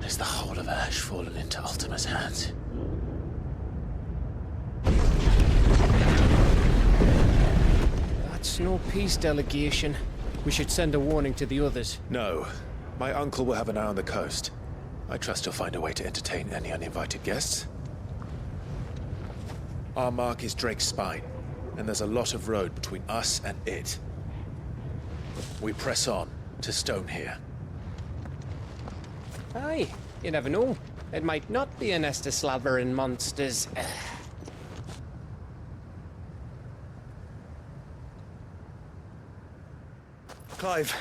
Is the whole of Ash fallen into Ultima's hands? That's no peace delegation. We should send a warning to the others. No. My uncle will have an eye on the coast. I trust he'll find a way to entertain any uninvited guests. Our mark is Drake's Spine, and there's a lot of road between us and it. We press on to Stone here. Aye, you never know. It might not be a nest of slavering monsters. Clive,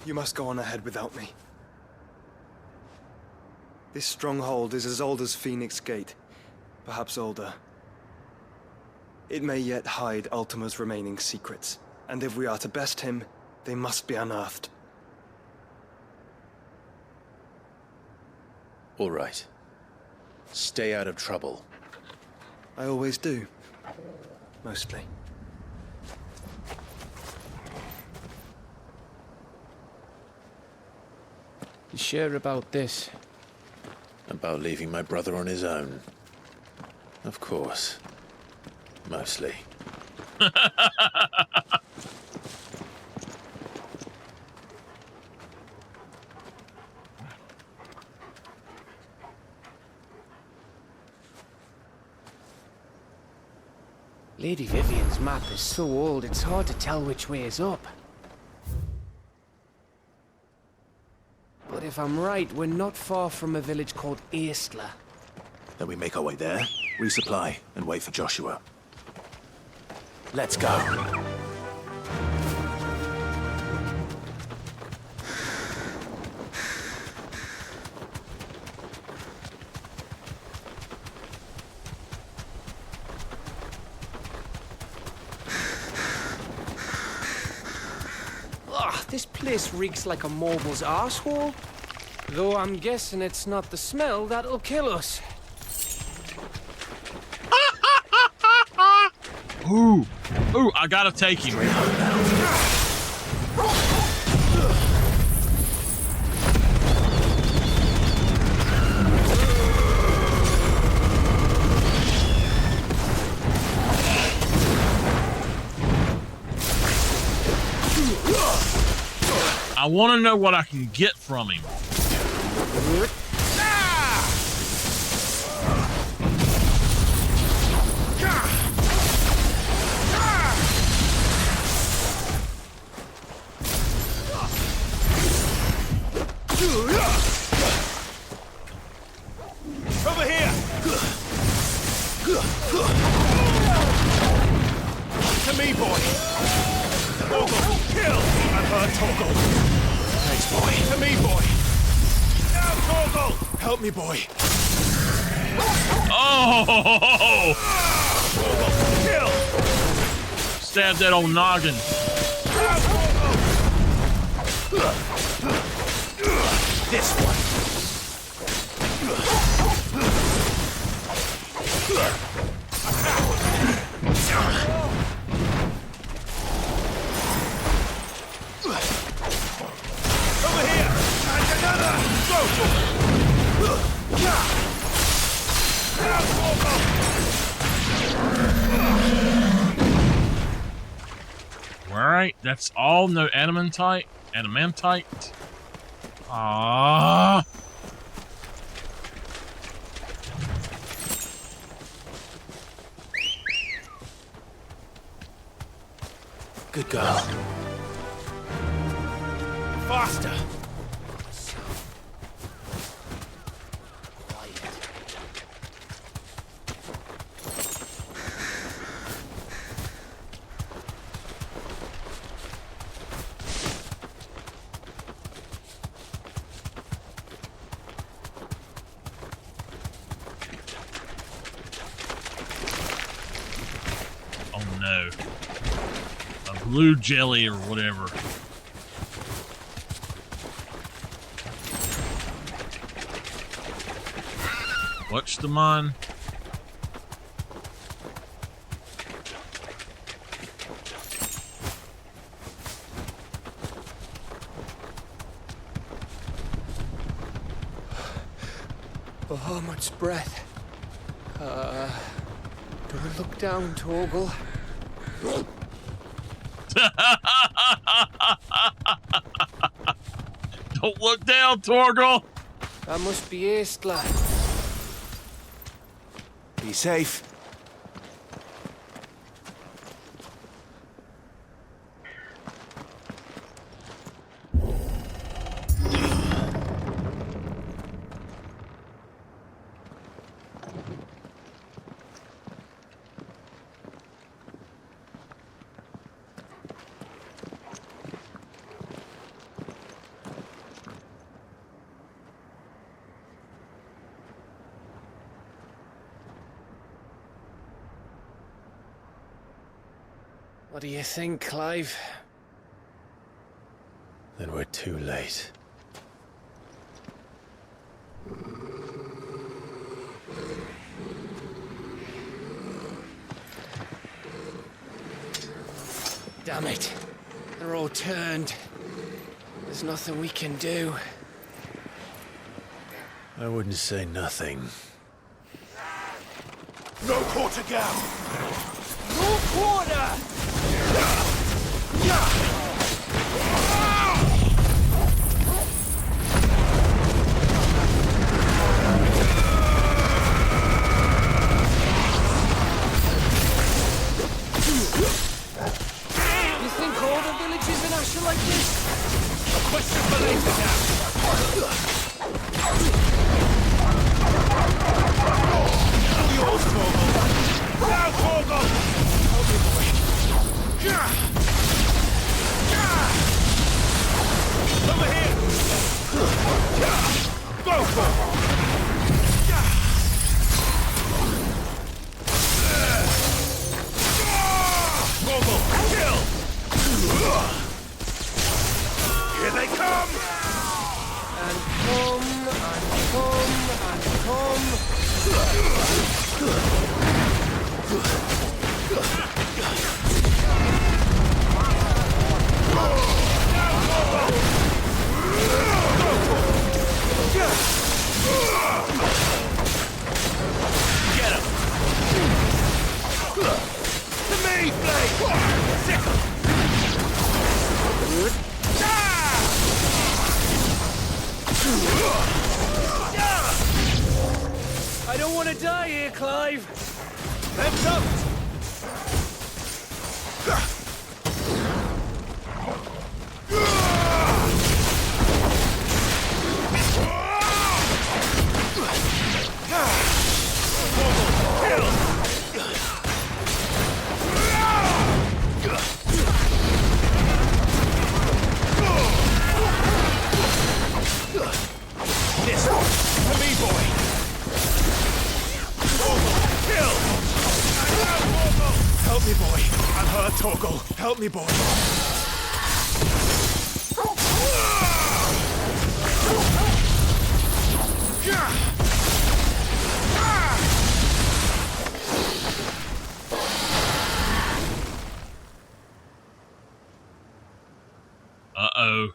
you must go on ahead without me. This stronghold is as old as Phoenix Gate, perhaps older. It may yet hide Ultima's remaining secrets, and if we are to best him, they must be unearthed. All right. Stay out of trouble. I always do. Mostly. You sure about this? About leaving my brother on his own? Of course. Mostly. Lady Vivian's map is so old, it's hard to tell which way is up. But if I'm right, we're not far from a village called Eastla. Then we make our way there, resupply, and wait for Joshua. Let's go. Ugh, this place reeks like a moble's arsehole. Though I'm guessing it's not the smell that'll kill us. Ooh, ooh, I gotta take him. I want to know what I can get from him. Over here! To me, boy! Torgal, kill! I've heard Torgal! Thanks, boy. To me, boy! Now, Torgal! Help me, boy. Oh! Torgal, kill! Stab that old noggin. Now, Torgal! This one. Over here! And another! Go! Now, Torgal! Alright, that's all. No adamantite. Adamantite. Ah. Good girl. Faster! blue jelly or whatever. Watch the mine. Oh, much breath. Don't look down, Torgal. Don't look down, Torgal. That must be Aistla. Be safe. What do you think, Clive? Then we're too late. Damn it. They're all turned. There's nothing we can do. I wouldn't say nothing. No quarter gap! No quarter! You think all the villages in Ash are like this? A question for later now. Yours, Torgal! Now, Torgal! Help me, boy. Over here! Go for it! Torgal, kill! Here they come! And come, and come, and come. Get him! To me, Blade! Sickle! I don't want to die here, Clive. Heads up! This to me, boy. Kill! Help me, boy. I'm hurt, Torgal. Help me, boy. Uh-oh.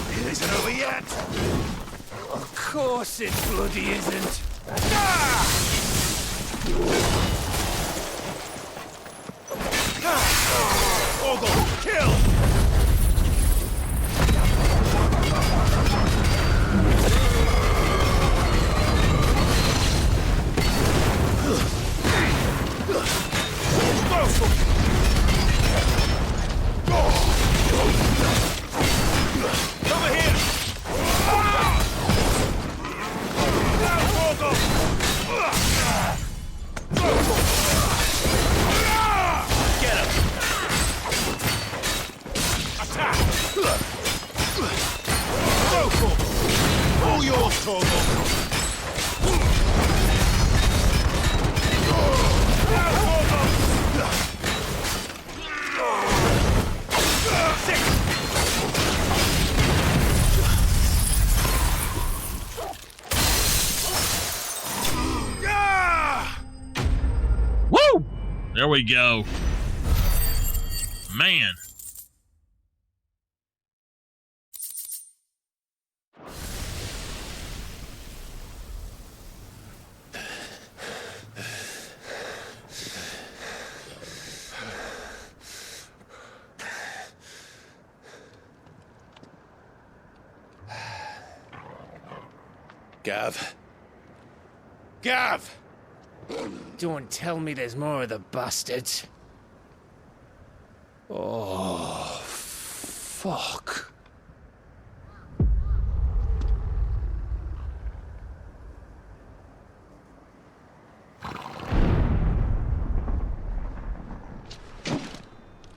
It isn't over yet. Of course it bloody isn't. Torgal, kill! Go for it! Over here! Now, Torgal! There we go. Man. Gav. Gav! Don't tell me there's more of the bastards. Oh, fuck.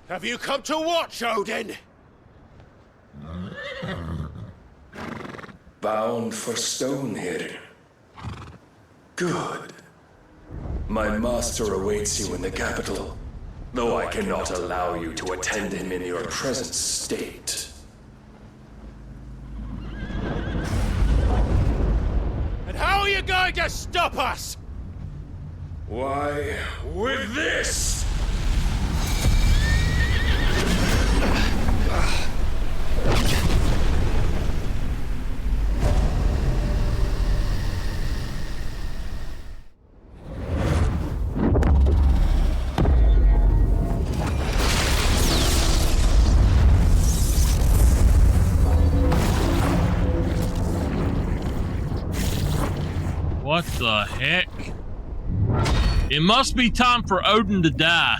Have you come to watch, Odin? Bound for stone here. Good. My master awaits you in the capital, though I cannot allow you to attend him in your present state. And how are you going to stop us? Why, with this! What the heck? It must be time for Odin to die.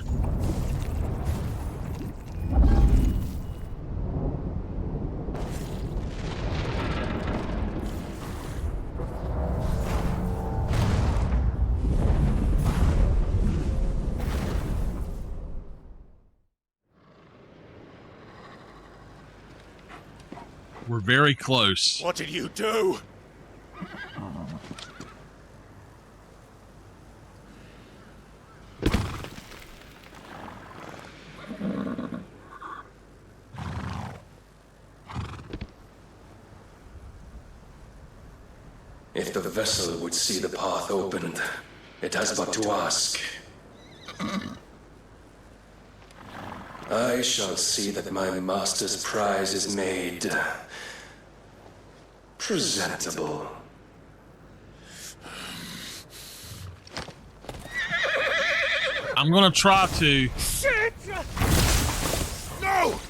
We're very close. What did you do? If the vessel would see the path opened, it has but to ask. I shall see that my master's prize is made presentable. I'm gonna try to. Shit! No!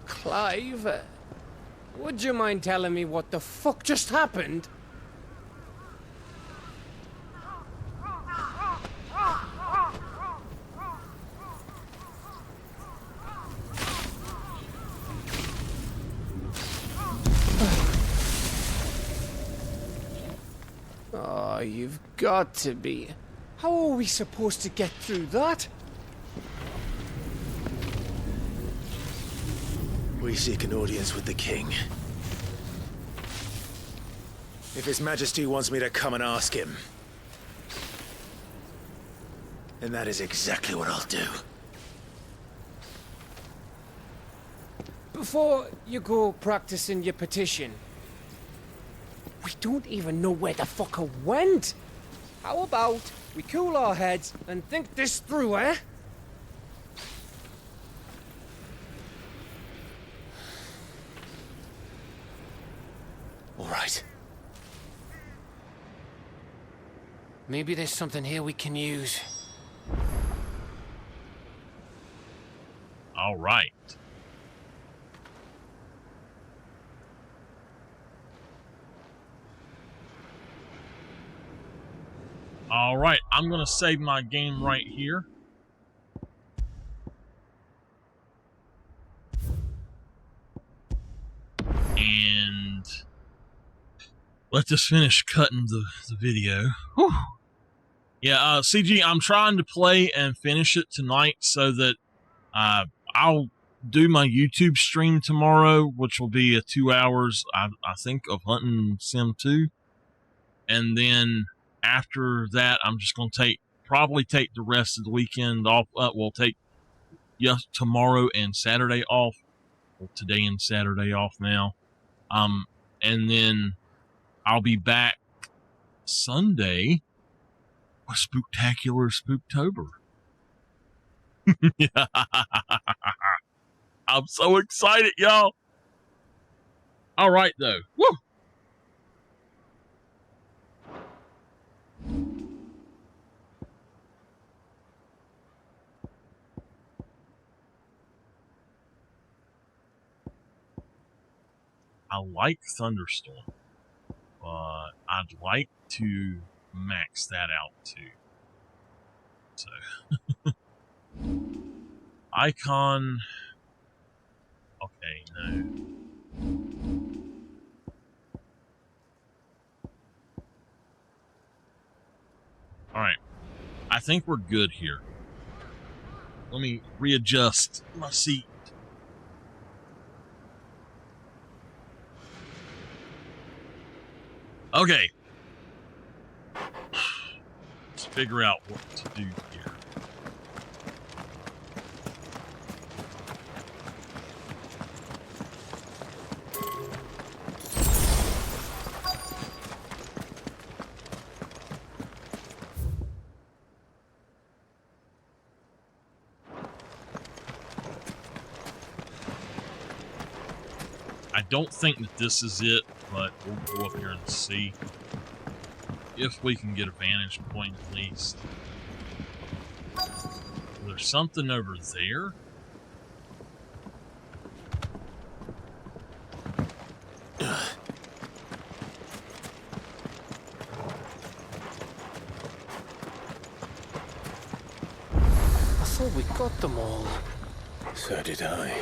Clive, would you mind telling me what the fuck just happened? Oh, you've got to be. How are we supposed to get through that? We seek an audience with the king. If His Majesty wants me to come and ask him, then that is exactly what I'll do. Before you go practicing your petition, we don't even know where the fucker went. How about we cool our heads and think this through, eh? All right. Maybe there's something here we can use. All right. All right, I'm gonna save my game right here. And let us finish cutting the video. Whew. Yeah, CG, I'm trying to play and finish it tonight so that I'll do my YouTube stream tomorrow, which will be 2 hours, I think, of Hunting Sim 2. And then after that, I'm just going to probably take the rest of the weekend off. We'll take tomorrow and Saturday off. Well, today and Saturday off now. And then I'll be back Sunday with Spooktacular Spooktober. I'm so excited, y'all. All right, though. Woo! I like Thunderstorm, but I'd like to max that out too. So, Icon. Okay, no. Alright. I think we're good here. Let me readjust my seat. Okay. Let's figure out what to do here. I don't think that this is it, but we'll go up here and see if we can get a vantage point at least. There's something over there. I thought we got them all. So did I.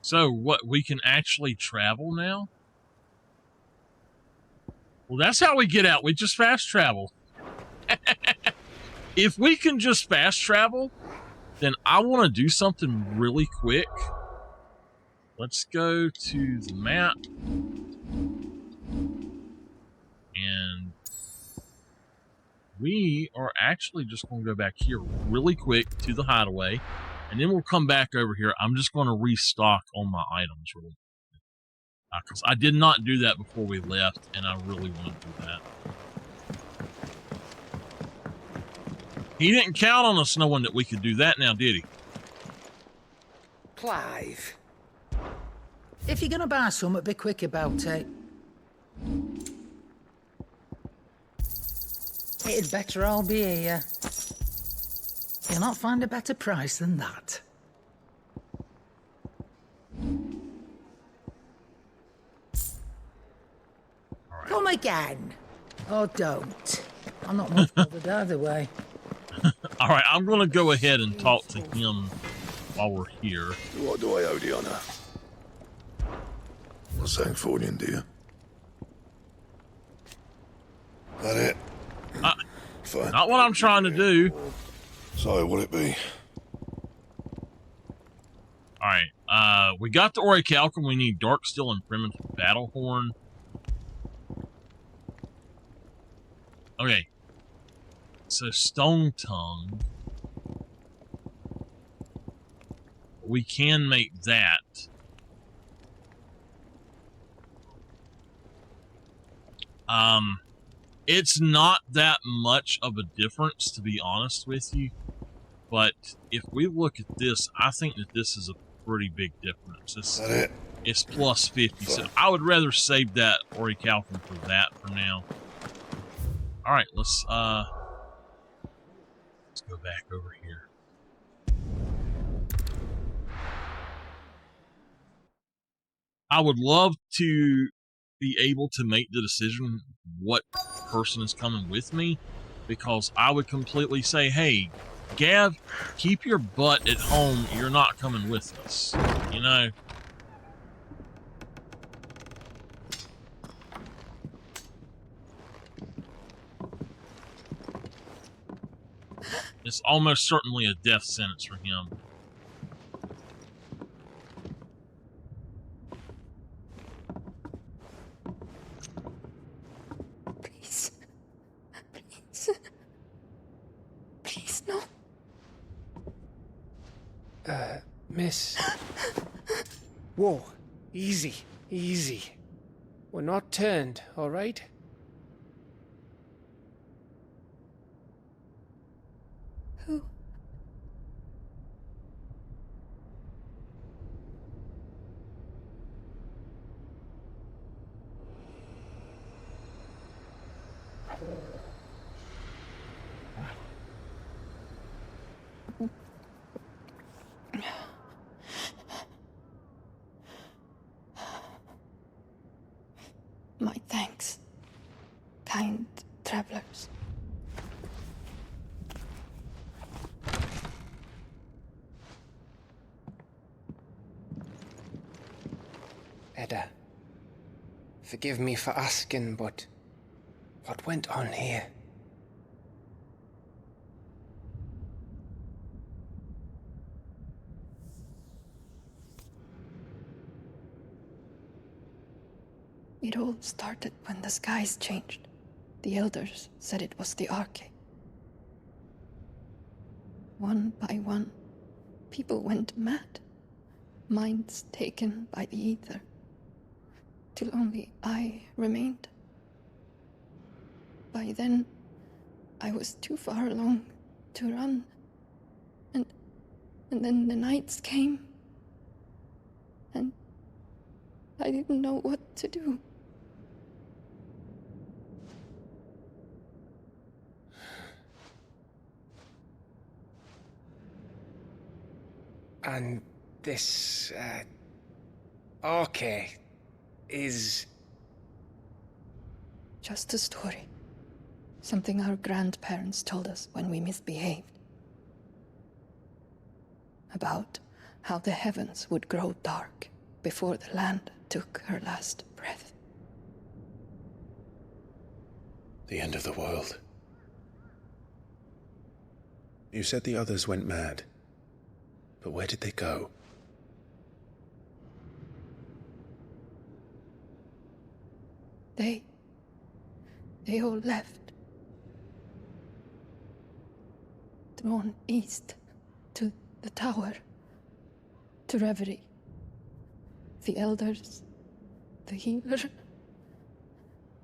So, what, we can actually travel now? Well, that's how we get out. We just fast travel. If we can just fast travel, then I want to do something really quick. Let's go to the map. And we are actually just going to go back here really quick to the hideaway. And then we'll come back over here. I'm just going to restock on my items really quick. Because I did not do that before we left, and I really want to do that. He didn't count on us knowing that we could do that now, did he? Clive, if you're going to buy something, be quick about it. It'd better all be here. You'll not find a better price than that. Right. Come again. Or don't. I'm not much bothered either way. All right, I'm going to go ahead and talk to him while we're here. What do I owe the honor? A Sancthorian, dear. That it? Fine. Not what I'm trying to do. So, what'll it be? Alright, we got the Orichalcum. We need Darksteel and Primitive Battlehorn. Okay. So, Stone Tongue. We can make that. It's not that much of a difference, to be honest with you. But if we look at this, I think that this is a pretty big difference. It's plus 50. So I would rather save that Orichalcum for that for now. Alright, let's go back over here. I would love to be able to make the decision what person is coming with me, because I would completely say, hey, Gav, keep your butt at home. You're not coming with us. You know? It's almost certainly a death sentence for him. Please. Miss. Whoa. Easy. Easy. We're not turned, all right? Who? My thanks, kind travelers. Edda, forgive me for asking, but what went on here? It all started when the skies changed. The elders said it was the Arche. One by one, people went mad, minds taken by the ether, till only I remained. By then, I was too far along to run, and then the nights came, and I didn't know what to do. And this, Arche is... Just a story. Something our grandparents told us when we misbehaved. About how the heavens would grow dark before the land took her last breath. The end of the world. You said the others went mad. But where did they go? They all left. Drawn east to the tower, to Reverie. The elders, the healer,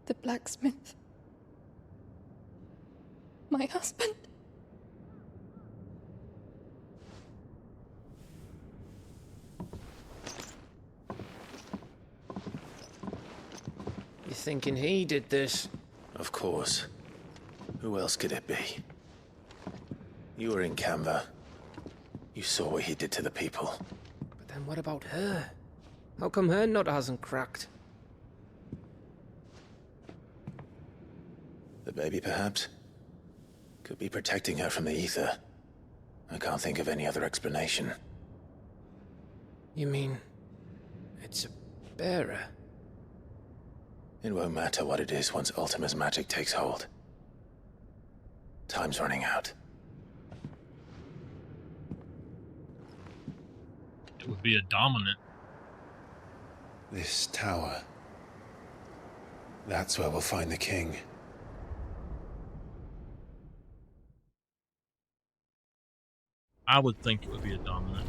the blacksmith, my husband. You thinking he did this? Of course. Who else could it be? You were in Canva. You saw what he did to the people. But then what about her? How come her nut hasn't cracked? The baby, perhaps? Could be protecting her from the ether. I can't think of any other explanation. You mean... it's a bearer? It won't matter what it is once Ultima's magic takes hold. Time's running out. It would be a dominant. This tower. That's where we'll find the king. I would think it would be a dominant.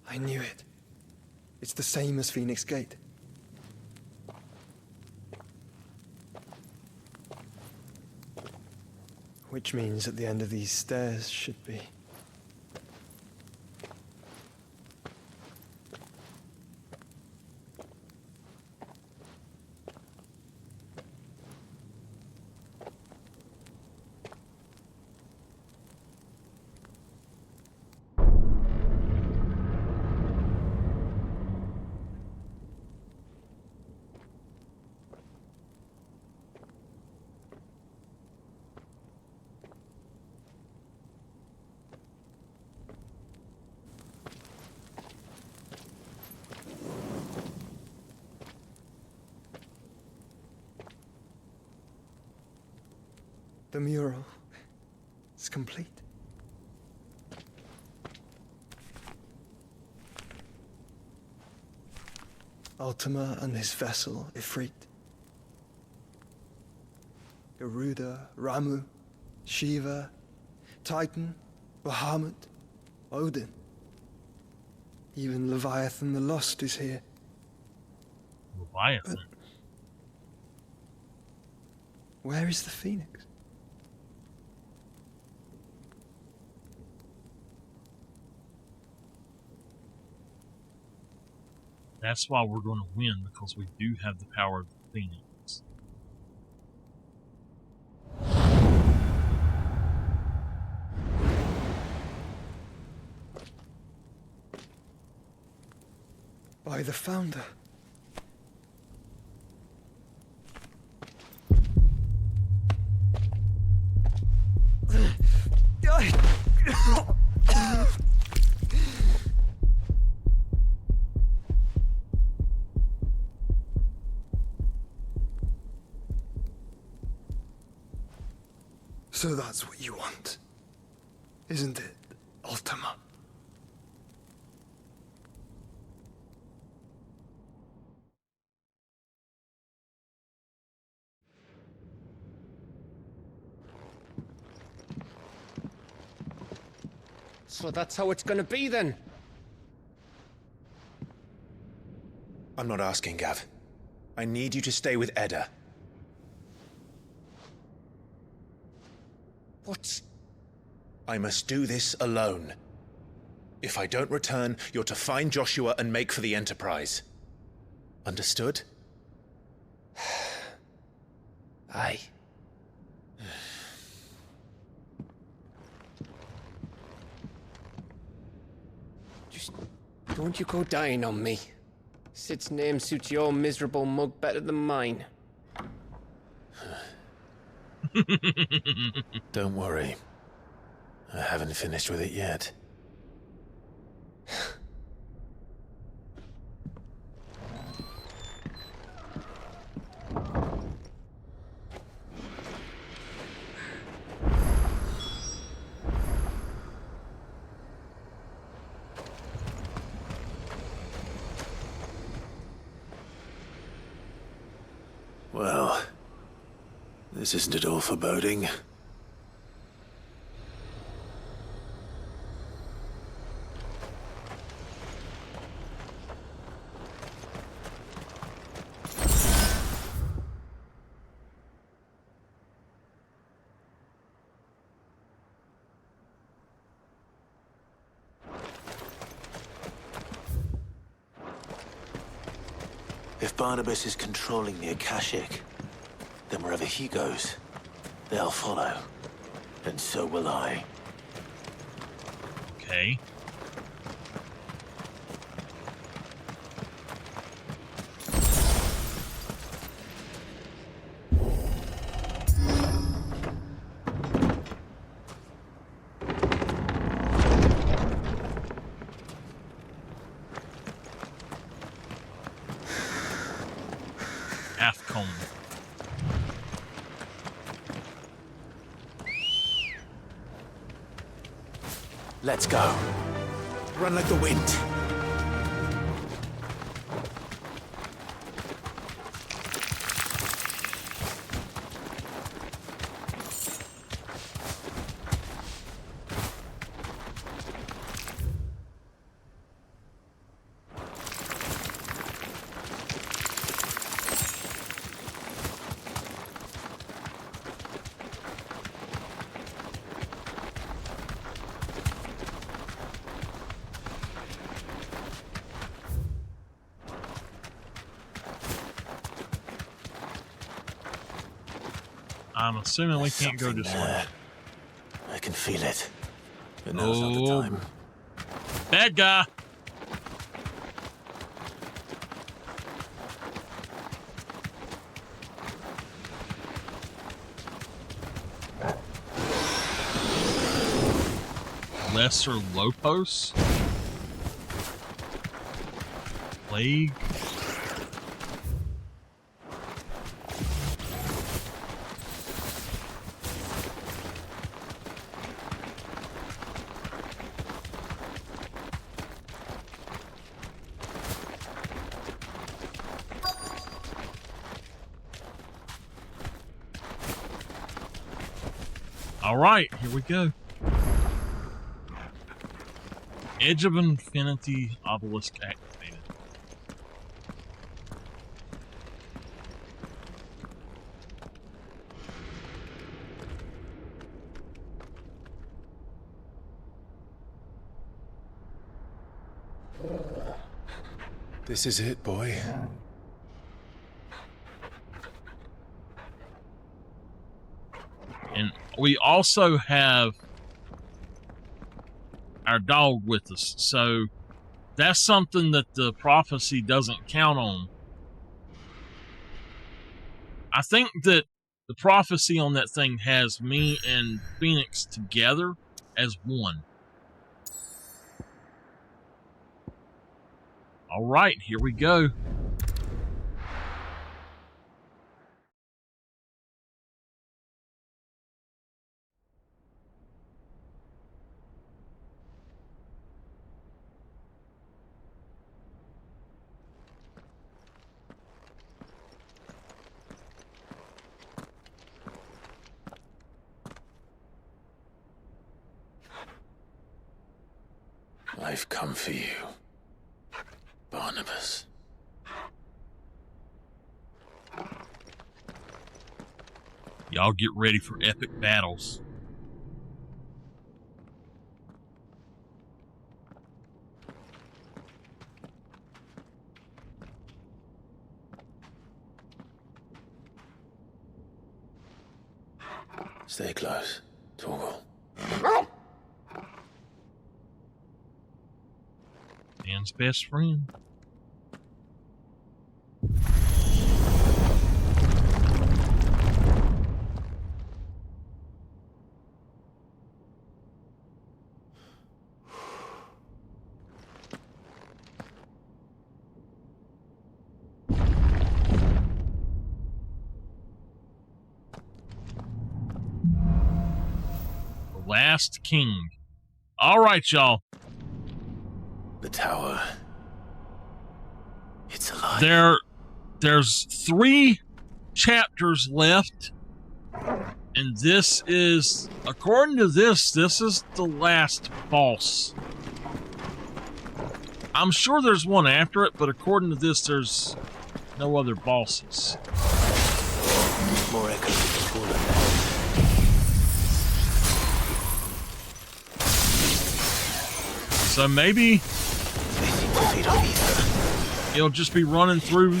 I knew it. It's the same as Phoenix Gate. Which means at the end of these stairs should be... The mural is complete. Ultima and his vessel, Ifrit. Garuda, Ramu, Shiva, Titan, Bahamut, Odin. Even Leviathan the Lost is here. Leviathan? Where is the Phoenix? That's why we're going to win, because we do have the power of the Phoenix. By the Founder. So that's what you want, isn't it, Ultima? So that's how it's gonna be then? I'm not asking, Gav. I need you to stay with Edda. What? I must do this alone. If I don't return, you're to find Joshua and make for the Enterprise. Understood? Aye. Just don't you go dying on me. Sid's name suits your miserable mug better than mine. Don't worry. I haven't finished with it yet. Well, this isn't at all foreboding. If Barnabas is controlling the Akashic, then wherever he goes, they'll follow. And so will I. Okay. Half-cone. Let's go. Run like the wind. I'm assuming we can't go this way. I can feel it. But now's not the time. Bad guy. Lesser Lopos? Plague? All right, here we go. Edge of Infinity obelisk activated. This is it, boy. And we also have our dog with us, so that's something that the prophecy doesn't count on. I think that the prophecy on that thing has me and Phoenix together as one. All right, here we go. I've come for you, Barnabas. Y'all get ready for epic battles. Stay close, Torgal. Man's best friend. The Last King. All right, y'all. The tower. It's alive. There's 3 chapters left, and this is, according to this is the last boss. I'm sure there's one after it, but according to this, there's no other bosses. More echoes of the fallen. So maybe it'll just be running through.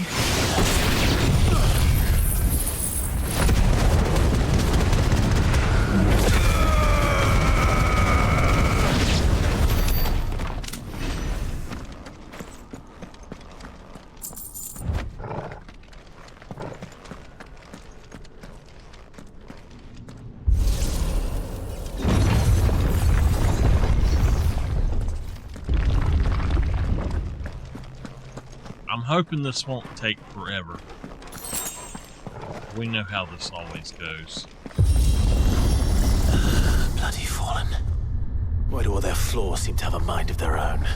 I'm hoping this won't take forever. We know how this always goes. Bloody fallen. Why do all their flaws seem to have a mind of their own?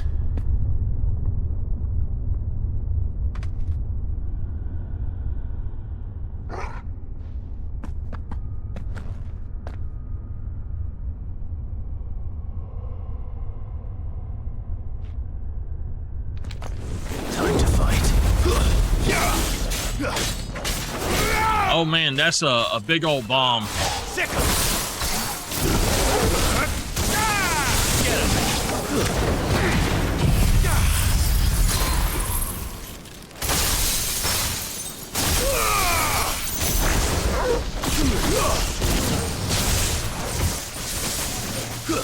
Oh man, that's a big old bomb. Sick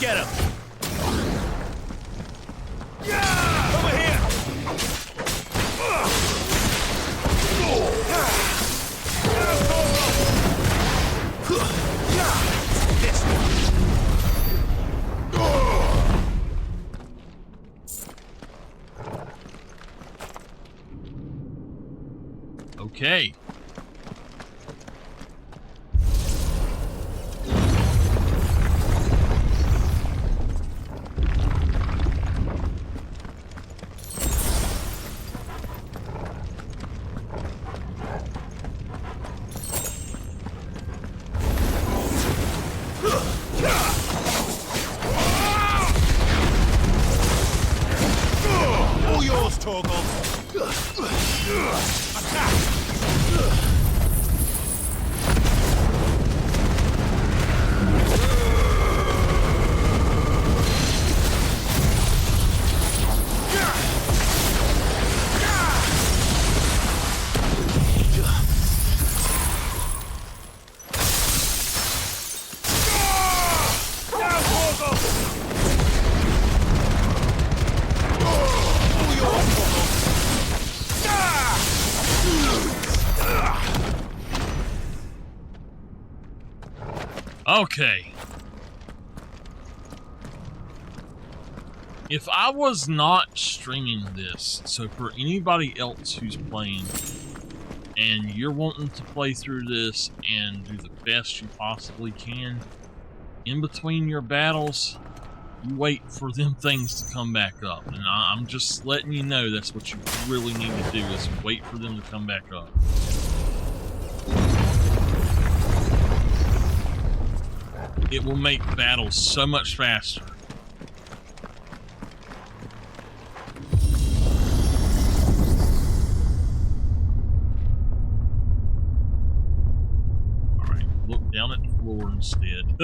Get him! Over here! Okay. Okay. If I was not streaming this, so for anybody else who's playing, and you're wanting to play through this and do the best you possibly can, in between your battles, you wait for them things to come back up. And I'm just letting you know that's what you really need to do, is wait for them to come back up. It will make battles so much faster. Alright, look down at the floor instead.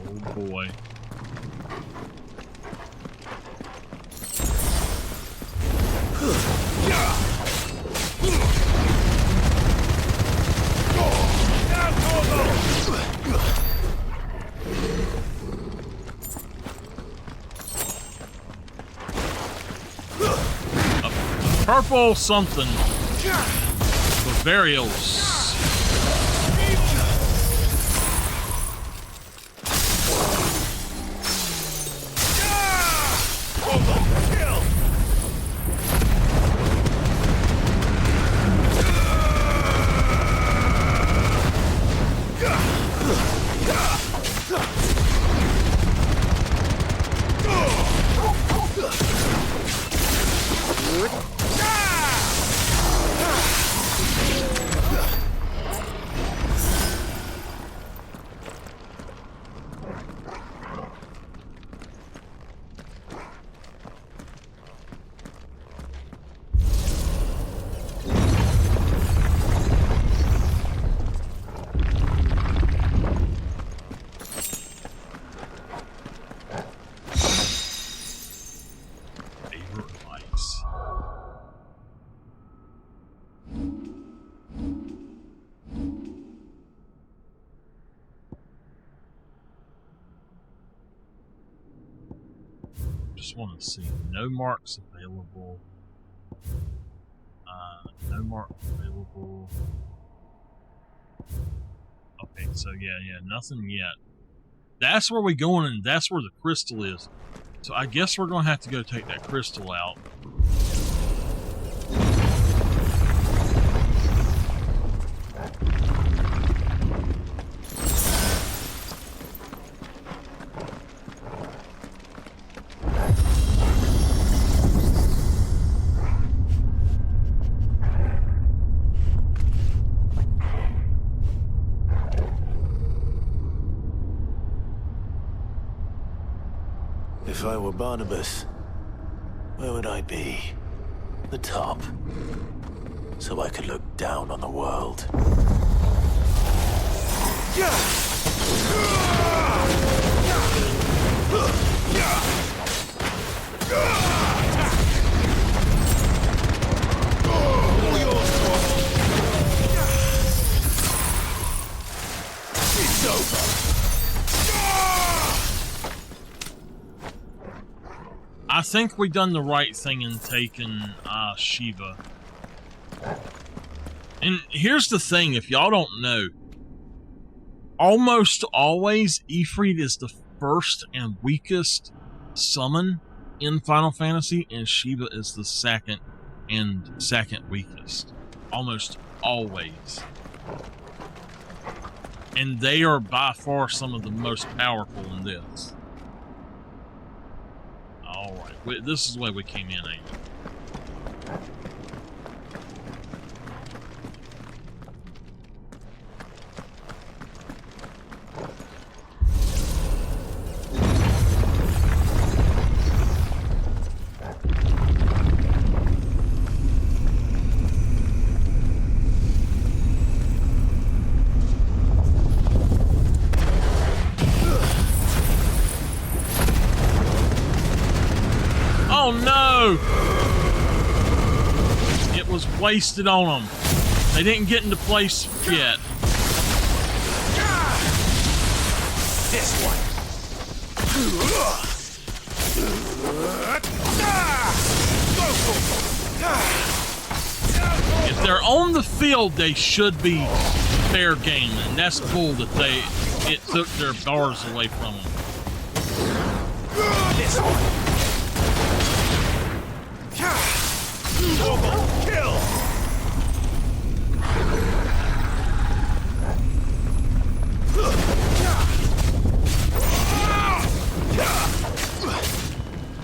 Oh boy. Purple something. Bavarios. Just want to see. No marks available. No marks available. Okay, so yeah, nothing yet. That's where we're going, and that's where the crystal is. So I guess we're going to have to go take that crystal out. If I were Barnabas, where would I be? The top. So I could look down on the world. It's over. I think we done the right thing in taking Shiva. And here's the thing, if y'all don't know, almost always Ifrit is the first and weakest summon in Final Fantasy, and Shiva is the second weakest. Almost always. And they are by far some of the most powerful in this. Alright, this is the way we came in, ain't it? wasted on them. They didn't get into place yet. This one. If they're on the field, they should be fair game, and that's bull that it took their bars away from them. This one. Kill.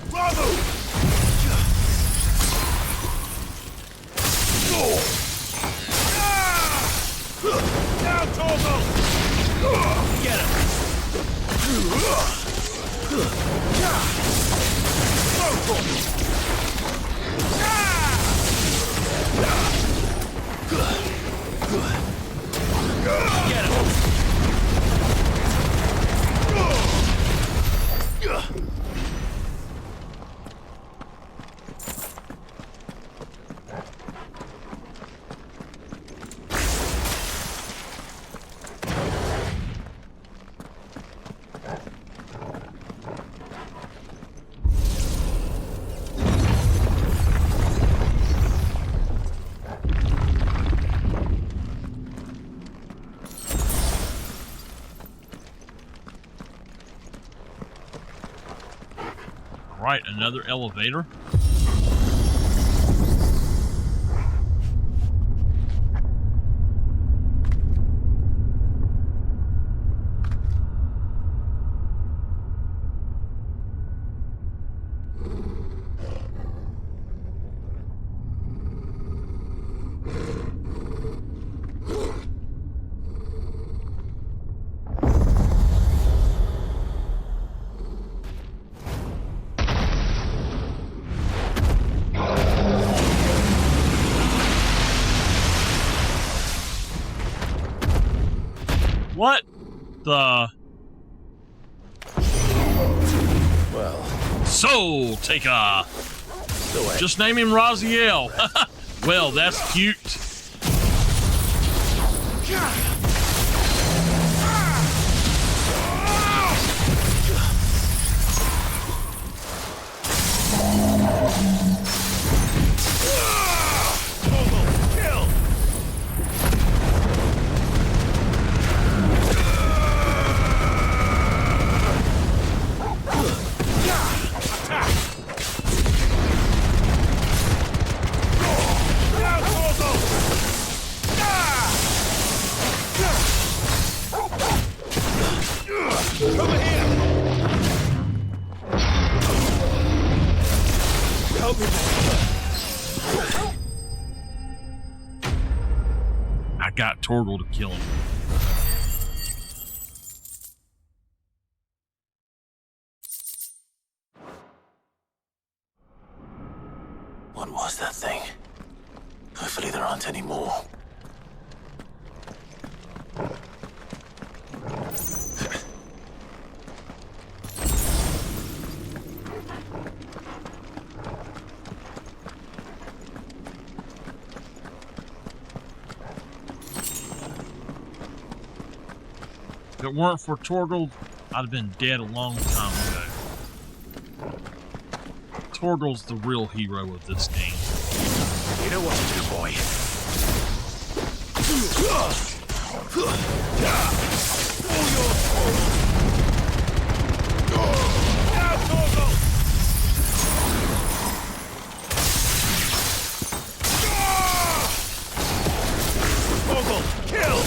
Bravo! Down, Torgo! Get him! Get him! Right, another elevator. What the? Well. Soul Taker. Just name him Raziel. Well, that's cute. Over here! Help me, I got Torgal to kill him. What was that thing? Hopefully there aren't any more. If it weren't for Torgal, I'd have been dead a long time ago. Torgal's the real hero of this game. You know what to do, boy. All yours, Torgal. Now, Torgal! Torgal, kill!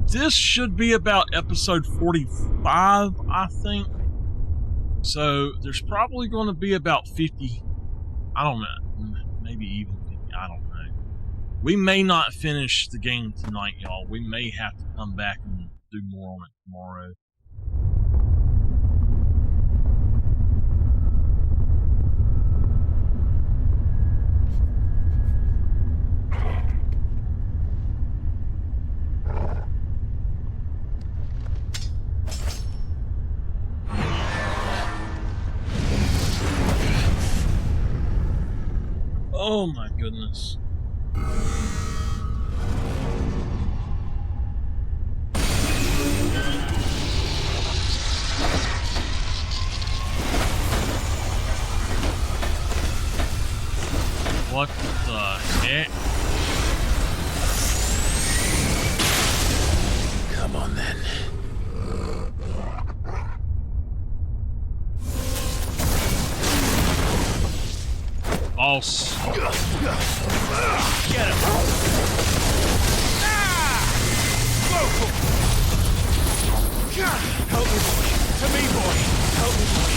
This should be about episode 45, I think. So there's probably going to be about 50, I don't know, maybe even 50, I don't know. We may not finish the game tonight, y'all. We may have to come back and do more on it tomorrow. Oh my goodness. What the heck? Come on then. False. Get him! Help me, boy. To me, boy. Help me, boy.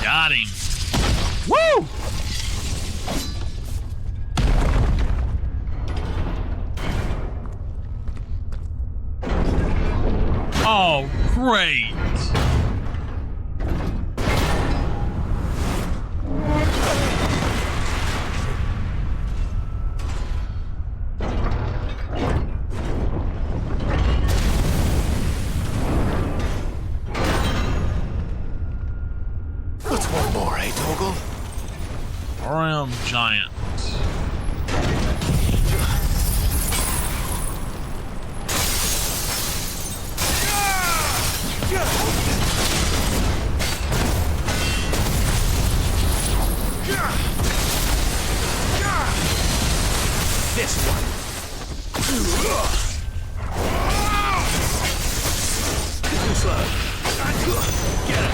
Got him. Woo! Oh, great. What's one more, eh, Torgal? Ram giant. This one. Too slow. Get him.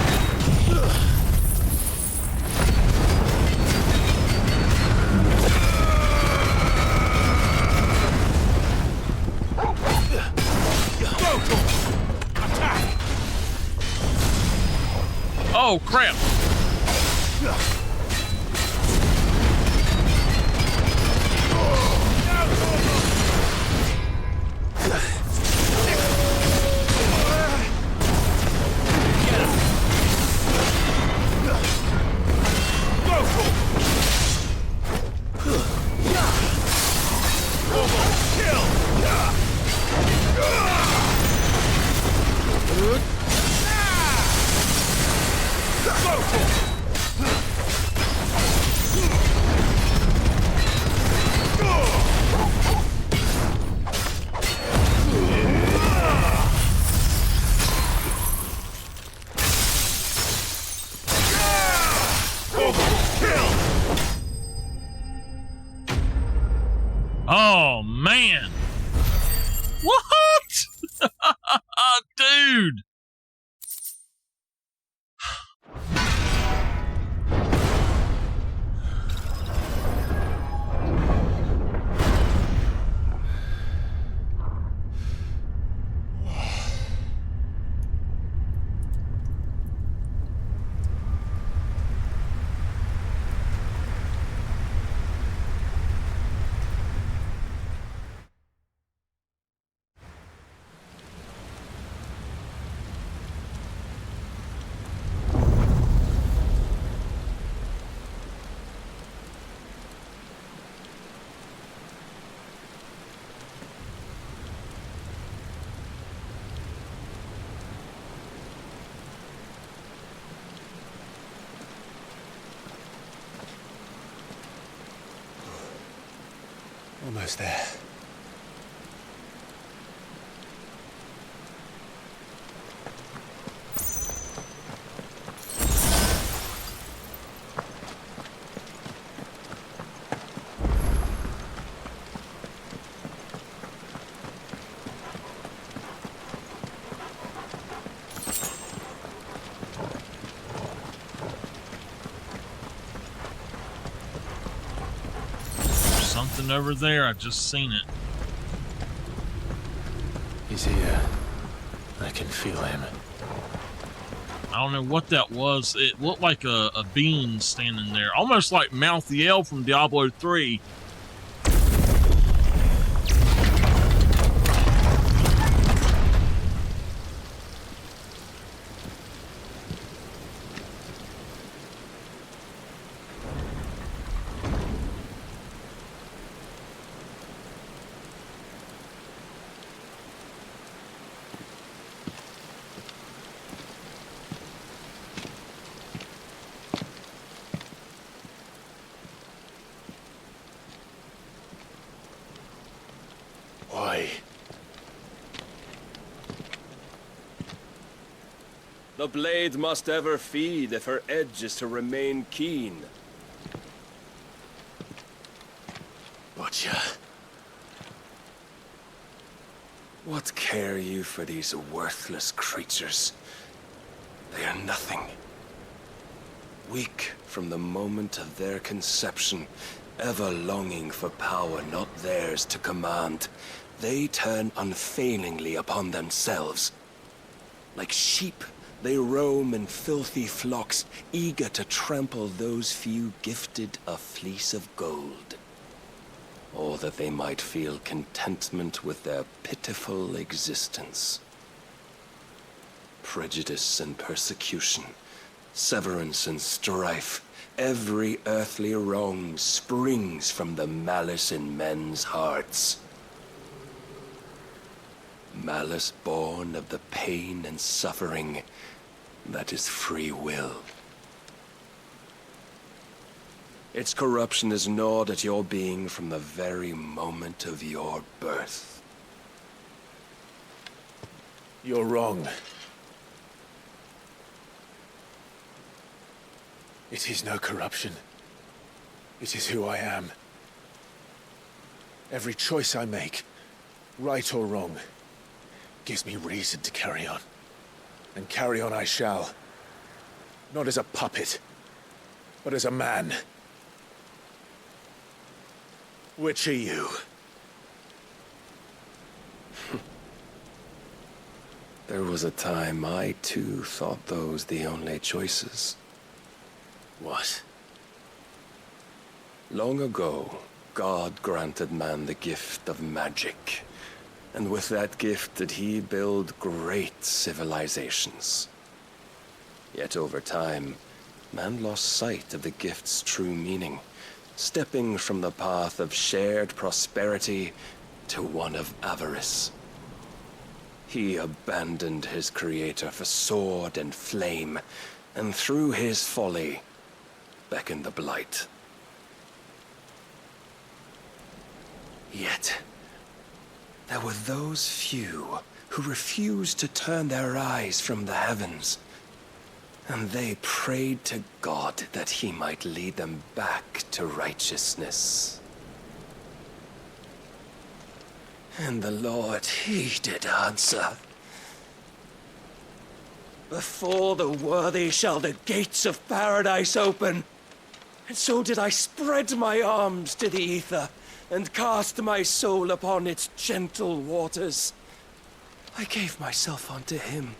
Oh, crap. Oh, man. What? Dude. Almost there. Something over there, I just seen it. He's here. I can feel him. I don't know what that was. It looked like a being standing there. Almost like Malthael from Diablo 3. Why? The blade must ever feed if her edge is to remain keen. Butcher. What care you for these worthless creatures? They are nothing. Weak from the moment of their conception, ever longing for power not theirs to command, they turn unfailingly upon themselves. Like sheep, they roam in filthy flocks, eager to trample those few gifted a fleece of gold. Or that they might feel contentment with their pitiful existence. Prejudice and persecution, severance and strife, every earthly wrong springs from the malice in men's hearts. Malice born of the pain and suffering that is free will. Its corruption is gnawed at your being from the very moment of your birth. You're wrong. It is no corruption. It is who I am. Every choice I make, right or wrong, gives me reason to carry on. And carry on I shall. Not as a puppet, but as a man. Which are you? There was a time I too thought those the only choices. What? Long ago, God granted man the gift of magic. And with that gift did he build great civilizations. Yet over time, man lost sight of the gift's true meaning, stepping from the path of shared prosperity to one of avarice. He abandoned his creator for sword and flame, and through his folly, beckoned the blight. Yet, there were those few who refused to turn their eyes from the heavens, and they prayed to God that he might lead them back to righteousness. And the Lord, he did answer. Before the worthy shall the gates of paradise open. And so did I spread my arms to the ether, and cast my soul upon its gentle waters. I gave myself unto him.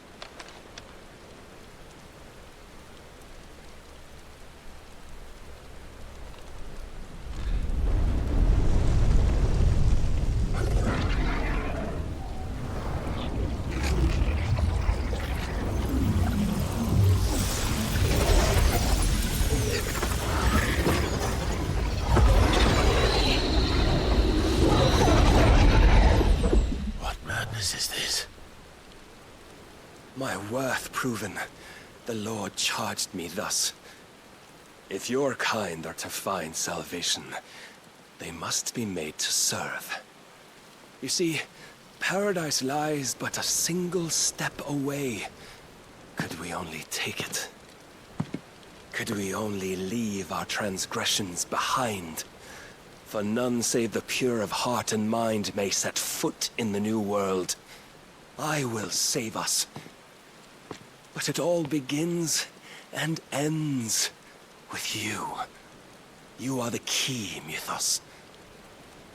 Is this? My worth proven, the Lord charged me thus. If your kind are to find salvation, They must be made to serve. You see, paradise lies but a single step away. Could we only take it? Could we only leave our transgressions behind? For none save the pure of heart and mind may set foot in the new world. I will save us. But it all begins and ends with you. You are the key, Mythos.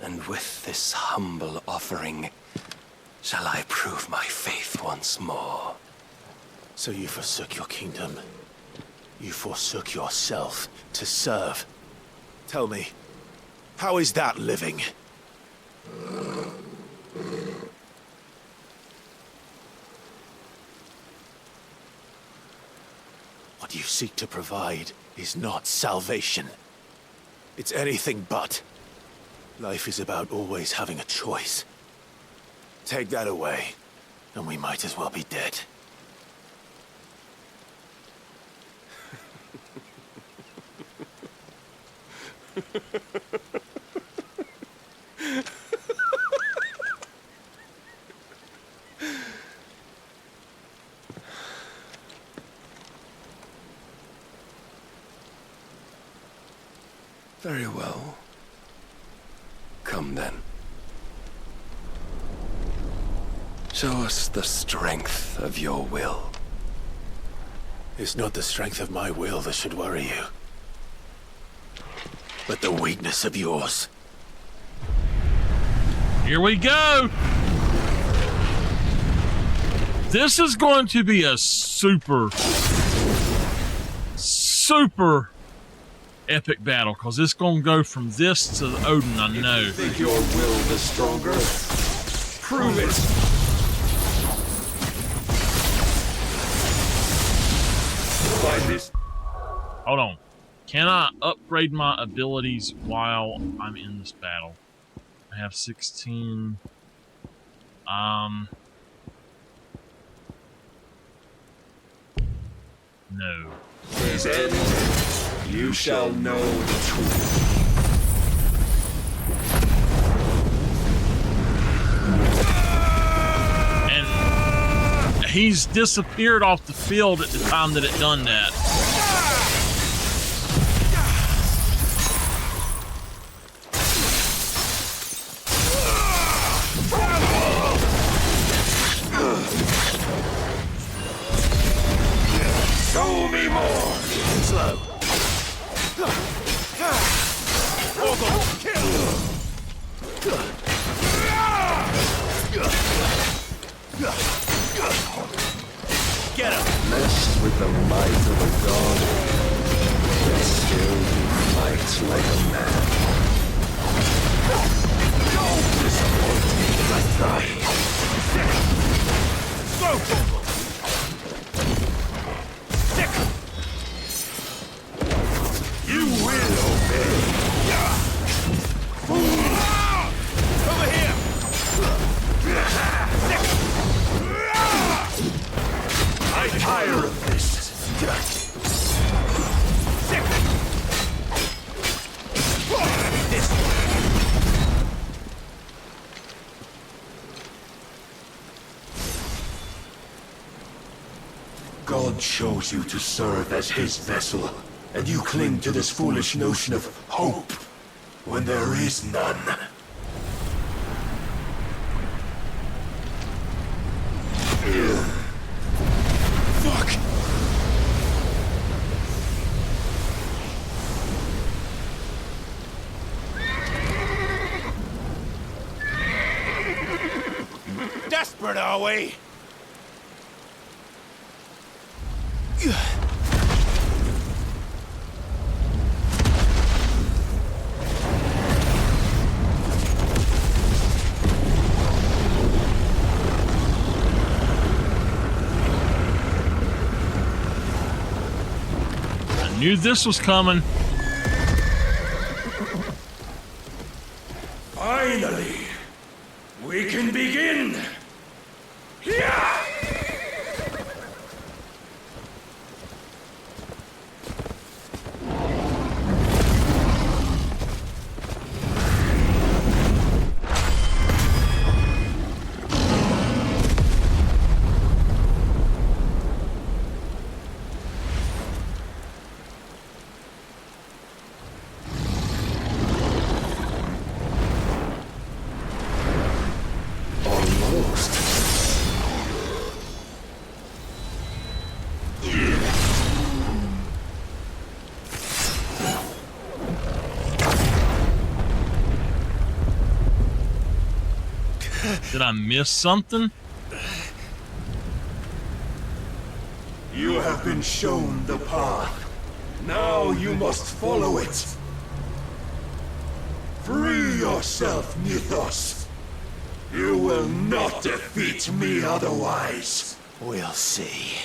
And with this humble offering, shall I prove my faith once more. So you forsook your kingdom. You forsook yourself to serve. Tell me, how is that living? What you seek to provide is not salvation. It's anything but. Life is about always having a choice. Take that away, and we might as well be dead. Very well. Come then. Show us the strength of your will. It's not the strength of my will that should worry you, but the weakness of yours. Here we go! This is going to be a super epic battle, because it's going to go from this to Odin, I know. If you think your will the stronger, prove it! By this... Hold on. Can I upgrade my abilities while I'm in this battle? I have 16. No. His end, you shall know the truth. And he's disappeared off the field at the time that it done that. Show me more! Slow. Get him! Mess with the might of a god, yet still you fight like a man. No disappointing! Let's die! Slow! You will obey. Over here. I tire of this. This way. God chose you to serve as his vessel. And you cling to this foolish notion of hope, when there is none. Fuck! Desperate, are we? Knew this was coming. Finally, we can begin. Yeah! Did I miss something? You have been shown the path. Now you must follow it. Free yourself, Mythos. You will not defeat me otherwise. We'll see.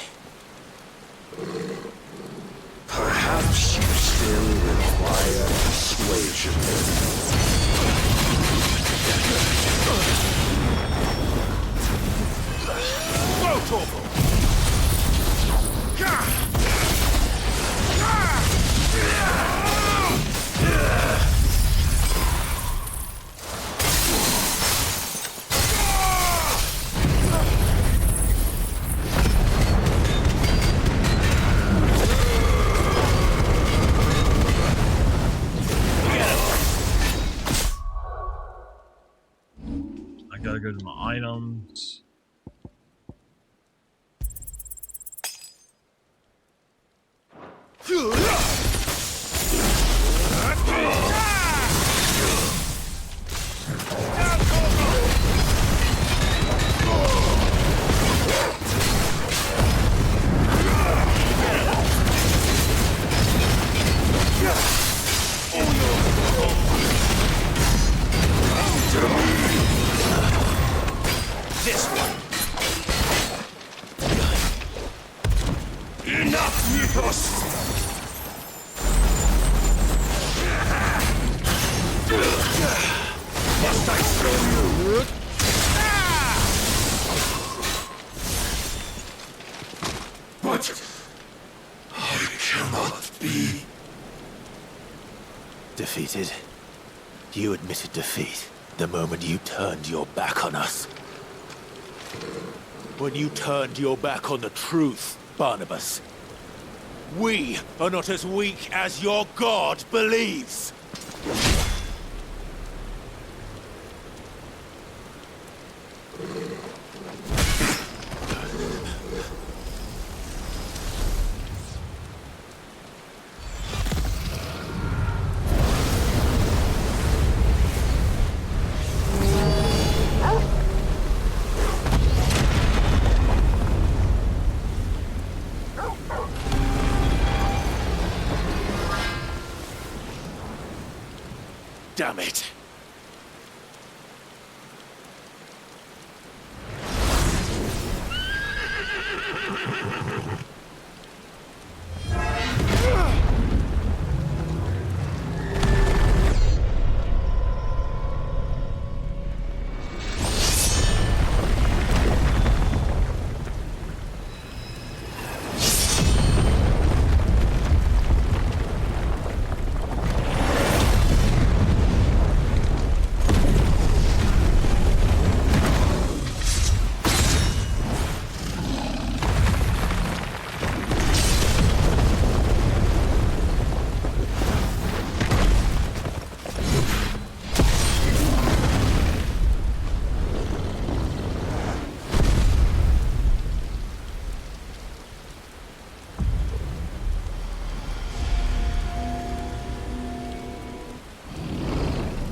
Perhaps you still require persuasion. Go, Torval! I gotta go to my items. This one. Enough, Mythos! Must I show you? But I cannot be Defeated? You admitted defeat the moment you turned your back on us. When you turned your back on the truth, Barnabas. We are not as weak as your god believes. Damn it.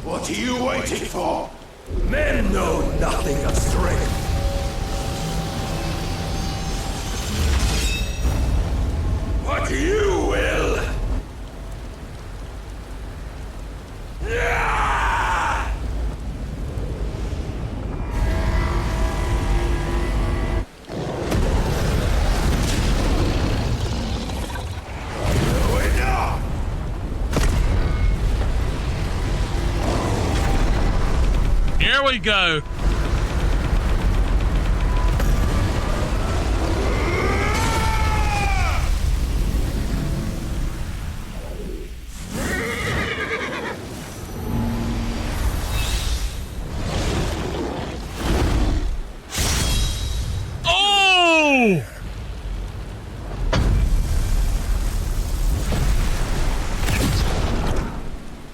What are you waiting for? Men know nothing of strength. But you will. Here we go. Oh!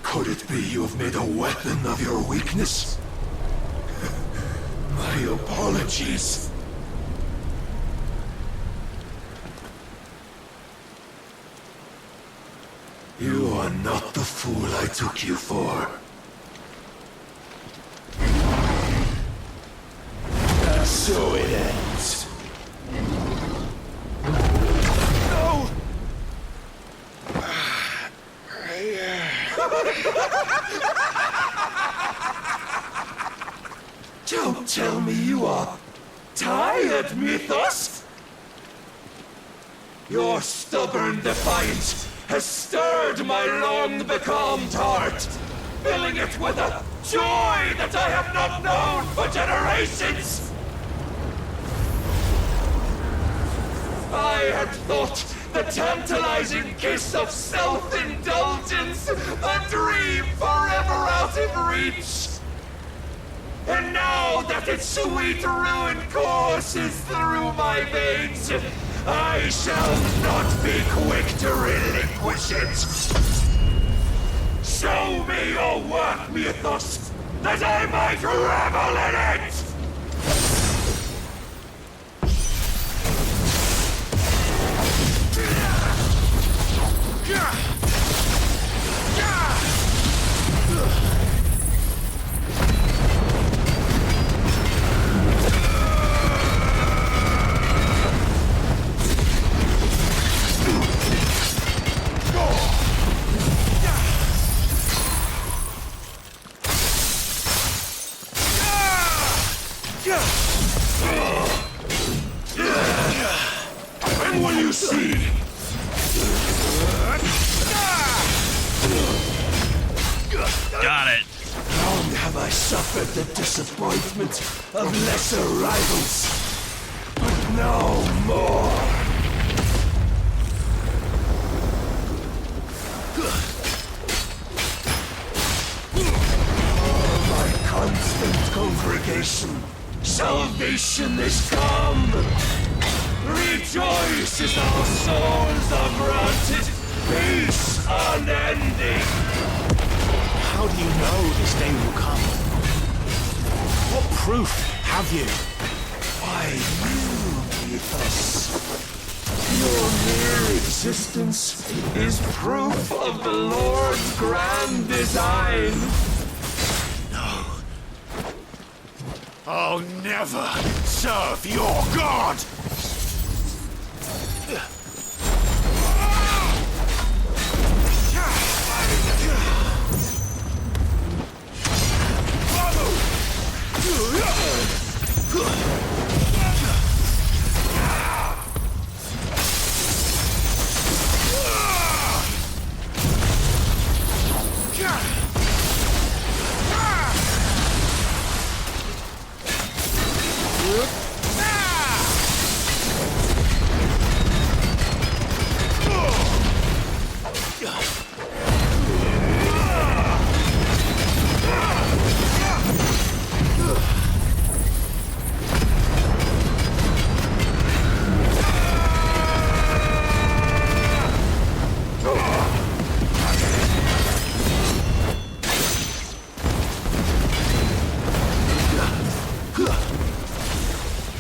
Could it be you have made a weapon of your weakness? My apologies. You are not the fool I took you for. So it ends. No! Don't tell me you are tired, Mythos! Your stubborn defiance has stirred my long-becalmed heart, filling it with a joy that I have not known for generations! I had thought the tantalizing kiss of self-indulgence a dream forever out of reach! And now that its sweet ruin courses through my veins, I shall not be quick to relinquish it! Show me your work, Mythos, that I might revel in it! And will you see? Got it. Long have I suffered the disappointment of lesser rivals, but no more. Oh, my constant congregation, salvation is come. Rejoice as our souls are granted peace unending. How do you know this day will come? What proof have you? Why, you, Mythos. Your mere existence is proof of the Lord's grand design. No. I'll never serve your god!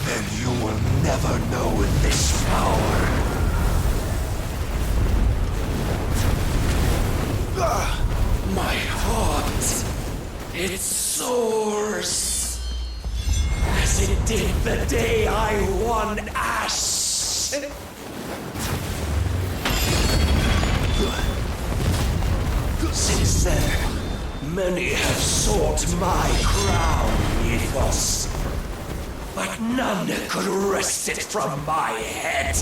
Then you will never know this power. My heart, it soars, as it did the day I won Ash. Since then, many have sought my crown, Mythos, but none could wrest it from my head.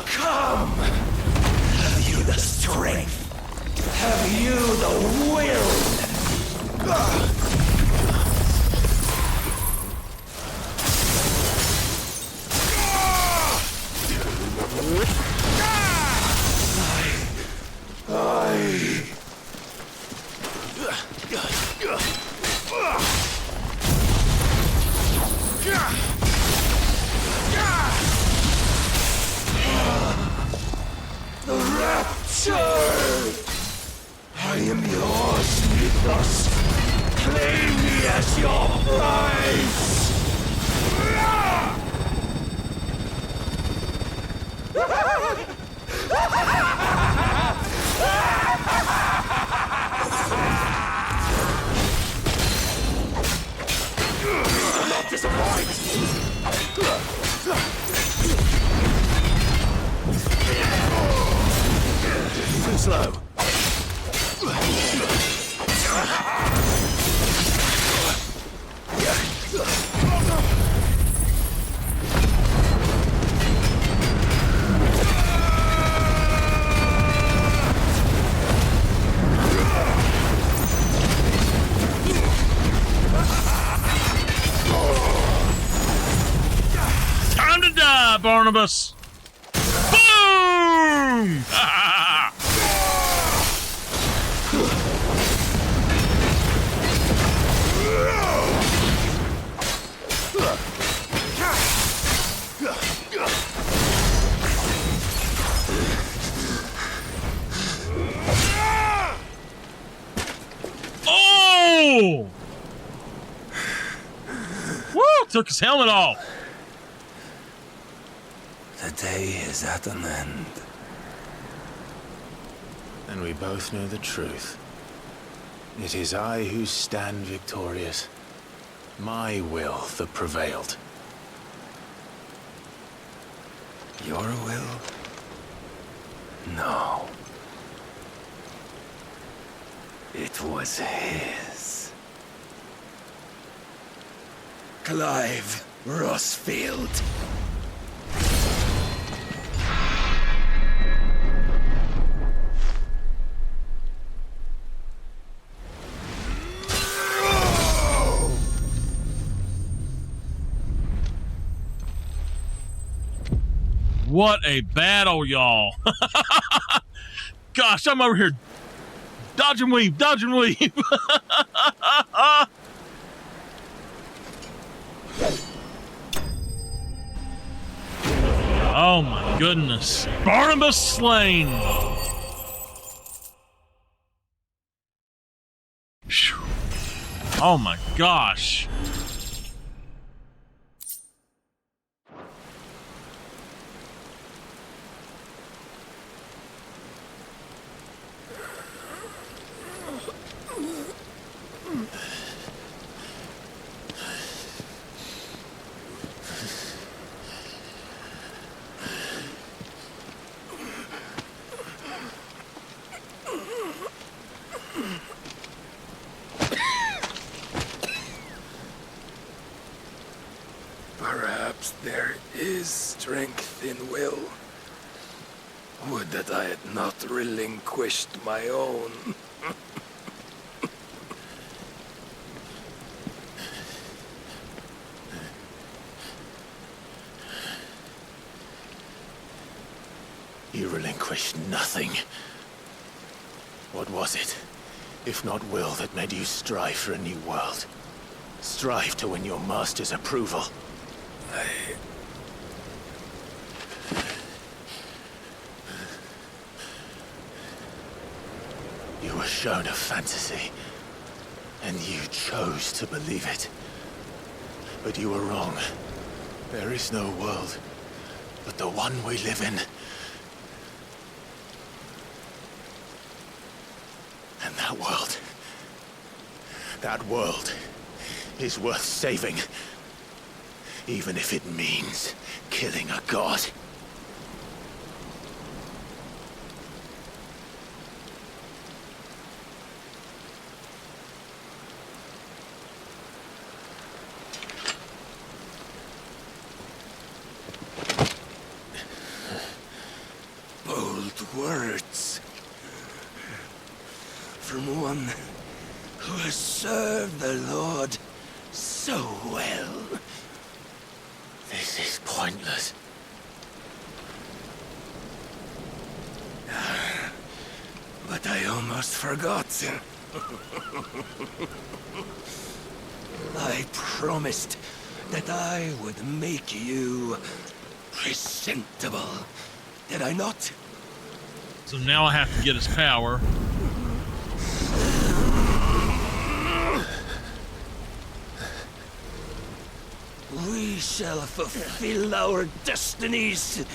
Come! Have you the strength? Have you the will? The rapture! I am yours, Mythos. Claim me as your prize! Too slow. Time to die, Barnabas! Boom! Oh! Woo! Took his helmet off. The day is at an end. And we both know the truth. It is I who stand victorious. My will that prevailed. Your will? No. It was his. Clive Rossfield. What a battle, y'all. Gosh, I'm over here dodge and weave, dodge and weave. Oh my goodness. Barnabas slain. Whew. Oh my gosh. Perhaps there is strength in will. Would that I had not relinquished my own. You relinquished nothing. What was it, if not will, that made you strive for a new world? Strive to win your master's approval? You were shown a fantasy, and you chose to believe it. But you were wrong. There is no world but the one we live in. And that world is worth saving. Even if it means killing a god. Bold words. From one who has served the Lord so well. This is pointless. But I almost forgot. I promised that I would make you presentable. Did I not? So now I have to get his power. We shall fulfill our destinies,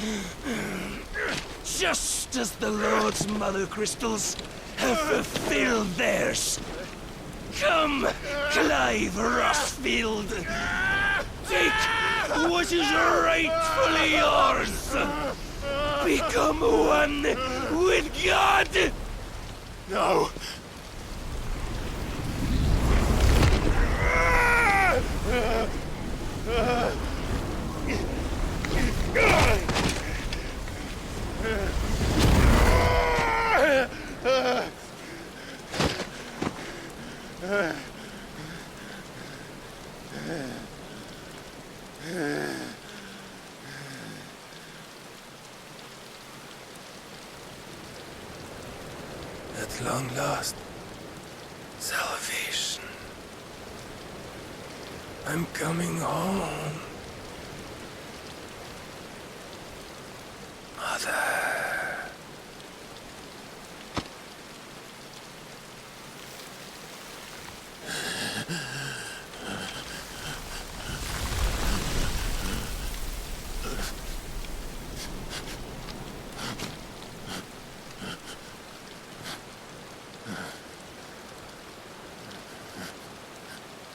just as the Lord's mother crystals have fulfilled theirs. Come, Clive Rossfield, take what is rightfully yours. Become one with God. No. At long last, salvation. I'm coming home. Mother.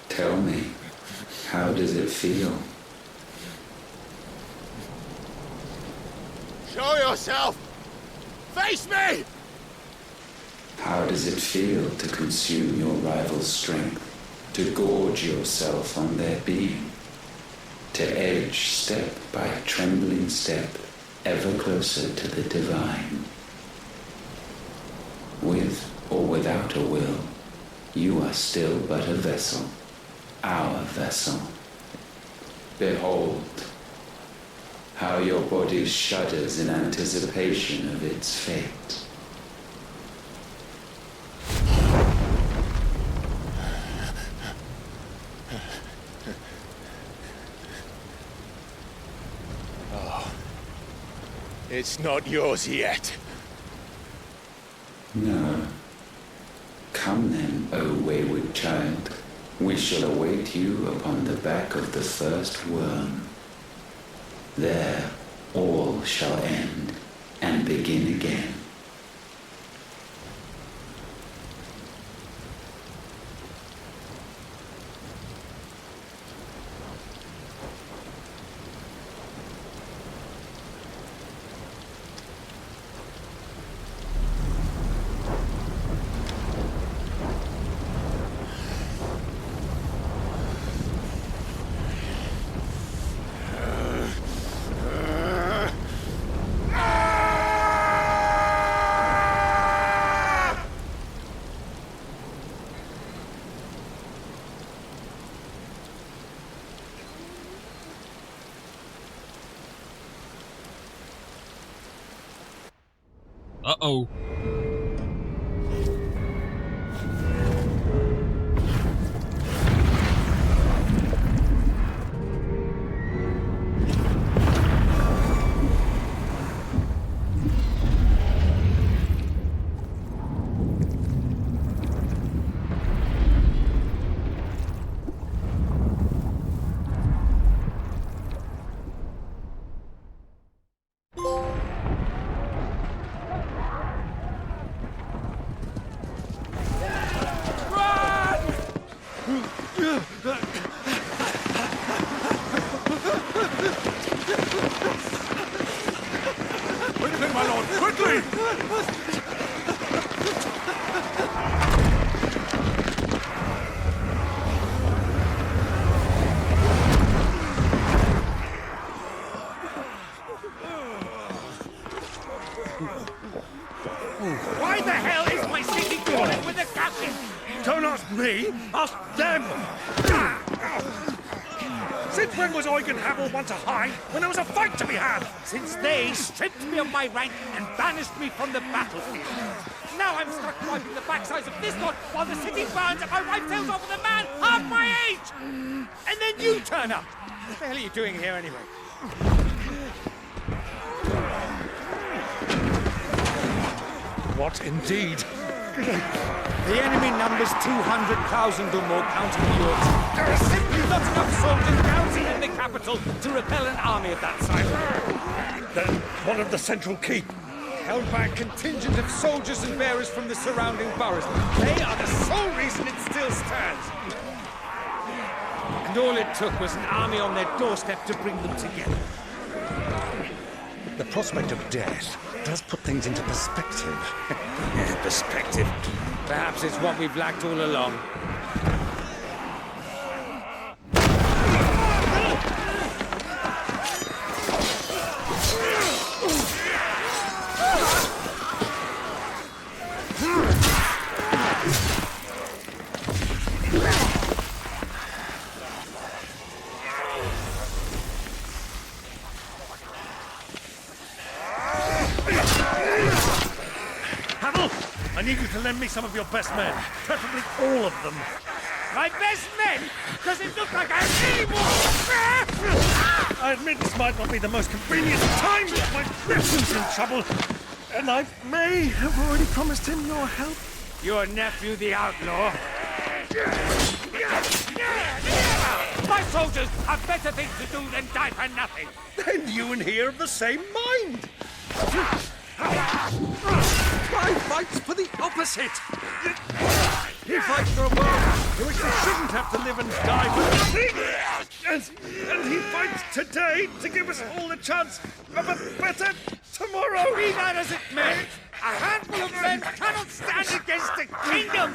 Tell me, how does it feel? Show yourself! Face me! How does it feel to consume your rival's strength, to gorge yourself on their being, to edge step by trembling step ever closer to the divine? With or without a will, you are still but a vessel, our vessel. Behold, how your body shudders in anticipation of its fate. Oh, it's not yours yet. No. Come then, O wayward child. We shall await you upon the back of the first worm. There all shall end and begin again. Uh-oh. Quickly, my lord, quickly! Why the hell is my city crawling with the captain? Don't ask me, ask them! Since when was Eugen Havel one to hide when there was a fight to be had? Since they stripped me of my rank and banished me from the battlefield. Now I'm stuck wiping the backsides of this lot while the city burns and my wife tails off with a man half my age! And then you turn up! What the hell are you doing here anyway? What indeed? The enemy numbers 200,000 or more, counting yours. There are simply not enough soldiers garrisoned in the capital to repel an army of that size. Then what of the central keep? Held by a contingent of soldiers and bearers from the surrounding boroughs. They are the sole reason it still stands. And all it took was an army on their doorstep to bring them together. The prospect of death does put things into perspective. Perspective. Perhaps it's what we've lacked all along. I need you to lend me some of your best men, preferably all of them. My best men? Does it look like I have any more? I admit this might not be the most convenient time, but my nephew's in trouble, and I may have already promised him your help. Your nephew, the outlaw? My soldiers have better things to do than die for nothing. Then you and he are of the same mind. My fight's for the opposite. He fights for a world in which they shouldn't have to live and die for nothing. And he fights today to give us all a chance of a better tomorrow. Be that as it may, a handful of men cannot stand against a kingdom.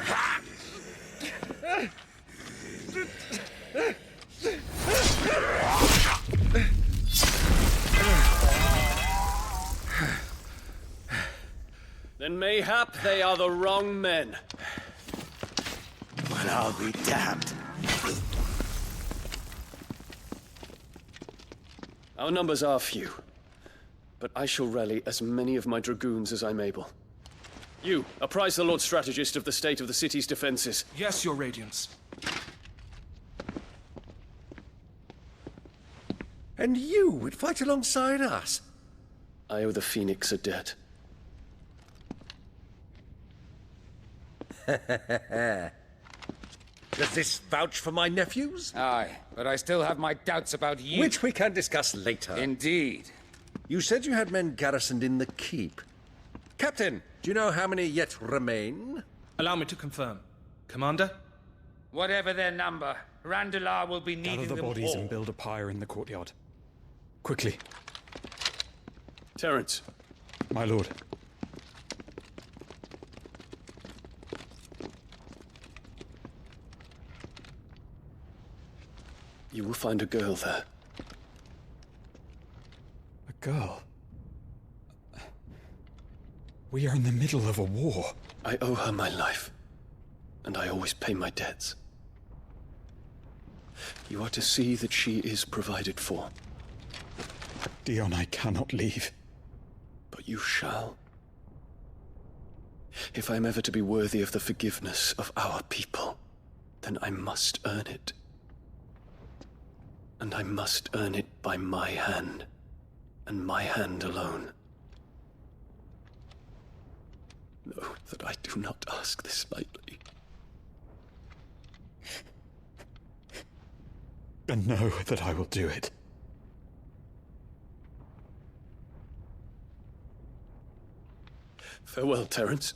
Then mayhap they are the wrong men. Well, I'll be damned. Our numbers are few, but I shall rally as many of my dragoons as I'm able. You, apprise the Lord Strategist of the state of the city's defenses. Yes, Your Radiance. And you would fight alongside us? I owe the Phoenix a debt. Does this vouch for my nephews? Aye, but I still have my doubts about you. Which we can discuss later. Indeed. You said you had men garrisoned in the keep. Captain, do you know how many yet remain? Allow me to confirm. Commander? Whatever their number, Randalar will be needing Gather the them bodies all. and build a pyre in the courtyard. Quickly. Terence. My lord. You will find a girl there. A girl? We are in the middle of a war. I owe her my life, and I always pay my debts. You are to see that she is provided for. Dion, I cannot leave. But you shall. If I am ever to be worthy of the forgiveness of our people, then I must earn it. And I must earn it by my hand, and my hand alone. Know that I do not ask this lightly. And know that I will do it. Farewell, Terence.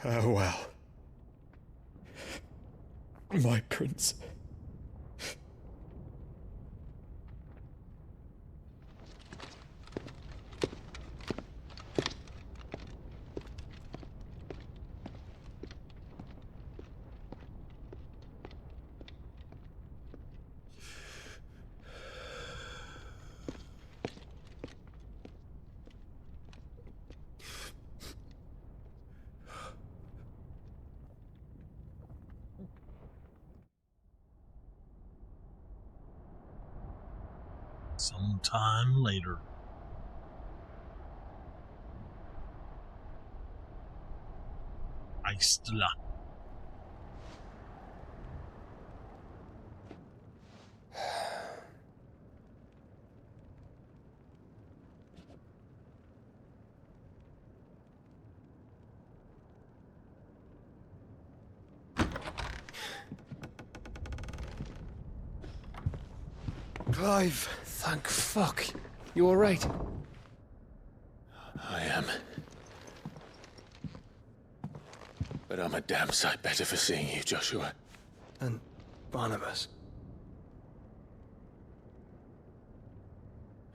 Farewell, my prince. Sometime later. Aistla. Clive! Thank fuck. You alright? I am. But I'm a damn sight better for seeing you, Joshua. And Barnabas.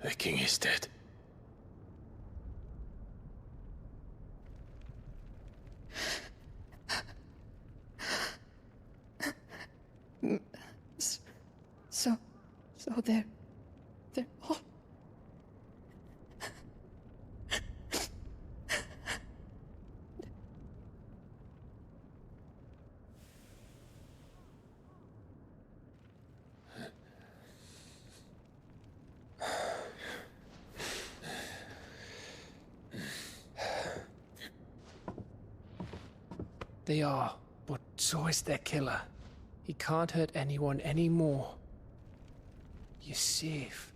The king is dead. So they're all... They are, but so is their killer. He can't hurt anyone anymore. You're safe.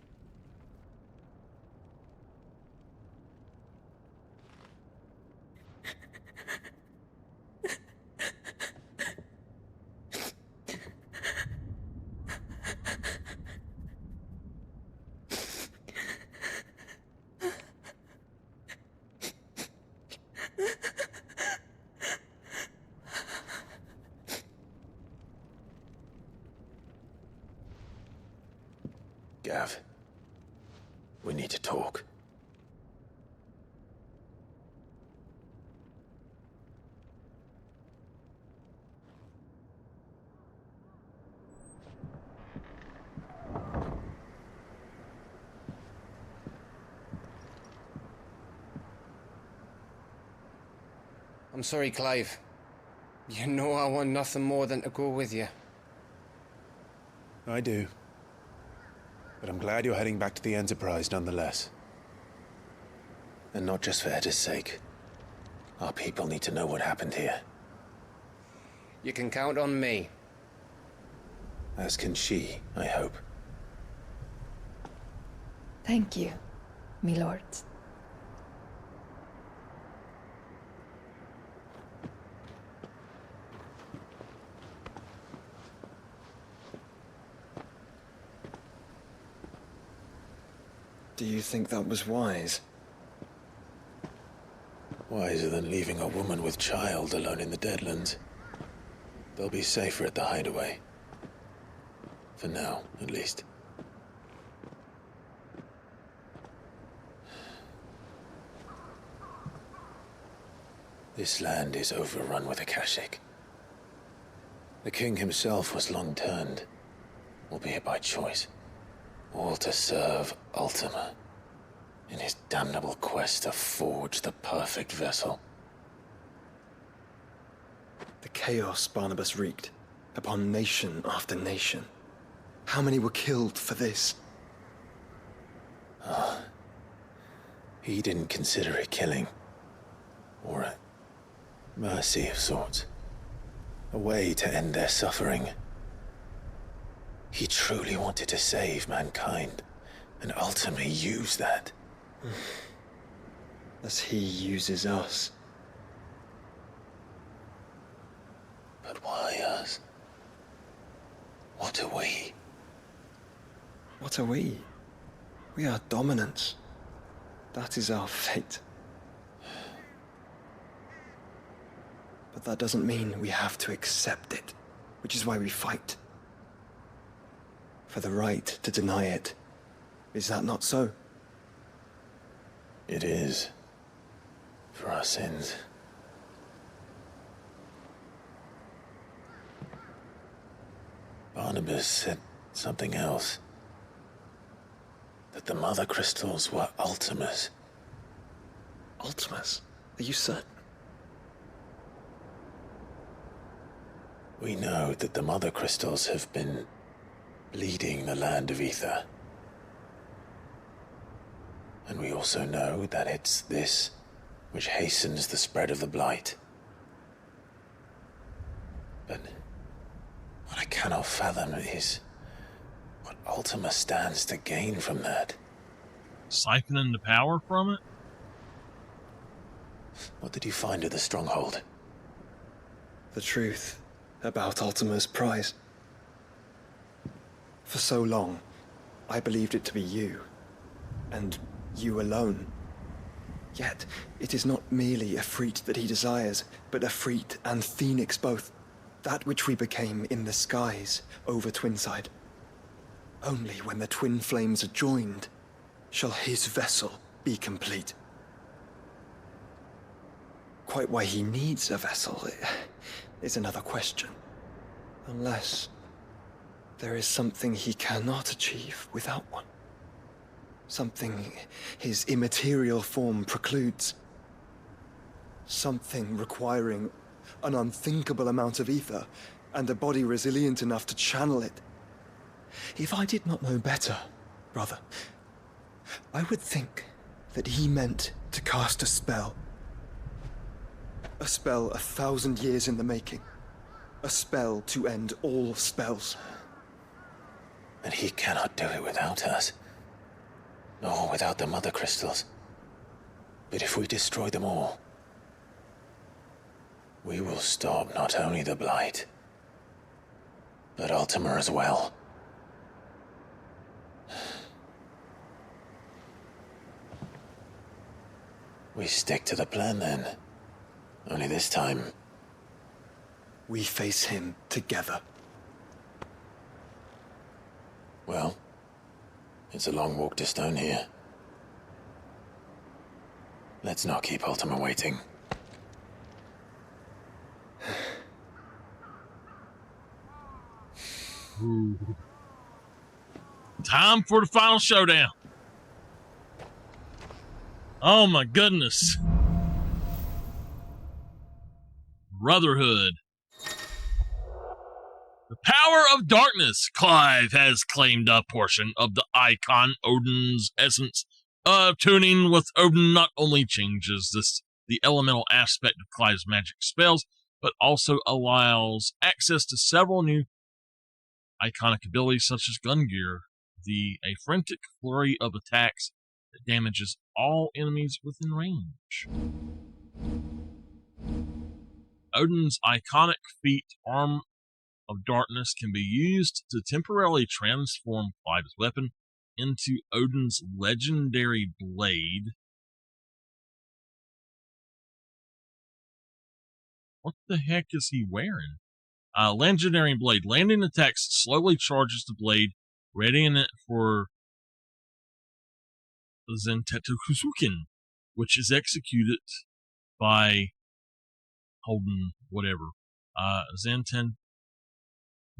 Gav, we need to talk. I'm sorry, Clive. You know I want nothing more than to go with you. I do. But I'm glad you're heading back to the Enterprise nonetheless. And not just for Edda's sake. Our people need to know what happened here. You can count on me. As can she, I hope. Thank you, my lords. Do you think that was wise? Wiser than leaving a woman with child alone in the Deadlands. They'll be safer at the hideaway. For now, at least. This land is overrun with Akashic. The king himself was long turned, albeit by choice. All to serve Ultima, in his damnable quest to forge the perfect vessel. The chaos Barnabas wreaked upon nation after nation. How many were killed for this? He didn't consider it killing. Or a mercy of sorts. A way to end their suffering. He truly wanted to save mankind, and ultimately use that. As he uses us. But why us? What are we? What are we? We are dominance. That is our fate. But that doesn't mean we have to accept it, which is why we fight. For the right to deny it. Is that not so? It is. For our sins. Barnabas said something else. That the Mother Crystals were Ultimas. Ultimas? Are you certain? We know that the Mother Crystals have been leading the land of Ether. And we also know that it's this which hastens the spread of the Blight. But what I cannot fathom is what Ultima stands to gain from that. Siphoning the power from it? What did you find at the Stronghold? The truth about Ultima's prize. For so long, I believed it to be you, and you alone. Yet, it is not merely a Efreet that he desires, but Efreet and Phoenix both. That which we became in the skies over Twinside. Only when the twin flames are joined shall his vessel be complete. Quite why he needs a vessel is another question. Unless there is something he cannot achieve without one. Something his immaterial form precludes. Something requiring an unthinkable amount of ether and a body resilient enough to channel it. If I did not know better, brother, I would think that he meant to cast a spell. A spell 1,000 years in the making. A spell to end all spells. But he cannot do it without us. Nor without the Mother Crystals. But if we destroy them all, we will stop not only the Blight, but Ultima as well. We stick to the plan then. Only this time, we face him together. Well, it's a long walk to Stone here. Let's not keep Ultima waiting. Ooh. Time for the final showdown. Oh my goodness. Brotherhood. The power of darkness. Clive has claimed a portion of the icon. Odin's essence of tuning with Odin not only changes the elemental aspect of Clive's magic spells, but also allows access to several new iconic abilities such as gun gear, a frantic flurry of attacks that damages all enemies within range. Odin's iconic feat, Arm of Darkness, can be used to temporarily transform Clive's weapon into Odin's legendary blade. What the heck is he wearing? Legendary blade. Landing attacks slowly charges the blade, readying it for Zentetsuken, which is executed by holding whatever.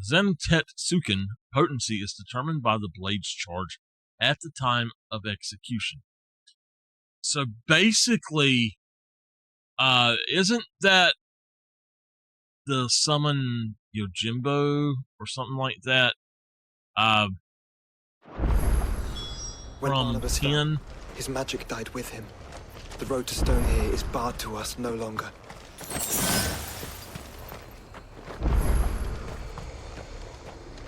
Zentetsuken potency is determined by the blade's charge at the time of execution. So basically, isn't that the summon Yojimbo or something like that? When From Barnabas 10. fell, his magic died with him. The road to Stone here is barred to us no longer.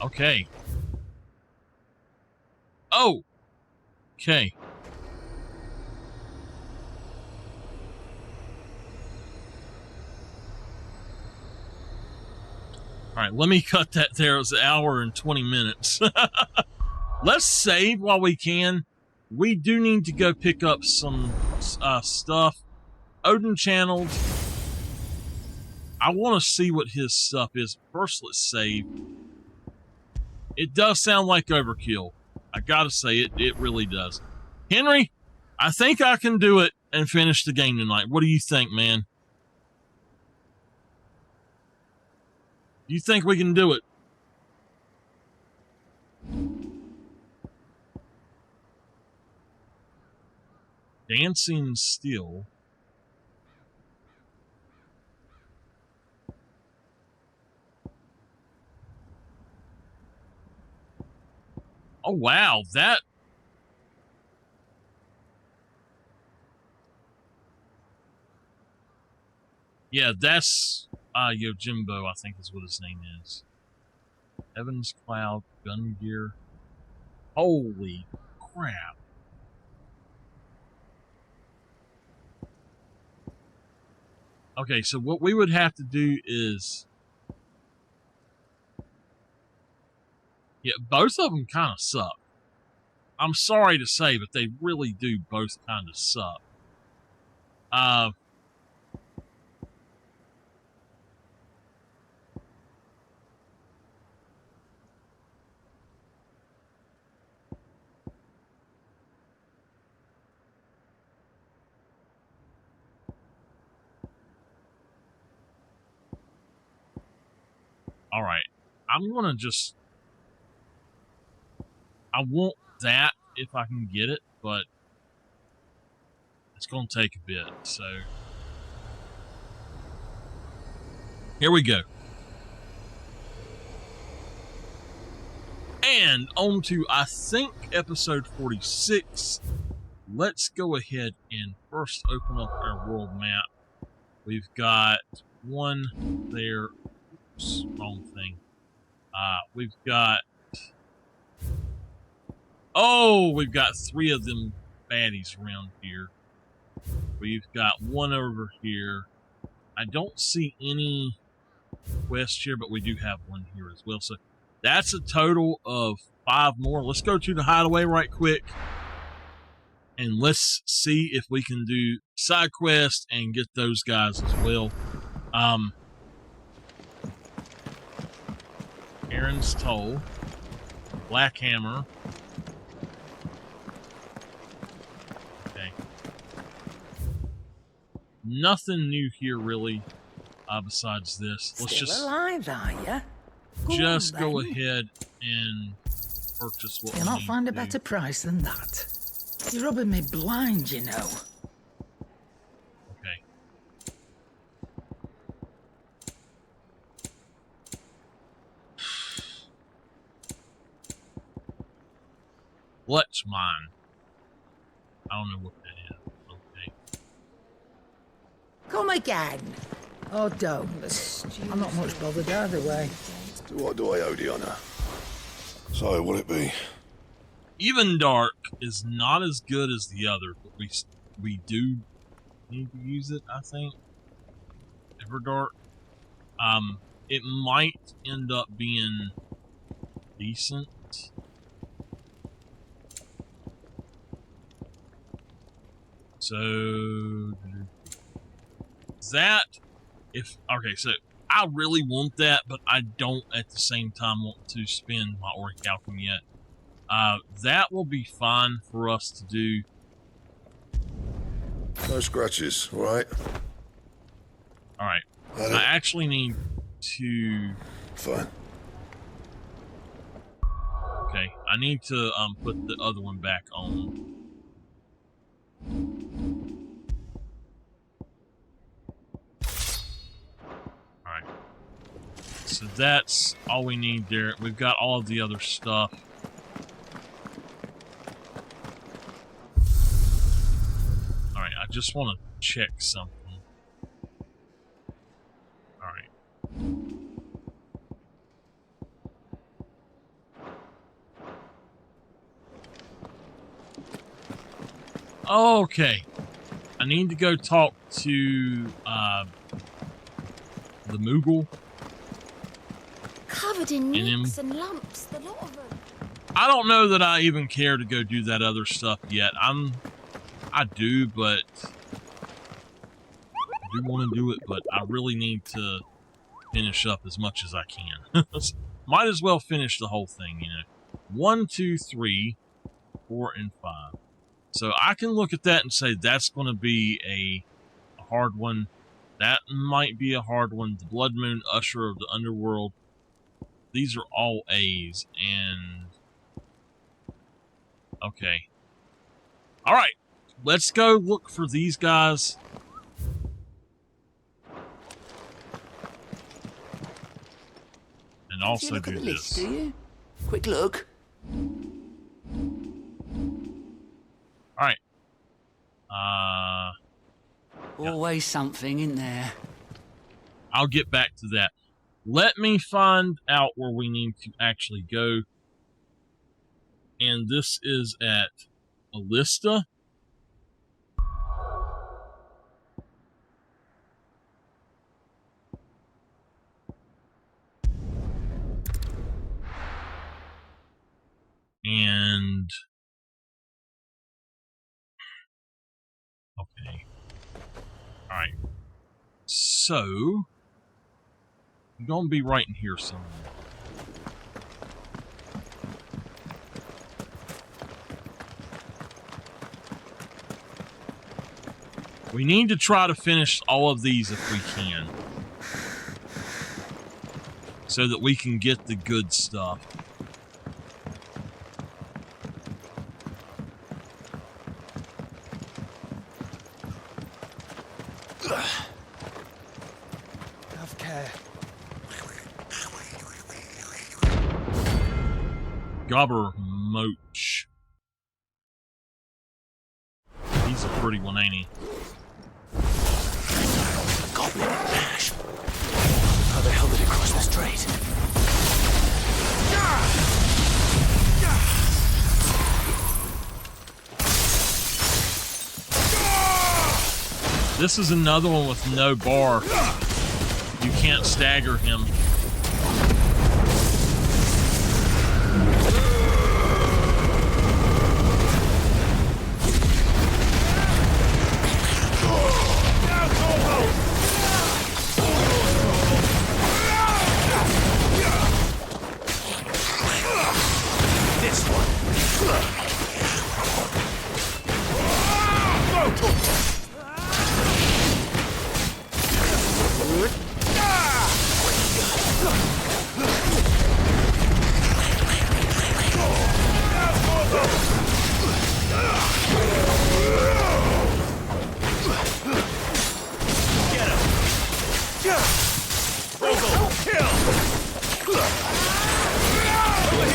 Okay. Oh! Okay. Alright, let me cut that there. It was an hour and 20 minutes. Let's save while we can. We do need to go pick up some stuff. Odin channeled. I want to see what his stuff is. First, let's save. It does sound like overkill. I gotta say, it really does. Henry, I think I can do it and finish the game tonight. What do you think, man? You think we can do it? Dancing Steel. Oh, wow. That... Yeah, that's Yojimbo, I think is what his name is. Heaven's Cloud, Gun Gear. Holy crap. Okay, so what we would have to do is... Yeah, both of them kind of suck. I'm sorry to say, but they really do both kind of suck. All right, I'm gonna just. I want that if I can get it, but it's gonna take a bit. So here we go. And on to, I think, episode 46. Let's go ahead and first open up our world map. We've got one there. Oops, wrong thing. We've got... Oh, we've got 3 of them baddies around here. We've got one over here. I don't see any quest here, but we do have one here as well. So that's a total of 5 more. Let's go to the hideaway right quick. And let's see if we can do side quests and get those guys as well. Aaron's Toll. Black Hammer. Okay. Nothing new here, really, besides this. Let's Still alive, are you? Just go ahead and purchase what You'll not find a better price than that. You're rubbing me blind, you know. Okay. What's mine? I don't know what that is. Okay. Come again. Oh, don't. I'm not much bothered either way. What do I owe the honour? So, will it be? Even Dark is not as good as the other, but we do need to use it, I think. Everdark. It might end up being decent. So that okay, so I really want that, but I don't at the same time want to spend my orichalcum yet. That will be fine for us to do. No scratches, right? Alright. I actually need to... Fine. Okay, I need to put the other one back on. Alright. So that's all we need there. We've got all of the other stuff. Alright, I just want to check something. Alright. Okay. I need to go talk to the Moogle. Covered in nicks and lumps, the lot of them. I don't know that I even care to go do that other stuff yet. I do, but I do want to do it, but I really need to finish up as much as I can. Might as well finish the whole thing, you know. 1, 2, 3, 4, and 5. So I can look at that and say that's going to be a hard one. That might be a hard one. The Blood Moon Usher of the Underworld. These are all A's, and... Okay. Alright. Let's go look for these guys. And also look do at the this. list, do you? Quick look. Alright. Always something in there. I'll get back to that. Let me find out where we need to actually go. And this is at Alista. And Alright. So, you're gonna be right in here somewhere. We need to try to finish all of these if we can, so that we can get the good stuff. Have care. Gobber Moach. He's a pretty one, ain't he? Goblin Ash. How the hell did it cross the strait? This is another one with no bar. You can't stagger him. This one. Get him! Rogo, kill! Over here!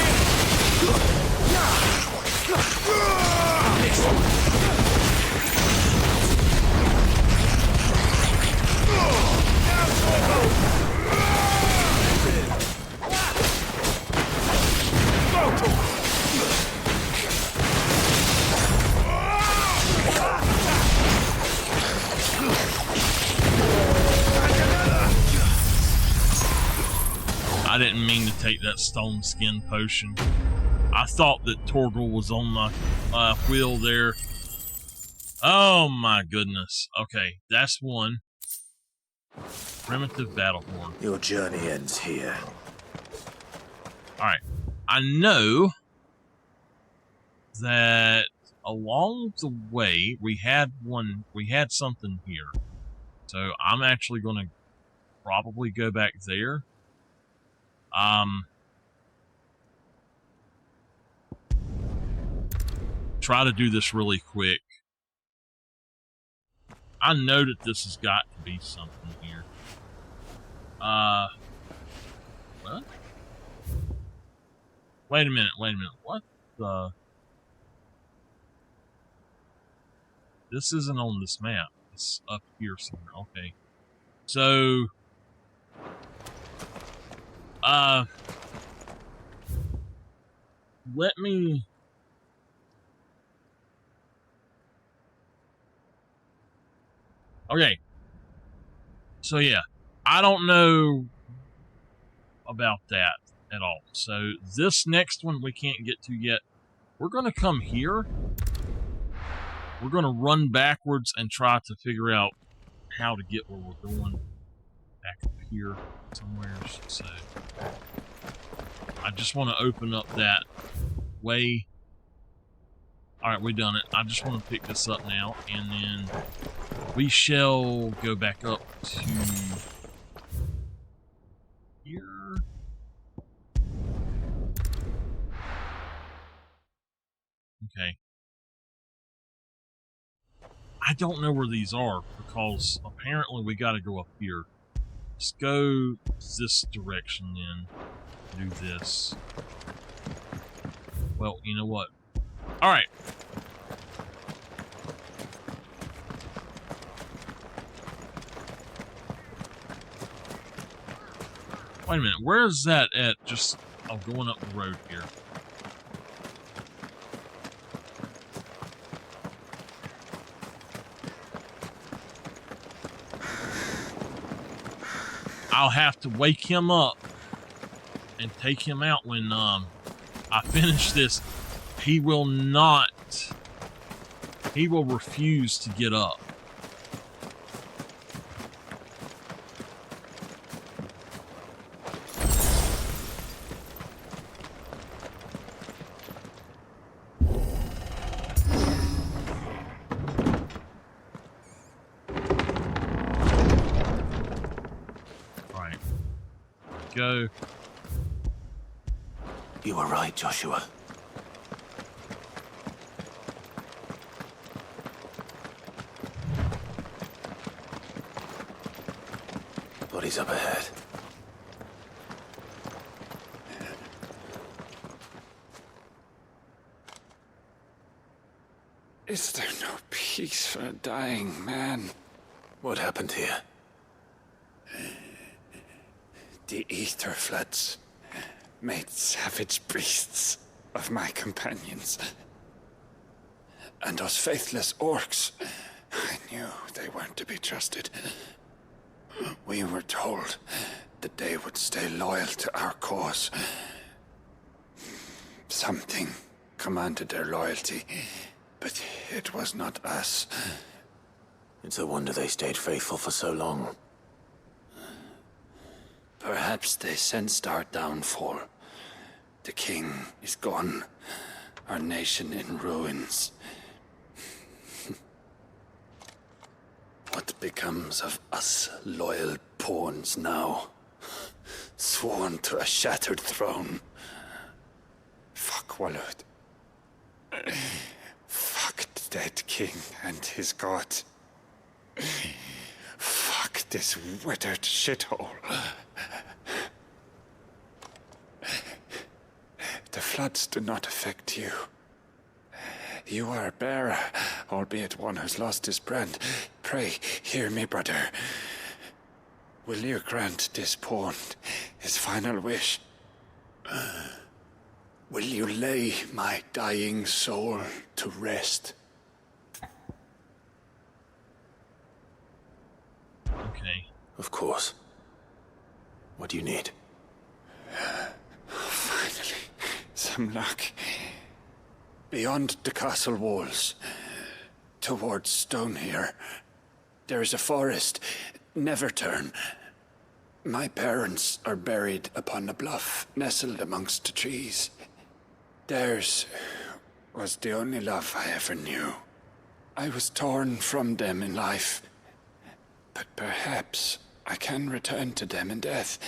I didn't mean to take that stone skin potion. I thought that Torgal was on my wheel there. Oh my goodness. Okay, that's one. Primitive battle horn. Your journey ends here. Alright. I know that along the way we had something here. So I'm actually gonna probably go back there. Try to do this really quick. I know that this has got to be something here. What? Wait a minute, what the? This isn't on this map. It's up here somewhere. Okay. So, let me... Okay. So yeah, I don't know about that at all. So this next one we can't get to yet. We're going to come here. We're going to run backwards and try to figure out how to get where we're going. Back up here somewhere. So I just want to open up that way. Alright, we done it. I just want to pick this up now, and then we shall go back up to here. Okay. I don't know where these are, because apparently we gotta go up here. Let's go this direction then. Do this. Well, you know what? Alright. Wait a minute, where is that at? Just, going up the road here. I'll have to wake him up and take him out when I finish this. He will not. He will refuse to get up. go. You were right, Joshua. Bodies up ahead. Is there no peace for a dying man? What happened here? The ether floods made savage beasts of my companions. And those faithless orcs, I knew they weren't to be trusted. We were told that they would stay loyal to our cause. Something commanded their loyalty, but it was not us. It's a wonder they stayed faithful for so long. Perhaps they sensed our downfall. The king is gone, our nation in ruins. What becomes of us loyal pawns now? Sworn to a shattered throne. Fuck Walud. Fuck the dead king and his god. Fuck this withered shithole. The floods do not affect you. You are a bearer, albeit one who's lost his brand. Pray, hear me, brother. Will you grant this pawn his final wish? Will you lay my dying soul to rest? Okay. Of course. What do you need? Finally, some luck. Beyond the castle walls, towards Stone here, there is a forest. Never turn. My parents are buried upon a bluff, nestled amongst the trees. Theirs was the only love I ever knew. I was torn from them in life, but perhaps I can return to them in death.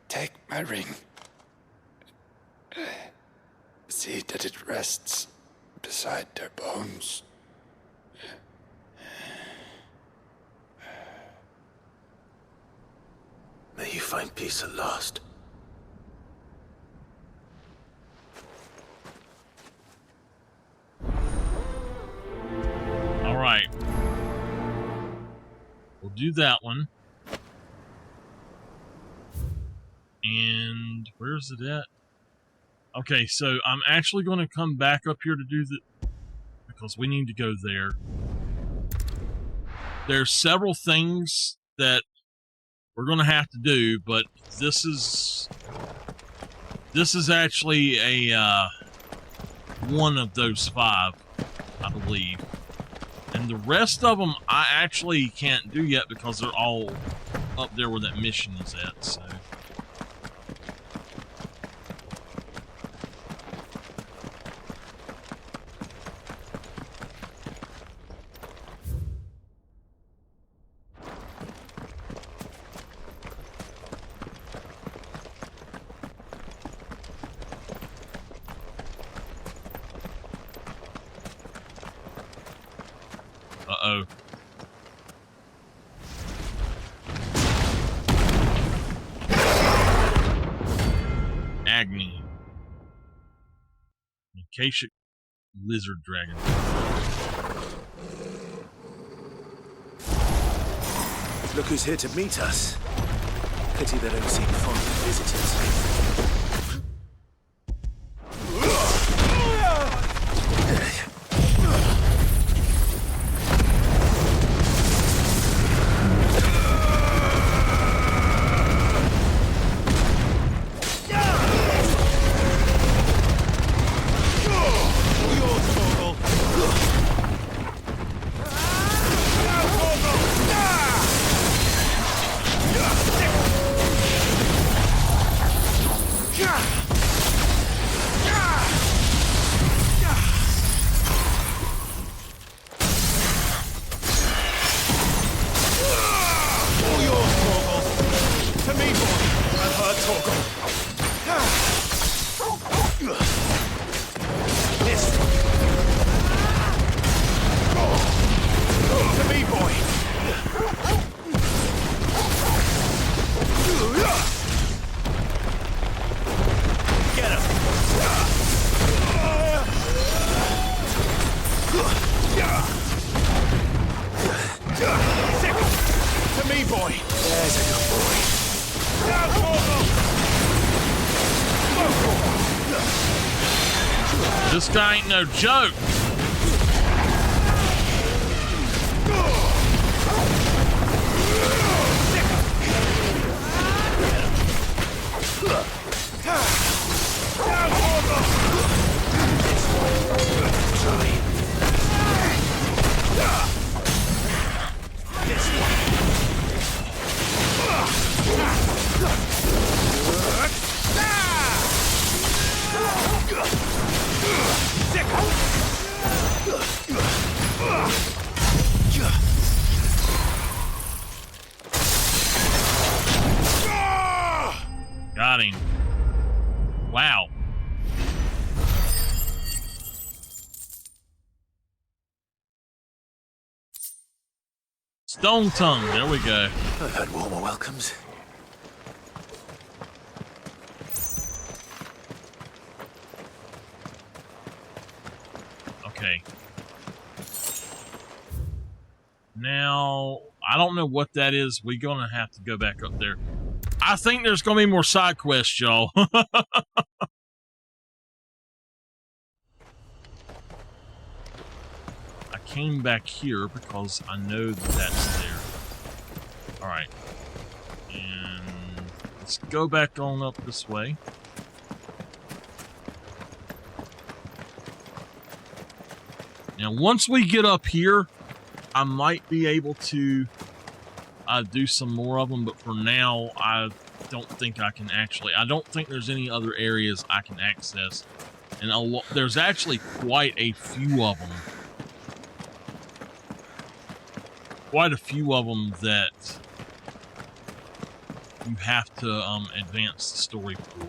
Take my ring. See that it rests beside their bones. May you find peace at last. All right. We'll do that one. And where's it at? Okay, so I'm actually going to come back up here to do the, because we need to go there. There's several things that we're going to have to do, but this is actually a one of those 5, I believe. And the rest of them I actually can't do yet because they're all up there where that mission is at, so. Uh-oh. Agni. Acacia lizard dragon. Look who's here to meet us. Pity they don't seem fond of visitors. This. To me, boy. Get him. To me, boy. There's a good boy. This guy ain't no joke. Got him. Wow. Stone Tongue, there we go. I've had warmer welcomes. Okay. Now, I don't know what that is. We're gonna have to go back up there. I think there's gonna be more side quests, y'all. I came back here because I know that that's there. Alright. And let's go back on up this way. Now, once we get up here, I might be able to do some more of them, but for now, I don't think I can actually. I don't think there's any other areas I can access, and there's actually quite a few of them. Quite a few of them that you have to advance the story for.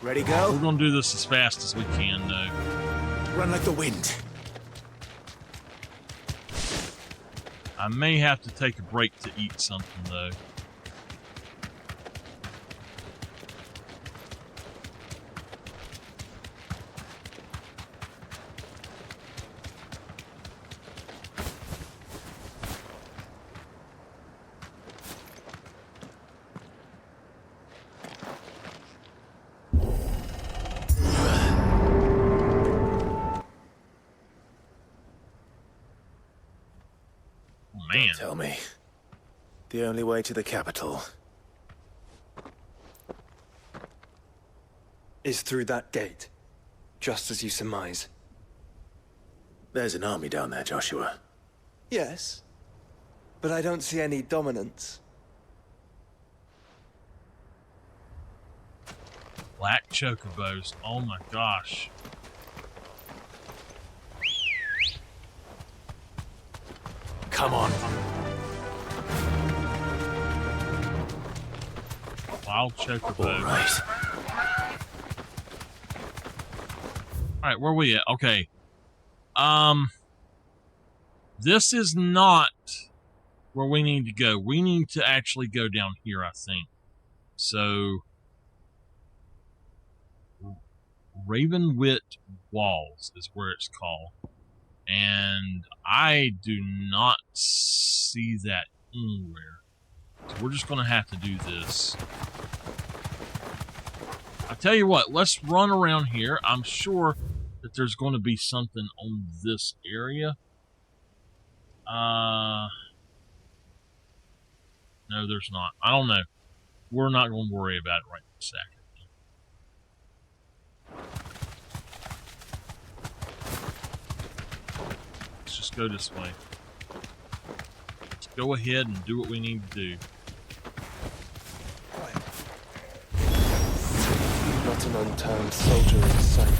Ready, go? We're gonna do this as fast as we can, though. Run like the wind. I may have to take a break to eat something, though. Man. Tell me. The only way to the capital is through that gate, just as you surmise. There's an army down there, Joshua. Yes, but I don't see any dominance. Black chocobos. Oh my gosh. Come on. Wild chocobo. All right. Alright, where are we at? Okay. This is not where we need to go. We need to actually go down here, I think. So, Ravenwit Walls is where it's called. And I do not see that anywhere. So we're just going to have to do this. I tell you what, let's run around here. I'm sure that there's going to be something on this area. No, there's not. I don't know. We're not going to worry about it right in a second. Let's just go this way. Let's go ahead and do what we need to do. Not an unturned soldier in sight.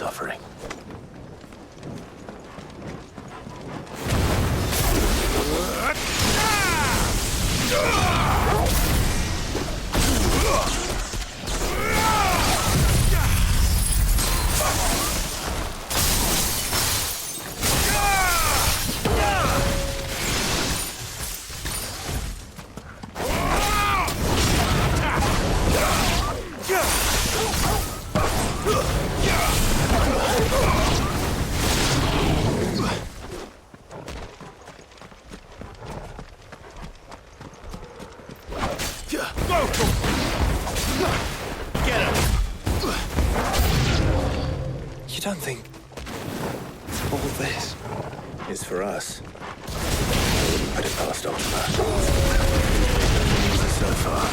suffering. You don't think all this is for us? I wouldn't put it past Optima. So far.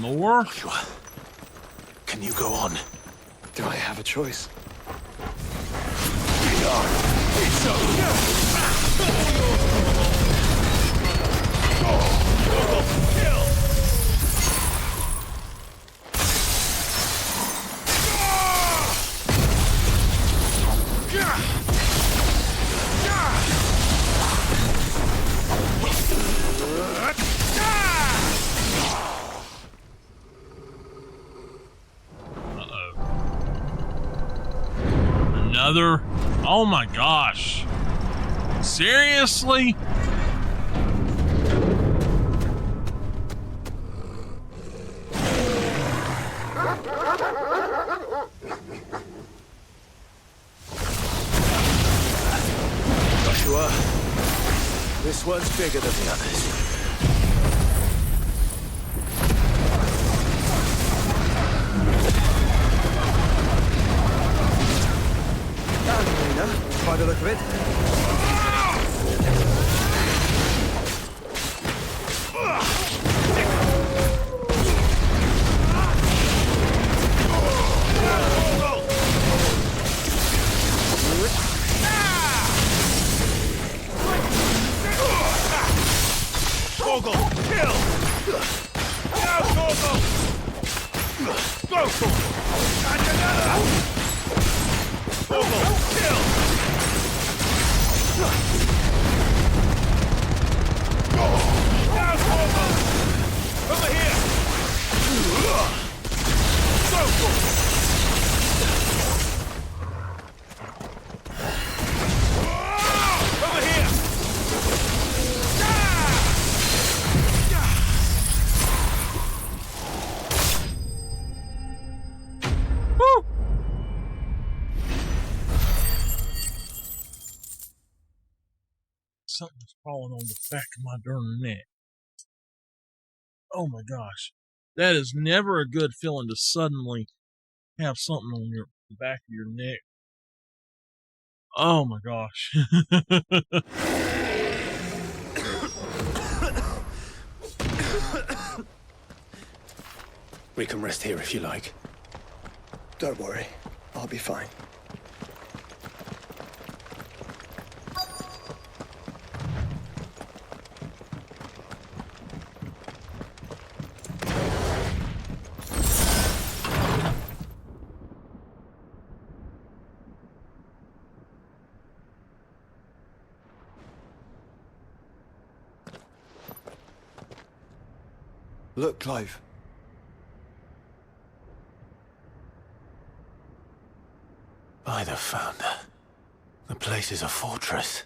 More? Can you go on? Do I have a choice? Another? Oh my gosh. Seriously? Joshua, this one's bigger than the others. By the look of it. Gorgo, kill! Now, Gorgo! Go for it! Gorgo, kill! Now, Gorgo! Over here! Go for it! Over here! Woo! Something's falling on the back of my darn neck. Oh my gosh. That is never a good feeling to suddenly have something on the back of your neck. Oh my gosh. We can rest here if you like. Don't worry, I'll be fine. Look, Clive. By the Founder, the place is a fortress.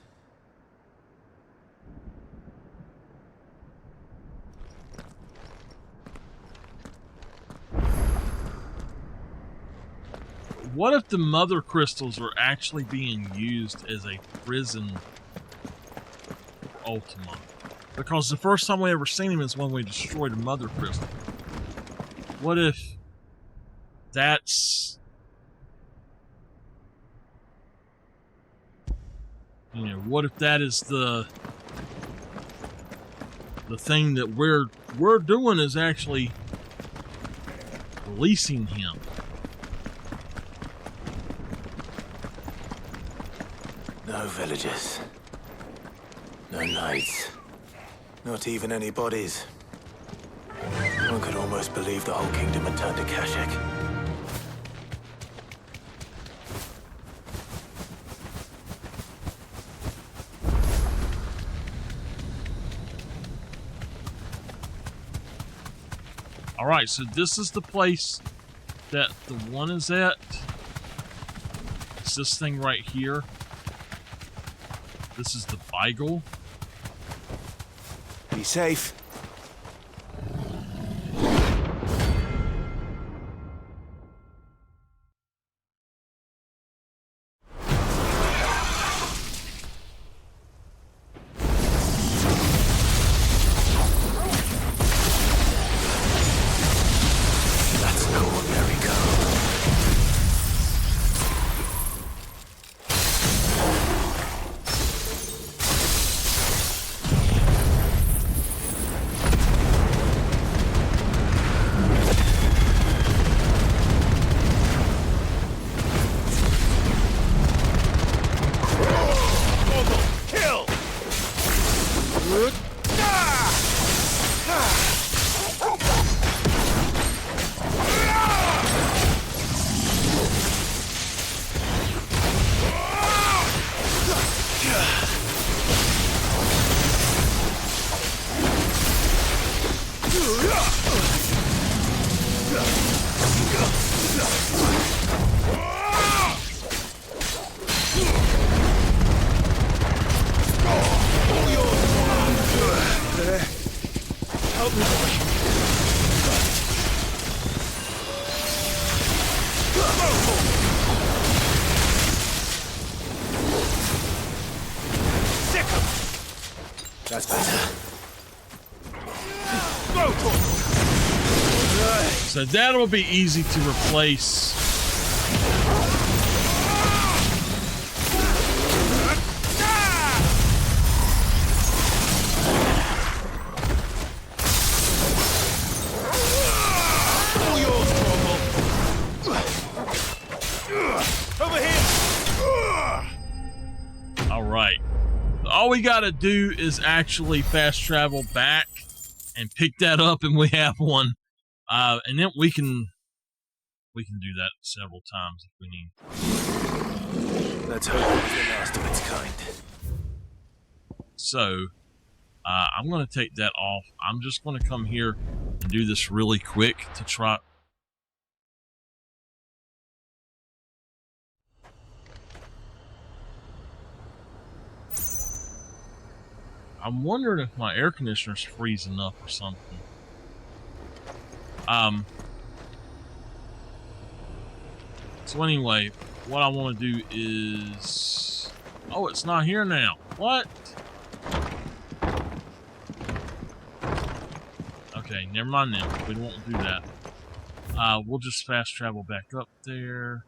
What if the mother crystals are actually being used as a prison Ultima? Because the first time we ever seen him is when we destroyed a mother crystal. What if that's, you know, what if that is the the thing that we're doing is actually releasing him. No villagers. No knights. Not even any bodies. One could almost believe the whole kingdom had turned to Kashyyyk. Alright, so this is the place that the one is at. It's this thing right here. This is the Beagle. Be safe. That's better. So that'll be easy to replace. Over here. All right. All we got to do is actually fast travel back and pick that up, and we have one. And then we can do that several times if we need. Let's hope it's the last of its kind. So, I'm going to take that off. I'm just going to come here and do this really quick to try. I'm wondering if my air conditioner's freezing up or something. So anyway, what I want to do is... Oh, it's not here now. What? Okay, never mind then. We won't do that. We'll just fast travel back up there.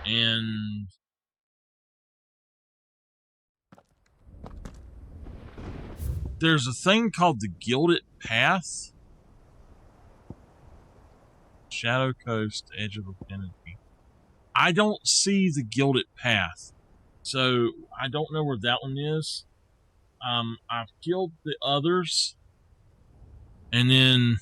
And... there's a thing called the Gilded Path. Shadow Coast, Edge of Affinity. I don't see the Gilded Path, so I don't know where that one is. I've killed the others, and then...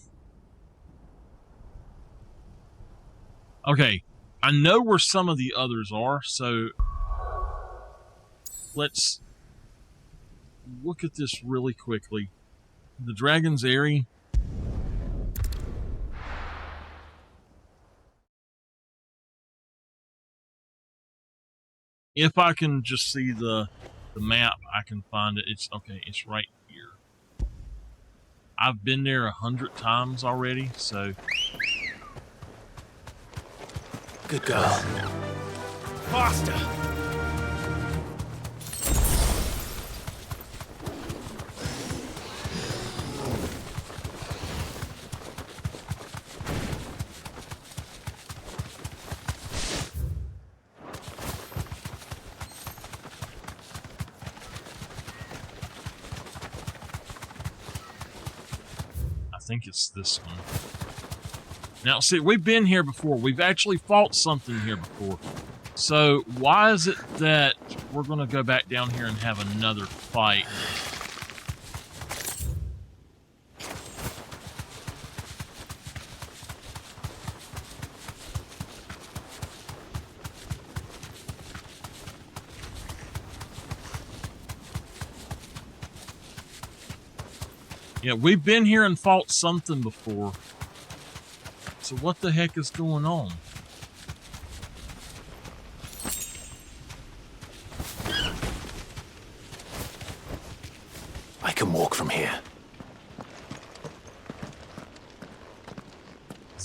okay, I know where some of the others are, so let's look at this really quickly. The Dragon's Eyrie. If I can just see the map, I can find it. It's okay. It's right here. I've been there 100 times already, so. Good girl. Faster. think it's this one. Now, see, we've been here before. We've actually fought something here before. So, why is it that we're going to go back down here and have another fight? Yeah, we've been here and fought something before. So what the heck is going on? I can walk from here.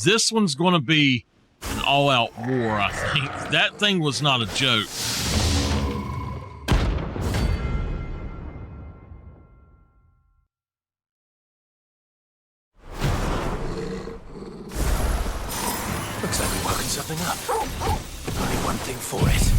This one's going to be an all-out war, I think. That thing was not a joke. Looks like we're working something up. Only one thing for it.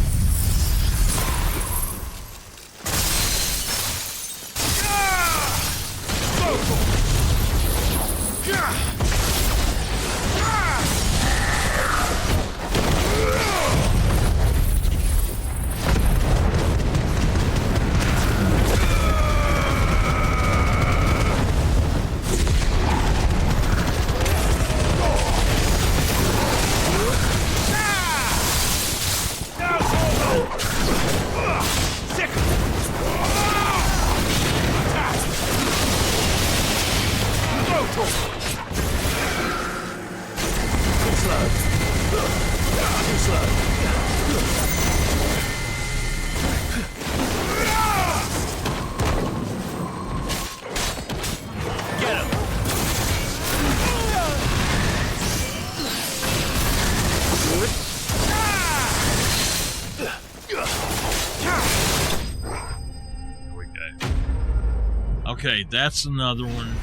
Okay, that's another one.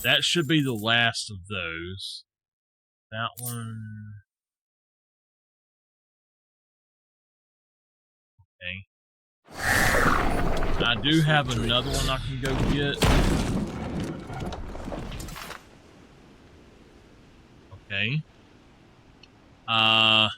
That should be the last of those. That one. Okay. I do have another one I can go get. Okay. I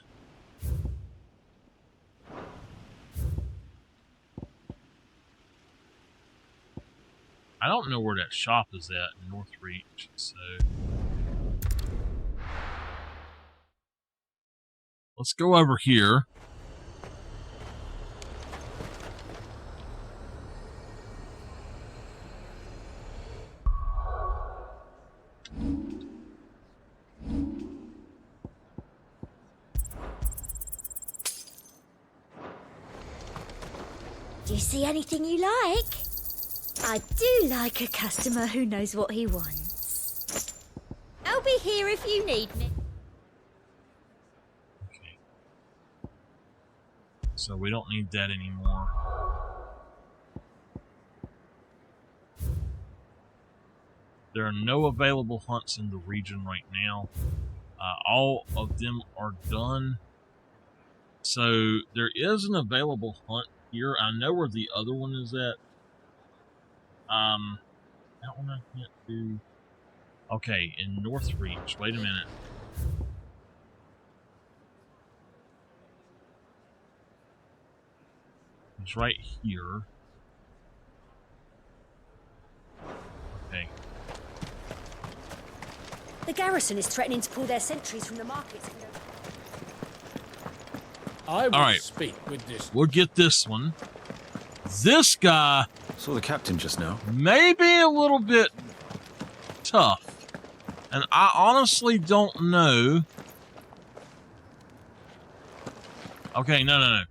don't know where that shop is at in Northreach, so let's go over here. Do you see anything you like? I do like a customer who knows what he wants. I'll be here if you need me. Okay. So we don't need that anymore. There are no available hunts in the region right now. All of them are done. So there is an available hunt here. I know where the other one is at. That one I can't do. Okay, in Northreach. Wait a minute. It's right here. Okay. The garrison is threatening to pull their sentries from the markets. I will All right. speak with this. We'll get this one. This guy saw the captain just now. May be a little bit tough. And I honestly don't know. Okay, no.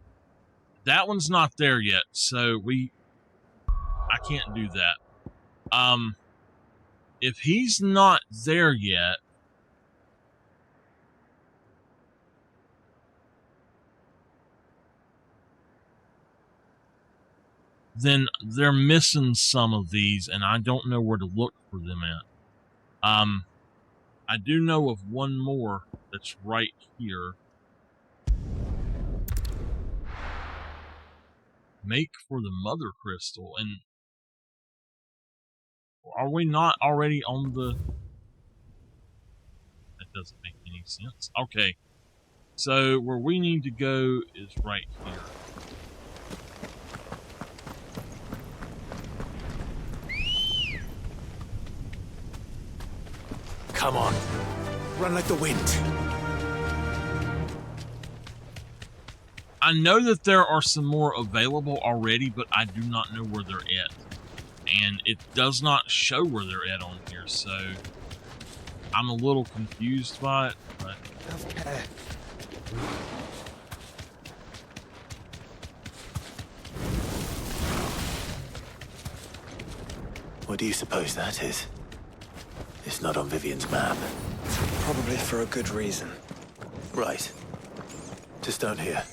That one's not there yet, so I can't do that. If he's not there yet, then they're missing some of these, and I don't know where to look for them at. I do know of one more that's right here. Make for the mother crystal, and Are we not already on the... That doesn't make any sense. Okay. So, where we need to go is right here. Come on. Run like the wind. I know that there are some more available already, but I do not know where they're at. And it does not show where they're at on here, so I'm a little confused by it, but... What do you suppose that is? It's not on Vivian's map. Probably for a good reason. Right. Just down here.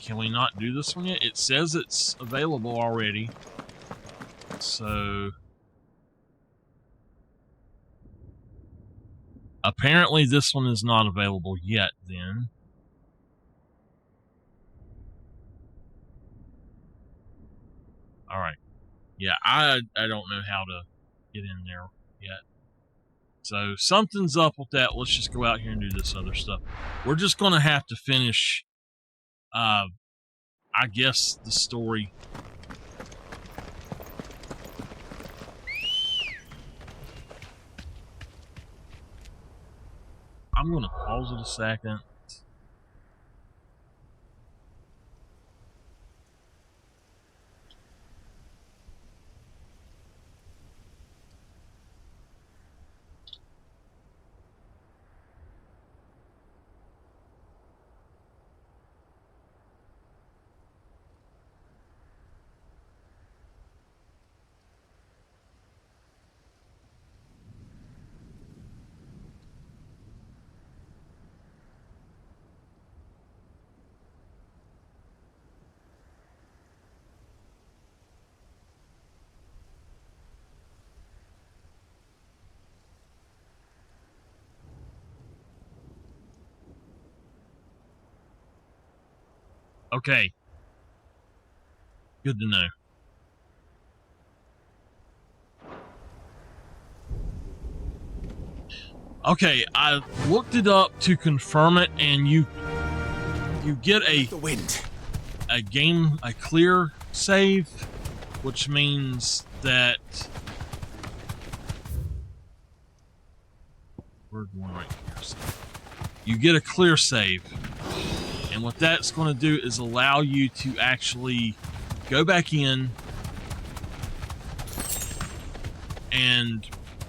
Can we not do this one yet? It says it's available already. So... apparently this one is not available yet, then. Alright. Yeah, I don't know how to get in there yet. So, something's up with that. Let's just go out here and do this other stuff. We're just going to have to finish... I guess the story. I'm going to pause it a second. Okay. Good to know. Okay, I looked it up to confirm it, and you get a clear save, which means that we're going right here. So you get a clear save, and what that's going to do is allow you to actually go back in, and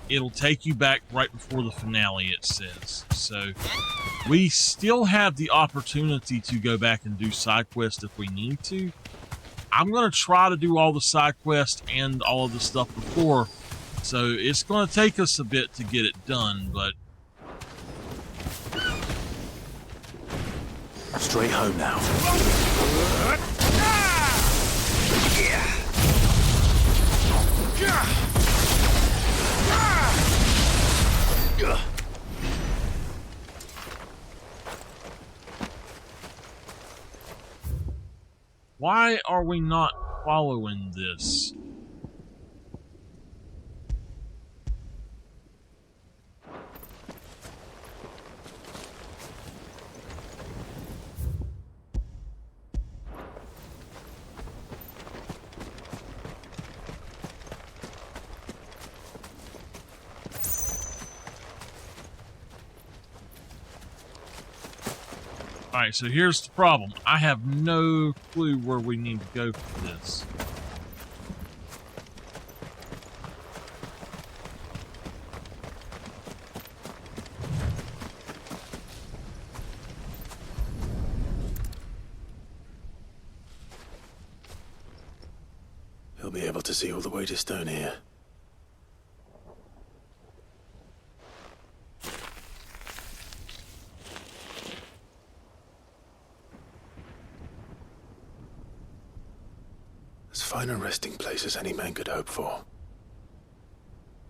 it'll take you back right before the finale, it says. So we still have the opportunity to go back and do side quests if we need to. I'm going to try to do all the side quests and all of the stuff before, so it's going to take us a bit to get it done, but straight home now. why are we not following this? Alright, so here's the problem. I have no clue where we need to go for this. He'll be able to see all the way to Stone here. As fine a resting place as any man could hope for.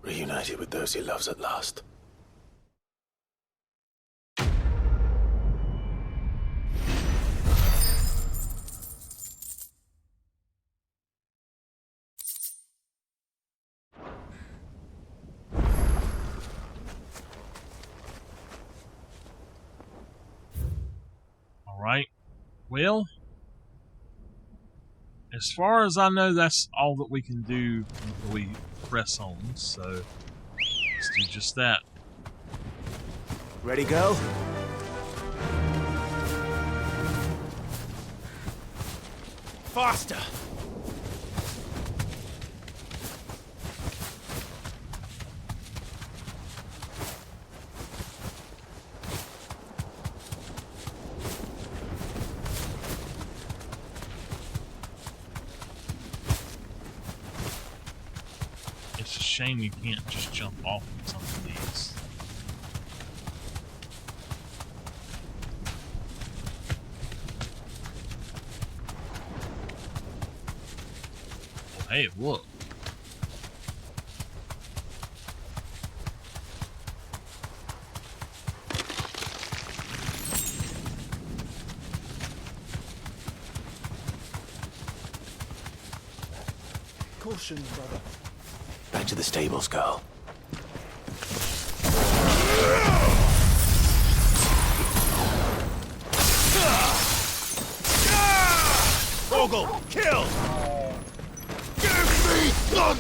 Reunited with those he loves at last. Alright. Well, as far as I know, that's all that we can do until we press on, so let's do just that. Ready, go? Faster! It's a shame you can't just jump off of some of these. Well, hey, look. Caution, brother. Back to the stables, girl. Ogle, kill! Give me blood!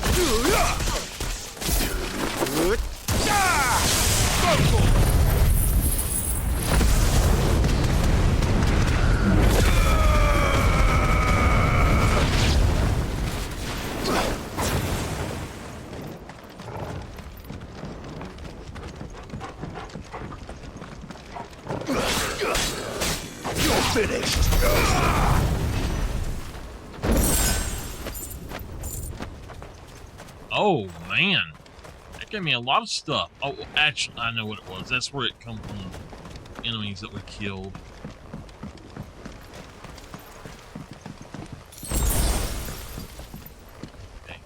You're finished! Oh, man. That gave me a lot of stuff. Oh, actually, I know what it was. That's where it come from. Enemies that we killed. Okay.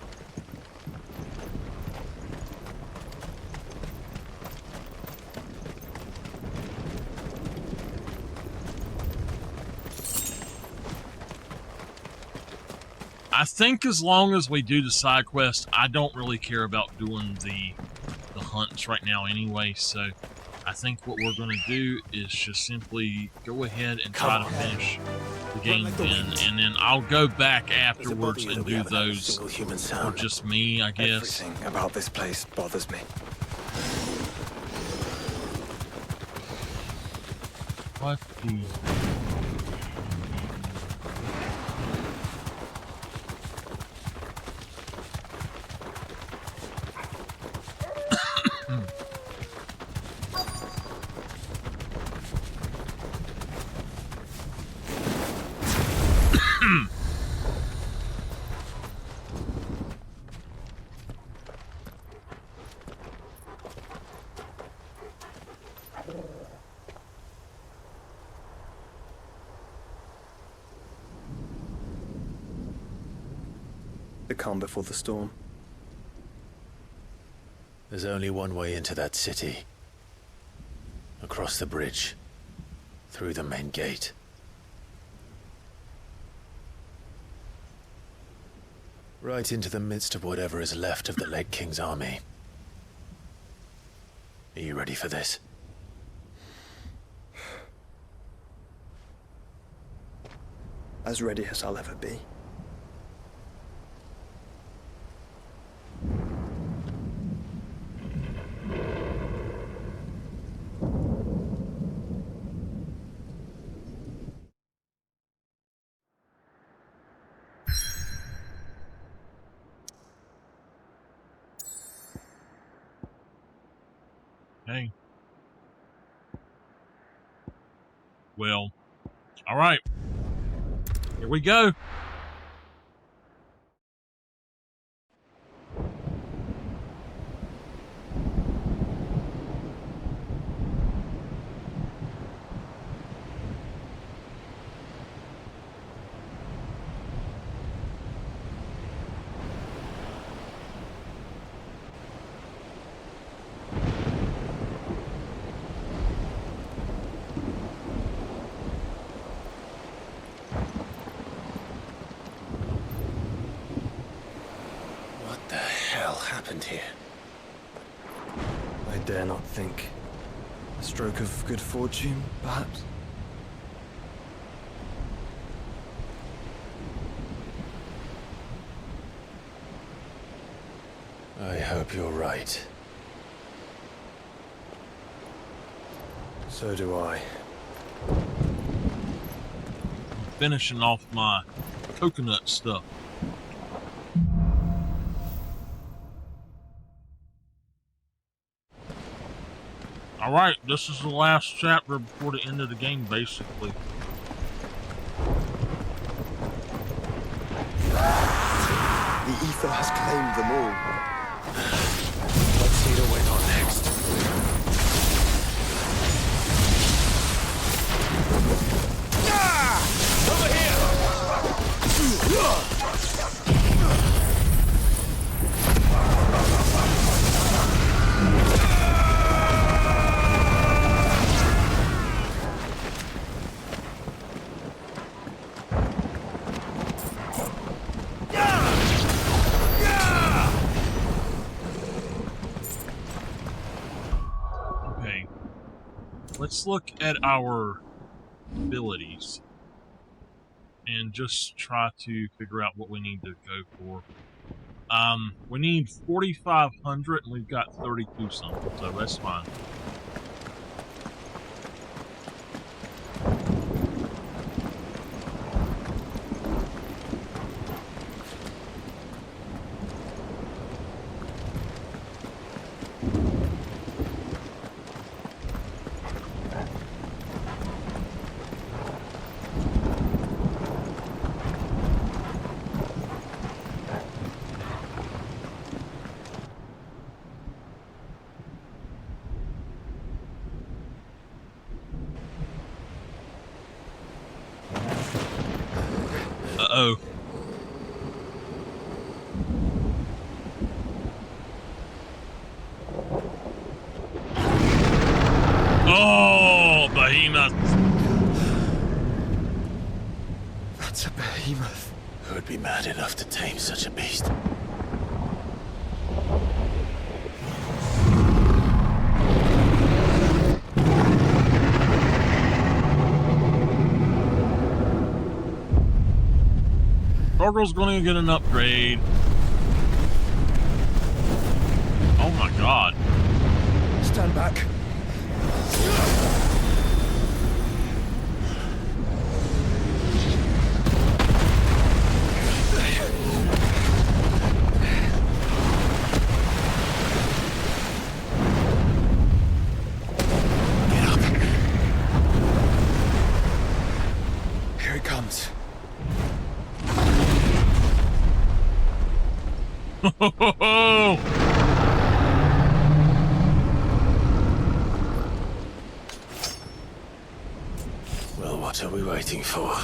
I think as long as we do the side quest, I don't really care about doing the hunts right now anyway, so I think what we're going to do is just simply go ahead and try to finish the game then, and then I'll go back afterwards and do those for just me, I guess. Everything about this place bothers me. What the... The calm before the storm. There's only one way into that city. Across the bridge. Through the main gate. Right into the midst of whatever is left of the late King's army. Are you ready for this? As ready as I'll ever be. Okay. Well, all right. Here we go. Here. I dare not think. A stroke of good fortune, perhaps? I hope you're right. So do I. Finishing off my coconut stuff. Alright, this is the last chapter before the end of the game, basically. The ether has claimed them all. Let's see the went on next. Over here! Okay. Let's look at our abilities and just try to figure out what we need to go for. We need 4,500 and we've got 32 something, so that's fine. Uh-oh. Oh, behemoth. That's a behemoth. Who would be mad enough to tame such a beast? Torgal's going to get an upgrade. Oh my god. Stand back. Get up. Here it comes. Well, what are we waiting for?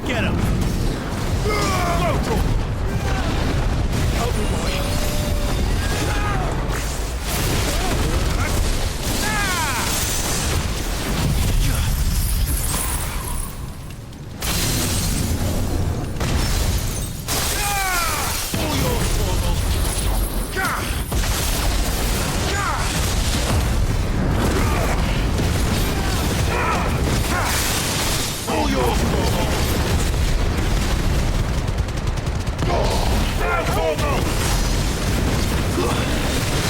Get him! All yours,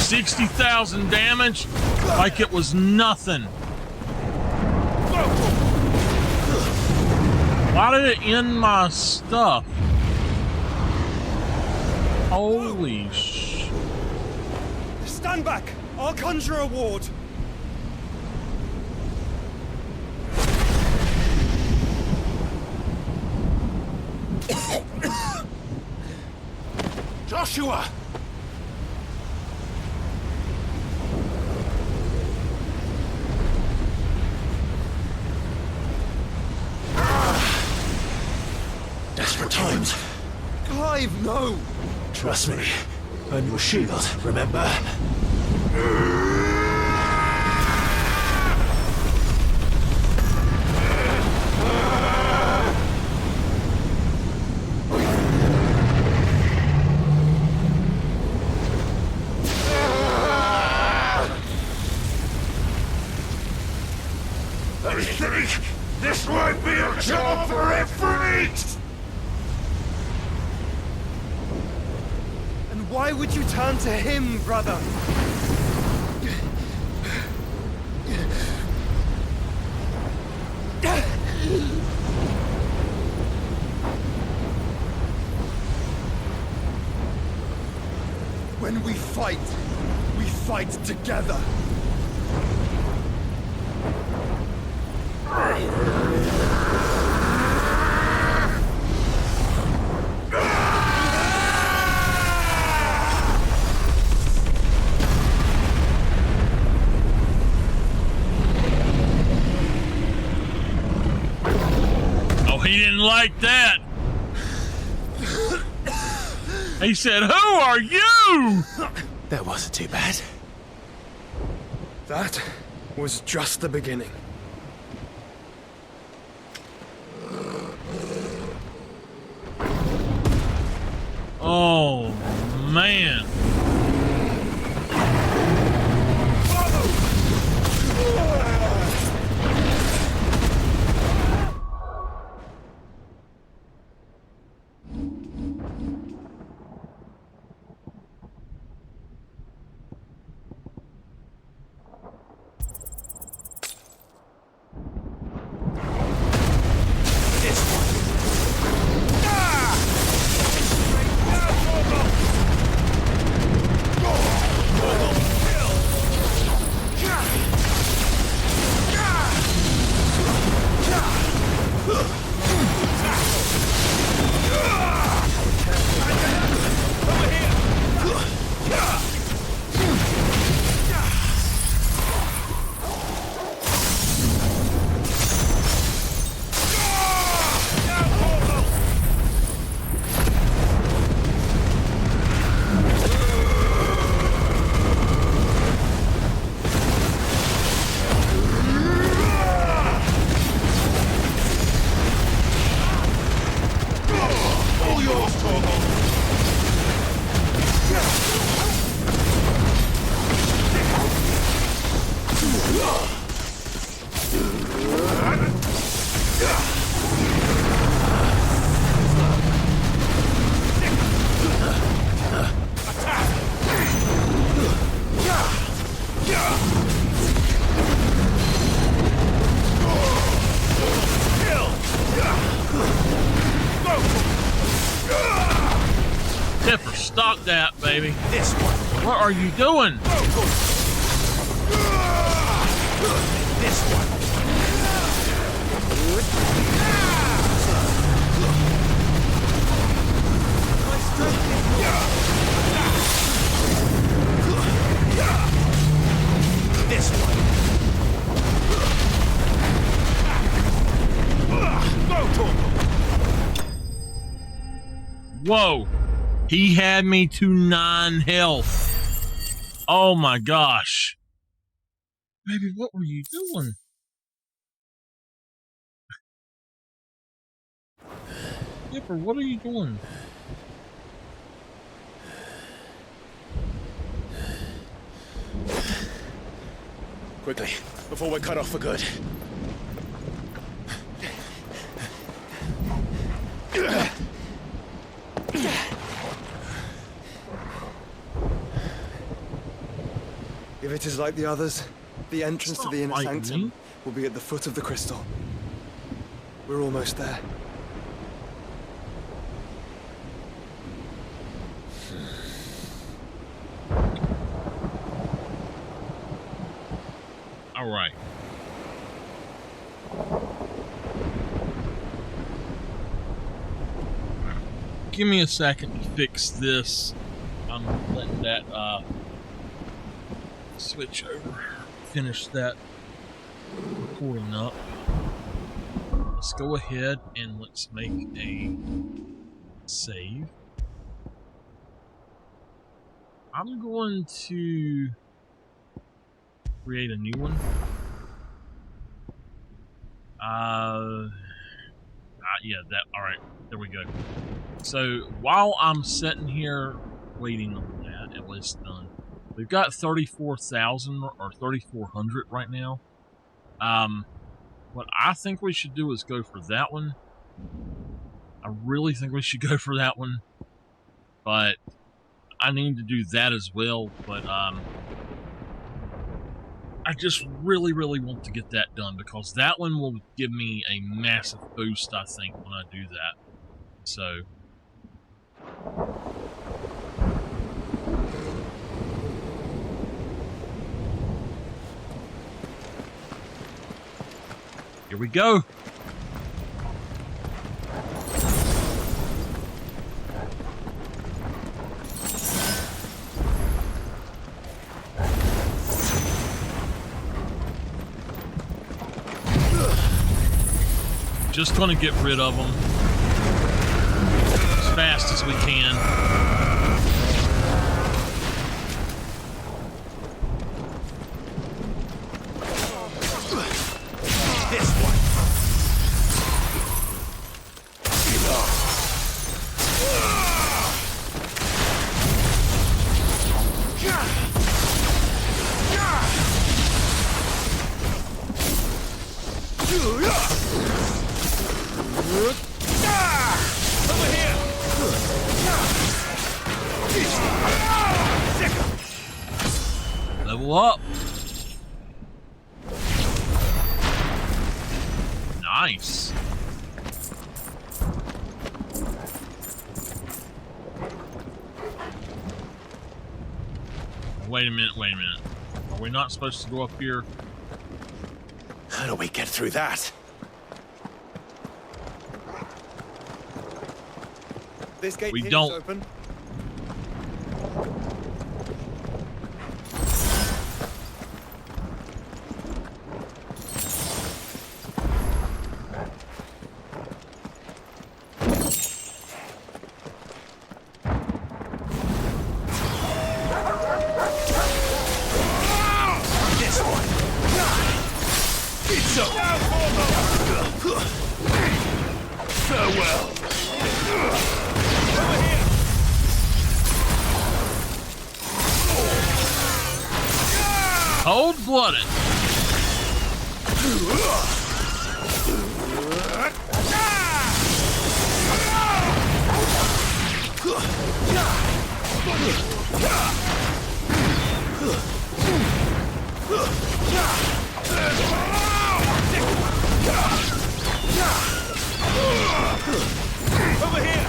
60,000 damage like it was nothing. Why did it end my stuff? Holy sh... Stand back! I'll conjure a ward. Joshua! Desperate times. Clive, no! Trust me. I'm your shield, remember? for Ifrit! And why would you turn to him, brother? When we fight together. Oh, he didn't like that. He said, "Who are you?" That wasn't too bad. That was just the beginning. Oh, man. Tipper, stop that, baby. This one. What are you doing? This one. This one. Whoa. He had me to 9 health. Oh my gosh. Baby, what were you doing? Dipper, what are you doing? Quickly, before we're cut off for good. If it is like the others, the entrance to the inner like sanctum me. will be at the foot of the crystal. We're almost there. All right. Give me a second to fix this. I'm letting that switch over. Finish that recording up. Let's go ahead and let's make a save. I'm going to create a new one. Yeah, that, alright, there we go. So, while I'm sitting here waiting on that, at least done, we've got 34,000 or 3,400 right now. What I think we should do is go for that one, I really think we should go for that one, but I need to do that as well. But I just really want to get that done, because that one will give me a massive boost, I think, when I do that. So here we go. Just gonna get rid of them as fast as we can. This one. Over here! Level up. Nice. Wait a minute. Are we not supposed to go up here? How do we get through that? This gate We here don't. is open. This one. It's up. Farewell. Over here. Cold-blooded. Over here.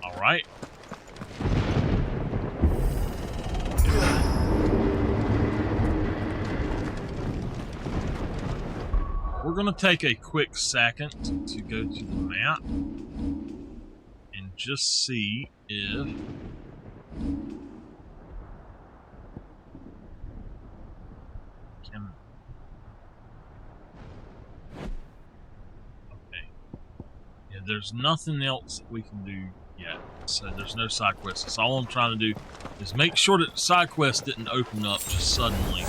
All right. We're going to take a quick second to go to the map and just see if can. Okay. Yeah, there's nothing else that we can do yet. So there's no side quests. That's all I'm trying to do is make sure that side quests didn't open up just suddenly.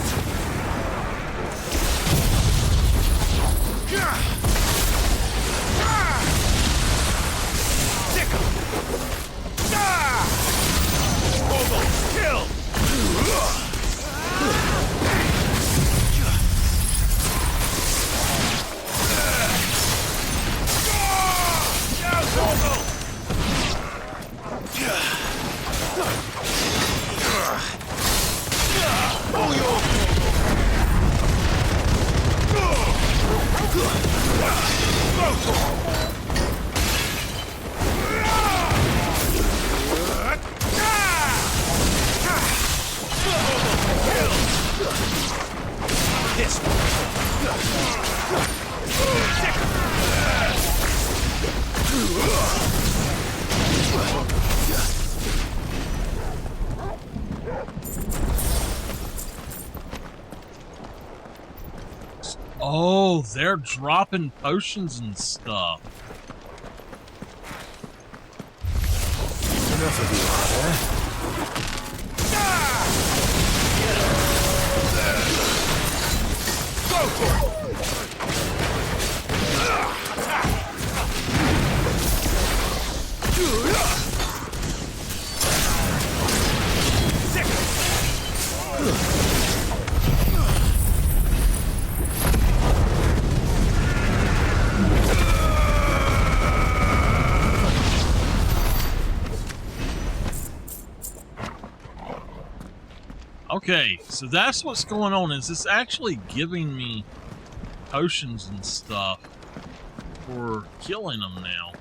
Oh, they're dropping potions and stuff. Enough of you, are there? Okay, so that's what's going on. Is it's actually giving me potions and stuff for killing them now,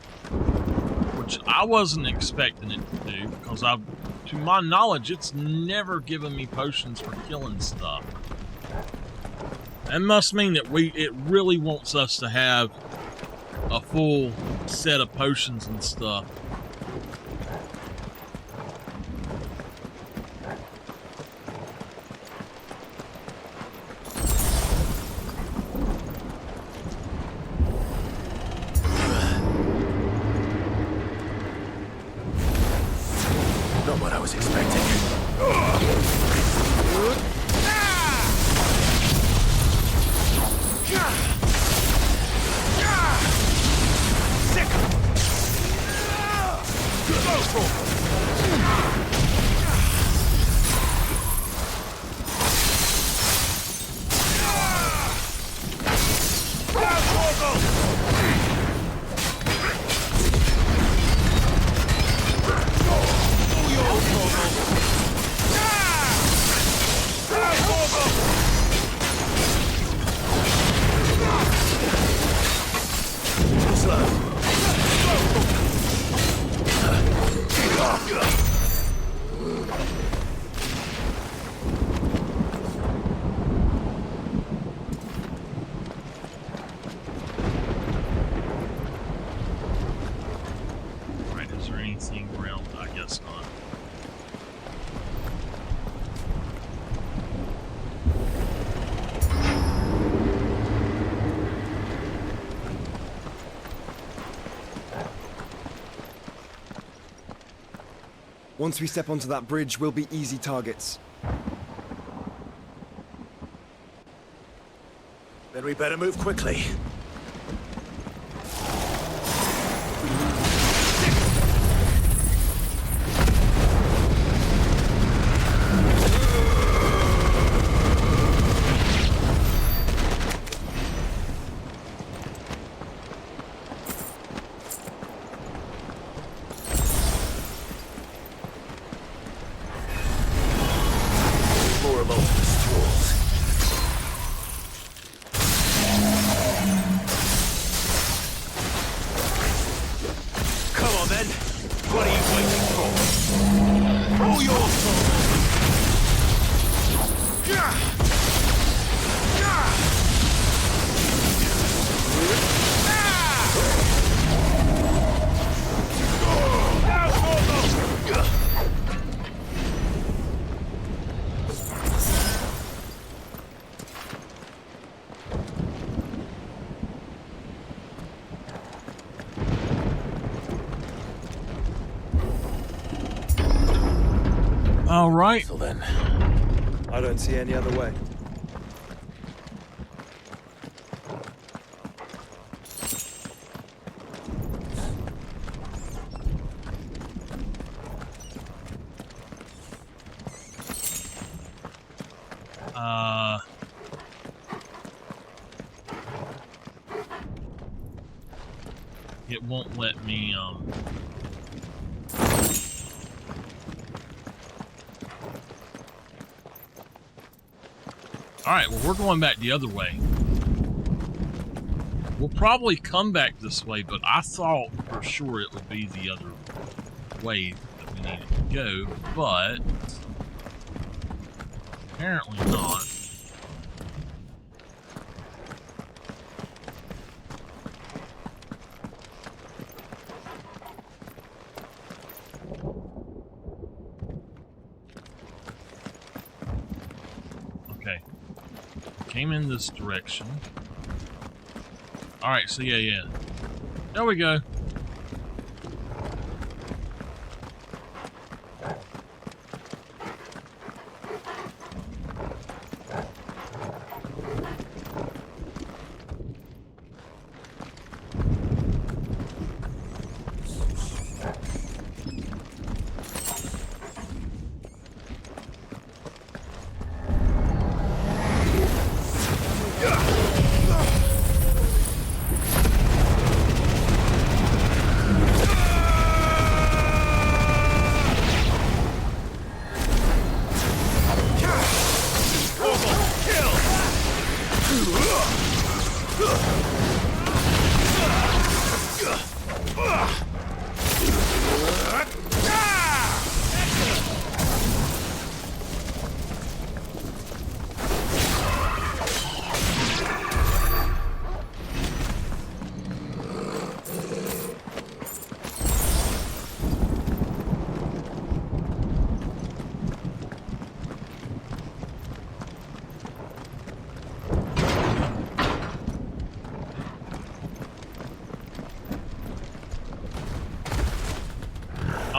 which I wasn't expecting it to do, because to my knowledge, it's never given me potions for killing stuff. That must mean that it really wants us to have a full set of potions and stuff. Not what I was expecting. Right, is there anything around? I guess not. Once we step onto that bridge, we'll be easy targets. Then we better move quickly. All right. So then, I don't see any other way. It won't let me, Alright, well, we're going back the other way. We'll probably come back this way, but I thought for sure it would be the other way that we needed to go, but apparently not. Okay. Came in this direction. Alright, so yeah. There we go.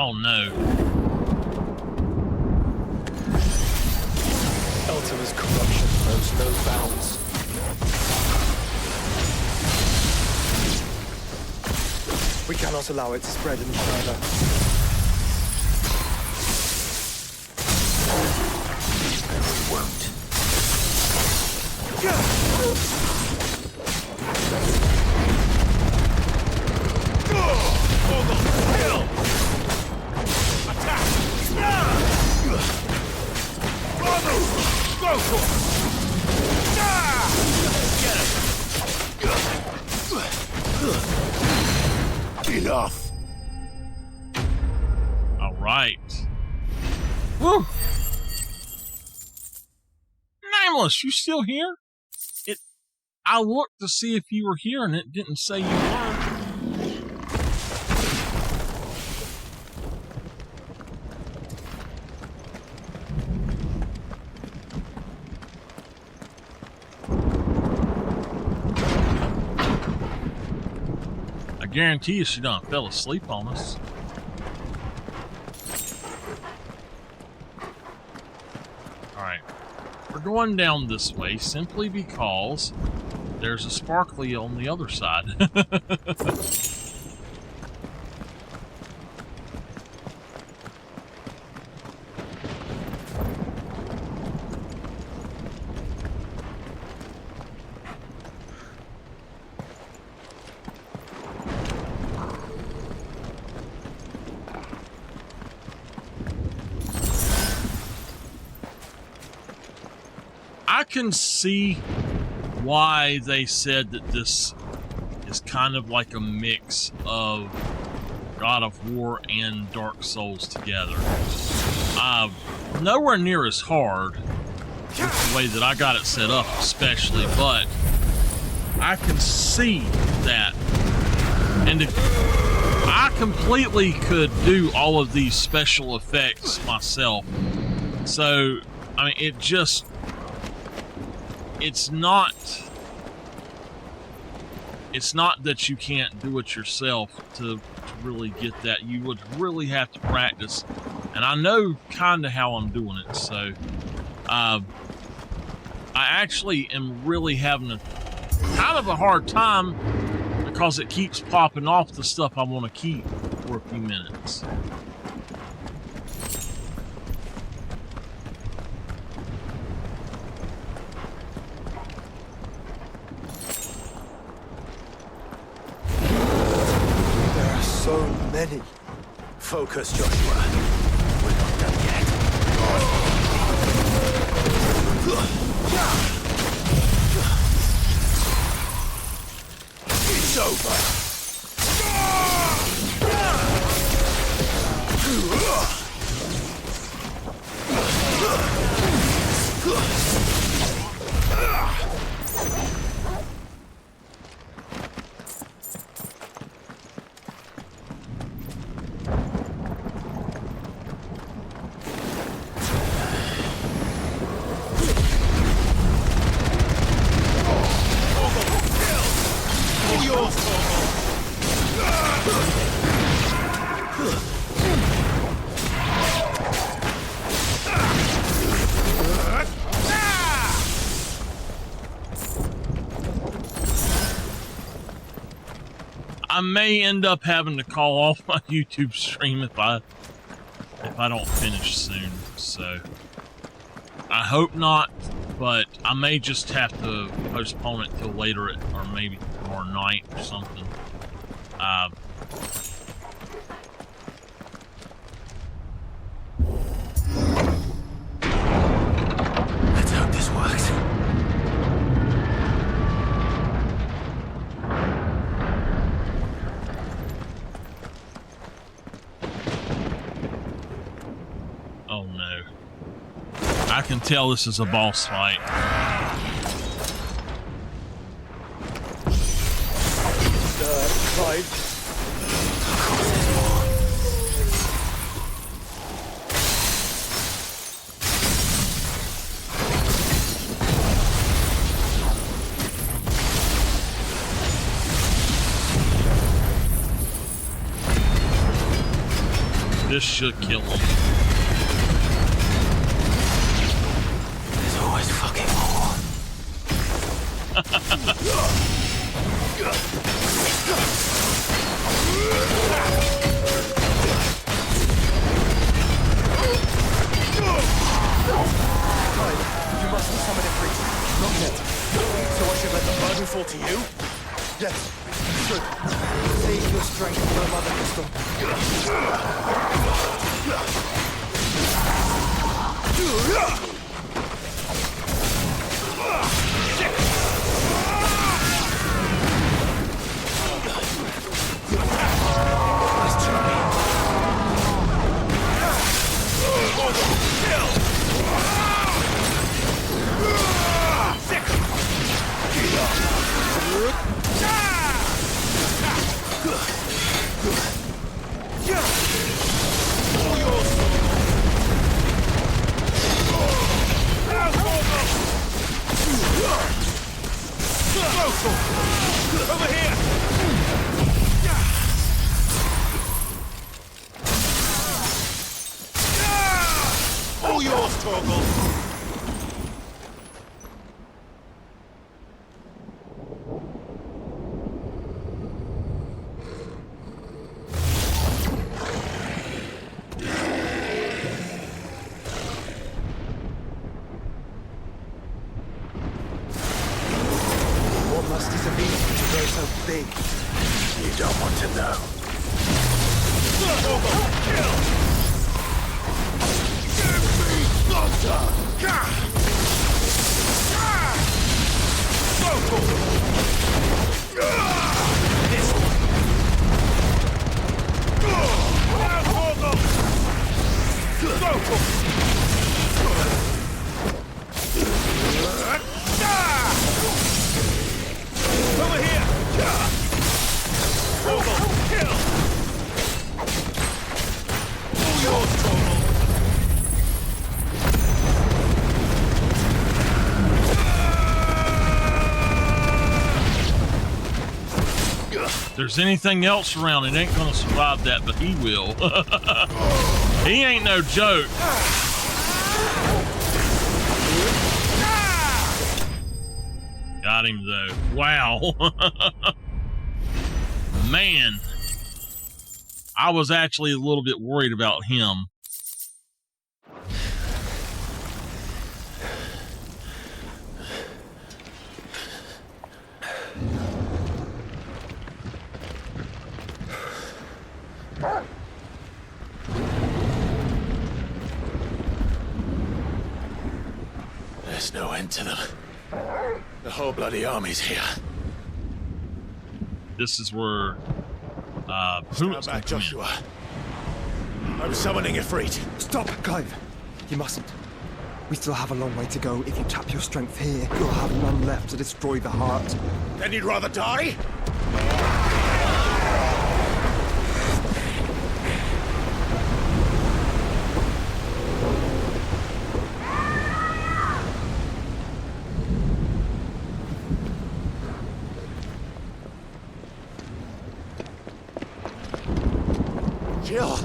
Oh no. Ultima's corruption knows no bounds. We cannot allow it to spread any further. And we won't. Attack! Bravo! Go for it! Get it! Enough! All right. Woo! Nameless, you still here? I looked to see if you were here, and it didn't say you were. I guarantee you she done fell asleep on us. Alright. We're going down this way simply because there's a sparkly on the other side. I can see why they said that this is kind of like a mix of God of War and Dark Souls together. Nowhere near as hard with the way that I got it set up, especially, but I can see that. And I completely could do all of these special effects myself. So, I mean, it's not that you can't do it yourself to really get that. You would really have to practice, and I know kind of how I'm doing it. So I actually am really having a kind of a hard time because it keeps popping off the stuff I want to keep for a few minutes. So many. Focus, Joshua. We're not done yet. It's over. I may end up having to call off my YouTube stream if I don't finish soon. So I hope not, but I may just have to postpone it till later or maybe tomorrow night or something. Let's hope this works. Oh no. I can tell this is a boss fight. Clive. This should kill him. There's always fucking more. You mustn't summon it, priest. Not yet. So I should let the burden fall to you? Yes. Good. Save your strength for the mother crystal. Over here! All yours, Torgal! What must it have been to grow so big? You don't want to know. Over here! Torgal, kill! All yours, Torgal! If there's anything else around, it ain't gonna survive that, but he will. He ain't no joke. Got him though. Wow. Man. I was actually a little bit worried about him. There's no end to them. The whole bloody army's here. This is where Stand back, Joshua. I'm summoning Ifrit. Stop, Clive. You mustn't. We still have a long way to go. If you tap your strength here, you'll have none left to destroy the heart. Then you'd rather die? Jill!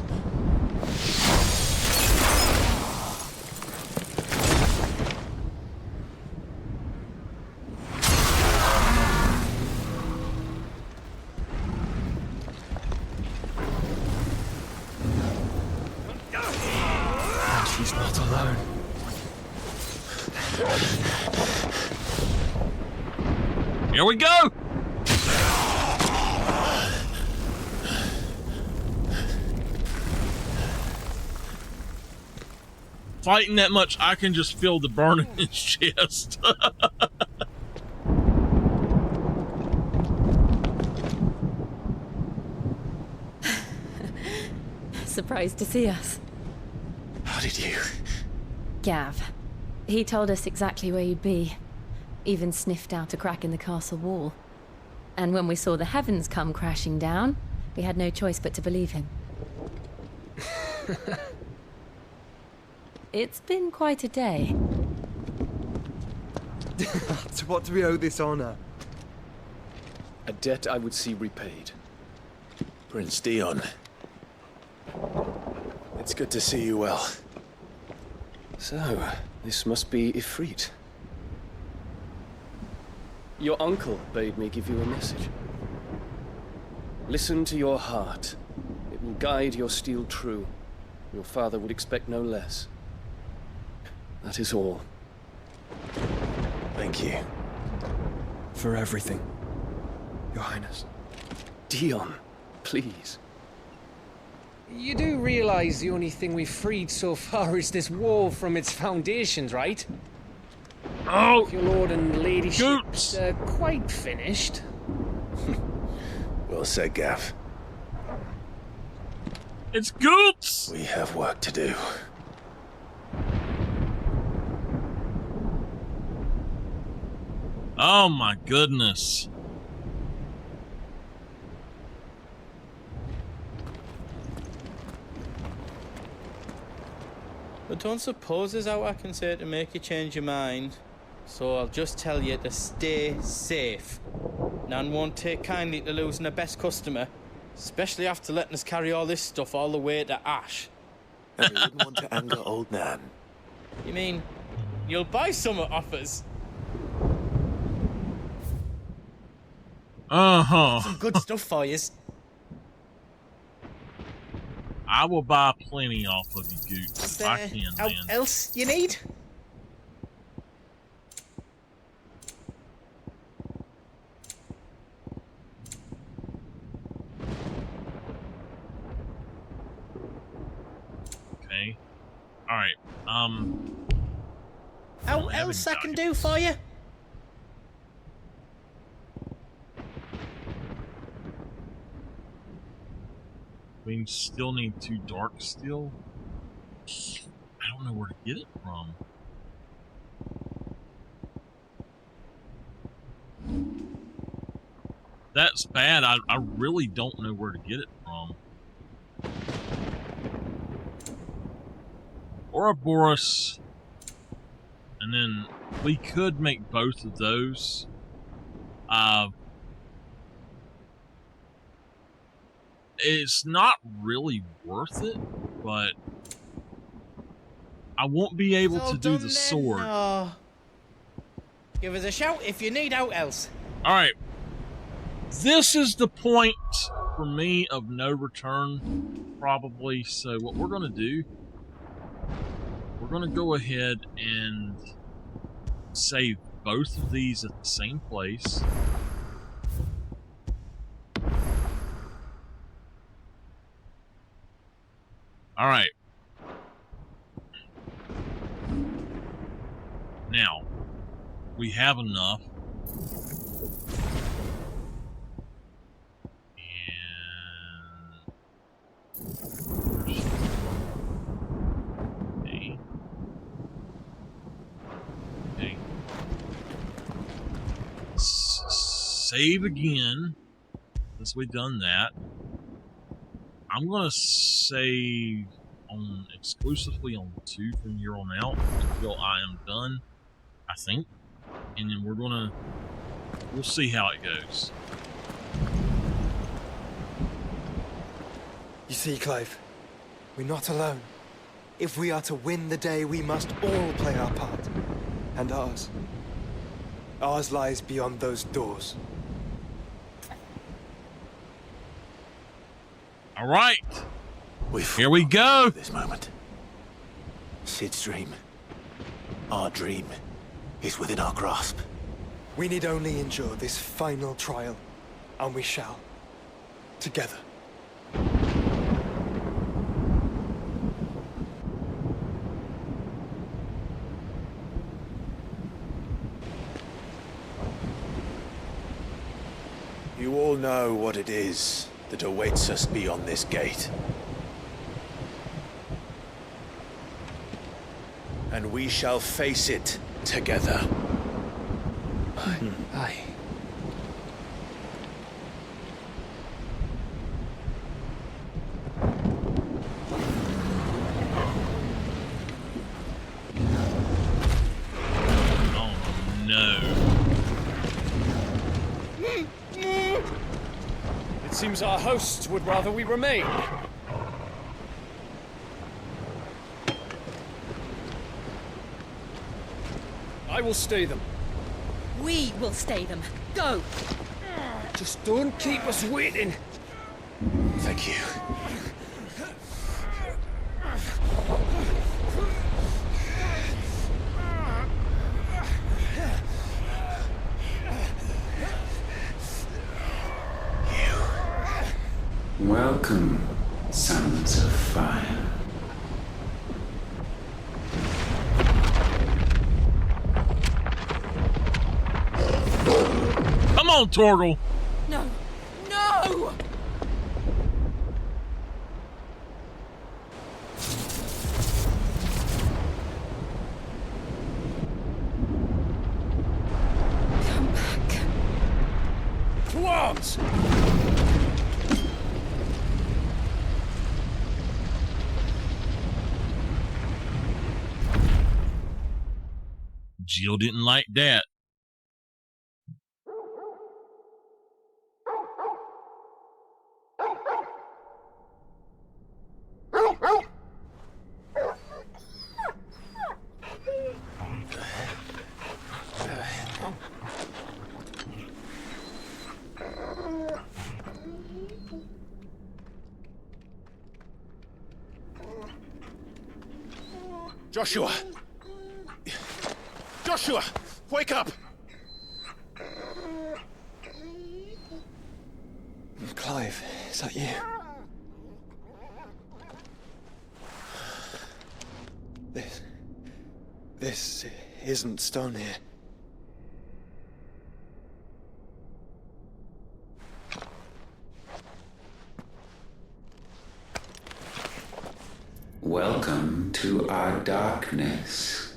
And she's not alone. Here we go! Fighting that much, I can just feel the burn in his chest. Surprised to see us. How did you? Gav. He told us exactly where you'd be. Even sniffed out a crack in the castle wall. And when we saw the heavens come crashing down, we had no choice but to believe him. It's been quite a day. To what do we owe this honor? A debt I would see repaid. Prince Dion. It's good to see you well. So, this must be Ifrit. Your uncle bade me give you a message. Listen to your heart. It will guide your steel true. Your father would expect no less. That is all. Thank you. For everything, Your Highness. Dion, please. You do realize the only thing we've freed so far is this wall from its foundations, right? Oh! If your lord and ladyship's quite finished. Well said, Gav. It's Goots! We have work to do. Oh my goodness. But don't suppose there's out I can say to make you change your mind. So I'll just tell you to stay safe. Nan won't take kindly to losing her best customer, especially after letting us carry all this stuff all the way to Ash. And we wouldn't want to anger old Nan. You mean, you'll buy some off us? Uh-huh. Some good stuff for you. I will buy plenty off of you, Goots. I can, man. Else you need? Okay. Alright, How else I can do for you? we still need 2 dark steel. I don't know where to get it from. That's bad. I really don't know where to get it from. Ouroboros. And then we could make both of those. It's not really worth it, but I won't be able to do the sword. Give us a shout if you need out else. Alright. This is the point for me of no return, probably. So what we're going to do, we're going to go ahead and save both of these at the same place. Alright. Now, we have enough. Okay. Okay. Save again. Since we've done that. I'm gonna save on exclusively on 2 from here on out until I am done, I think. And then we'll see how it goes. You see, Clive, we're not alone. If we are to win the day, we must all play our part. And ours. Ours lies beyond those doors. All right. Here we go. This moment. Sid's dream. Our dream is within our grasp. We need only endure this final trial, and we shall. Together. You all know what it is that awaits us beyond this gate. And we shall face it together. Aye. Oh no. It seems our hosts would rather we remain. I will stay them. We will stay them. Go! Just don't keep us waiting. Thank you. Welcome, sons of fire. Come on, Torgal. No! No! Come back. To arms! Jill didn't like that. Joshua! Joshua! Wake up! Clive, is that you? This isn't stone here. Welcome to our darkness.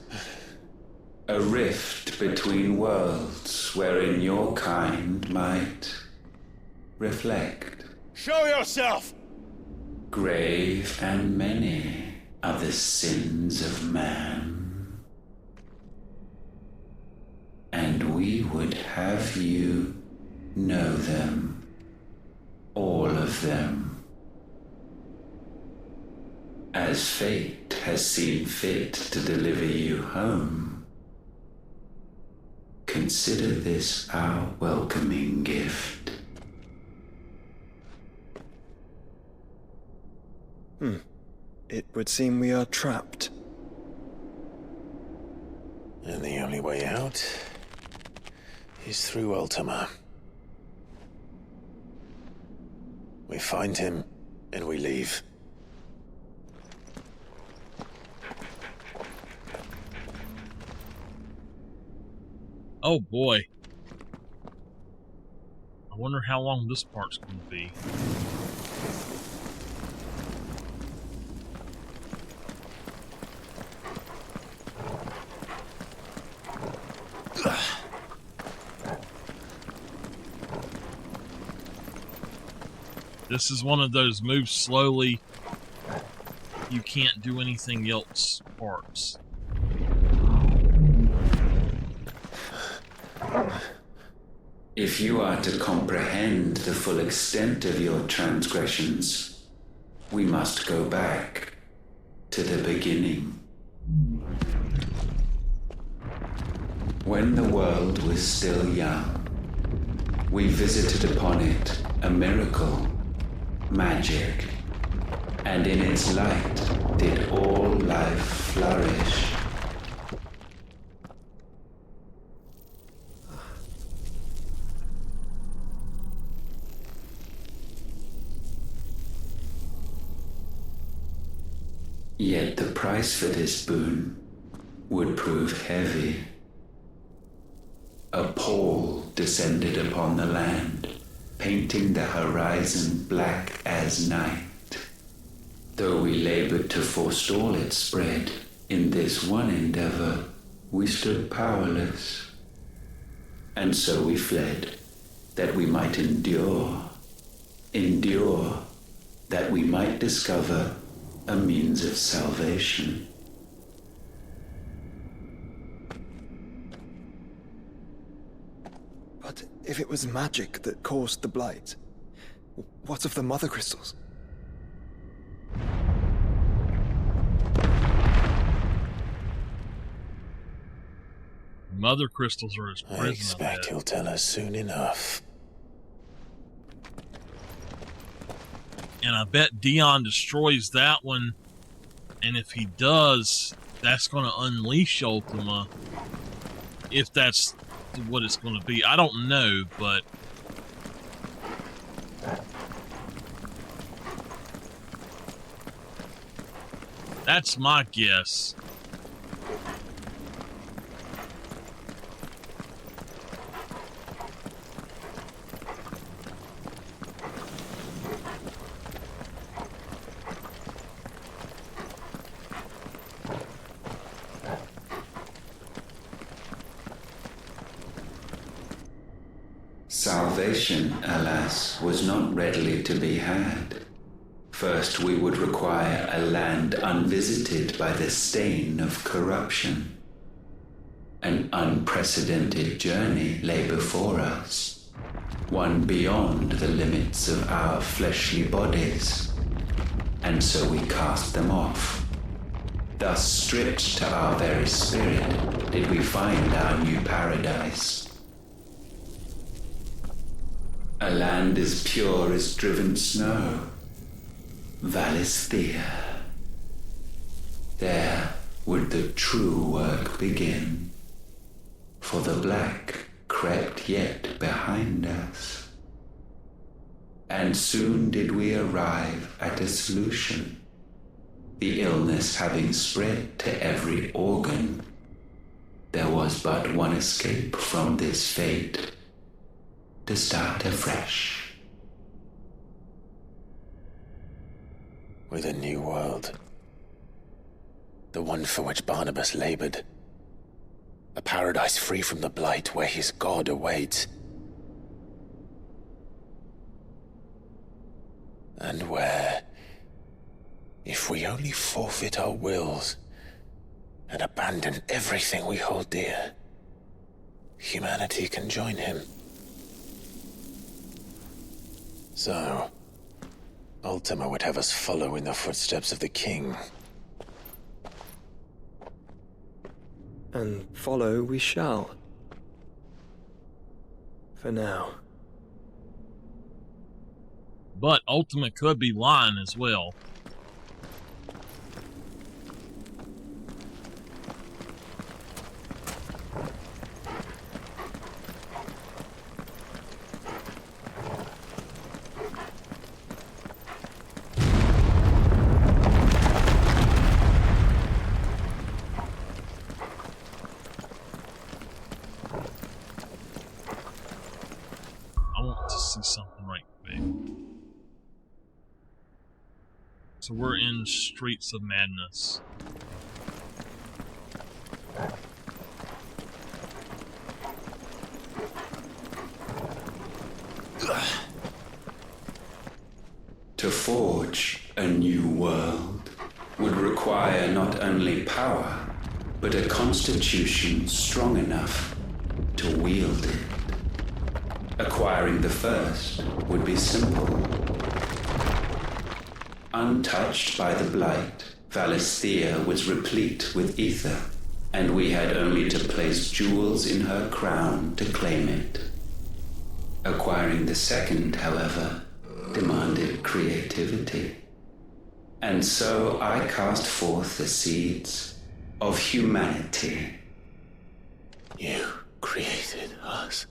A rift between worlds wherein your kind might reflect. Show yourself! Grave and many are the sins of man. And we would have you know them. All of them. As fate has seen fit to deliver you home, consider this our welcoming gift. It would seem we are trapped. And the only way out is through Ultima. We find him, and we leave. Oh boy. I wonder how long this part's going to be. This is one of those move slowly, you can't do anything else parts. If you are to comprehend the full extent of your transgressions, we must go back to the beginning. When the world was still young, we visited upon it a miracle, magic, and in its light did all life flourish. Yet the price for this boon would prove heavy. A pall descended upon the land, painting the horizon black as night. Though we labored to forestall its spread, in this one endeavor we stood powerless. And so we fled, that we might endure, that we might discover a means of salvation. But if it was magic that caused the blight, what of the mother crystals? Mother crystals are his prison. I expect he'll tell us soon enough. And I bet Dion destroys that one. And if he does, that's going to unleash Ultima. If that's what it's going to be. I don't know, but... that's my guess. Salvation, alas, was not readily to be had. First, we would require a land unvisited by the stain of corruption. An unprecedented journey lay before us, one beyond the limits of our fleshly bodies, and so we cast them off. Thus, stripped to our very spirit, did we find our new paradise. A land as pure as driven snow, Valisthea. There would the true work begin, for the black crept yet behind us. And soon did we arrive at a solution, the illness having spread to every organ. There was but one escape from this fate, to start afresh. With a new world. The one for which Barnabas labored. A paradise free from the blight where his God awaits. And where, if we only forfeit our wills and abandon everything we hold dear, humanity can join him. So, Ultima would have us follow in the footsteps of the king. And follow we shall. For now. But Ultima could be lying as well. Something right quick. So we're in Streets of Madness. To forge a new world would require not only power, but a constitution strong enough to wield it. Acquiring the first would be simple. Untouched by the blight, Valisthea was replete with ether, and we had only to place jewels in her crown to claim it. Acquiring the second, however, demanded creativity. And so I cast forth the seeds of humanity. You created us.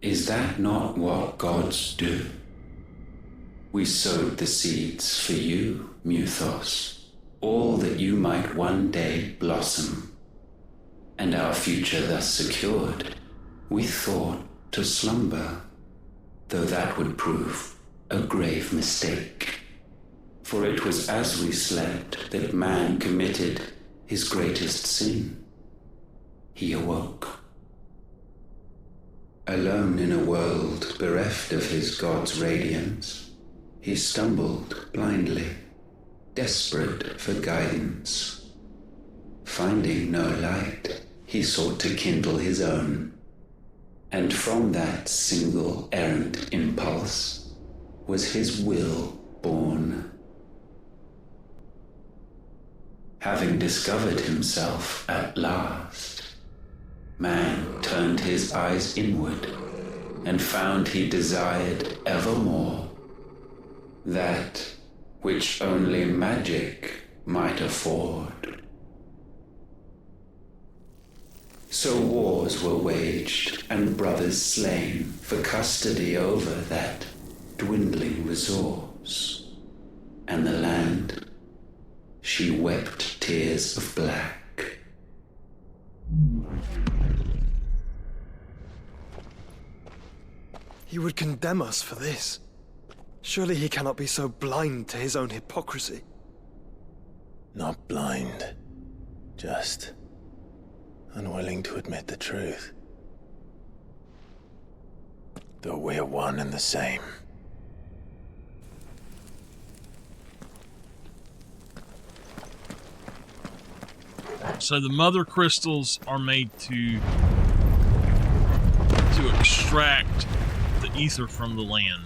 Is that not what gods do? We sowed the seeds for you, Muthos, all that you might one day blossom. And our future thus secured, we thought to slumber, though that would prove a grave mistake. For it was as we slept that man committed his greatest sin. He awoke. Alone in a world bereft of his god's radiance, he stumbled blindly, desperate for guidance. Finding no light, he sought to kindle his own, and from that single errant impulse was his will born. having discovered himself at last, man turned his eyes inward and found he desired evermore that which only magic might afford. So wars were waged and brothers slain for custody over that dwindling resource, and the land, she wept tears of black. He would condemn us for this. Surely he cannot be so blind to his own hypocrisy. Not blind, just unwilling to admit the truth. Though we're one and the same. So the mother crystals are made to extract the ether from the land.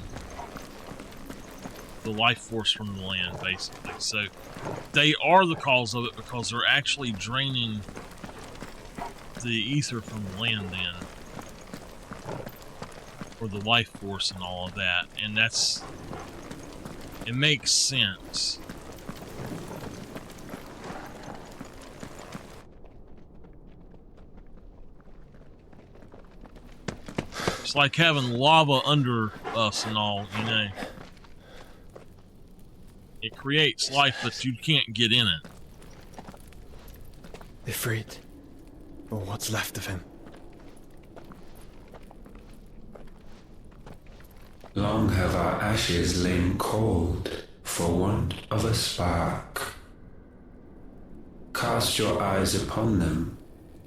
The life force from the land, basically. So they are the cause of it because they're actually draining the ether from the land then. Or the life force and all of that. And it makes sense. It's like having lava under us and all, you know. It creates life, but you can't get in it. Ifrit, or what's left of him. Long have our ashes lain cold for want of a spark. Cast your eyes upon them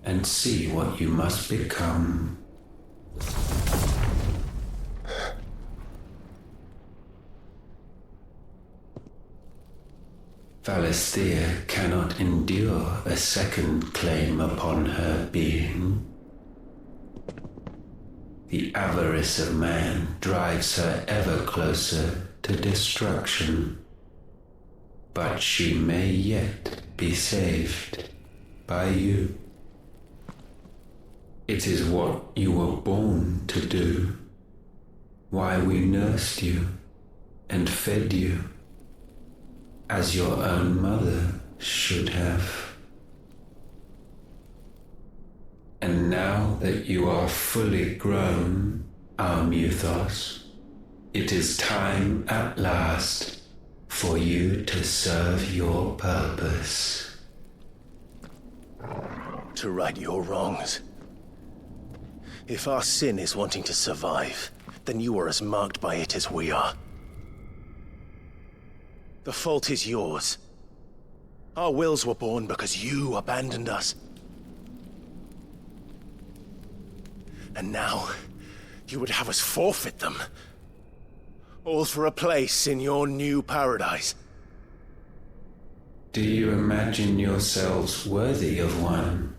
and see what you must become. Valisthea cannot endure a second claim upon her being. The avarice of man drives her ever closer to destruction. But she may yet be saved by you. It is what you were born to do, why we nursed you and fed you, as your own mother should have. And now that you are fully grown, our Muthos, it is time at last for you to serve your purpose. To right your wrongs. If our sin is wanting to survive, then you are as marked by it as we are. The fault is yours. Our wills were born because you abandoned us. And now, you would have us forfeit them. All for a place in your new paradise. Do you imagine yourselves worthy of one?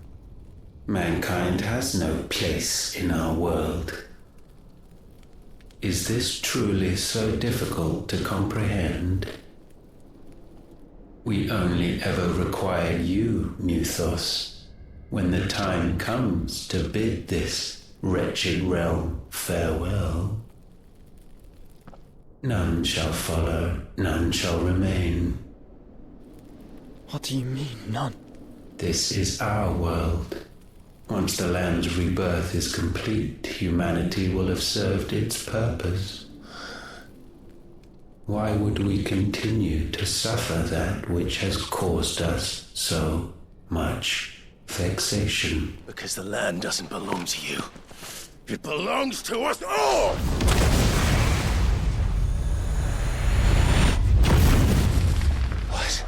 Mankind has no place in our world. Is this truly so difficult to comprehend? We only ever require you, Muthos, when the time comes to bid this wretched realm farewell. None shall follow, none shall remain. What do you mean, none? This is our world. Once the land's rebirth is complete, humanity will have served its purpose. Why would we continue to suffer that which has caused us so much vexation? Because the land doesn't belong to you. It belongs to us all! What?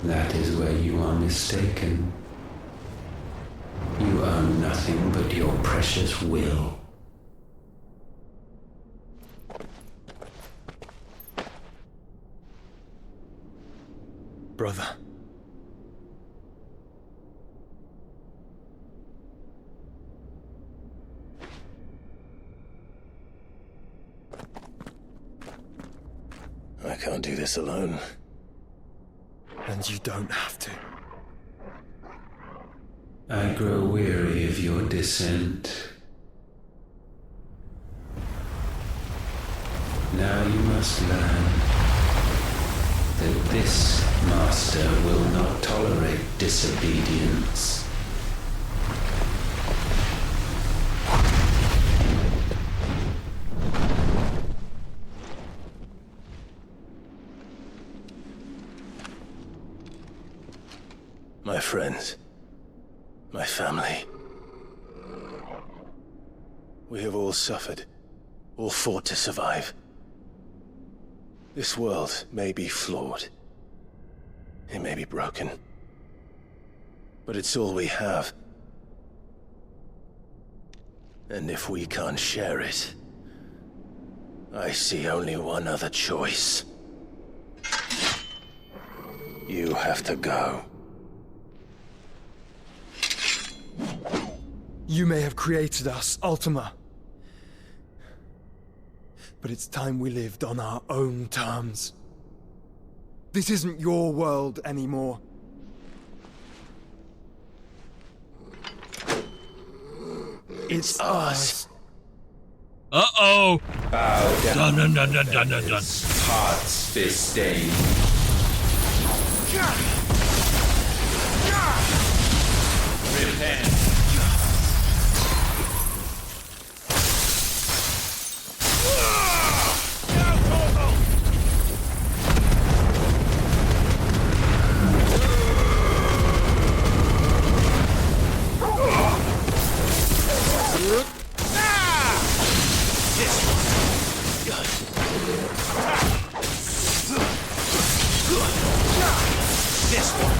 That is where you are mistaken. You own nothing but your precious will. Brother. I can't do this alone. And you don't have to. I grow weary of your dissent. Now you must learn that this master will not tolerate disobedience. My friends, my family. We have all suffered, all fought to survive. This world may be flawed. It may be broken. But it's all we have. And if we can't share it, I see only one other choice. You have to go. You may have created us, Ultima. But it's time we lived on our own terms. This isn't your world anymore. It's ours. Uh-oh! Bow down. Dun, dun, dun, dun, dun, dun. Hearts disdain. Repent. This one.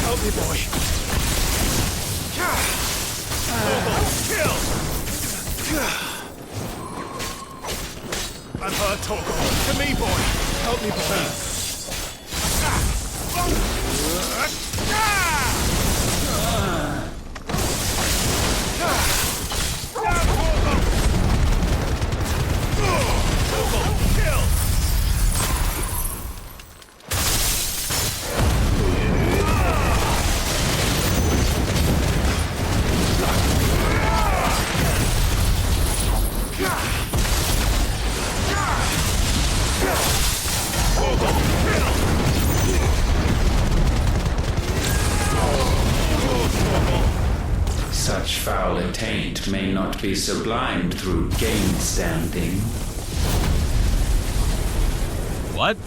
Help me, boy. Kill! I'm hurt, Torgal. To me, boy. Help me, boy. Such foul attaint may not be sublimed through gainstanding. What?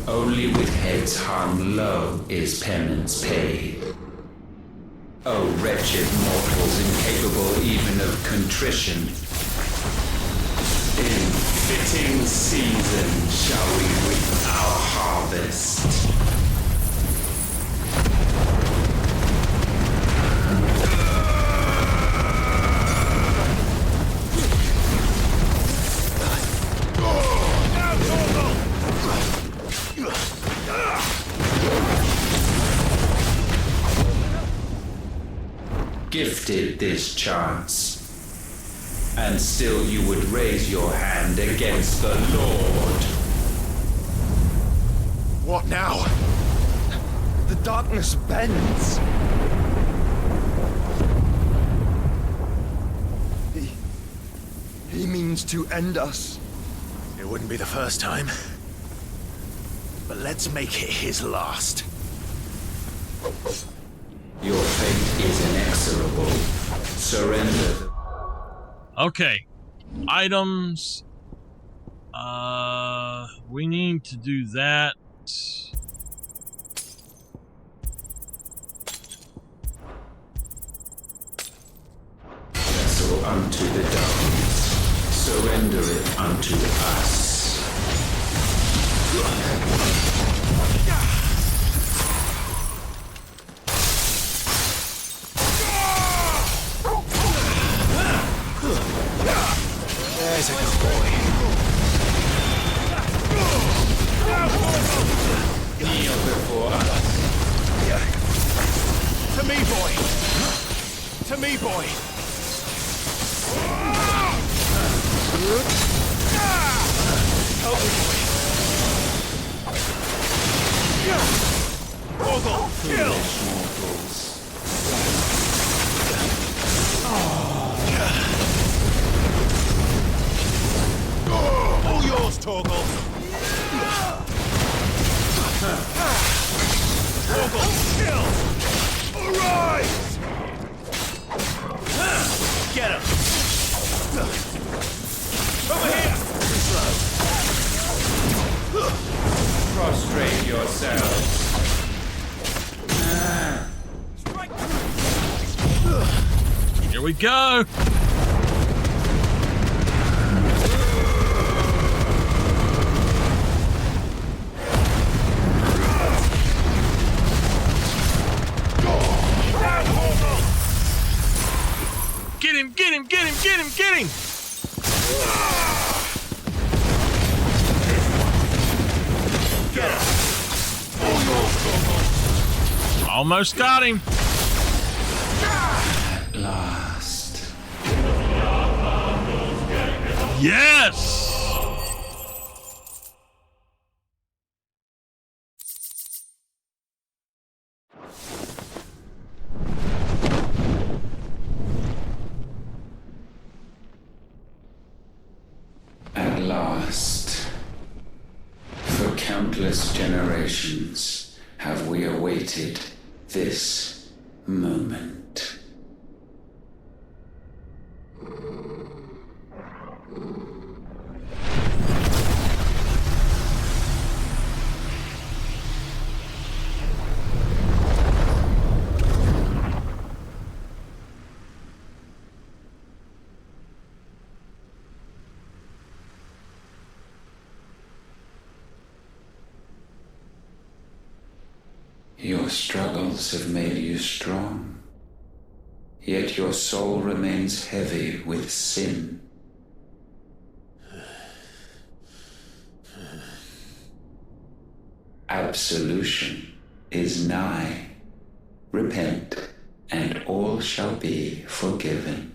Only with heads hung low is penance paid. O wretched mortals incapable even of contrition, in fitting season shall we reap our harvest. Gifted this chance, and still you would raise your hand against the Lord. What now? The darkness bends. He means to end us. It wouldn't be the first time. But let's make it his last. Your fate is inexorable. Surrender. Okay. Items. We need to do that. Vessel unto the darkness. Surrender it unto us. There's a good boy. Kneel before us. To me, boy. To me, boy. Help me, boy. Ogle, kill! All yours, Torgal. Torgal, kill! Arise! Get him! Over here! Prostrate yourselves. Here we go. Get him, get him, get him, get him, get him! Almost got him. At last. Yes! At last. For countless generations have we awaited this moment. Your struggles have made you strong, yet your soul remains heavy with sin. Absolution is nigh. Repent, and all shall be forgiven.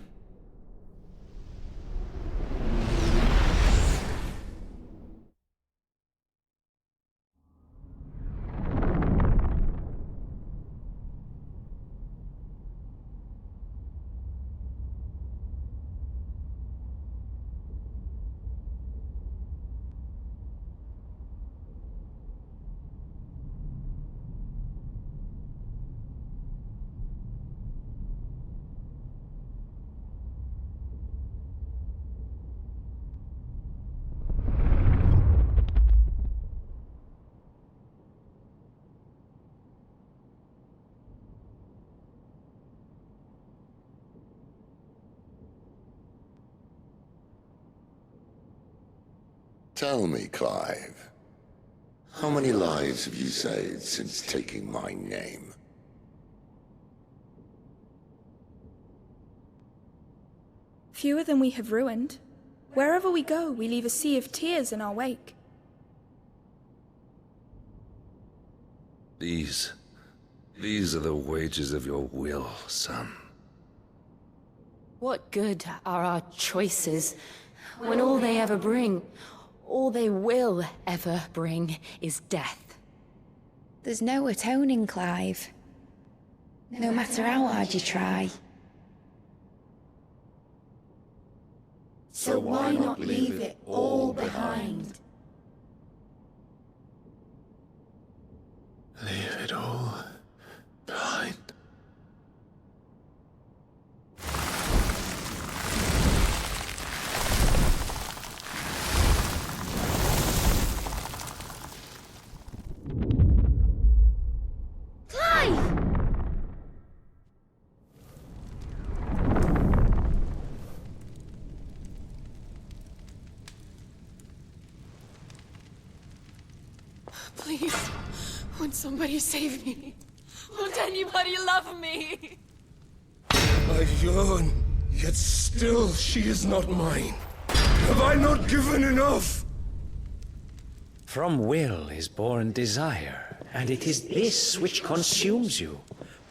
Tell me, Clive, how many lives have you saved since taking my name? Fewer than we have ruined. Wherever we go, we leave a sea of tears in our wake. These are the wages of your will, son. What good are our choices when all they ever bring, all they will ever bring, is death? There's no atoning, Clive. No matter how hard you try. So why not leave it all behind? Leave it all behind. Please, won't somebody save me? Won't anybody love me? I yearn, yet still she is not mine. Have I not given enough? From will is born desire, and it is this which consumes you,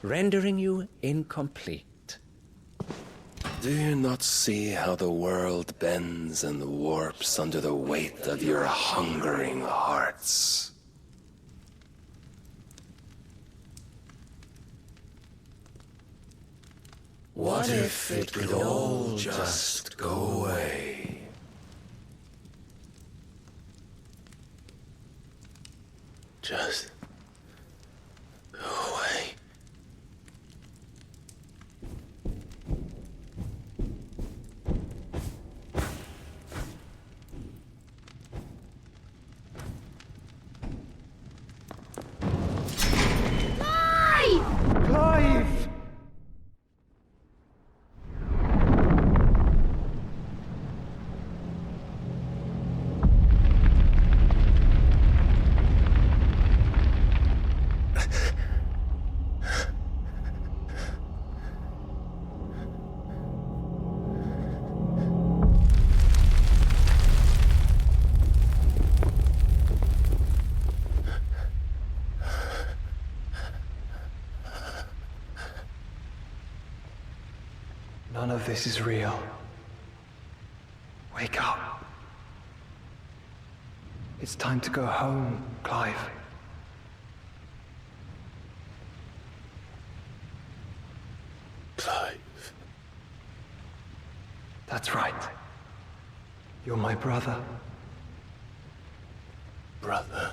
rendering you incomplete. Do you not see how the world bends and warps under the weight of your hungering hearts? What if it could all just go away? Just go away. Clive! None of this is real. Wake up. It's time to go home, Clive. Clive. That's right. You're my brother. Brother.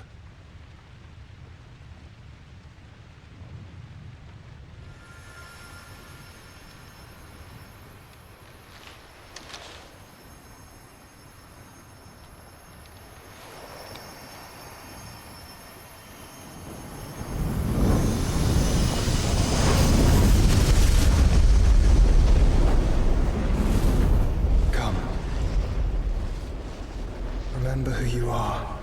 Remember who you are.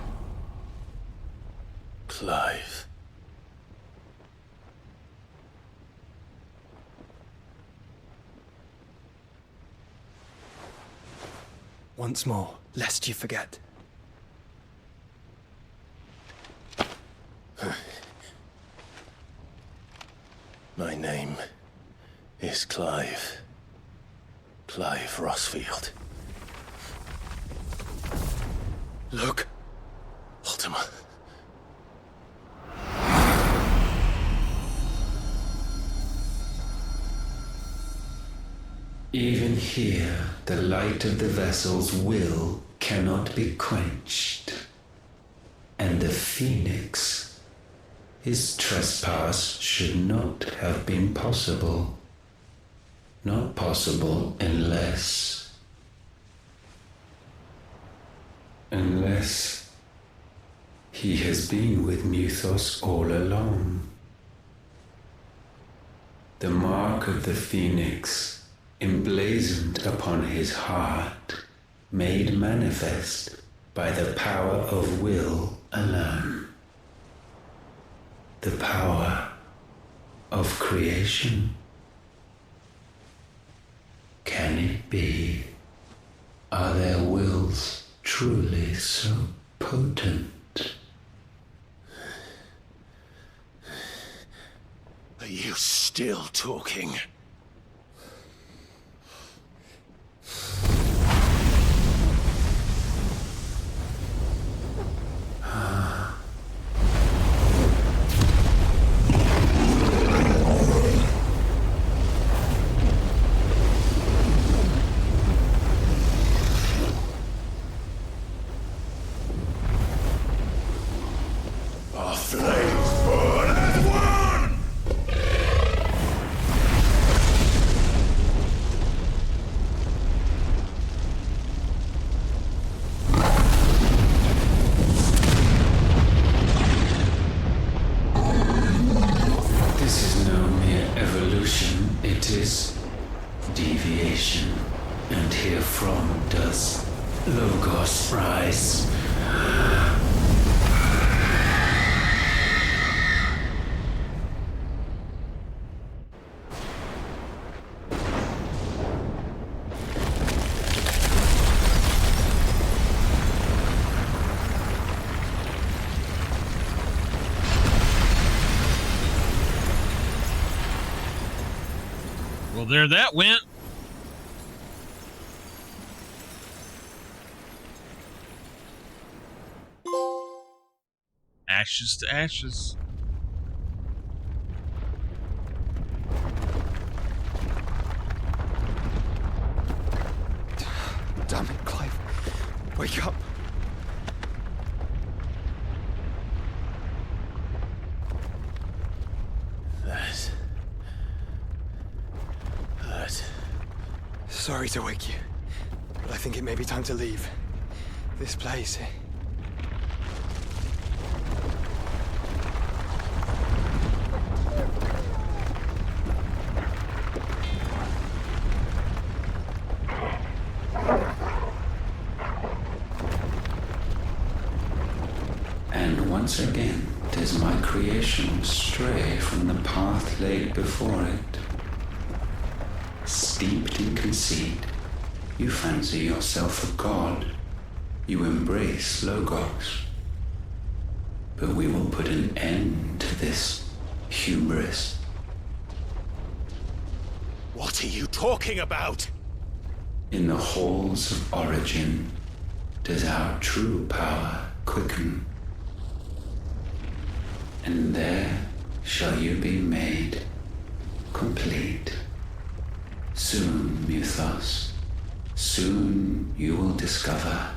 Clive. Once more, lest you forget. My name is Clive. Clive Rossfield. Look, Ultima. Even here, the light of the vessel's will cannot be quenched. And the Phoenix, his trespass should not have been possible. Not possible unless he has been with Mythos all along. The mark of the Phoenix, emblazoned upon his heart, made manifest by the power of will alone. The power of creation. Can it be? Are their wills truly so potent? Are you still talking? Our flames burn as one! This is no mere evolution, it is deviation. And herefrom does Logos rise. Well, there that went. Ashes to ashes. Damn it, Clive. Wake up. That hurt. Sorry to wake you, but I think it may be time to leave. This place. And once again does my creation stray from the path laid before it. Steeped in conceit, you fancy yourself a god. You embrace Logos. But we will put an end to this hubris. What are you talking about? In the halls of origin does our true power quicken. And there shall you be made complete. Soon, Mythos, soon you will discover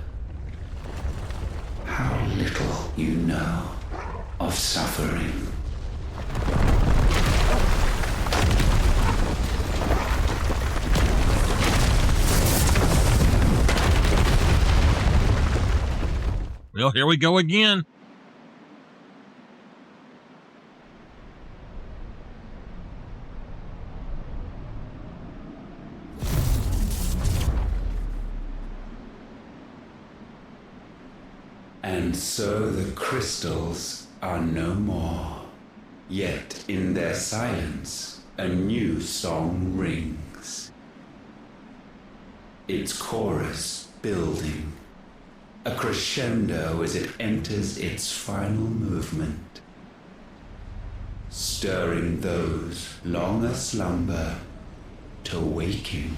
how little you know of suffering. Well, here we go again. And so the crystals are no more. Yet in their silence, a new song rings. Its chorus building, a crescendo as it enters its final movement, stirring those long aslumber to waking.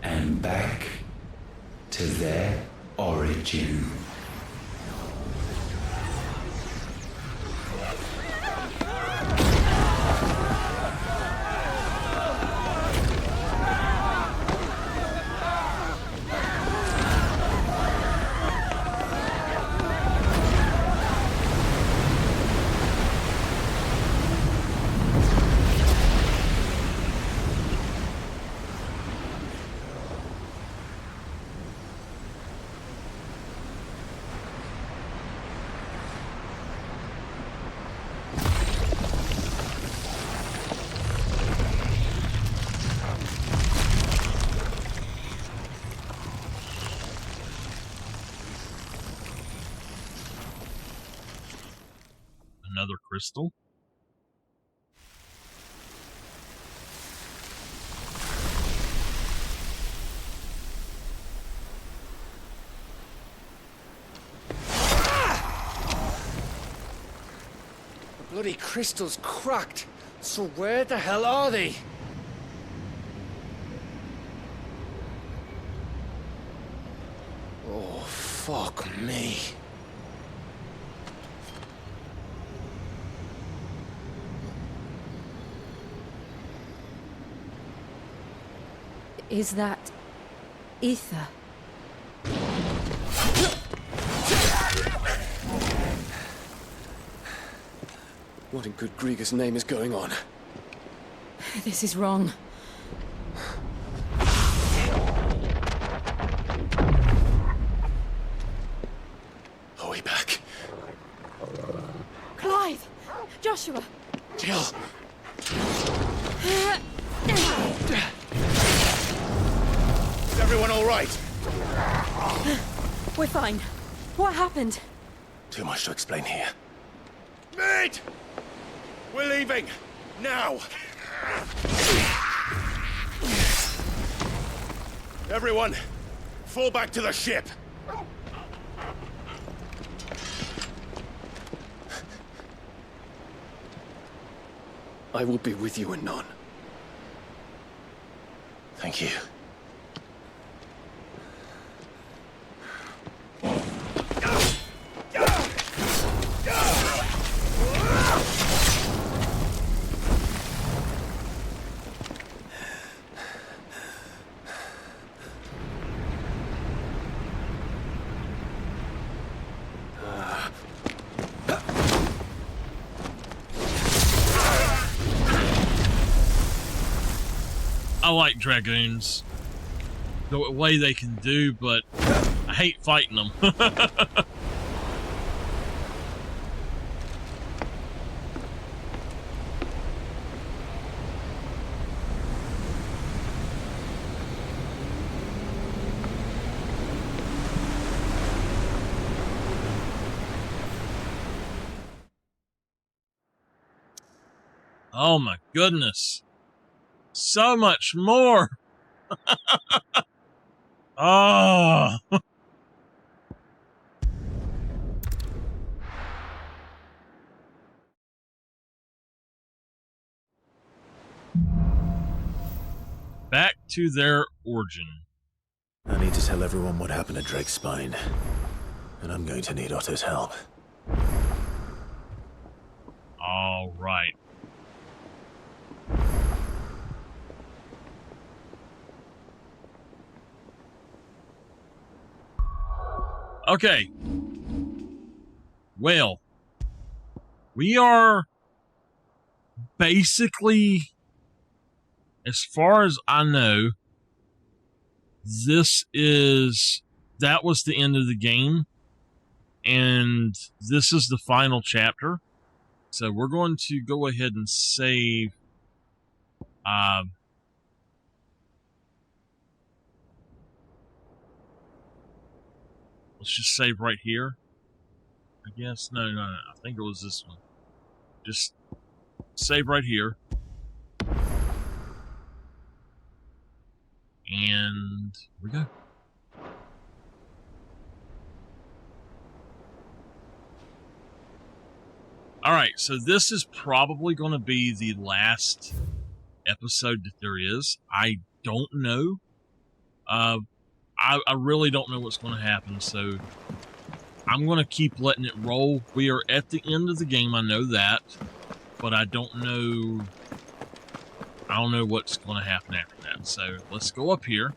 And back to their origin. Another crystal. The bloody crystal's cracked. So where the hell are they? Oh, fuck me. Is that ether? What in good Grieger's name is going on? This is wrong. Are we back? Clive! Joshua! Jill! Is everyone all right? We're fine. What happened? Too much to explain here. Mate! We're leaving! Now! Everyone, fall back to the ship! I will be with you anon. Thank you. I like dragoons, the way they can do, but I hate fighting them. Oh my goodness. So much more. Oh. Back to their origin. I need to tell everyone what happened to Drake's spine. And I'm going to need Otto's help. All right. Okay. Well, we are basically, as far as I know, that was the end of the game, and this is the final chapter. So we're going to go ahead and save. Let's just save right here. I guess. No. I think it was this one. Just save right here. And here we go. Alright, so this is probably going to be the last episode that there is. I don't know. I really don't know what's going to happen, so I'm going to keep letting it roll. We are at the end of the game, I know that, but I don't know what's going to happen after that. So let's go up here.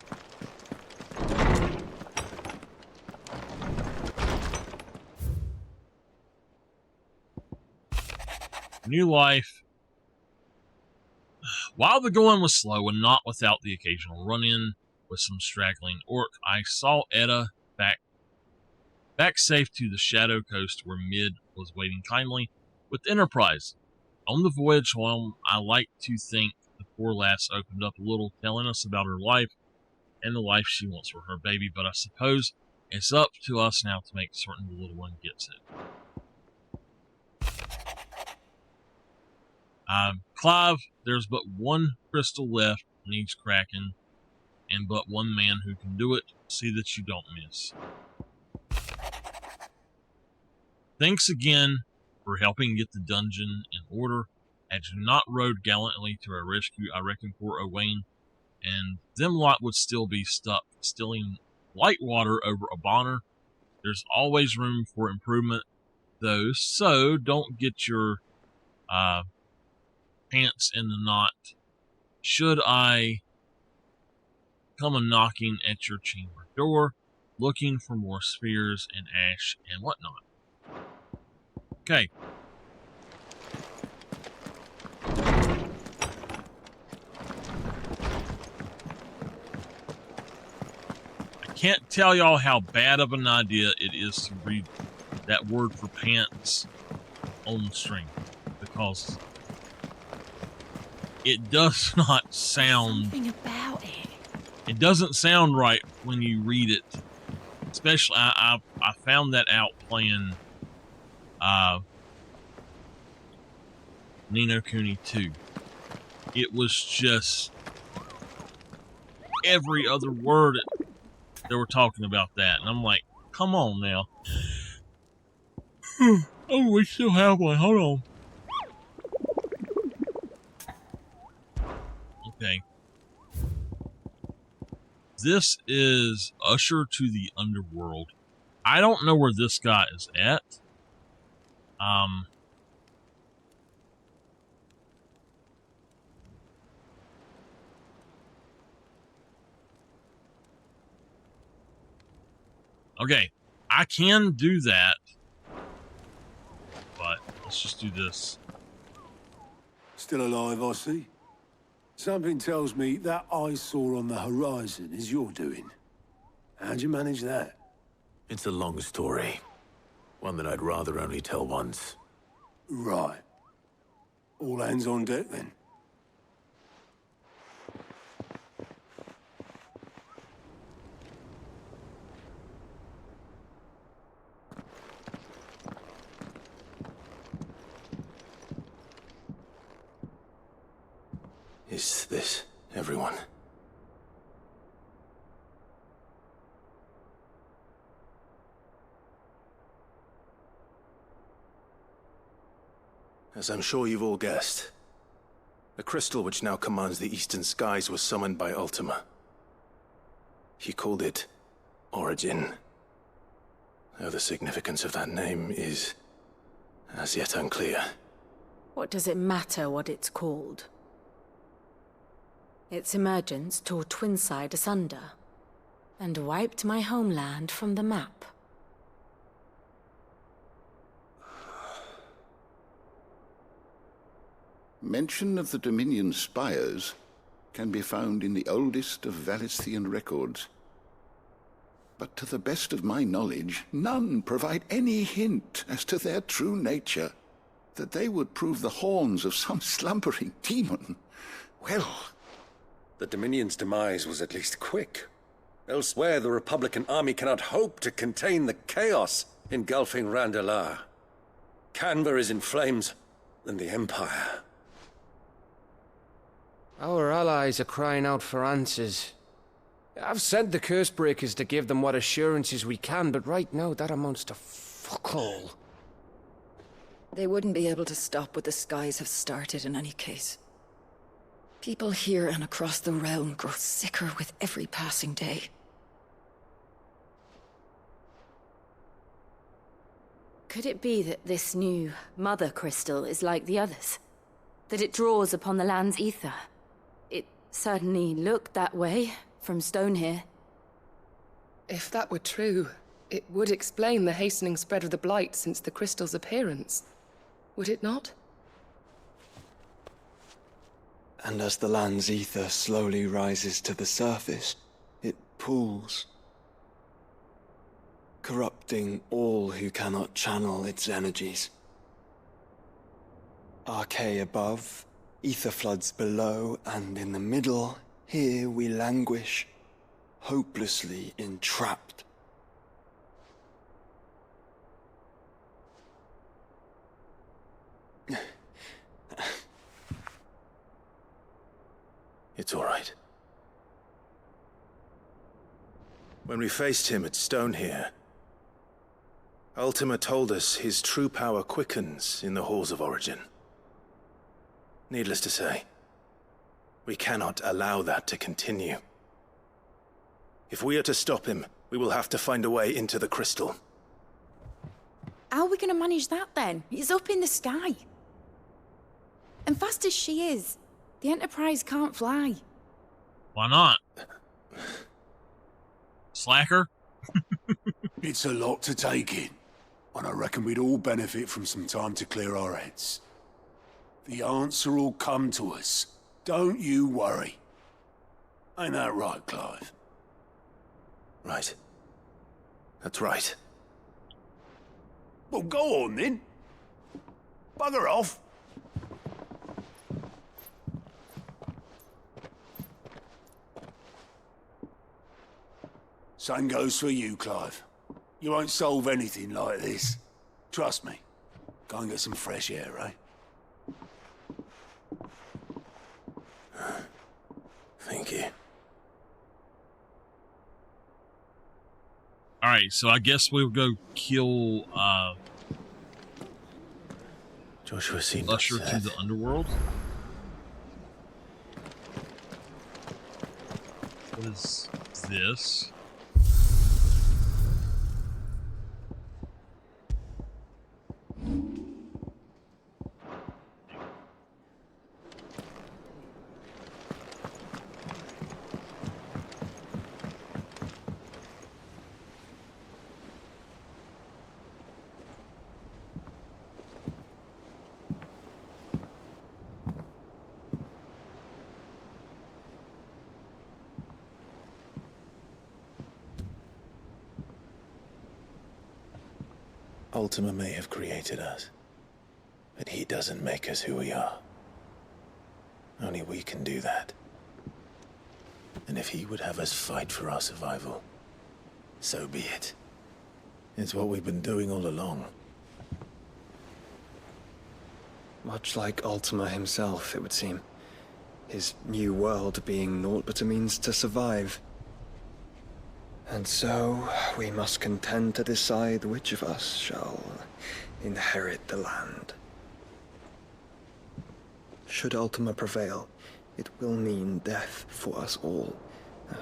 New life. While the going was slow and not without the occasional run-in with some straggling orc, I saw Edda back safe to the Shadow Coast where Mid was waiting kindly with Enterprise. On the voyage home, I like to think the poor lass opened up a little, telling us about her life and the life she wants for her baby, but I suppose it's up to us now to make certain the little one gets it. Clive, there's but one crystal left, needs cracking, and but one man who can do it. See that you don't miss. Thanks again for helping get the dungeon in order. Had you not rode gallantly to our rescue, I reckon poor Owain and them lot would still be stuck, stealing light water over a bonner. There's always room for improvement, though, so don't get your pants in the knot should I come a-knocking at your chamber door, looking for more spears and ash and whatnot. Okay. I can't tell y'all how bad of an idea it is to read that word for pants on the string, because it does not sound... Something about it. It doesn't sound right when you read it. Especially, I found that out playing Ni no Kuni 2. It was just every other word they were talking about that, and I'm like, come on now. Oh, we still have one. Hold on. Okay. This is Usher to the Underworld. I don't know where this guy is at. Okay, I can do that, but let's just do this. Still alive, I see. Something tells me that eyesore on the horizon is your doing. How'd you manage that? It's a long story. One that I'd rather only tell once. Right. All hands on deck, then. Is this everyone? As I'm sure you've all guessed, the crystal which now commands the eastern skies was summoned by Ultima. He called it Origin. Though the significance of that name is as yet unclear. What does it matter what it's called? Its emergence tore Twinside asunder, and wiped my homeland from the map. Mention of the Dominion spires can be found in the oldest of Valisthian records. But to the best of my knowledge, none provide any hint as to their true nature, that they would prove the horns of some slumbering demon. Well, the Dominion's demise was at least quick. Elsewhere, the Republican army cannot hope to contain the chaos engulfing Randalar. Canva is in flames, and the Empire. Our allies are crying out for answers. I've sent the Cursebreakers to give them what assurances we can, but right now that amounts to fuck all. They wouldn't be able to stop what the skies have started in any case. People here and across the realm grow sicker with every passing day. Could it be that this new Mother Crystal is like the others? That it draws upon the land's ether? It certainly looked that way from stone here. If that were true, it would explain the hastening spread of the Blight since the crystal's appearance. Would it not? And as the land's ether slowly rises to the surface, it pools, corrupting all who cannot channel its energies. Archay above, ether floods below, and in the middle, here we languish, hopelessly entrapped. It's all right. When we faced him at Stone here, Ultima told us his true power quickens in the halls of Origin. Needless to say, we cannot allow that to continue. If we are to stop him, we will have to find a way into the crystal. How are we going to manage that then? It's up in the sky. And fast as she is, the Enterprise can't fly. Why not? Slacker? It's a lot to take in, and I reckon we'd all benefit from some time to clear our heads. The answer will come to us. Don't you worry. Ain't that right, Clive? Right. That's right. Well, go on then. Bugger off. Same goes for you, Clive. You won't solve anything like this. Trust me. Go and get some fresh air, eh? Thank you. Alright, so I guess we'll go kill Joshua seemed Usher upset. to the Underworld. What is this? Ultima may have created us, but he doesn't make us who we are. Only we can do that. And if he would have us fight for our survival, so be it. It's what we've been doing all along. Much like Ultima himself, it would seem. His new world being naught but a means to survive. And so, we must contend to decide which of us shall inherit the land. Should Ultima prevail, it will mean death for us all.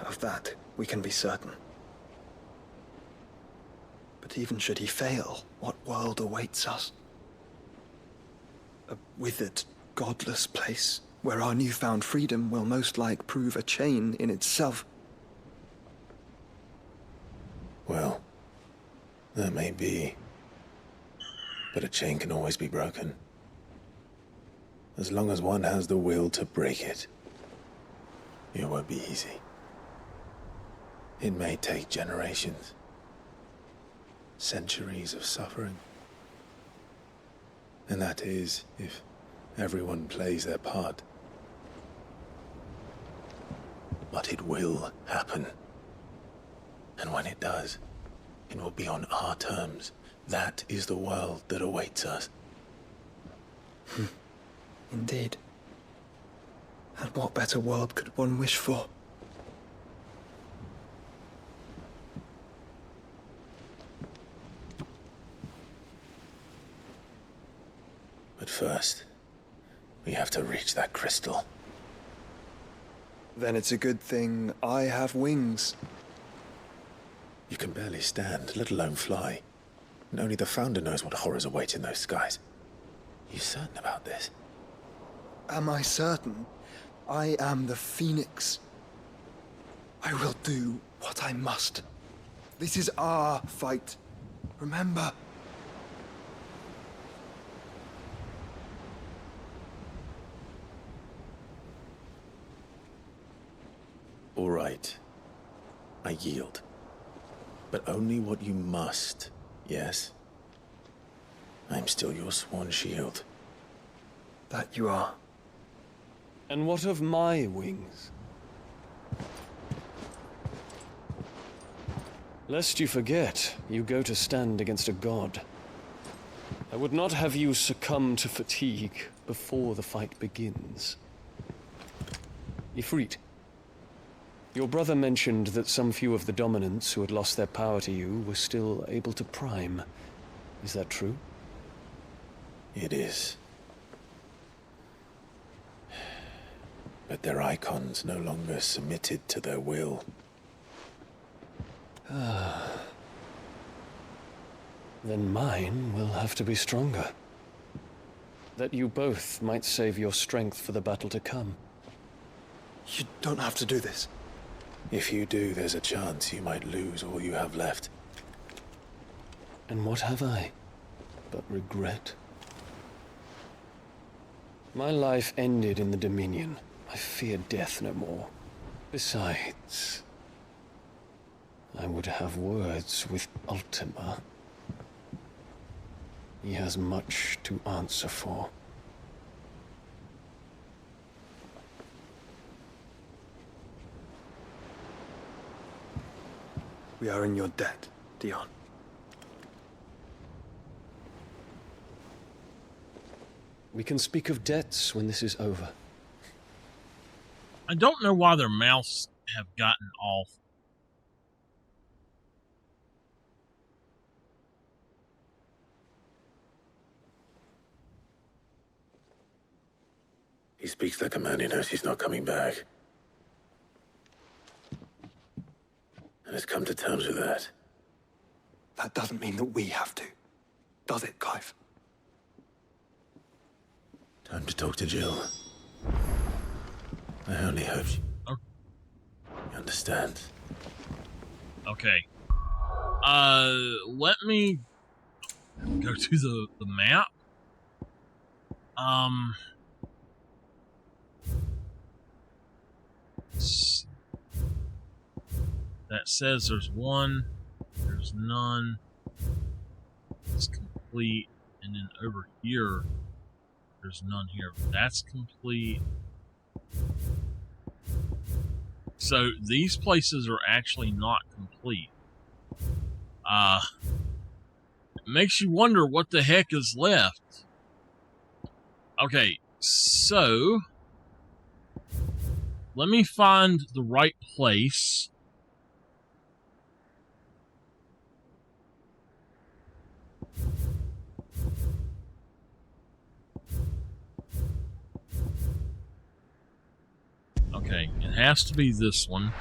Of that, we can be certain. But even should he fail, what world awaits us? A withered, godless place, where our newfound freedom will most like prove a chain in itself. Well, that may be. But a chain can always be broken. As long as one has the will to break it. It won't be easy. It may take generations. Centuries of suffering. And that is, if everyone plays their part. But it will happen. And when it does, it will be on our terms. That is the world that awaits us. Indeed. And what better world could one wish for? But first, we have to reach that crystal. Then it's a good thing I have wings. You can barely stand, let alone fly. And only the Founder knows what horrors await in those skies. You certain about this? Am I certain? I am the Phoenix. I will do what I must. This is our fight. Remember. All right. I yield. But only what you must, yes? I'm still your sworn shield. That you are. And what of my wings? Lest you forget, you go to stand against a god. I would not have you succumb to fatigue before the fight begins. Ifrit, your brother mentioned that some few of the dominants who had lost their power to you were still able to prime. Is that true? It is. But their icons no longer submitted to their will. Then mine will have to be stronger. That you both might save your strength for the battle to come. You don't have to do this. If you do, there's a chance you might lose all you have left. And what have I but regret? My life ended in the Dominion. I fear death no more. Besides, I would have words with Ultima. He has much to answer for. We are in your debt, Dion. We can speak of debts when this is over. I don't know why their mouths have gotten off. He speaks like a man who knows he's not coming back. Let's come to terms with that. That doesn't mean that we have to, does it, Clive? Time to talk to Jill. I only hope she understands. Okay. Let me go to the map. That says there's one, there's none, it's complete, and then over here, there's none here. That's complete. So these places are actually not complete. It makes you wonder what the heck is left. Okay, so let me find the right place. Okay, it has to be this one.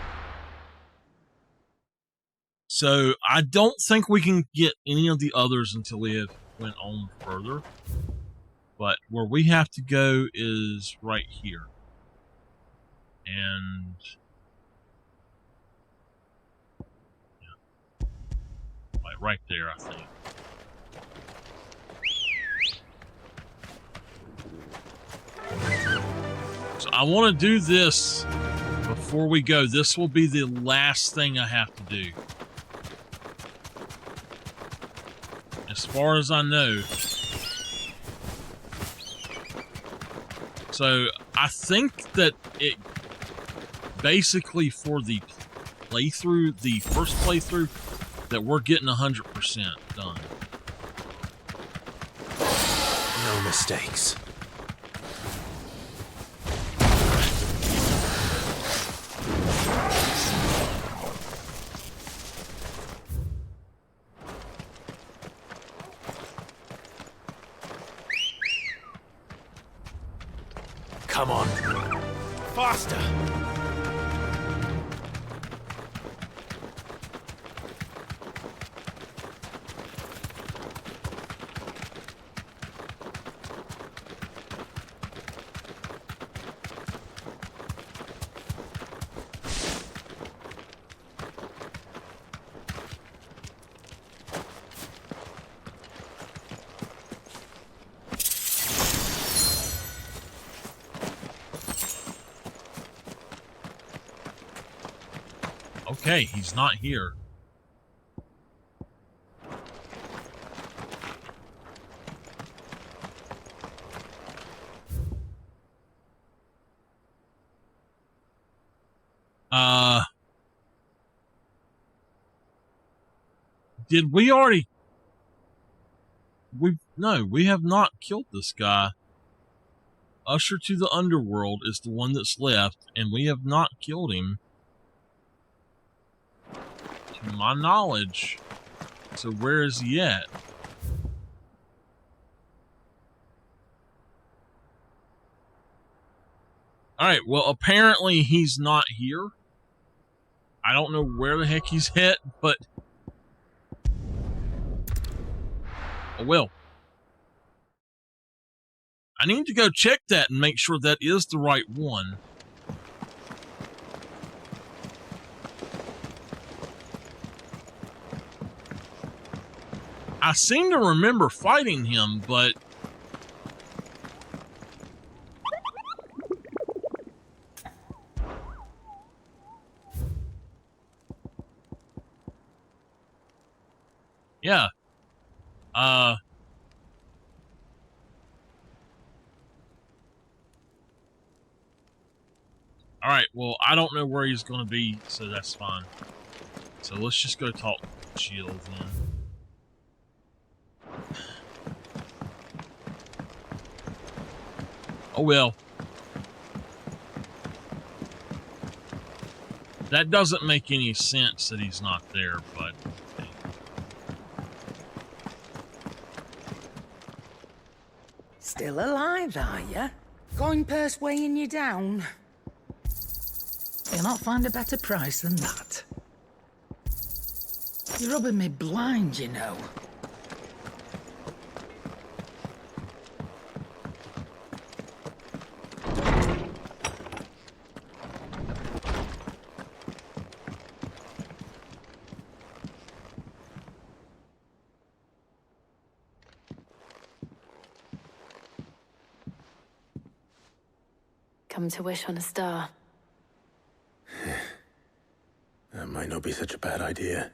So I don't think we can get any of the others until we have went on further. But where we have to go is right here. And yeah, like right there, I think. So I want to do this before we go. This will be the last thing I have to do. As far as I know. So I think that it basically for the playthrough, the first playthrough, that we're getting 100% done. No mistakes. Come on. Faster! Okay, he's not here. Did we already... No, we have not killed this guy. Usher to the Underworld is the one that's left, and we have not killed him. To my knowledge. So where is he at? Alright, well apparently he's not here. I don't know where the heck he's at, but... Oh well. I need to go check that and make sure that is the right one. I seem to remember fighting him, but... Yeah. Alright, well, I don't know where he's going to be, so that's fine. So let's just go talk to Jill then. Oh well. That doesn't make any sense that he's not there, but... Okay. Still alive, are you? Coin purse weighing you down? You'll not find a better price than that. It's rubbing me blind, you know. Come to wish on a star. That might not be such a bad idea.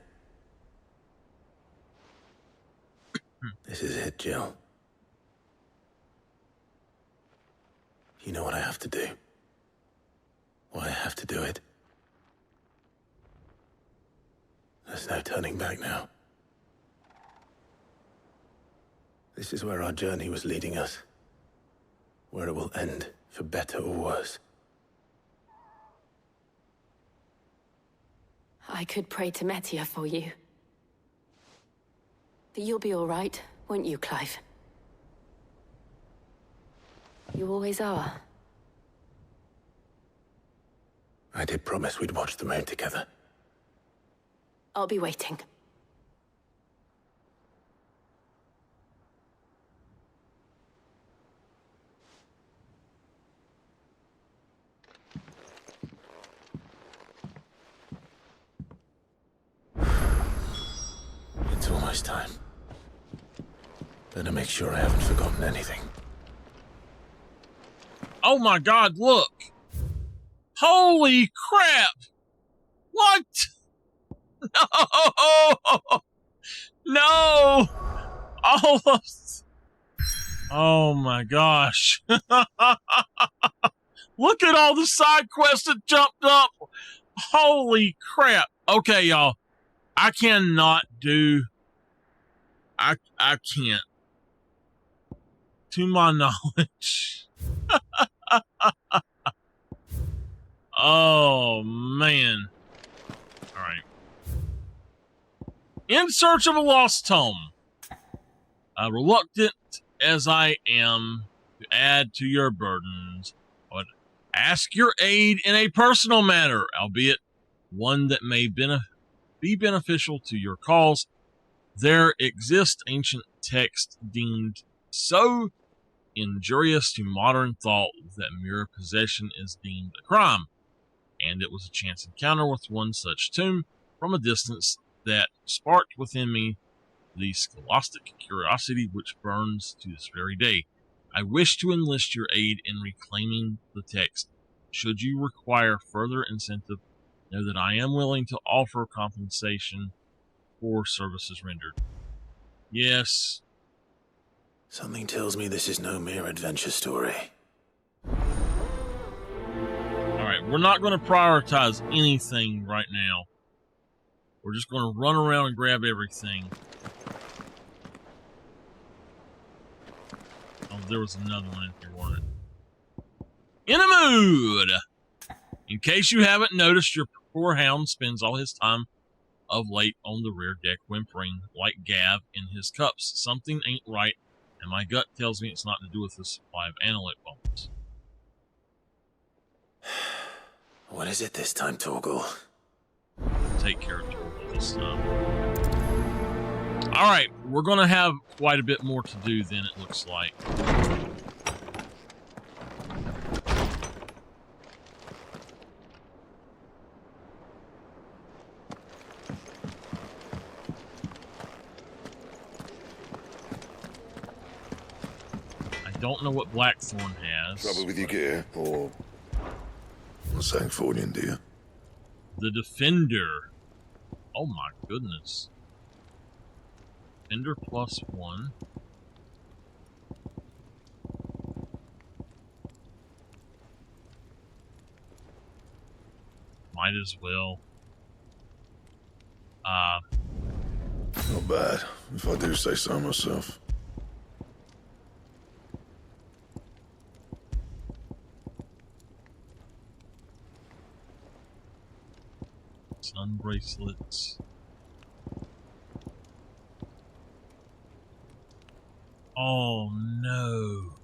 This is it, Jill. You know what I have to do. Why I have to do it. There's no turning back now. This is where our journey was leading us. Where it will end, for better or worse. I could pray to Metia for you. But you'll be all right, won't you, Clive? You always are. I did promise we'd watch the moon together. I'll be waiting. It's almost time. Better make sure I haven't forgotten anything. Oh my God, look! Holy crap! What? No! No! Oh my gosh. Look at all the side quests that jumped up. Holy crap. Okay, y'all. I cannot do... I can't. To my knowledge. Oh, man. All right. In search of a lost tome. Reluctant as I am to add to your burdens, but ask your aid in a personal matter, albeit one that may be beneficial to your cause. There exist ancient texts deemed so injurious to modern thought that mere possession is deemed a crime, and it was a chance encounter with one such tome from a distance that sparked within me the scholastic curiosity which burns to this very day. I wish to enlist your aid in reclaiming the text. Should you require further incentive, know that I am willing to offer compensation for services rendered. Yes. Something tells me this is no mere adventure story. Alright, we're not going to prioritize anything right now. We're just going to run around and grab everything. Oh, there was another one in here, wasn't it? In a mood! In case you haven't noticed, your poor hound spends all his time of late on the rear deck whimpering like Gav in his cups. Something ain't right, and my gut tells me it's not to do with the supply of analyte bones. What is it this time, Torgal? Take care of Torgal this time. Alright, we're going to have quite a bit more to do than it looks like. I don't know what Blackthorn has. Trouble with your gear, or a Sancthornian, dear? The Defender. Oh my goodness. Defender +1. Might as well. Not bad, if I do say so myself. Sun bracelets. Oh no.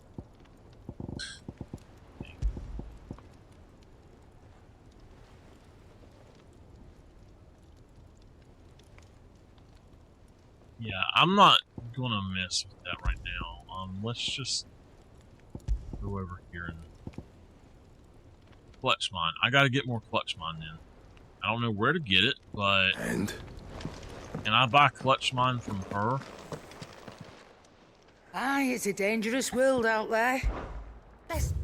Yeah, I'm not gonna mess with that right now. Let's just go over here and clutch mine. I gotta get more clutch mine then. I don't know where to get it, but can I buy clutch mine from her? Aye, it's a dangerous world out there. Best.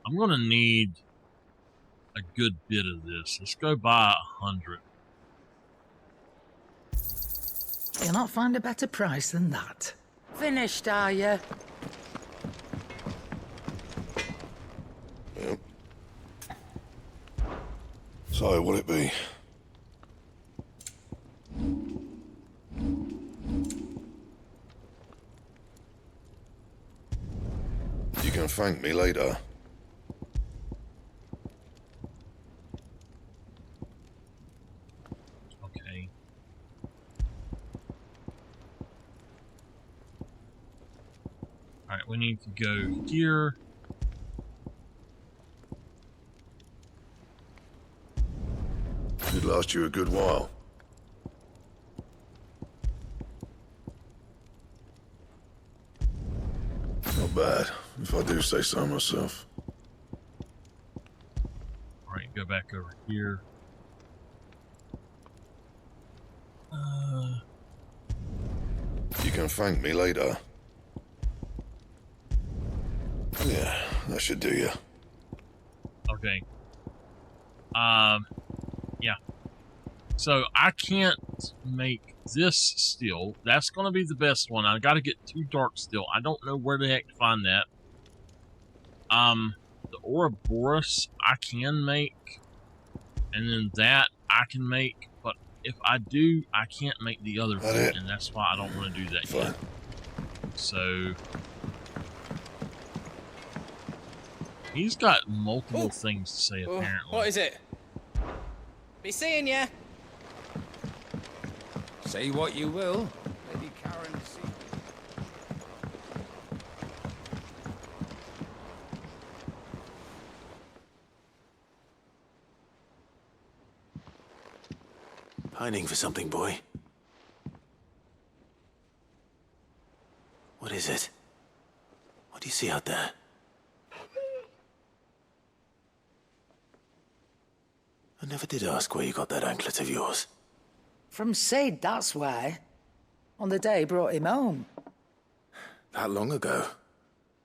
I'm gonna need a good bit of this. Let's go buy 100. You'll not find a better price than that. Finished, are you? Yep. So, what'll it be? You can thank me later. Okay. Alright, we need to go here. It'd last you a good while. Not bad, if I do say so myself. Alright, go back over here. You can thank me later. Yeah, that should do you. Okay. Yeah. So I can't make this steel. That's gonna be the best one. I gotta get 2 dark steel. I don't know where the heck to find that. The Ouroboros I can make, and then that I can make, but if I do, I can't make the other one, and that's why I don't want to do that yet. So he's got multiple things to say apparently. What is it? Be seeing ya. Say what you will. Lady Karen see. Pining for something, boy. What is it? What do you see out there? I never did ask where you got that anklet of yours. From Sid, that's why. On the day he brought him home. That long ago?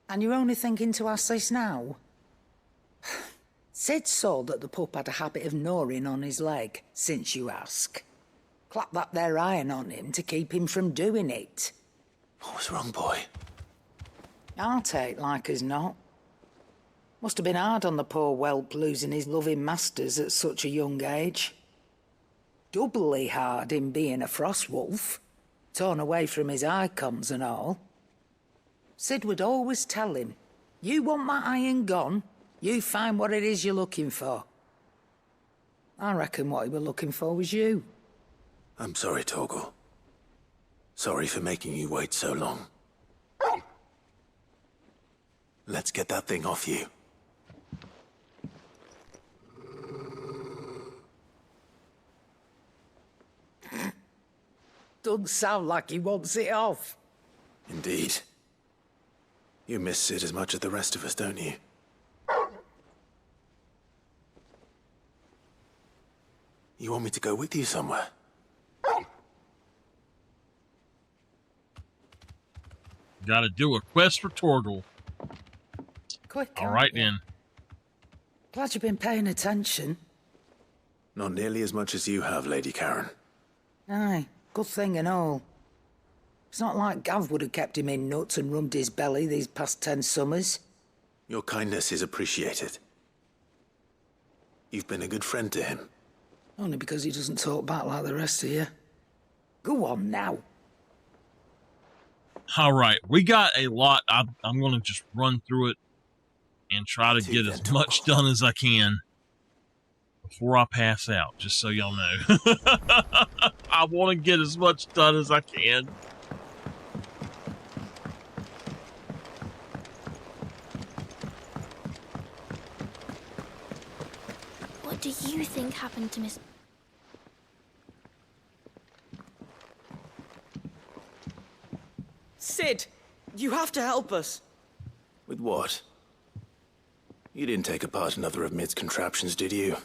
And you're only thinking to ask this now? Sid saw that the pup had a habit of gnawing on his leg, since you ask. Clap that there iron on him to keep him from doing it. What was wrong, boy? I'll take like as not. Must have been hard on the poor whelp losing his loving masters at such a young age. Doubly hard in being a frost wolf, torn away from his icons and all. Sid would always tell him, you want that iron gone, you find what it is you're looking for. I reckon what he was looking for was you. I'm sorry, Torgal. Sorry for making you wait so long. Let's get that thing off you. Doesn't sound like he wants it off. Indeed. You miss Sid as much as the rest of us, don't you? You want me to go with you somewhere? Gotta do a quest for Torgal. Quick. Alright then. Glad you've been paying attention. Not nearly as much as you have, Lady Karen. Aye, good thing and all. It's not like Gav would have kept him in nuts and rubbed his belly these past 10 summers. Your kindness is appreciated. You've been a good friend to him. Only because he doesn't talk back like the rest of you. Go on now. Alright, we got a lot. I'm going to just run through it and try to get as much done as I can before I pass out, just so y'all know. I want to get as much done as I can. think happened to Miss... Sid, you have to help us. With what? You didn't take apart another of Mid's contraptions, did you?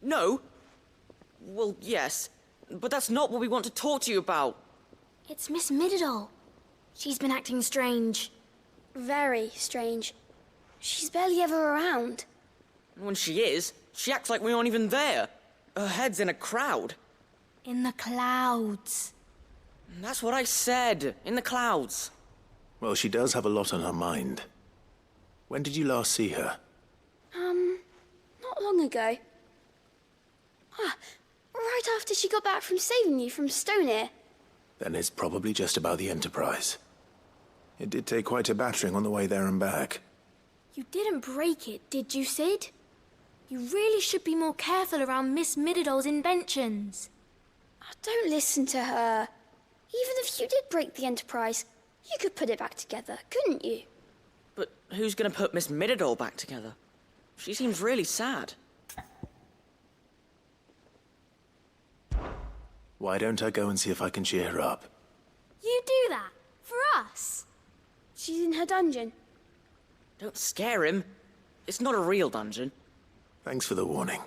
No. Well, yes. But that's not what we want to talk to you about. It's Miss Mididol. She's been acting strange. Very strange. She's barely ever around. When she is, she acts like we aren't even there. Her head's in a crowd. In the clouds. That's what I said. In the clouds. Well, she does have a lot on her mind. When did you last see her? Not long ago. Right after she got back from saving you from Stonehenge. Then it's probably just about the Enterprise. It did take quite a battering on the way there and back. You didn't break it, did you, Sid? You really should be more careful around Miss Mididol's inventions. Don't listen to her. Even if you did break the Enterprise, you could put it back together, couldn't you? But who's gonna put Miss Mididol back together? She seems really sad. Why don't I go and see if I can cheer her up? You do that? For us? She's in her dungeon. Don't scare him. It's not a real dungeon. Thanks for the warning.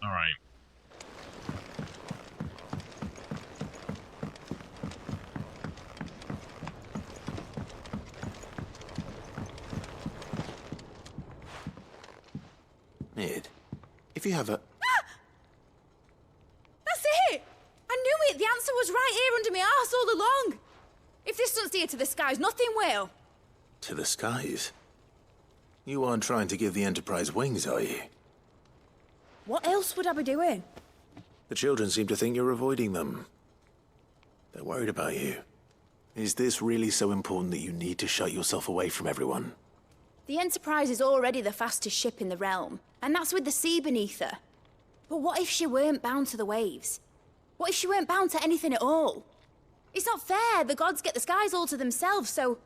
All right. Mid, if you have a... That's it! I knew it! The answer was right here under my arse all along! If this doesn't steer to the skies, nothing will! To the skies? You aren't trying to give the Enterprise wings, are you? What else would I be doing? The children seem to think you're avoiding them. They're worried about you. Is this really so important that you need to shut yourself away from everyone? The Enterprise is already the fastest ship in the realm, and that's with the sea beneath her. But what if she weren't bound to the waves? What if she weren't bound to anything at all? It's not fair. The gods get the skies all to themselves, so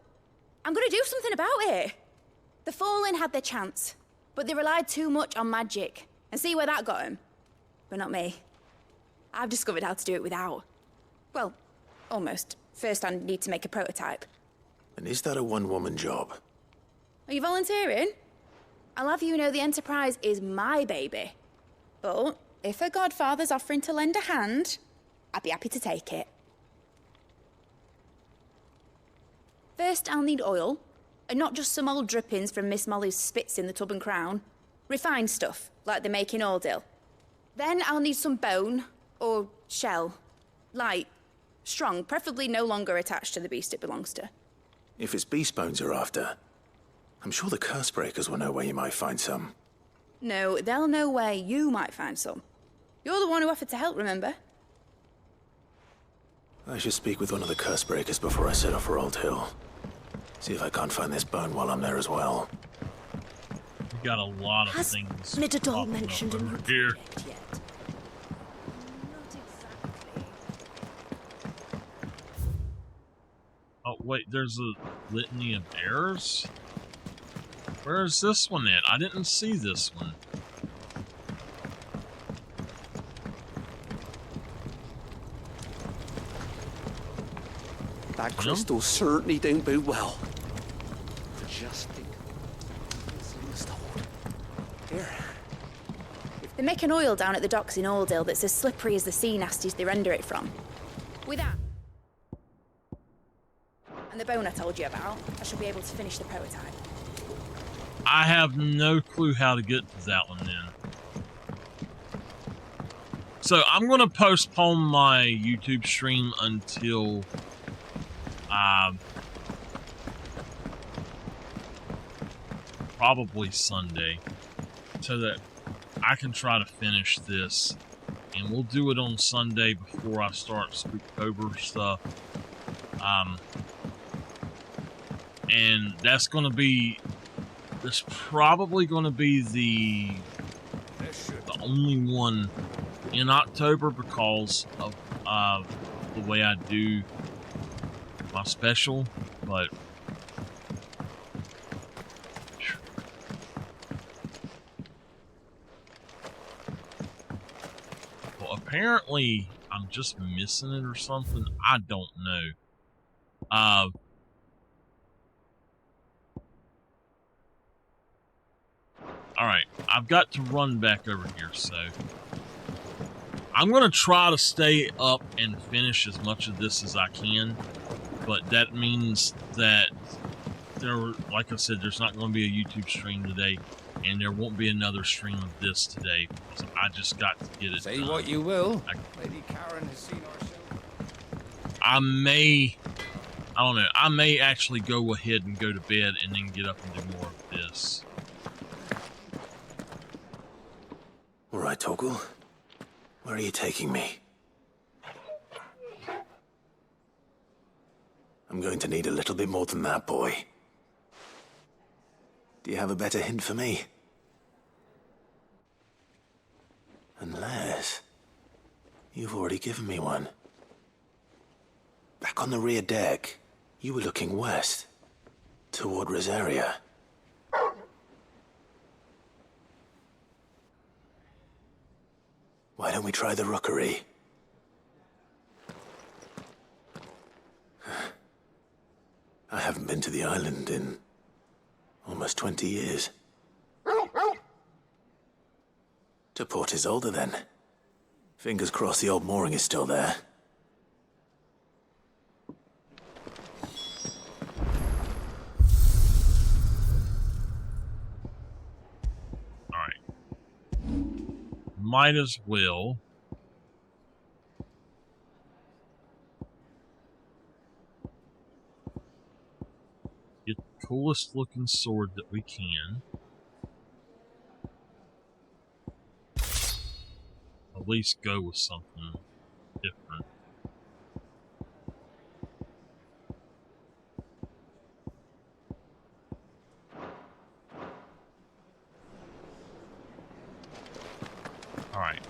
I'm gonna do something about it. The Fallen had their chance, but they relied too much on magic. And see where that got them? But not me. I've discovered how to do it without. Well, almost. First I need to make a prototype. And is that a one-woman job? Are you volunteering? I'll have you know the Enterprise is my baby. But if her godfather's offering to lend a hand, I'd be happy to take it. First, I'll need oil, and not just some old drippings from Miss Molly's spits in the Tub and Crown. Refined stuff, like they make in Ordil. Then I'll need some bone, or shell. Light, strong, preferably no longer attached to the beast it belongs to. If it's beast bones you're after, I'm sure the curse breakers will know where you might find some. No, they'll know where you might find some. You're the one who offered to help, remember? I should speak with one of the curse breakers before I set off for Old Hill. See if I can't find this bone while I'm there as well. We got a lot of things. Mididol mentioned in your here. project yet? Oh wait, there's a litany of errors? Where is this one at? I didn't see this one. That crystal certainly don't boot well. Just think. Here. They make an oil down at the docks in Ordil that's as slippery as the sea nasties they render it from. With that, and the bone I told you about, I should be able to finish the prototype. I have no clue how to get to that one then. So I'm going to postpone my YouTube stream until probably Sunday, so that I can try to finish this, and we'll do it on Sunday before I start Spooktober stuff. And that's going to be, that's probably going to be the only one in October because of the way I do my special, but well, apparently I'm just missing it or something. I don't know. Alright, I've got to run back over here, so I'm going to try to stay up and finish as much of this as I can, but that means that like I said, there's not going to be a YouTube stream today, and there won't be another stream of this today, because I just got to get it Say done. what you will. Lady Karen has seen our show. I don't know, I may actually go ahead and go to bed and then get up and do more of this. All right, Torgal. Where are you taking me? I'm going to need a little bit more than that, boy. Do you have a better hint for me? Unless you've already given me one. Back on the rear deck, you were looking west, toward Rosaria. Why don't we try the rookery? I haven't been to the island in almost 20 years. To Port Isolde, then. Fingers crossed the old mooring is still there. Might as well. Get the coolest looking sword that we can. At least go with something different. Alright.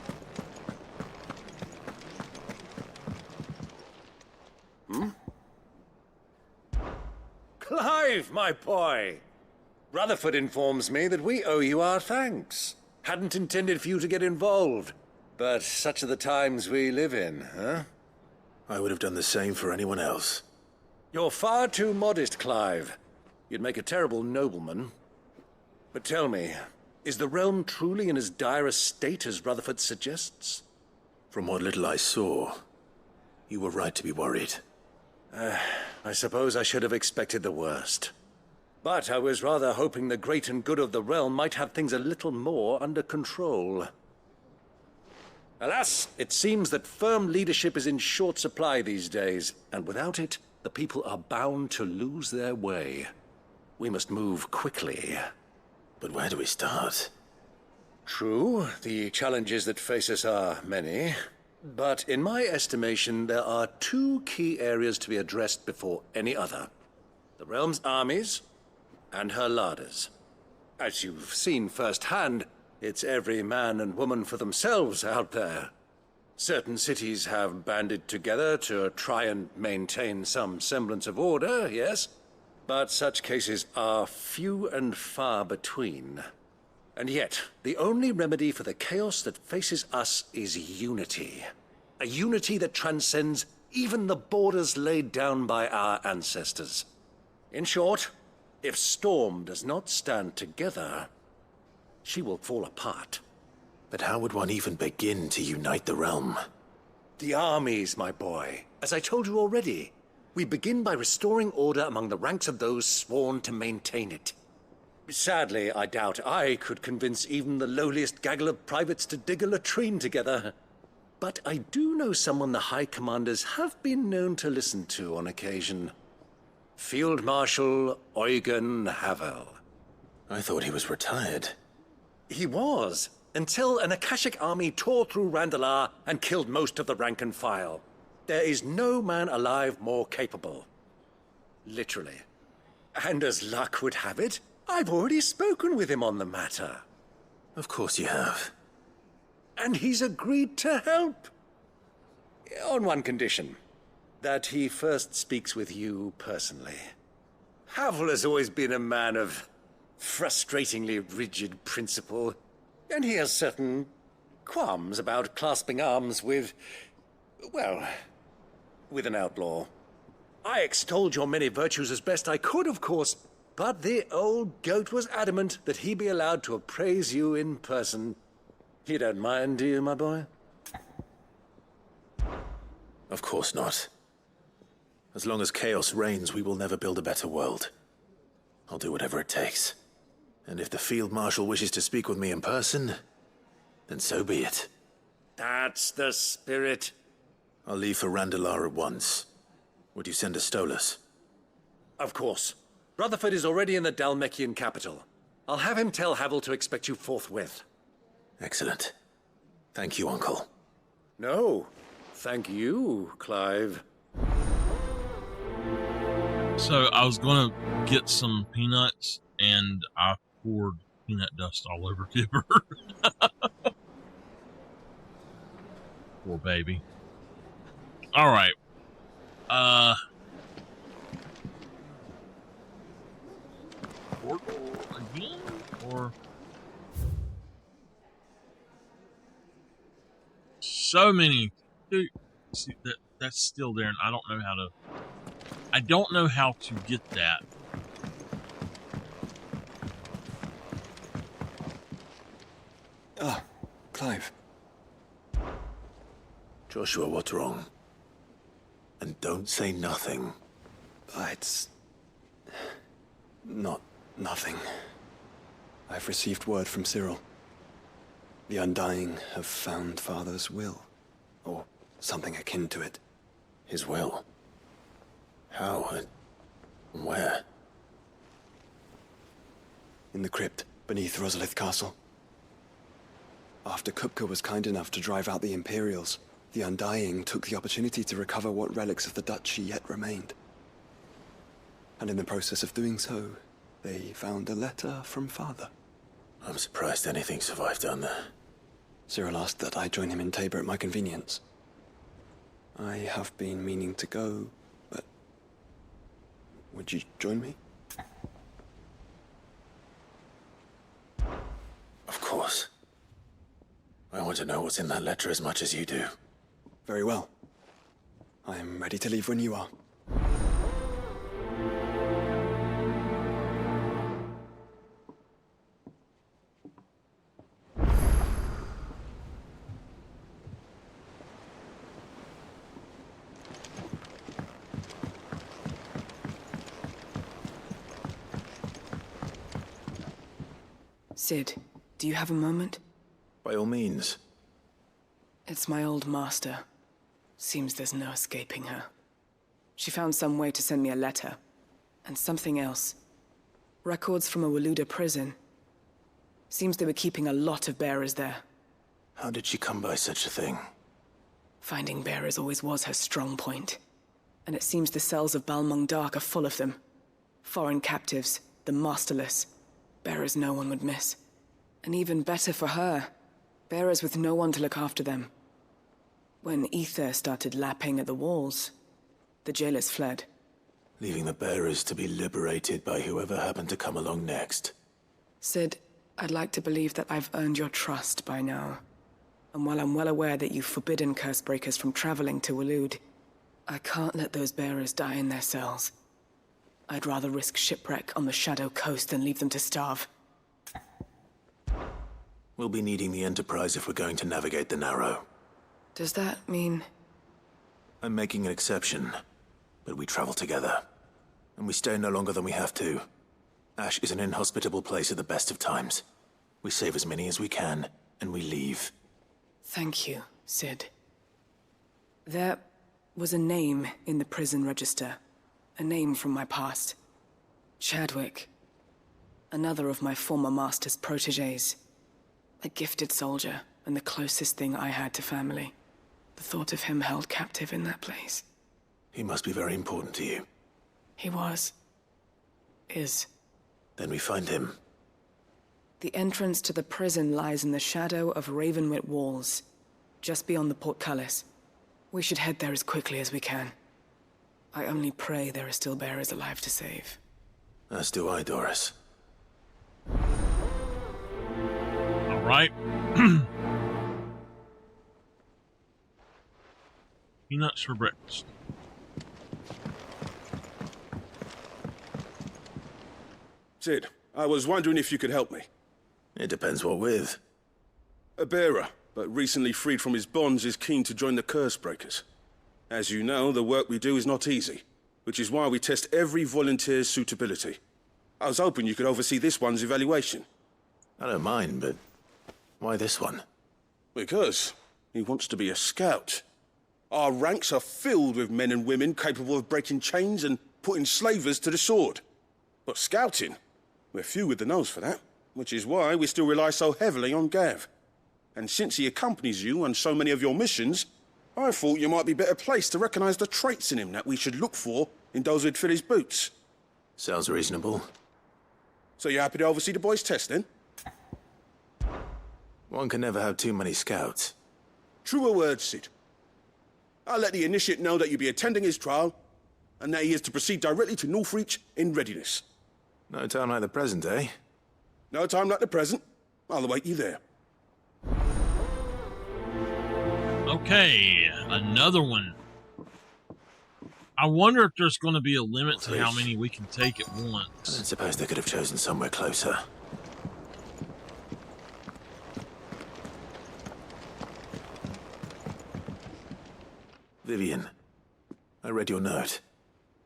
Clive, my boy! Rutherford informs me that we owe you our thanks. Hadn't intended for you to get involved, but such are the times we live in, huh? I would have done the same for anyone else. You're far too modest, Clive. You'd make a terrible nobleman. But tell me, is the realm truly in as dire a state as Rutherford suggests? From what little I saw, you were right to be worried. I suppose I should have expected the worst. But I was rather hoping the great and good of the realm might have things a little more under control. Alas, it seems that firm leadership is in short supply these days, and without it, the people are bound to lose their way. We must move quickly. But where do we start? True, the challenges that face us are many. But in my estimation, there are two key areas to be addressed before any other. The realm's armies and her larders. As you've seen firsthand, it's every man and woman for themselves out there. Certain cities have banded together to try and maintain some semblance of order, yes? But such cases are few and far between. And yet, the only remedy for the chaos that faces us is unity. A unity that transcends even the borders laid down by our ancestors. In short, if Storm does not stand together, she will fall apart. But how would one even begin to unite the realm? The armies, my boy. As I told you already, we begin by restoring order among the ranks of those sworn to maintain it. Sadly, I doubt I could convince even the lowliest gaggle of privates to dig a latrine together. But I do know someone the High Commanders have been known to listen to on occasion. Field Marshal Eugen Havel. I thought he was retired. He was, until an Akashic army tore through Randalar and killed most of the rank and file. There is no man alive more capable. Literally. And as luck would have it, I've already spoken with him on the matter. Of course you have. And he's agreed to help. On one condition. that he first speaks with you personally. Havel has always been a man of frustratingly rigid principle, and he has certain qualms about clasping arms with, well, with an outlaw. I extolled your many virtues as best I could, of course, but the old goat was adamant that he be allowed to appraise you in person. You don't mind, do you, my boy? Of course not. As long as chaos reigns, we will never build a better world. I'll do whatever it takes. And if the Field Marshal wishes to speak with me in person, then so be it. That's the spirit. I'll leave for Randalar at once. Would you send a Stolas? Of course. Rutherford is already in the Dalmekian capital. I'll have him tell Havel to expect you forthwith. Excellent. Thank you, Uncle. No, thank you, Clive. So I was gonna get some peanuts, and I poured peanut dust all over Kipper. Poor baby. All right. Portal again, or so many. Dude, see, that's still there, and I don't know how to. I don't know how to get that. Ah, Clive. Joshua, what's wrong? And don't say nothing. It's not nothing. I've received word from Cyril. The Undying have found Father's will, or something akin to it. His will? How and where? In the crypt beneath Rosalith Castle. After Kupka was kind enough to drive out the Imperials, the Undying took the opportunity to recover what relics of the Duchy yet remained. And in the process of doing so, they found a letter from Father. I'm surprised anything survived down there. Cyril asked that I join him in Tabor at my convenience. I have been meaning to go, but would you join me? Of course. I want to know what's in that letter as much as you do. Very well. I am ready to leave when you are. Sid, do you have a moment? By all means. It's my old master. Seems there's no escaping her. She found some way to send me a letter. And something else. Records from a Waluda prison. Seems they were keeping a lot of bearers there. How did she come by such a thing? Finding bearers always was her strong point. And it seems the cells of Balmung Dark are full of them. Foreign captives, the masterless. Bearers no one would miss. And even better for her, bearers with no one to look after them. When ether started lapping at the walls, the jailers fled. Leaving the bearers to be liberated by whoever happened to come along next. Sid, I'd like to believe that I've earned your trust by now. And while I'm well aware that you've forbidden Cursebreakers from traveling to Waloed, I can't let those bearers die in their cells. I'd rather risk shipwreck on the Shadow Coast than leave them to starve. We'll be needing the Enterprise if we're going to navigate the Narrow. Does that mean... I'm making an exception, but we travel together. And we stay no longer than we have to. Ash is an inhospitable place at the best of times. We save as many as we can, and we leave. Thank you, Sid. There was a name in the prison register. A name from my past. Chadwick. Another of my former master's protégés. A gifted soldier, and the closest thing I had to family. The thought of him held captive in that place. He must be very important to you. He was. Is. Then we find him. The entrance to the prison lies in the shadow of Ravenwit Walls, just beyond the portcullis. We should head there as quickly as we can. I only pray there are still bearers alive to save. As do I, Doris. All right. Peanuts for breakfast. Sid, I was wondering if you could help me. It depends what with. A bearer, but recently freed from his bonds, is keen to join the Curse Breakers. As you know, the work we do is not easy, which is why we test every volunteer's suitability. I was hoping you could oversee this one's evaluation. I don't mind, but why this one? Because he wants to be a scout. Our ranks are filled with men and women capable of breaking chains and putting slavers to the sword. But scouting, we're few with the nose for that, which is why we still rely so heavily on Gav. And since he accompanies you on so many of your missions, I thought you might be better placed to recognize the traits in him that we should look for in those who'd fill his boots. Sounds reasonable. So you're happy to oversee the boys' test, then? One can never have too many scouts. Truer words, Sid. I'll let the initiate know that you'll be attending his trial, and that he is to proceed directly to Northreach in readiness. No time like the present, eh? No time like the present. I'll await you there. Okay, another one. I wonder if there's going to be a limit to how many we can take at once. I don't suppose they could have chosen somewhere closer. Vivian, I read your note,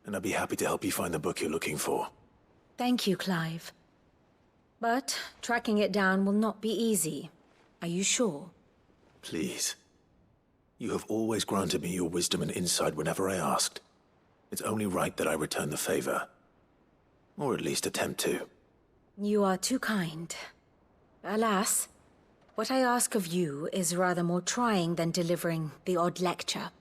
and I'd be happy to help you find the book you're looking for. Thank you, Clive. But tracking it down will not be easy. Are you sure? Please. You have always granted me your wisdom and insight whenever I asked. It's only right that I return the favor. Or at least attempt to. You are too kind. Alas, what I ask of you is rather more trying than delivering the odd lecture.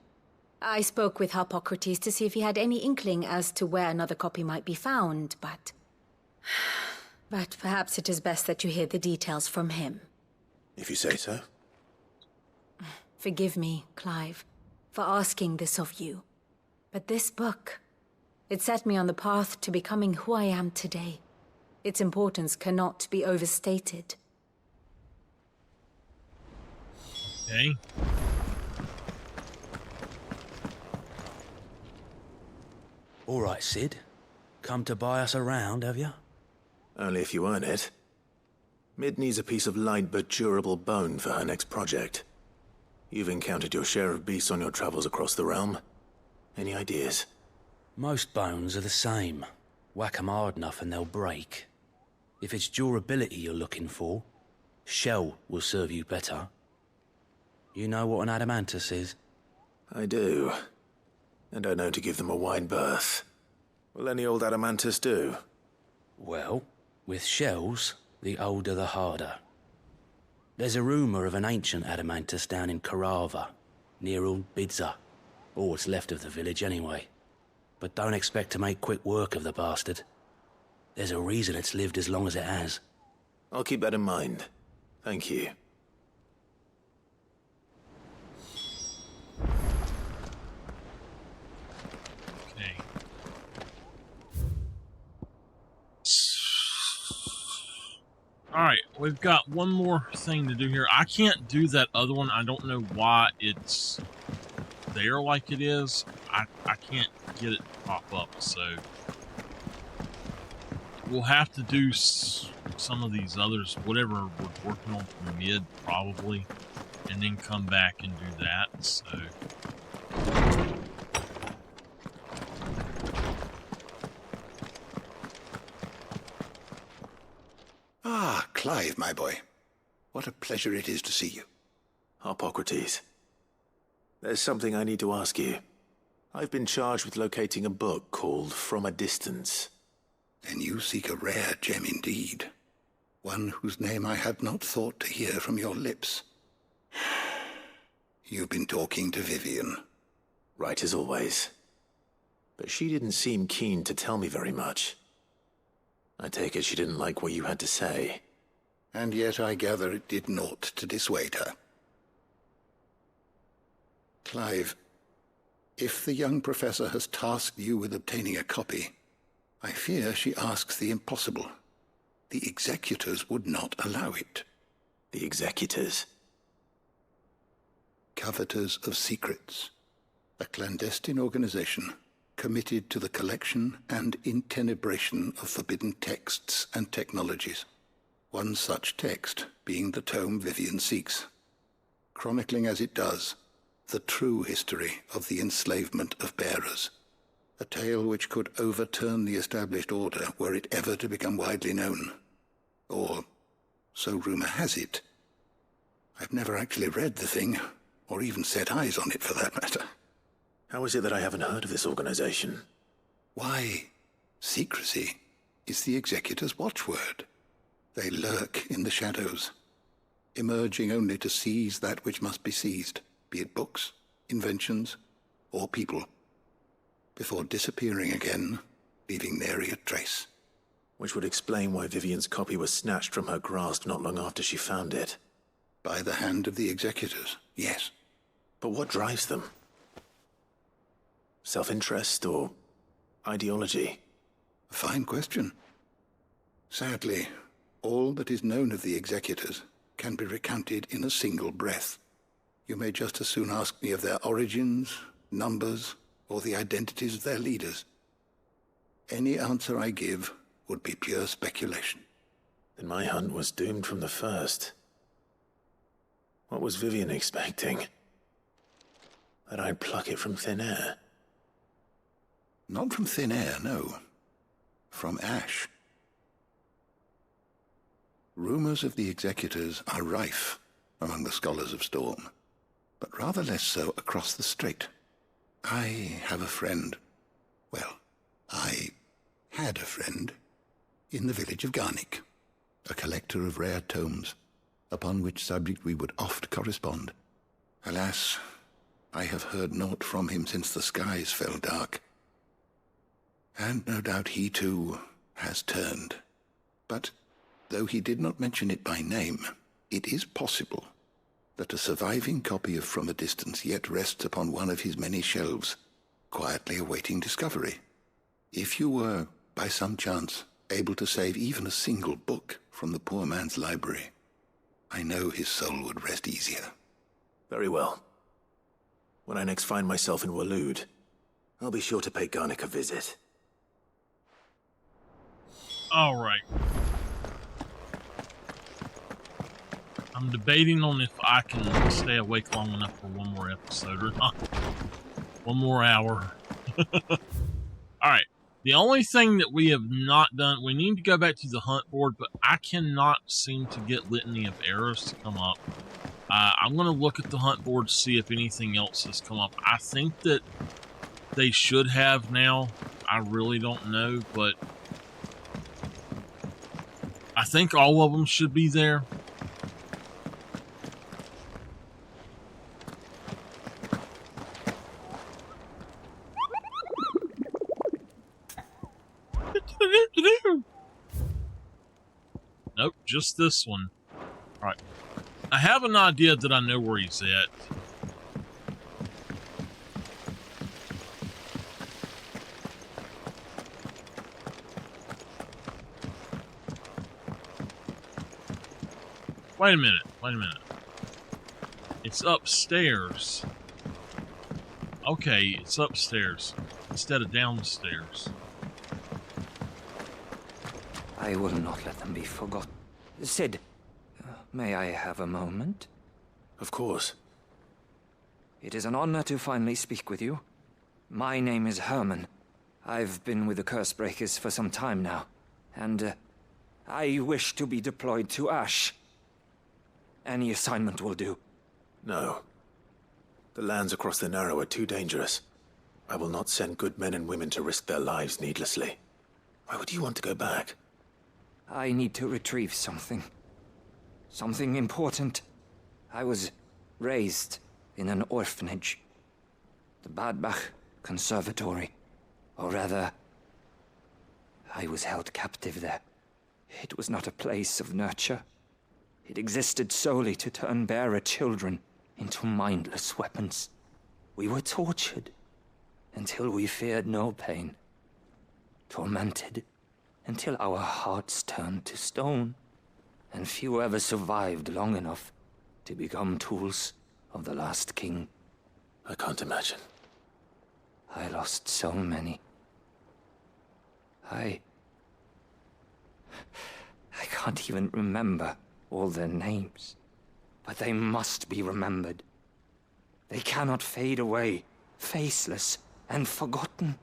I spoke with Hippocrates to see if he had any inkling as to where another copy might be found, but perhaps it is best that you hear the details from him. If you say so. Forgive me, Clive, for asking this of you. But this book, it set me on the path to becoming who I am today. Its importance cannot be overstated. Okay. All right, Sid. Come to buy us around, have you? Only if you earn it. Mid needs a piece of light but durable bone for her next project. You've encountered your share of beasts on your travels across the realm. Any ideas? Most bones are the same. Whack 'em hard enough and they'll break. If it's durability you're looking for, shell will serve you better. You know what an adamantus is? I do. And I know to give them a wide berth. Will any old adamantus do? Well, with shells, the older the harder. There's a rumour of an ancient adamantus down in Karava, near Old Bidza. Or what's left of the village anyway. But don't expect to make quick work of the bastard. There's a reason it's lived as long as it has. I'll keep that in mind. Thank you. Okay. Alright, we've got one more thing to do here. I can't do that other one. I don't know why it's there like it is. I can't get it to pop up, so we'll have to do some of these others, whatever we're working on from mid, probably, and then come back and do that, so. Ah, Clive, my boy. What a pleasure it is to see you. Hippocrates. There's something I need to ask you. I've been charged with locating a book called From a Distance. Then you seek a rare gem indeed. One whose name I had not thought to hear from your lips. You've been talking to Vivian. Right as always. But she didn't seem keen to tell me very much. I take it she didn't like what you had to say. And yet I gather it did naught to dissuade her. Clive, If the young professor has tasked you with obtaining a copy, I fear she asks the impossible. The executors would not allow it. The executors? Coveters of Secrets. A clandestine organization committed to the collection and intenebration of forbidden texts and technologies. One such text being the tome Vivian seeks, chronicling as it does the true history of the enslavement of bearers. A tale which could overturn the established order were it ever to become widely known. Or, so rumor has it. I've never actually read the thing, or even set eyes on it for that matter. How is it that I haven't heard of this organization? Why, secrecy is the executor's watchword. They lurk in the shadows, emerging only to seize that which must be seized, be it books, inventions, or people, before disappearing again, leaving nary a trace. Which would explain why Vivian's copy was snatched from her grasp not long after she found it. By the hand of the executors, yes. But what drives them? Self-interest or ideology? A fine question. Sadly, all that is known of the executors can be recounted in a single breath. You may just as soon ask me of their origins, numbers, or the identities of their leaders. Any answer I give would be pure speculation. Then my hunt was doomed from the first. What was Vivian expecting? That I'd pluck it from thin air? Not from thin air, no. From ash. Rumors of the executors are rife among the scholars of Storm, but rather less so across the strait. I have a friend. Well, I had a friend in the village of Garnick, a collector of rare tomes, upon which subject we would oft correspond. Alas, I have heard naught from him since the skies fell dark. And no doubt he too has turned. But though he did not mention it by name, it is possible that a surviving copy of From a Distance yet rests upon one of his many shelves, quietly awaiting discovery. If you were, by some chance, able to save even a single book from the poor man's library, I know his soul would rest easier. Very well. When I next find myself in Waloed, I'll be sure to pay Garnick a visit. All right. I'm debating on if I can stay awake long enough for one more episode or not. One more hour. All right. The only thing that we have not done, we need to go back to the hunt board, but I cannot seem to get Litany of Errors to come up. I'm going to look at the hunt board to see if anything else has come up. I think that they should have now. I really don't know, but I think all of them should be there. Nope, just this one. Alright. I have an idea that I know where he's at. Wait a minute, wait a minute. It's upstairs. Okay, it's upstairs instead of downstairs. I will not let them be forgotten. Sid, may I have a moment? Of course. It is an honor to finally speak with you. My name is Herman. I've been with the Cursebreakers for some time now, and I wish to be deployed to Ash. Any assignment will do. No. The lands across the Narrow are too dangerous. I will not send good men and women to risk their lives needlessly. Why would you want to go back? I need to retrieve something. Something important. I was raised in an orphanage. The Badbach Conservatory. Or rather, I was held captive there. It was not a place of nurture. It existed solely to turn bearer children into mindless weapons. We were tortured, until we feared no pain. Tormented until our hearts turned to stone, and few ever survived long enough to become tools of the last king. I can't imagine. I lost so many. I can't even remember all their names, but they must be remembered. They cannot fade away, faceless and forgotten.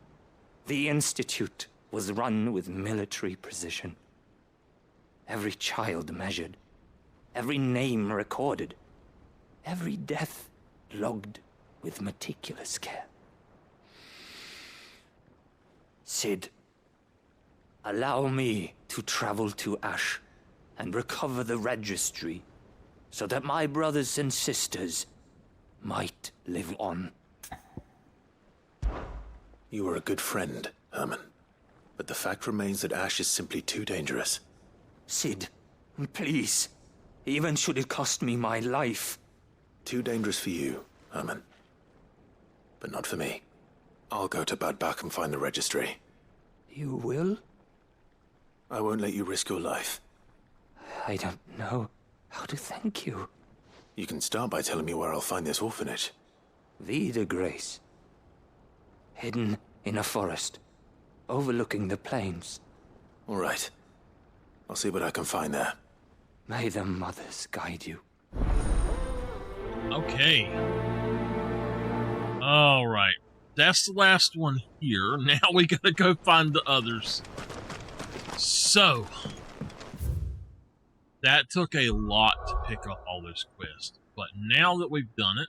The Institute was run with military precision. Every child measured, every name recorded, every death logged with meticulous care. Cid, allow me to travel to Ash and recover the registry so that my brothers and sisters might live on. You were a good friend, Herman. But the fact remains that Ash is simply too dangerous. Cid, please. Even should it cost me my life. Too dangerous for you, Herman. But not for me. I'll go to Bad Bach and find the registry. You will? I won't let you risk your life. I don't know how to thank you. You can start by telling me where I'll find this orphanage. Vida Grace. Hidden in a forest, overlooking the plains. All right. I'll see what I can find there. May the mothers guide you. Okay. All right. That's the last one here. Now we gotta go find the others. So, that took a lot to pick up all those quests. But now that we've done it,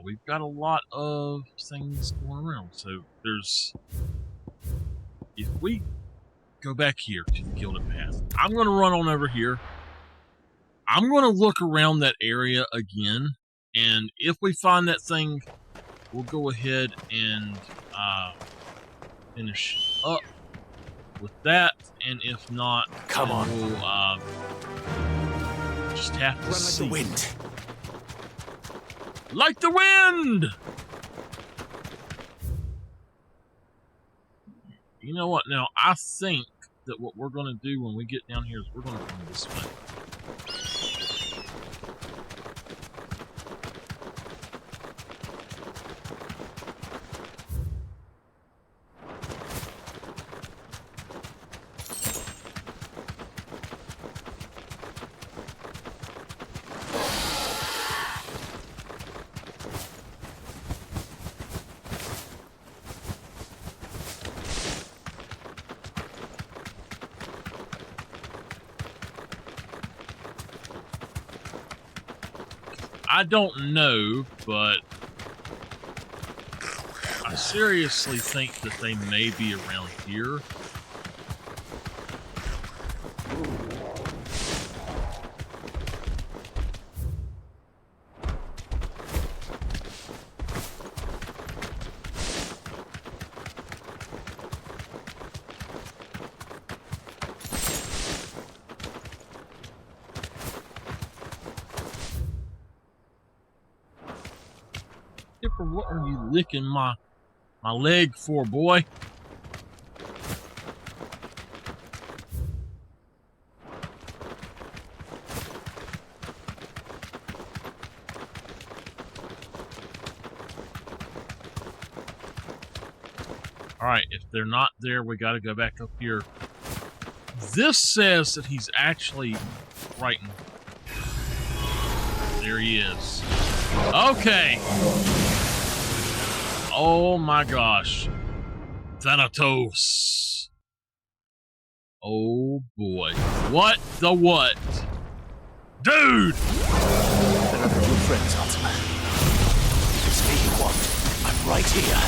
we've got a lot of things going around. So there's... If we go back here to the Gilded Path, I'm going to run on over here. I'm going to look around that area again. And if we find that thing, we'll go ahead and finish up with that. And if not, come on, we'll just have to run like see. The wind. Like the wind! You know what? Now, I think that what we're going to do when we get down here is we're going to come this way. I don't know, but I seriously think that they may be around here. What are you licking my leg for, boy? Alright, if they're not there, we gotta go back up here. This says that he's actually frightened. There he is. Okay. Oh my gosh. Thanatos. Oh boy. What the what? Dude! Another old friend, Ultima. If it's me you want, I'm right here.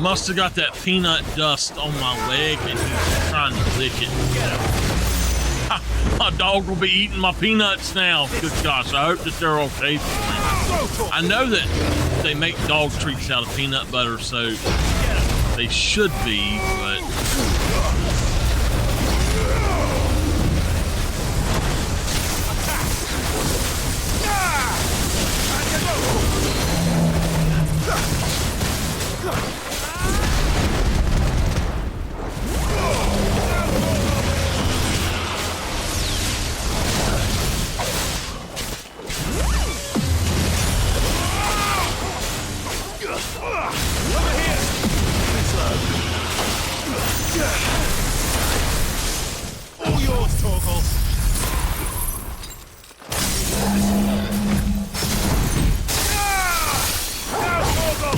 must have got that peanut dust on my leg and he's trying to lick it. Ha, my dog will be eating my peanuts now. Good gosh, I hope that they're okay for me. I know that they make dog treats out of peanut butter, so they should be, but... All yours, Torgal. Now, Torgal.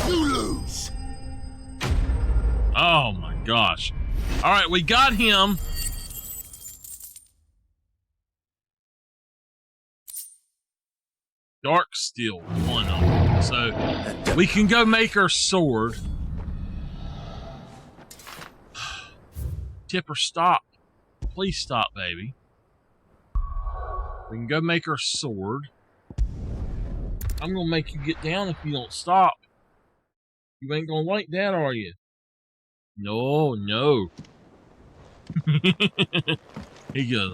You lose. Oh my gosh. All right, we got him. Dark Steel, one of them. So we can go make our sword. Tipper, stop. Please stop, baby. We can go make our sword. I'm gonna make you get down if you don't stop. You ain't gonna like that, are you? No, no. He goes,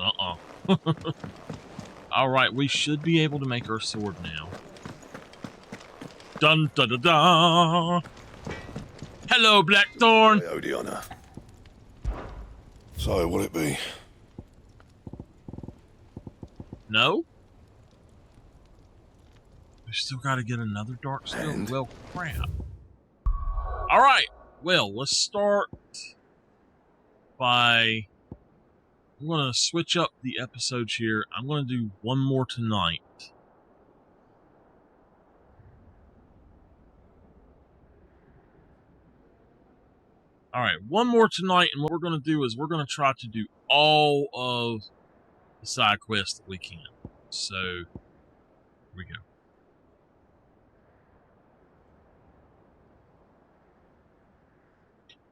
Alright, we should be able to make our sword now. Dun da da da! Hello, Blackthorn! Hey, Odiana. So, will it be? No? We still gotta get another Dark Steel? Well, crap. Alright, well, let's start by... I'm going to switch up the episodes here. I'm going to do one more tonight. Alright, one more tonight, and what we're going to do is we're going to try to do all of the side quests that we can. So, here we go.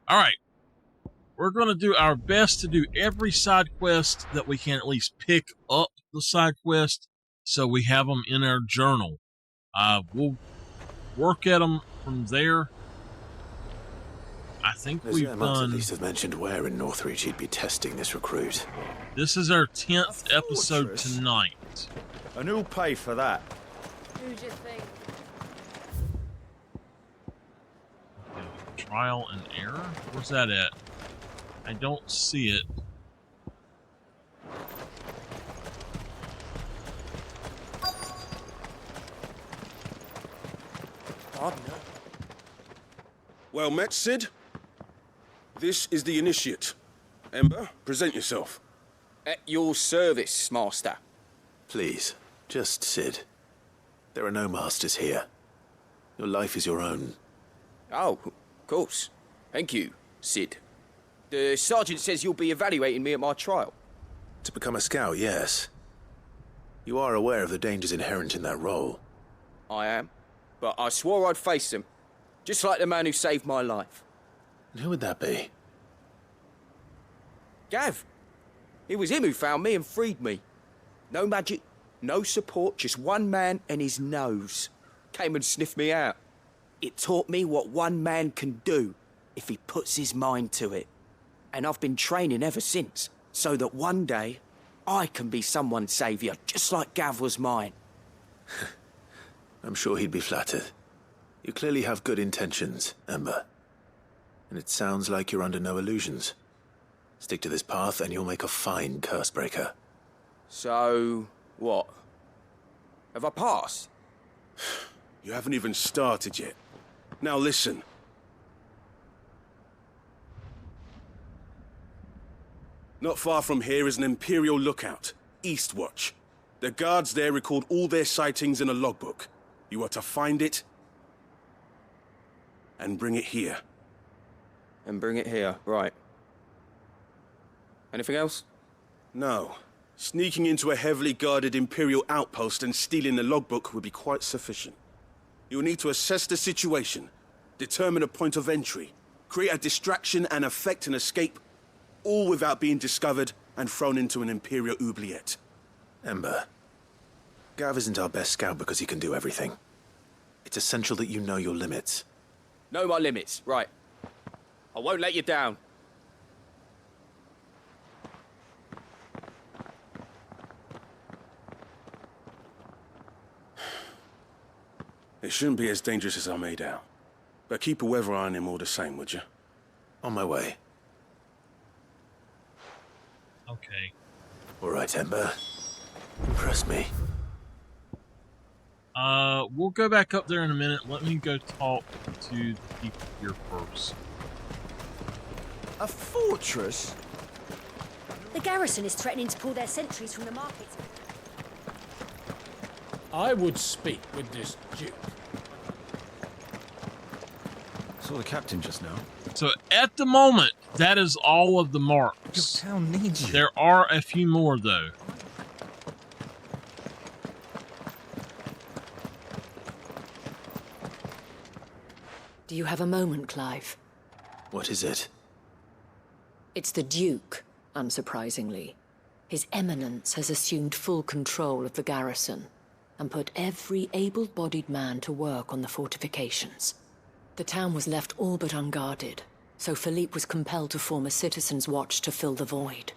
Alright. We're going to do our best to do every side quest that we can, at least pick up the side quest so we have them in our journal. We'll work at them from there. I think we've done... at least have mentioned where in Northreach he'd be testing this recruit. This is our 10th episode tonight. And who'll pay for that? Who do you think? Trial and error? Where's that at? I don't see it. God, no. Well met, Sid. This is the initiate. Ember, present yourself. At your service, Master. Please, just Sid. There are no masters here. Your life is your own. Oh, of course. Thank you, Sid. The sergeant says you'll be evaluating me at my trial. To become a scout, yes. You are aware of the dangers inherent in that role. I am. But I swore I'd face them. Just like the man who saved my life. And who would that be? Gav. It was him who found me and freed me. No magic, no support, just one man and his nose. Came and sniffed me out. It taught me what one man can do if he puts his mind to it. And I've been training ever since, so that one day I can be someone's saviour, just like Gav was mine. I'm sure he'd be flattered. You clearly have good intentions, Ember. And it sounds like you're under no illusions. Stick to this path and you'll make a fine cursebreaker. So, what? Have I passed? You haven't even started yet. Now listen. Not far from here is an Imperial lookout, Eastwatch. The guards there record all their sightings in a logbook. You are to find it and bring it here. And bring it here, right. Anything else? No. Sneaking into a heavily guarded Imperial outpost and stealing the logbook would be quite sufficient. You'll need to assess the situation, determine a point of entry, create a distraction and effect an escape, all without being discovered and thrown into an Imperial oubliette. Ember, Gav isn't our best scout because he can do everything. It's essential that you know your limits. Know my limits, right. I won't let you down. It shouldn't be as dangerous as I made out. But keep a weather eye on him all the same, would you? On my way. Okay. All right, Ember. Impress me. We'll go back up there in a minute. Let me go talk to the people here first. A fortress? The garrison is threatening to pull their sentries from the market. I would speak with this Duke. Saw the captain just now. So at the moment, that is all of the marks. Your town needs you. There are a few more, though. Do you have a moment, Clive? What is it? It's the Duke, unsurprisingly. His Eminence has assumed full control of the garrison and put every able-bodied man to work on the fortifications. The town was left all but unguarded, so Philippe was compelled to form a citizen's watch to fill the void.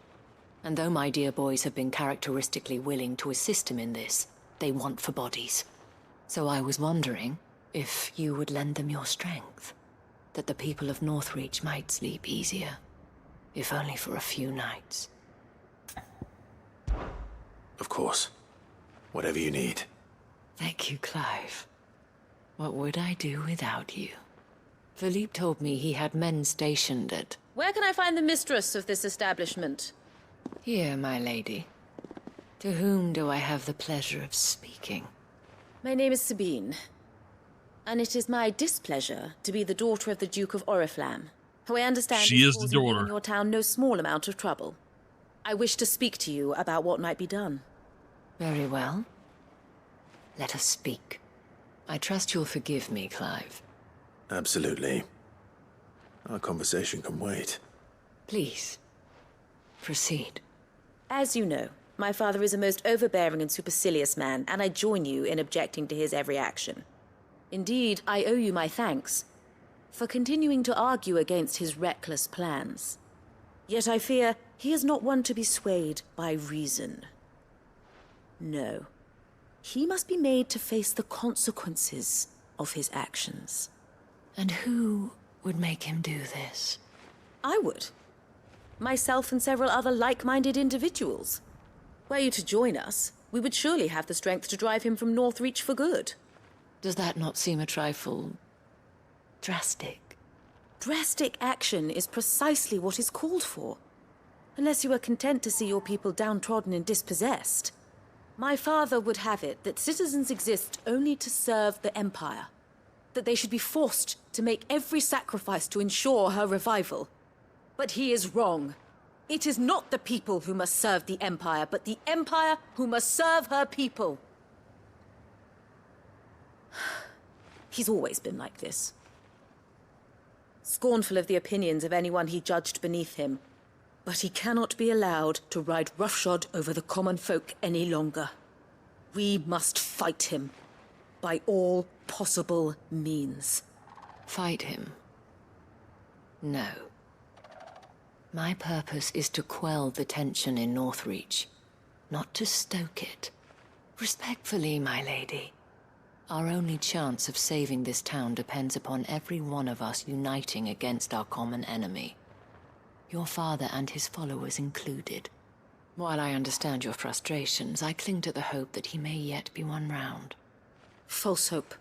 And though my dear boys have been characteristically willing to assist him in this, they want for bodies. So I was wondering if you would lend them your strength, that the people of Northreach might sleep easier, if only for a few nights. Of course. Whatever you need. Thank you, Clive. What would I do without you? Philippe told me he had men stationed at... Where can I find the mistress of this establishment? Here, my lady. To whom do I have the pleasure of speaking? My name is Sabine, and it is my displeasure to be the daughter of the Duke of Oriflamme, who I understand She is the causing you daughter. and your town no small amount of trouble. I wish to speak to you about what might be done. Very well. Let us speak. I trust you'll forgive me, Clive. Absolutely. Our conversation can wait. Please, proceed. As you know, my father is a most overbearing and supercilious man, and I join you in objecting to his every action. Indeed, I owe you my thanks for continuing to argue against his reckless plans. Yet I fear he is not one to be swayed by reason. No. He must be made to face the consequences of his actions. And who would make him do this? I would. Myself and several other like-minded individuals. Were you to join us, we would surely have the strength to drive him from Northreach for good. Does that not seem a trifle... drastic? Drastic action is precisely what is called for. Unless you are content to see your people downtrodden and dispossessed. My father would have it that citizens exist only to serve the Empire. That they should be forced to make every sacrifice to ensure her revival. But he is wrong. It is not the people who must serve the Empire, but the Empire who must serve her people. He's always been like this. Scornful of the opinions of anyone he judged beneath him. But he cannot be allowed to ride roughshod over the common folk any longer. We must fight him by all possible means. Fight him? No. My purpose is to quell the tension in Northreach, not to stoke it. Respectfully, my lady. Our only chance of saving this town depends upon every one of us uniting against our common enemy. Your father and his followers included. While I understand your frustrations, I cling to the hope that he may yet be won round. False hope,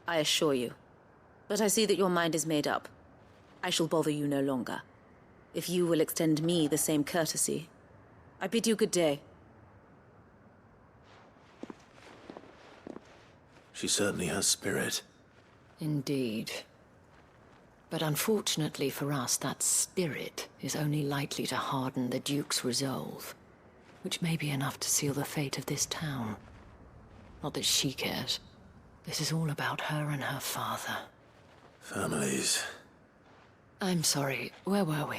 I assure you. But I see that your mind is made up. I shall bother you no longer. If you will extend me the same courtesy, I bid you good day. She certainly has spirit. Indeed. But unfortunately for us, that spirit is only likely to harden the Duke's resolve. which may be enough to seal the fate of this town. Not that she cares. This is all about her and her father. Families. I'm sorry, where were we?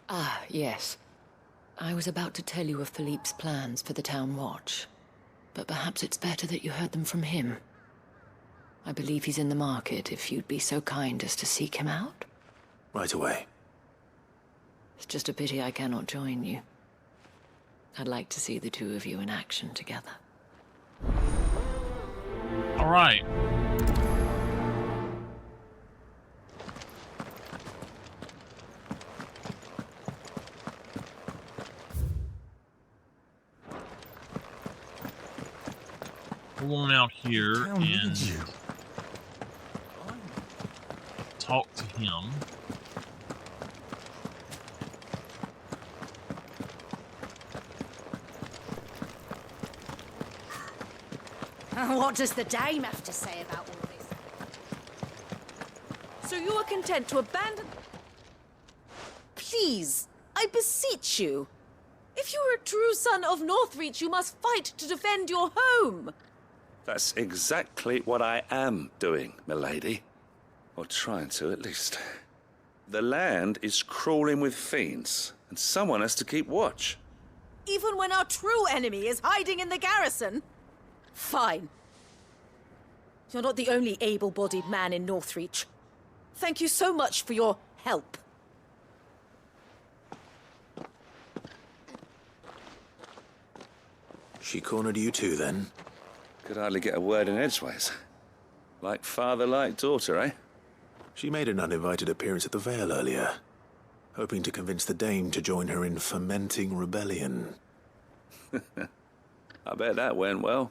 Ah, yes. I was about to tell you of Philippe's plans for the town watch, but perhaps it's better that you heard them from him. I believe he's in the market, if you'd be so kind as to seek him out. Right away. It's just a pity I cannot join you. I'd like to see the two of you in action together. All right. Go on out here and talk to him. What does the dame have to say about all this? So you are content to abandon... Please, I beseech you. If you are a true son of Northreach, you must fight to defend your home. That's exactly what I am doing, milady. Or trying to, at least. The land is crawling with fiends, and someone has to keep watch. Even when our true enemy is hiding in the garrison? Fine. You're not the only able-bodied man in Northreach. Thank you so much for your help. She cornered you too, then? Could hardly get a word in edgeways. Like father, like daughter, eh? She made an uninvited appearance at the Vale earlier, hoping to convince the Dame to join her in fomenting rebellion. I bet that went well.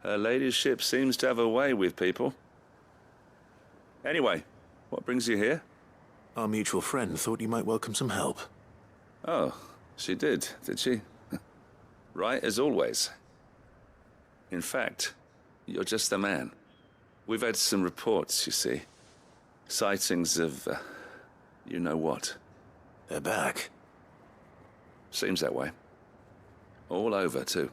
Her ladyship seems to have a way with people. Anyway, what brings you here? Our mutual friend thought you might welcome some help. Oh, she did she? Right as always. In fact, you're just the man. We've had some reports, you see. Sightings of, you know what. They're back. Seems that way. All over, too.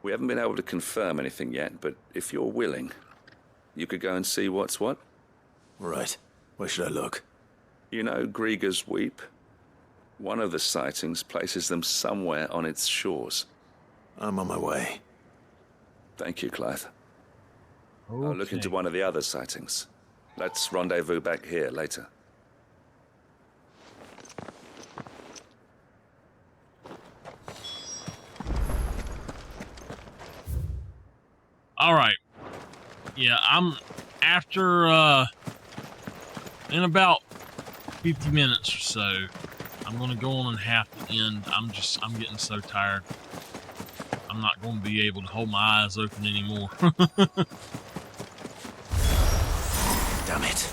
We haven't been able to confirm anything yet, but if you're willing, you could go and see what's what. Right. Where should I look? You know Grieger's Weep? One of the sightings places them somewhere on its shores. I'm on my way. Thank you, Clive. Okay. I'll look into one of the other sightings. Let's rendezvous back here later. All right. Yeah, I'm after in about 50 minutes or so, I'm gonna go on and have to end. I'm getting so tired. I'm not gonna be able to hold my eyes open anymore. Damn it.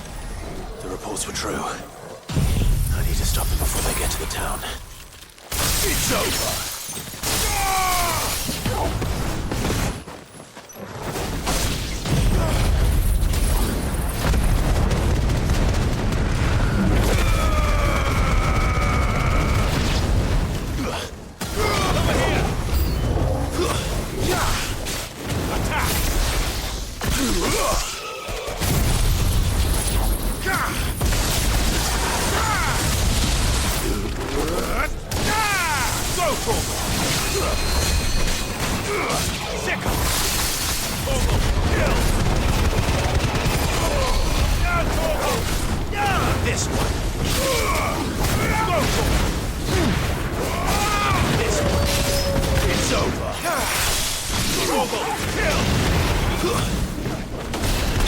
The reports were true. I need to stop them before they get to the town. It's over!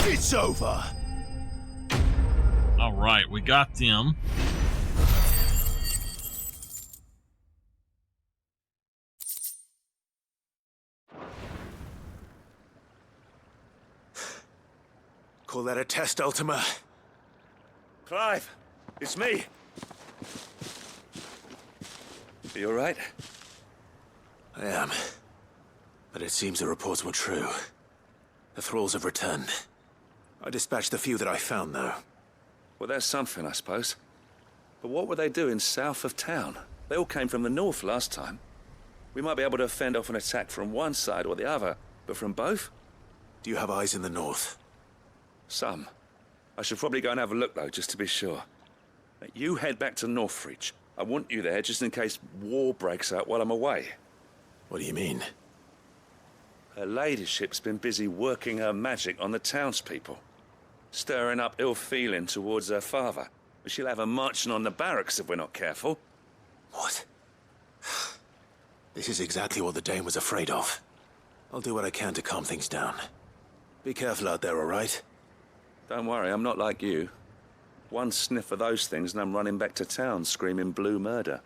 It's over. All right, we got them. Call that a test, Ultima? Clive, it's me. Are you all right? I am. But it seems the reports were true. The thralls have returned. I dispatched the few that I found, though. Well, that's something, I suppose. But what were they doing south of town? They all came from the north last time. We might be able to fend off an attack from one side or the other, but from both? Do you have eyes in the north? Some. I should probably go and have a look, though, just to be sure. You head back to Northreach. I want you there just in case war breaks out while I'm away. What do you mean? Her ladyship's been busy working her magic on the townspeople, stirring up ill feeling towards her father. She'll have her marching on the barracks if we're not careful. What? This is exactly what the Dane was afraid of. I'll do what I can to calm things down. Be careful out there, all right? Don't worry, I'm not like you. One sniff of those things and I'm running back to town screaming blue murder.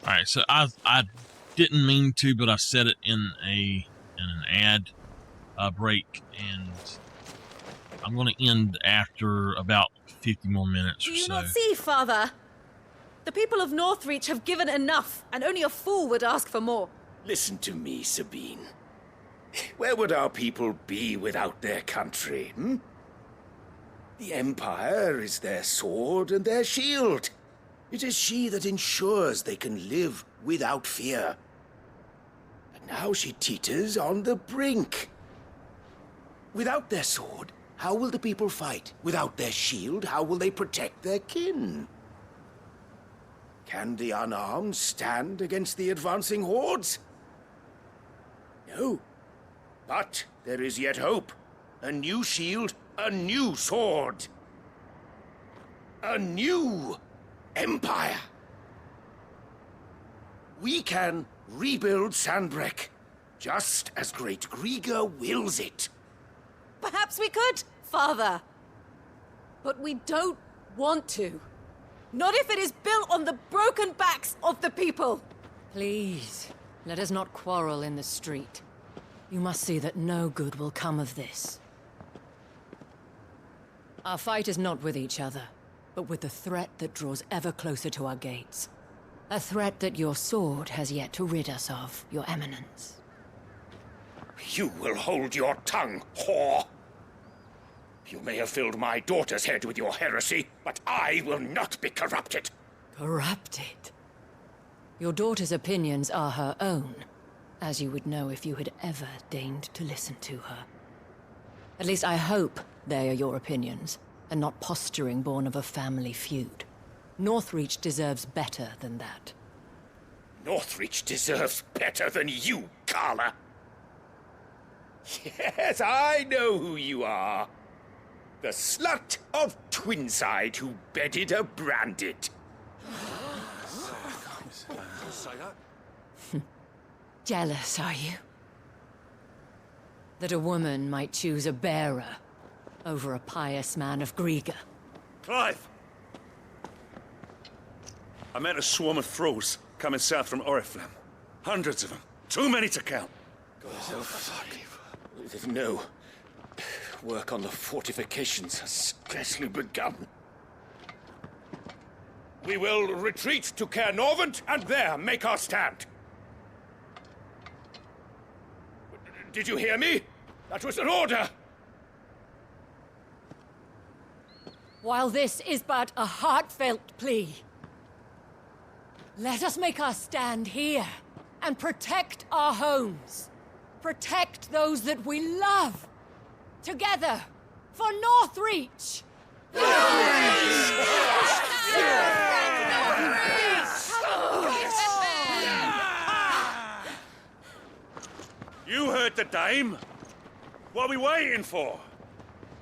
Alright, so I didn't mean to, but I said it in an ad break, and I'm going to end after about 50 more minutes or so. Do you not see, Father? The people of Northreach have given enough, and only a fool would ask for more. Listen to me, Sabine. Where would our people be without their country, The Empire is their sword and their shield. It is she that ensures they can live without fear. And now she teeters on the brink. Without their sword, how will the people fight? Without their shield, how will they protect their kin? Can the unarmed stand against the advancing hordes? No. But there is yet hope. A new shield, a new sword. A new empire. We can rebuild Sandbreck, just as Great Grieger wills it. Perhaps we could, Father. But we don't want to. Not if it is built on the broken backs of the people. Please, let us not quarrel in the street. You must see that no good will come of this. Our fight is not with each other, but with the threat that draws ever closer to our gates. A threat that your sword has yet to rid us of, Your Eminence. You will hold your tongue, whore. You may have filled my daughter's head with your heresy, but I will not be corrupted. Corrupted? Your daughter's opinions are her own, as you would know if you had ever deigned to listen to her. At least I hope they are your opinions, and not posturing born of a family feud. Northreach deserves better than that. Northreach deserves better than you, Carla. Yes, I know who you are. The slut of Twinside who bedded a Branded. Jealous, are you? That a woman might choose a bearer over a pious man of Grieger. Clive! I met a swarm of thralls coming south from Oriflamme. Hundreds of them. Too many to count. No. Work on the fortifications has scarcely begun. We will retreat to Caer Norvent and there make our stand. Did you hear me? That was an order! While this is but a heartfelt plea, let us make our stand here and protect our homes. Protect those that we love. Together, for Northreach! You heard the dame. What are we waiting for?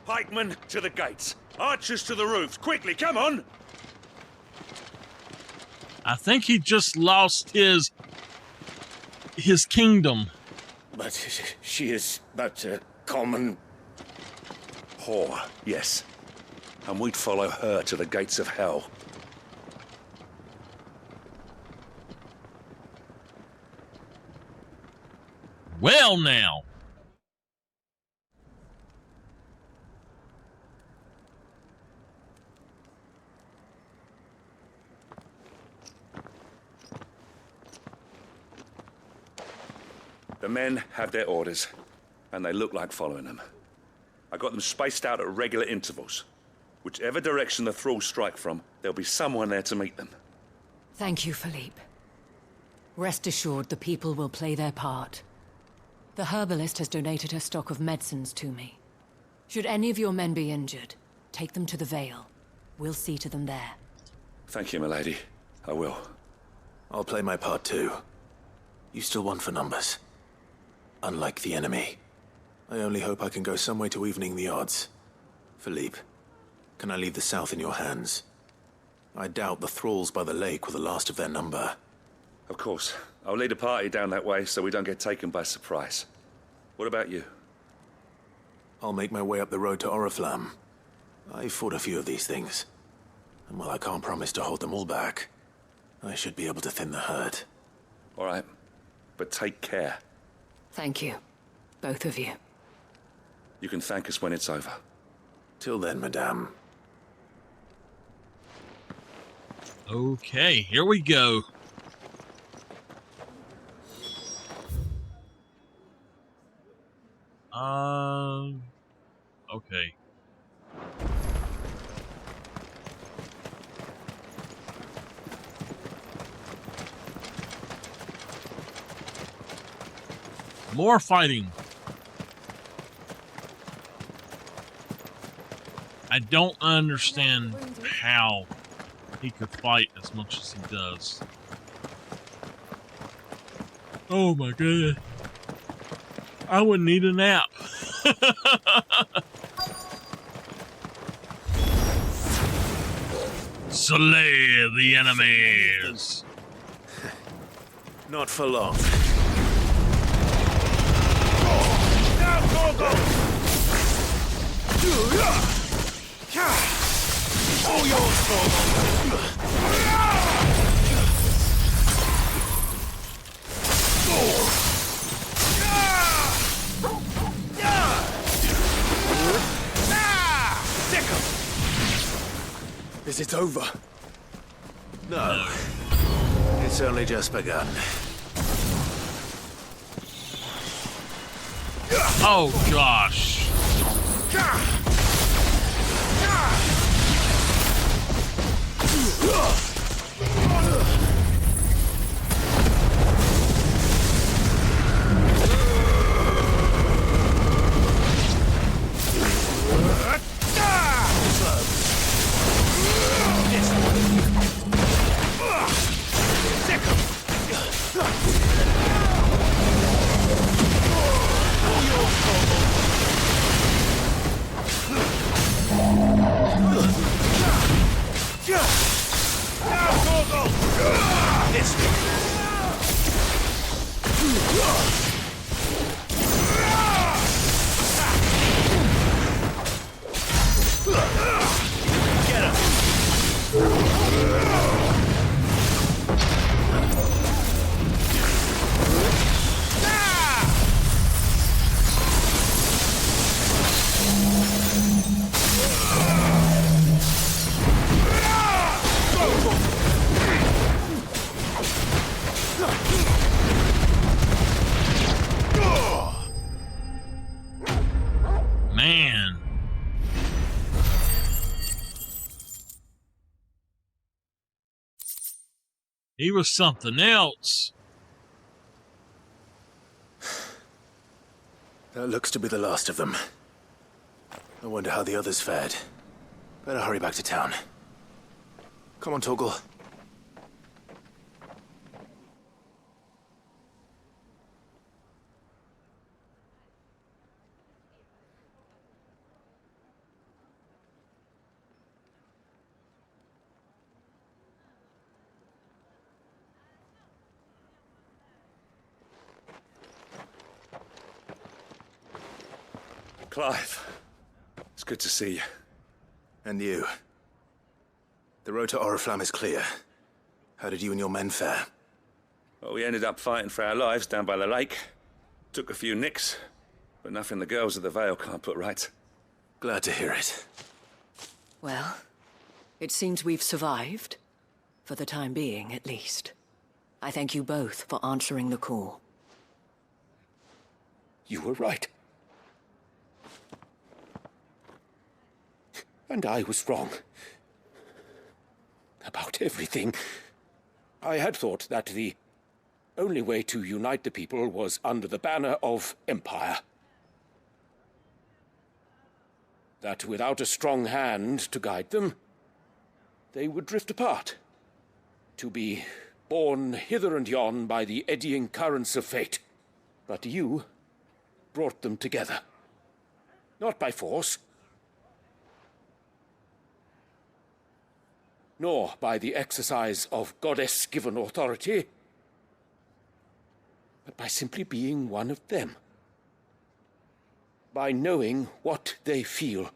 Pikemen to the gates. Archers to the roofs. Quickly, come on! I think he just lost his kingdom. But she is but a common whore, yes. And we'd follow her to the gates of hell. Well now. The men have their orders, and they look like following them. I got them spaced out at regular intervals. Whichever direction the thralls strike from, there'll be someone there to meet them. Thank you, Philippe. Rest assured the people will play their part. The herbalist has donated her stock of medicines to me. Should any of your men be injured, take them to the Vale. We'll see to them there. Thank you, milady. I will. I'll play my part too. You still won for numbers. Unlike the enemy. I only hope I can go some way to evening the odds. Philippe, can I leave the south in your hands? I doubt the thralls by the lake were the last of their number. Of course. I'll lead a party down that way so we don't get taken by surprise. What about you? I'll make my way up the road to Oriflamme. I fought a few of these things. And while I can't promise to hold them all back, I should be able to thin the herd. All right. But take care. Thank you. Both of you. You can thank us when it's over. Till then, madame. Okay, here we go. Okay. More fighting. I don't understand how he could fight as much as he does. Oh my goodness. I would need a nap. Slay the enemies. Not for long. All yours, Is it over? No. It's only just begun. Oh gosh. Man. He was something else. That looks to be the last of them. I wonder how the others fared. Better hurry back to town. Come on, Torgal. Clive, it's good to see you. And you. The road to Oriflamme is clear. How did you and your men fare? Well, we ended up fighting for our lives down by the lake. Took a few nicks, but nothing the girls of the Vale can't put right. Glad to hear it. Well, it seems we've survived. For the time being, at least. I thank you both for answering the call. You were right. And I was wrong. About everything. I had thought that the only way to unite the people was under the banner of empire. That without a strong hand to guide them, they would drift apart, to be borne hither and yon by the eddying currents of fate. But you brought them together. Not by force, nor by the exercise of goddess-given authority, but by simply being one of them. By knowing what they feel,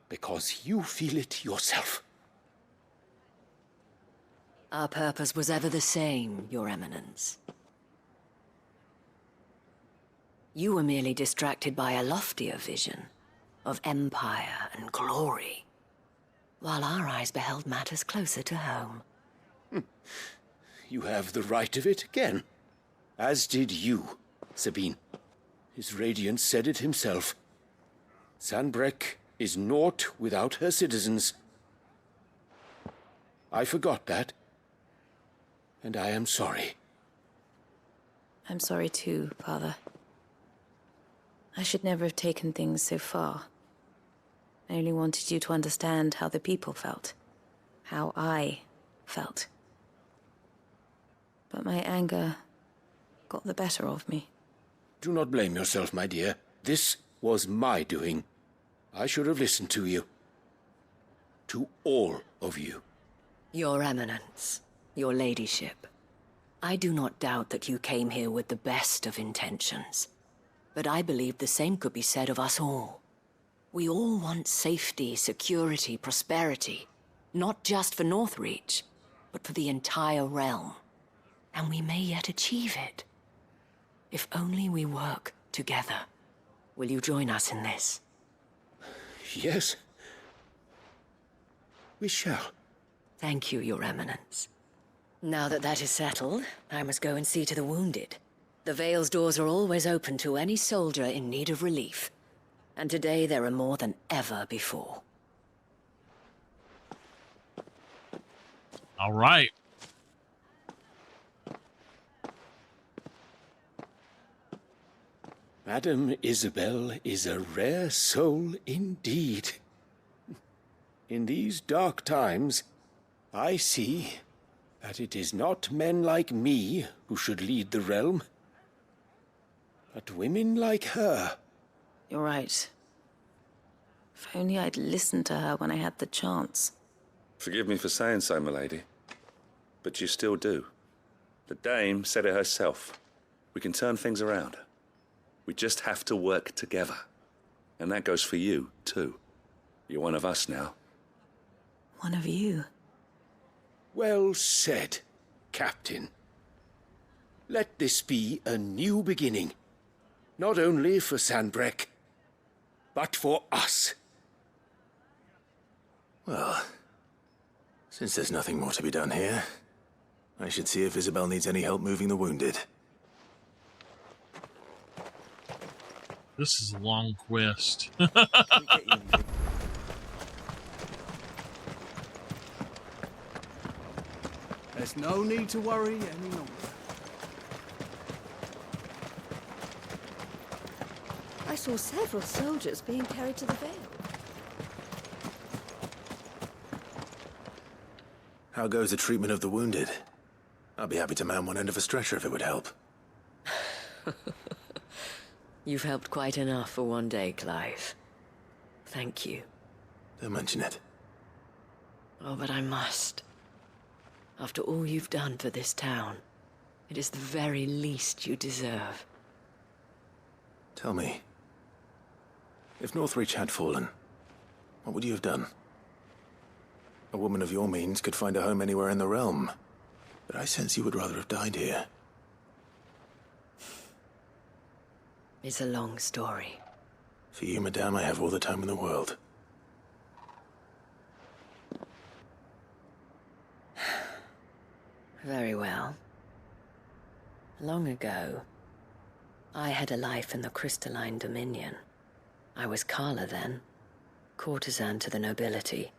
because you feel it yourself. Our purpose was ever the same, Your Eminence. You were merely distracted by a loftier vision of empire and glory, while our eyes beheld matters closer to home. You have the right of it again, as did you, Sabine. His radiance said it himself. Sanbreque is naught without her citizens. I forgot that, and I am sorry. I'm sorry too, Father. I should never have taken things so far. I only wanted you to understand how the people felt. How I felt. But my anger got the better of me. Do not blame yourself, my dear. This was my doing. I should have listened to you. To all of you. Your Eminence, your ladyship, I do not doubt that you came here with the best of intentions. But I believe the same could be said of us all. We all want safety, security, prosperity. Not just for Northreach, but for the entire realm. And we may yet achieve it. If only we work together. Will you join us in this? Yes. We shall. Thank you, Your Eminence. Now that that is settled, I must go and see to the wounded. The Vale's doors are always open to any soldier in need of relief. And today there are more than ever before. All right. Madame Isabel is a rare soul indeed. In these dark times, I see that it is not men like me who should lead the realm, but women like her. You're right. If only I'd listened to her when I had the chance. Forgive me for saying so, milady, but you still do. The dame said it herself. We can turn things around. We just have to work together. And that goes for you, too. You're one of us now. One of you. Well said, Captain. Let this be a new beginning. Not only for Sanbreque, but for us. Well, since there's nothing more to be done here, I should see if Isabel needs any help moving the wounded. This is a long quest. There's no need to worry any longer. I saw several soldiers being carried to the Vale. How goes the treatment of the wounded? I'll be happy to man one end of a stretcher if it would help. You've helped quite enough for one day, Clive. Thank you. Don't mention it. Oh, but I must. After all you've done for this town, it is the very least you deserve. Tell me, if Northreach had fallen, what would you have done? A woman of your means could find a home anywhere in the realm, but I sense you would rather have died here. It's a long story. For you, madame, I have all the time in the world. Very well. Long ago, I had a life in the Crystalline Dominion. I was Carla then. courtesan to the nobility.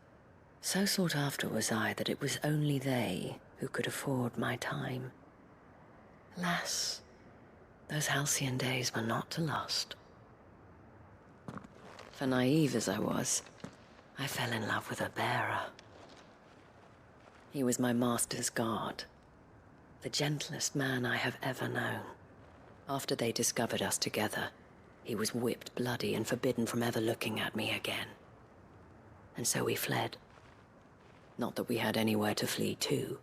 So sought after was I that it was only they who could afford my time. Alas, those halcyon days were not to last. For naive as I was, I fell in love with a bearer. He was my master's guard, the gentlest man I have ever known. After they discovered us together, he was whipped bloody and forbidden from ever looking at me again. And so we fled. Not that we had anywhere to flee to.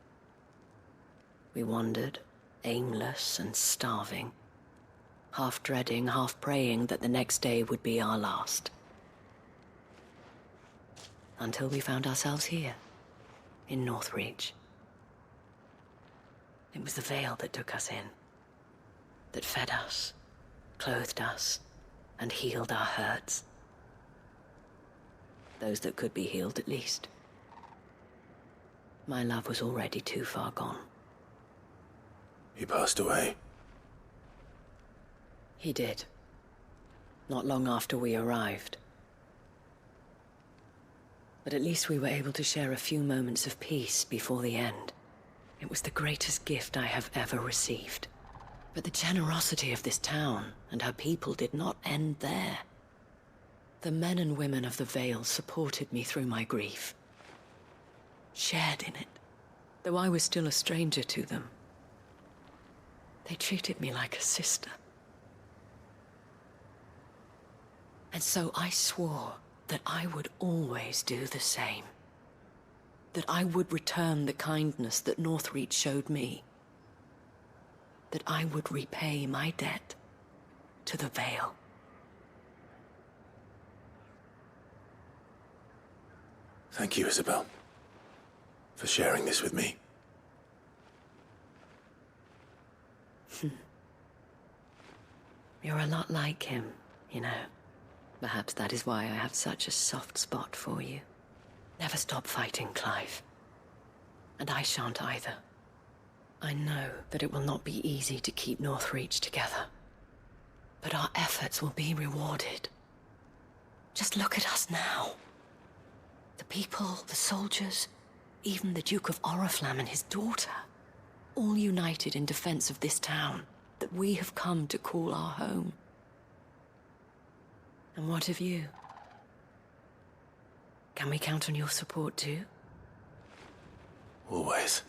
We wandered, aimless and starving, half dreading, half praying that the next day would be our last. Until we found ourselves here, in Northreach. It was the Vale that took us in, that fed us, clothed us, and healed our hurts. Those that could be healed, at least. My love was already too far gone. He passed away. He did. Not long after we arrived. But at least we were able to share a few moments of peace before the end. It was the greatest gift I have ever received. But the generosity of this town and her people did not end there. The men and women of the Vale supported me through my grief. Shared in it, though I was still a stranger to them. They treated me like a sister. And so I swore that I would always do the same. That I would return the kindness that Northreach showed me. That I would repay my debt to the Vale. Thank you, Isabel, for sharing this with me. You're a lot like him, you know. Perhaps that is why I have such a soft spot for you. Never stop fighting, Clive. And I shan't either. I know that it will not be easy to keep Northreach together. But our efforts will be rewarded. Just look at us now. The people, the soldiers, even the Duke of Oriflamme and his daughter, all united in defense of this town that we have come to call our home. And what of you? Can we count on your support too? Always.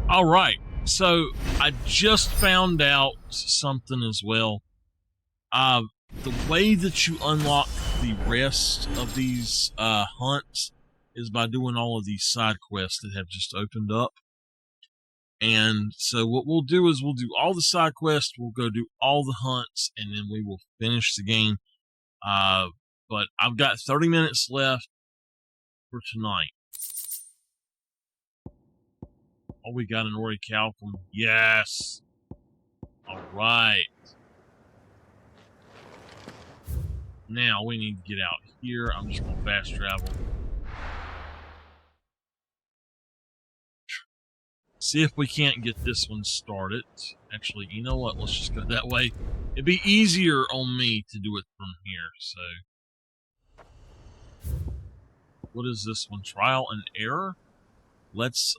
All right. So I just found out something as well. The way that you unlock the rest of these hunts is by doing all of these side quests that have just opened up. And so what we'll do is we'll do all the side quests, we'll go do all the hunts, and then we will finish the game. But I've got 30 minutes left for tonight. Oh, we got an Orichalcum. Yes. All right. Now we need to get out here. I'm just going to fast travel. See if we can't get this one started. Actually, you know what? Let's just go that way. It'd be easier on me to do it from here, so. What is this one? Trial and error? Let's,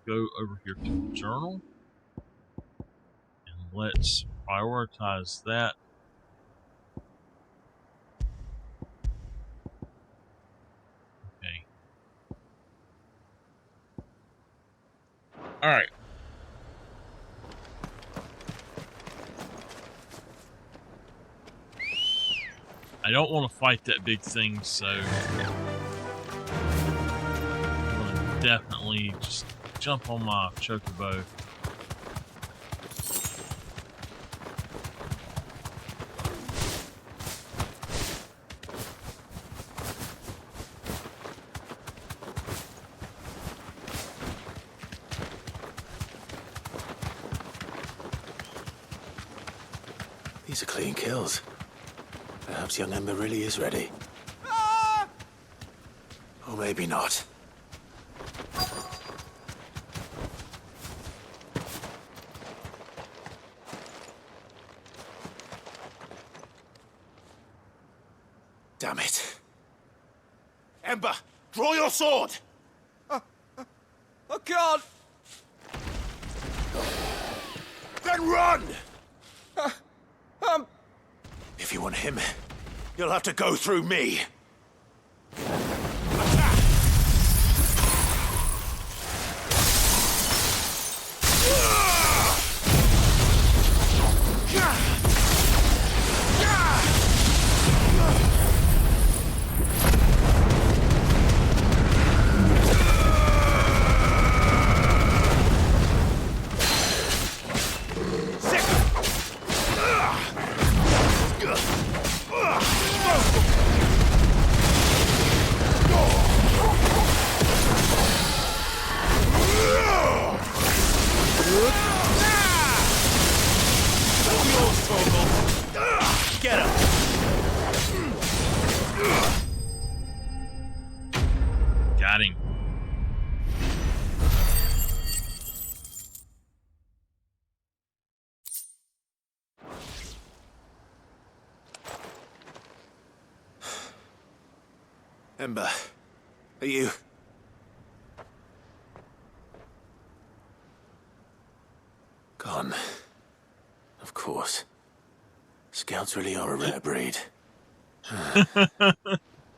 go over here to the journal. And let's prioritize that. Okay. Alright. I don't want to fight that big thing, so I'm gonna definitely just jump on my chocobo. These are clean kills. Perhaps young Ember really is ready. Or maybe not. Ember, draw your sword! I can't! Then run! If you want him, you'll have to go through me. Get him! Got him. Ember, are you... Gone. Of course. Scouts really are a rare breed.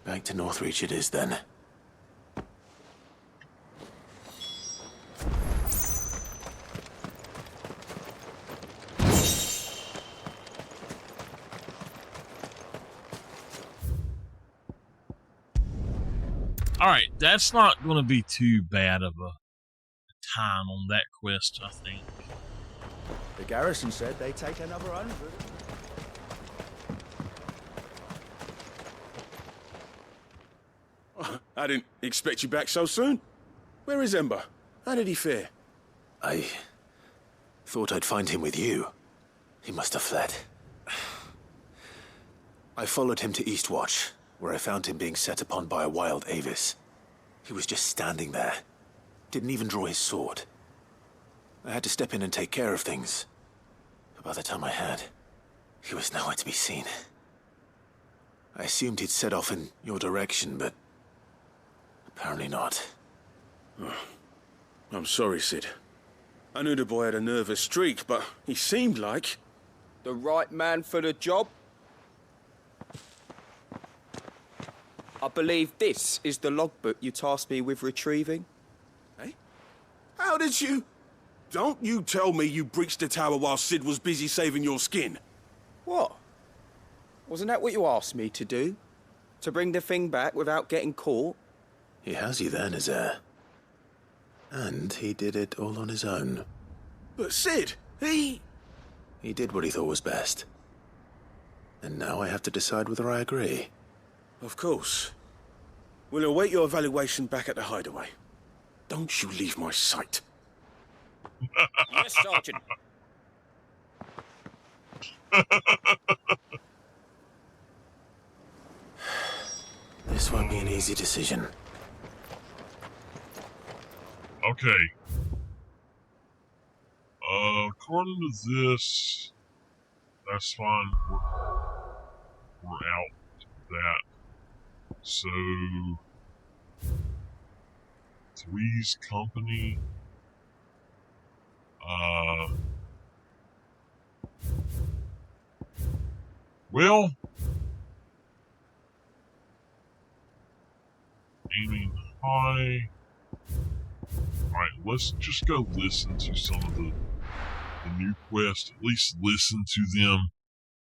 Back to Northreach it is, then. Alright, that's not going to be too bad of a time on that quest, I think. The garrison said they'd take another 100. I didn't expect you back so soon. Where is Ember? How did he fare? I thought I'd find him with you. He must have fled. I followed him to Eastwatch, where I found him being set upon by a wild Avis. He was just standing there. Didn't even draw his sword. I had to step in and take care of things. But by the time I had, he was nowhere to be seen. I assumed he'd set off in your direction, but apparently not. Oh, I'm sorry, Sid. I knew the boy had a nervous streak, but he seemed like... The right man for the job? I believe this is the logbook you tasked me with retrieving. Eh? How did you... Don't you tell me you breached the tower while Sid was busy saving your skin. What? Wasn't that what you asked me to do? To bring the thing back without getting caught? He has you then, his heir. And he did it all on his own. But Sid, he did what he thought was best. And now I have to decide whether I agree. Of course. We'll await your evaluation back at the hideaway. Don't you leave my sight. Yes, Sergeant. This won't be an easy decision. Okay. According to this, that's fine. We're out of that. So, Three's Company. Well, aiming high. Alright, let's just go listen to some of the new quests. At least listen to them.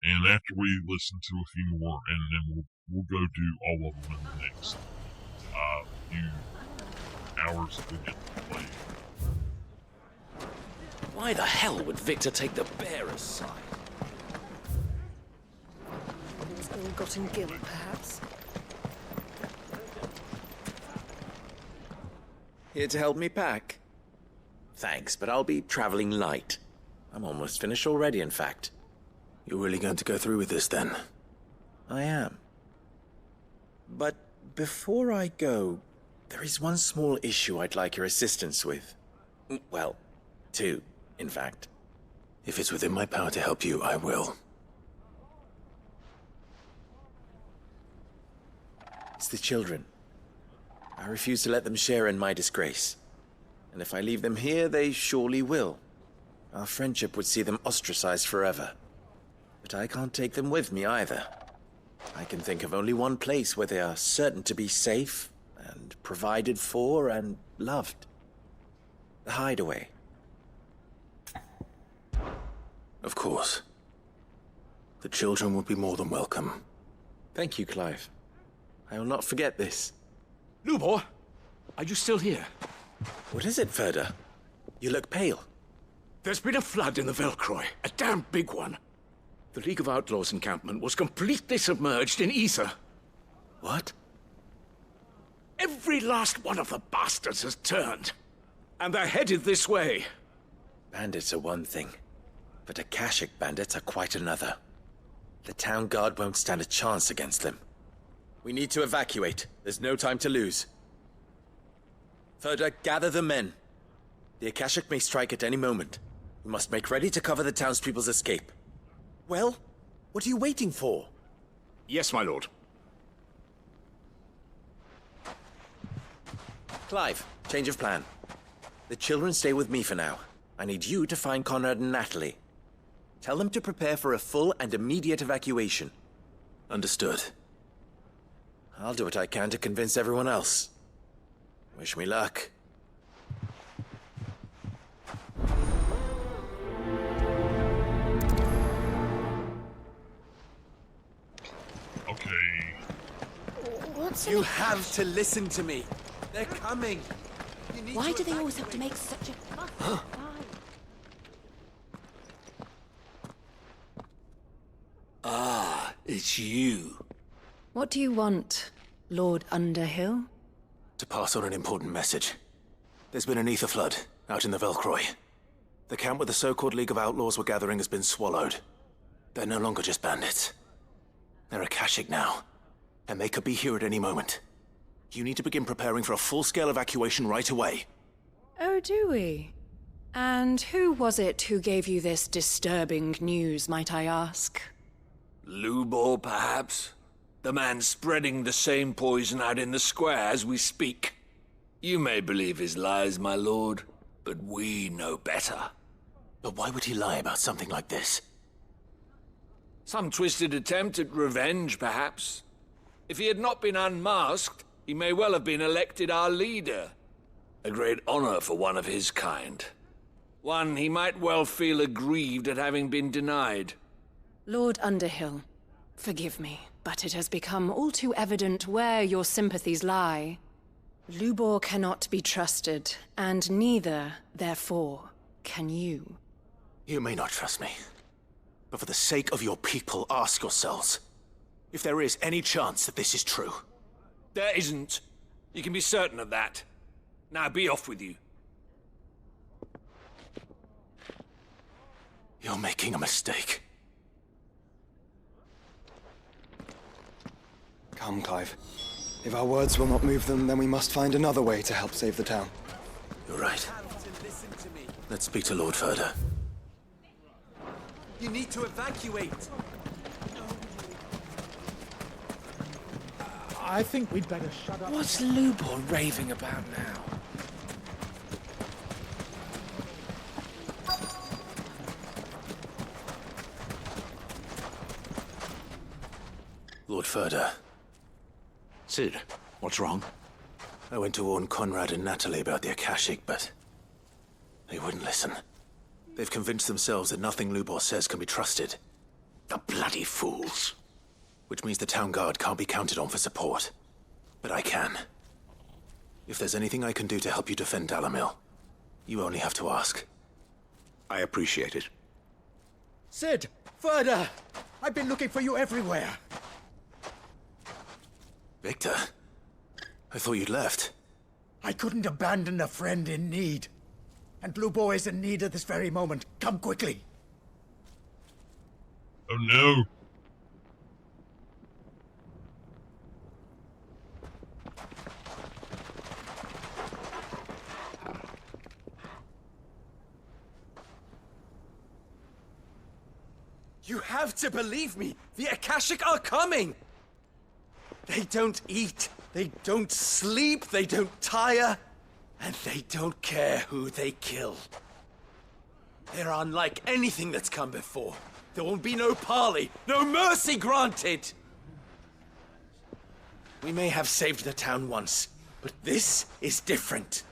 And after we listen to a few more, and then we'll go do all of them in the next few hours that we get to play. Why the hell would Victor take the bearer's side? His ill-gotten guilt, perhaps. Here to help me pack? Thanks, but I'll be traveling light. I'm almost finished already, in fact. You're really going to go through with this, then? I am. But before I go, there is one small issue I'd like your assistance with. Well, two, in fact. If it's within my power to help you, I will. It's the children. I refuse to let them share in my disgrace. And if I leave them here, they surely will. Our friendship would see them ostracized forever. But I can't take them with me either. I can think of only one place where they are certain to be safe and provided for and loved. The Hideaway. Of course. The children would be more than welcome. Thank you, Clive. I will not forget this. Lubor, are you still here? What is it, Ferda? You look pale. There's been a flood in the Velcroy, a damn big one. The League of Outlaws encampment was completely submerged in ether. What? Every last one of the bastards has turned. And they're headed this way. Bandits are one thing, but Akashic bandits are quite another. The town guard won't stand a chance against them. We need to evacuate. There's no time to lose. Ferda, gather the men. The Akashic may strike at any moment. We must make ready to cover the townspeople's escape. Well, what are you waiting for? Yes, my lord. Clive, change of plan. The children stay with me for now. I need you to find Conrad and Natalie. Tell them to prepare for a full and immediate evacuation. Understood. I'll do what I can to convince everyone else. Wish me luck. Okay. You have to listen to me. They're coming. Why do they always have to make such a fuss? Ah, it's you. What do you want, Lord Underhill? To pass on an important message. There's been an ether flood out in the Velcroy. The camp where the so-called League of Outlaws were gathering has been swallowed. They're no longer just bandits. They're Akashic now, and they could be here at any moment. You need to begin preparing for a full-scale evacuation right away. Oh, do we? And who was it who gave you this disturbing news, might I ask? Lubor, perhaps? The man spreading the same poison out in the square as we speak. You may believe his lies, my lord, but we know better. But why would he lie about something like this? Some twisted attempt at revenge, perhaps. If he had not been unmasked, he may well have been elected our leader. A great honor for one of his kind. One he might well feel aggrieved at having been denied. Lord Underhill, forgive me, but it has become all too evident where your sympathies lie. Lubor cannot be trusted, and neither, therefore, can you. You may not trust me, but for the sake of your people, ask yourselves if there is any chance that this is true. There isn't. You can be certain of that. Now be off with you. You're making a mistake. Come, Clive. If our words will not move them, then we must find another way to help save the town. You're right. Let's speak to Lord Ferda. You need to evacuate. I think we'd better shut up. What's Lubor raving about now? Lord Ferda. Sid, what's wrong? I went to warn Conrad and Natalie about the Akashic, but they wouldn't listen. They've convinced themselves that nothing Lubor says can be trusted. The bloody fools. Which means the town guard can't be counted on for support. But I can. If there's anything I can do to help you defend Dalamil, you only have to ask. I appreciate it. Sid! Ferda! I've been looking for you everywhere. Victor? I thought you'd left. I couldn't abandon a friend in need. And Lubor is in need at this very moment. Come quickly. Oh no. You have to believe me! The Akashic are coming! They don't eat. They don't sleep, they don't tire, and they don't care who they kill. They're unlike anything that's come before. There will be no parley, no mercy granted! We may have saved the town once, but this is different.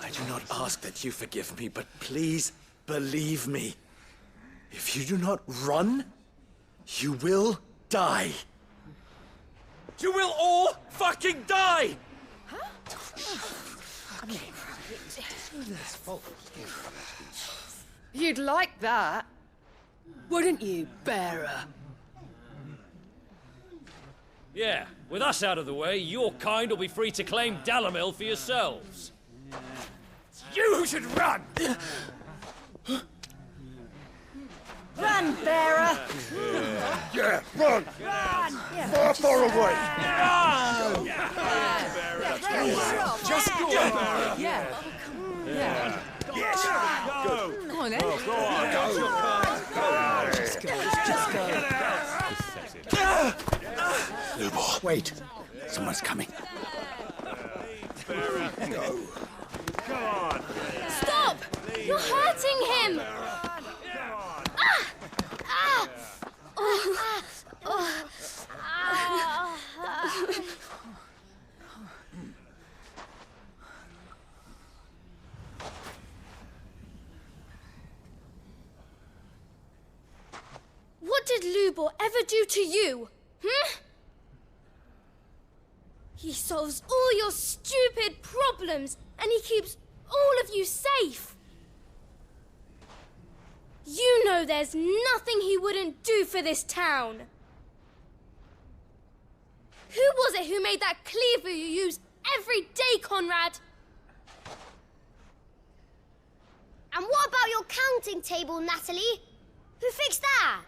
I do not ask that you forgive me, but please believe me. If you do not run, you will die. You will all fucking die! You'd like that, wouldn't you, bearer? Yeah, with us out of the way, your kind will be free to claim Dalamil for yourselves. You who should run! Run, bearer! Yeah, run! Run! Far, far away! Run! Just go! Yeah. Yes! Go! Come on, then. Go on! Go! Just go. Lubor. Wait. Someone's coming. Go. Come on. Stop! You're hurting him! What did Lubor ever do to you? He solves all your stupid problems, and he keeps all of you safe. You know there's nothing he wouldn't do for this town. Who was it who made that cleaver you use every day, Conrad? And what about your counting table, Natalie? Who fixed that?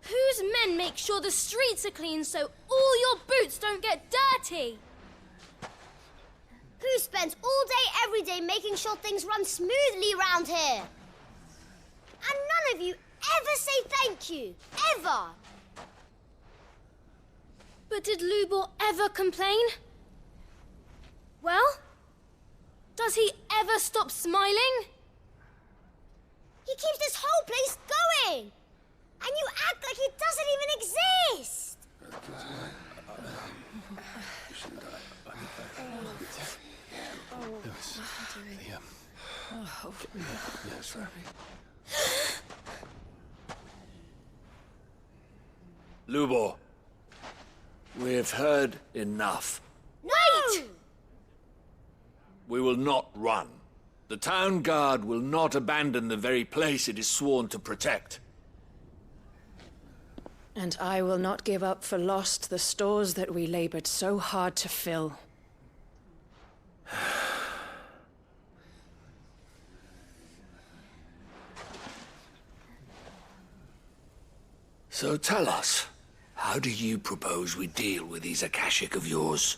Whose men make sure the streets are clean so all your boots don't get dirty? Who spends all day, every day making sure things run smoothly round here? And none of you ever say thank you. Ever. But did Lubor ever complain? Well, does he ever stop smiling? He keeps this whole place going. And you act like it doesn't even exist. Lubor, we've heard enough. Wait! We will not run. The town guard will not abandon the very place it is sworn to protect. And I will not give up for lost the stores that we labored so hard to fill. So tell us, how do you propose we deal with these Akashic of yours?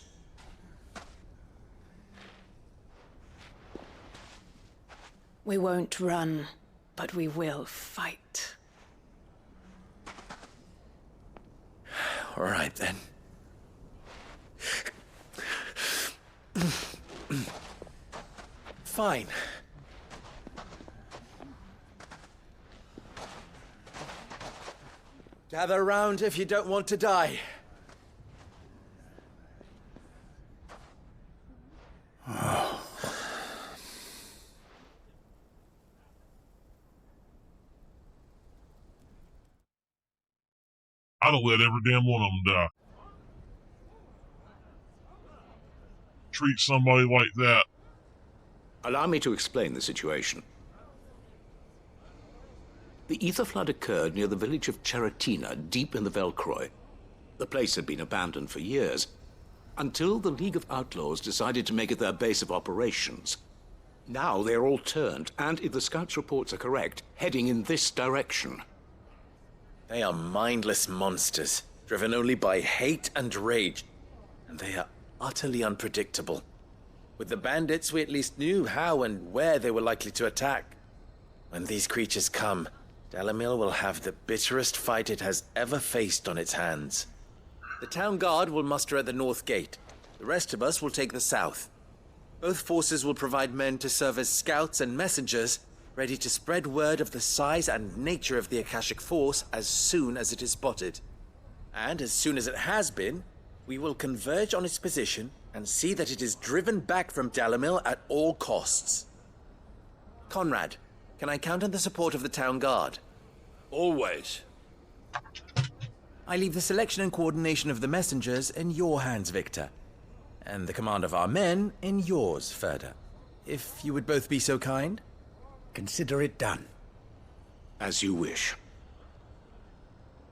We won't run, but we will fight. All right, then. Fine. Gather round if you don't want to die. I'd have let every damn one of them die. Treat somebody like that. Allow me to explain the situation. The ether flood occurred near the village of Cheratina, deep in the Velcroy. The place had been abandoned for years, until the League of Outlaws decided to make it their base of operations. Now they're all turned, and if the scouts' reports are correct, heading in this direction. They are mindless monsters, driven only by hate and rage. And they are utterly unpredictable. With the bandits, we at least knew how and where they were likely to attack. When these creatures come, Dalimil will have the bitterest fight it has ever faced on its hands. The town guard will muster at the north gate. The rest of us will take the south. Both forces will provide men to serve as scouts and messengers, ready to spread word of the size and nature of the Akashic Force as soon as it is spotted. And as soon as it has been, we will converge on its position and see that it is driven back from Dalimil at all costs. Conrad, can I count on the support of the town guard? Always. I leave the selection and coordination of the messengers in your hands, Victor. And the command of our men in yours, Ferda. If you would both be so kind. Consider it done. As you wish.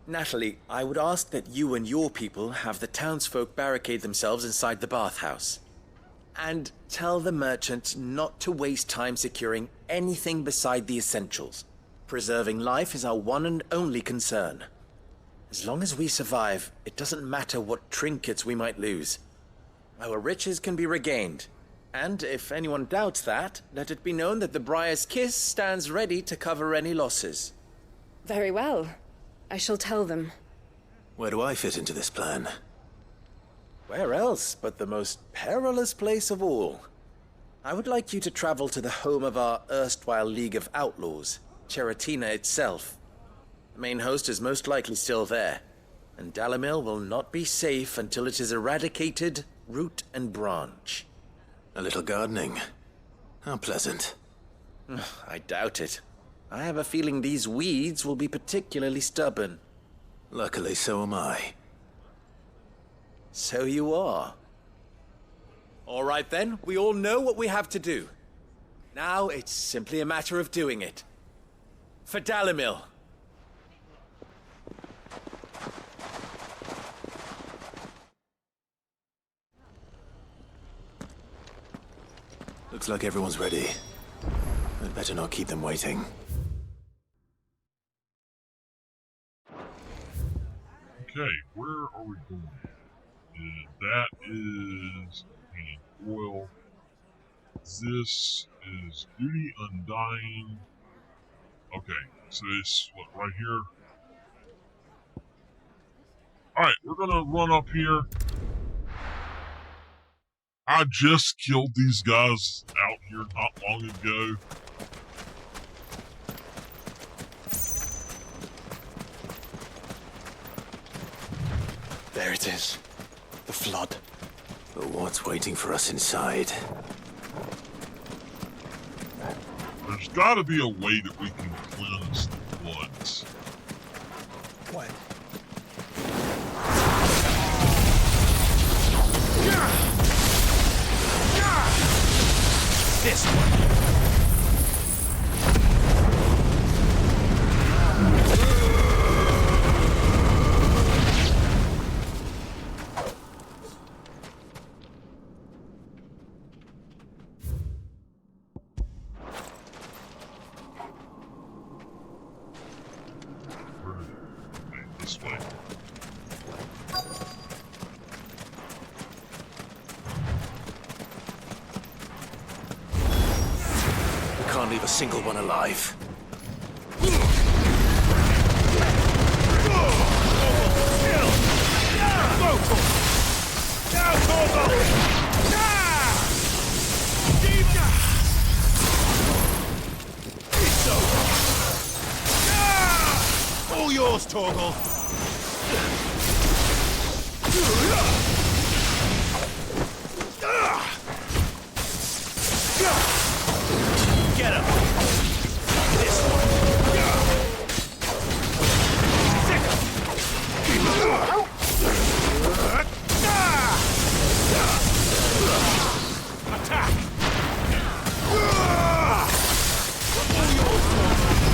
Natalie, I would ask that you and your people have the townsfolk barricade themselves inside the bathhouse. And tell the merchant not to waste time securing anything beside the essentials. Preserving life is our one and only concern. As long as we survive, it doesn't matter what trinkets we might lose. Our riches can be regained. And if anyone doubts that, let it be known that the Briar's Kiss stands ready to cover any losses. Very well. I shall tell them. Where do I fit into this plan? Where else but the most perilous place of all? I would like you to travel to the home of our erstwhile League of Outlaws, Cheratina itself. The main host is most likely still there, and Dalimil will not be safe until it is eradicated, root and branch. A little gardening. How pleasant. I doubt it. I have a feeling these weeds will be particularly stubborn. Luckily, so am I. So you are. All right then, we all know what we have to do. Now it's simply a matter of doing it. For Dalimil. Looks like everyone's ready. I'd better not keep them waiting. Okay, where are we going? That is Painted Oil. This is Duty Undying. Okay, so it's what, right here? Alright, we're gonna run up here. I just killed these guys out here not long ago. There it is. The flood. But what's waiting for us inside? There's gotta be a way that we can cleanse the floods. What? This one. This way. We can't leave a single one alive. All yours, Torgal. Get him. This one. Attack. All yours, Torgal.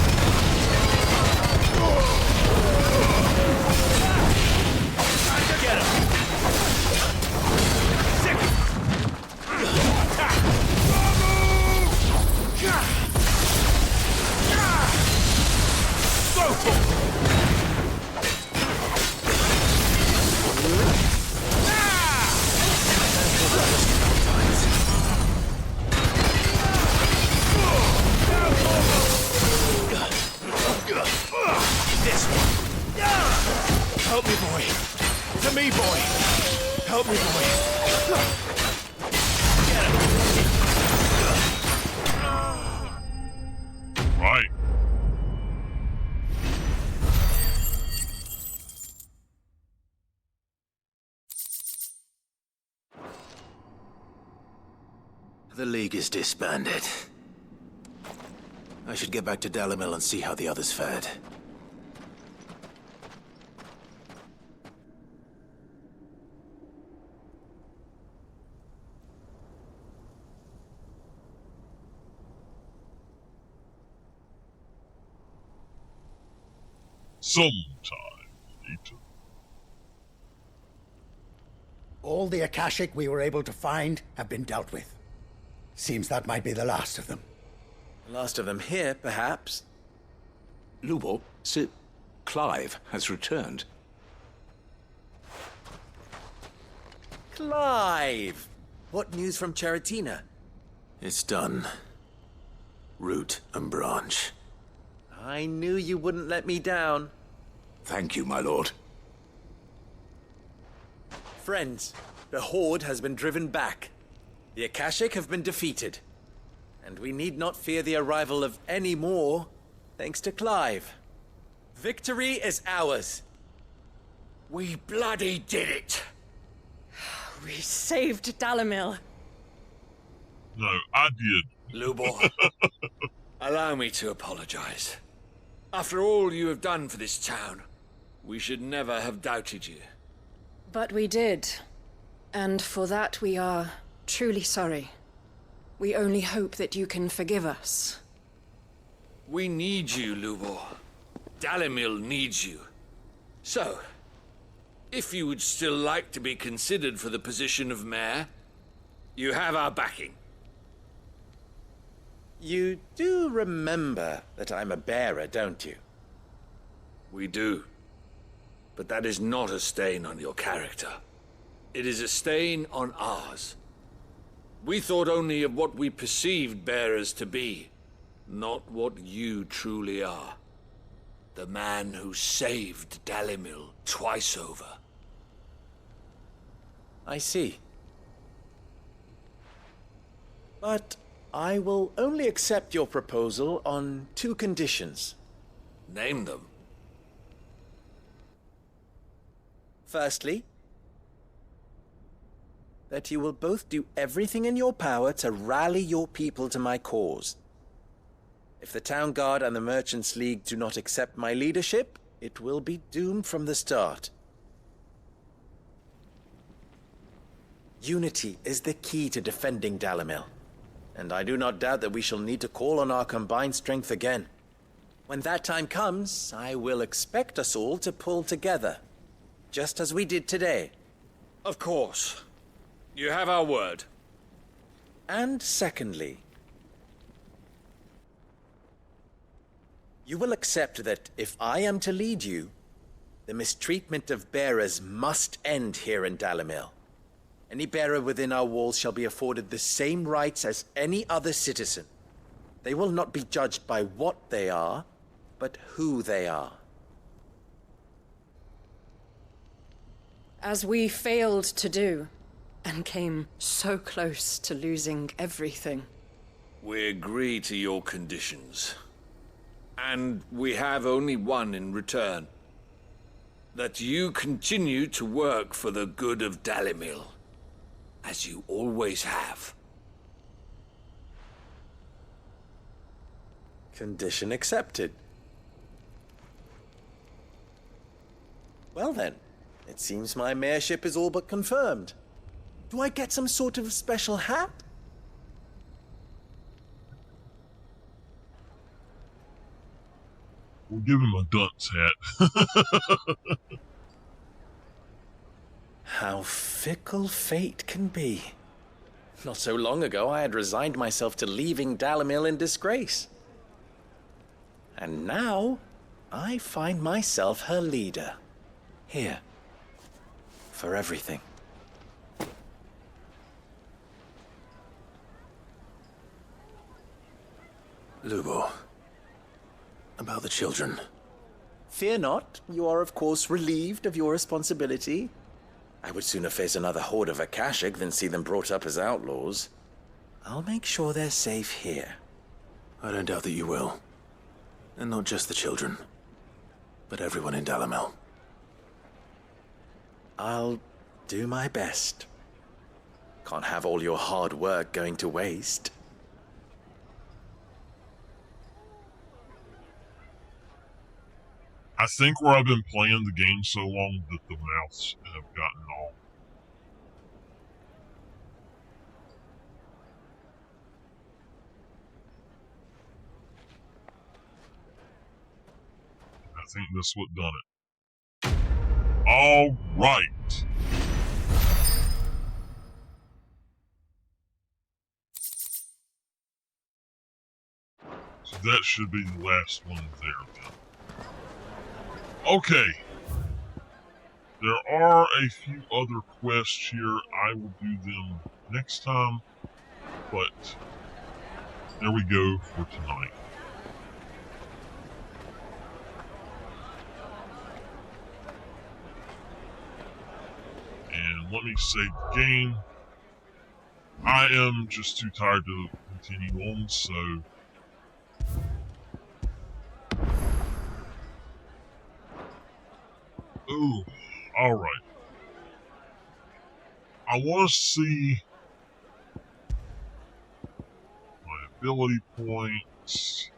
to me, boy! Help me, boy! Right. The League is disbanded. I should get back to Dalimil and see how the others fared. Sometime later. All the Akashic we were able to find have been dealt with. Seems that might be the last of them. Last of them here, perhaps. Lubo, Sir Clive has returned. Clive! What news from Charatina? It's done. Root and branch. I knew you wouldn't let me down. Thank you, my lord. Friends, the Horde has been driven back. The Akashic have been defeated. And we need not fear the arrival of any more, thanks to Clive. Victory is ours. We bloody did it! We saved Dalimil. No, I did. Lubo, allow me to apologize. After all you have done for this town, we should never have doubted you. But we did. And for that we are truly sorry. We only hope that you can forgive us. We need you, Lubo. Dalimil needs you. So, if you would still like to be considered for the position of mayor, you have our backing. You do remember that I'm a bearer, don't you? We do. But that is not a stain on your character. It is a stain on ours. We thought only of what we perceived bearers to be, not what you truly are. The man who saved Dalimil twice over. I see. But I will only accept your proposal on 2 conditions. Name them. Firstly, that you will both do everything in your power to rally your people to my cause. If the Town Guard and the Merchants League do not accept my leadership, it will be doomed from the start. Unity is the key to defending Dalimil, and I do not doubt that we shall need to call on our combined strength again. When that time comes, I will expect us all to pull together, just as we did today. Of course. You have our word. And secondly, you will accept that if I am to lead you, the mistreatment of bearers must end here in Dalimil. Any bearer within our walls shall be afforded the same rights as any other citizen. They will not be judged by what they are, but who they are. As we failed to do, and came so close to losing everything. We agree to your conditions. And we have only one in return. That you continue to work for the good of Dalimil, as you always have. Condition accepted. Well then, it seems my mayorship is all but confirmed. Do I get some sort of special hat? We'll give him a dunce hat. How fickle fate can be. Not so long ago, I had resigned myself to leaving Dalimil in disgrace. And now, I find myself her leader. Here. For everything. Lubo, about the children. Fear not, you are of course relieved of your responsibility. I would sooner face another horde of Akashic than see them brought up as outlaws. I'll make sure they're safe here. I don't doubt that you will. And not just the children, but everyone in Dalamel. I'll do my best. Can't have all your hard work going to waste. I think where I've been playing the game so long that the mouths have gotten all. I think that's what done it. All right. So that should be the last one there then. Okay. There are a few other quests here. I will do them next time. But there we go for tonight. And let me save the game. I am just too tired to continue on, so... Ooh, alright. I want to see my ability points.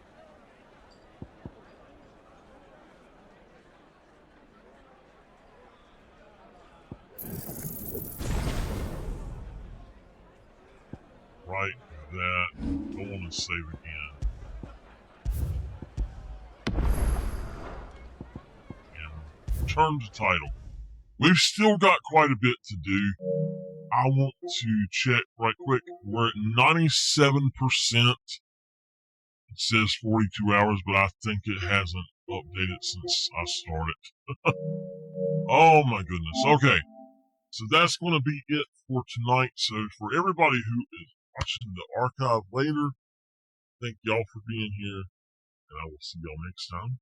Right, that. Don't want to save again. And turn to title. We've still got quite a bit to do. I want to check right quick. We're at 97%. It says 42 hours, but I think it hasn't updated since I started. Oh my goodness. Okay. So that's going to be it for tonight. So for everybody who is watching the archive later, thank y'all for being here, and I will see y'all next time.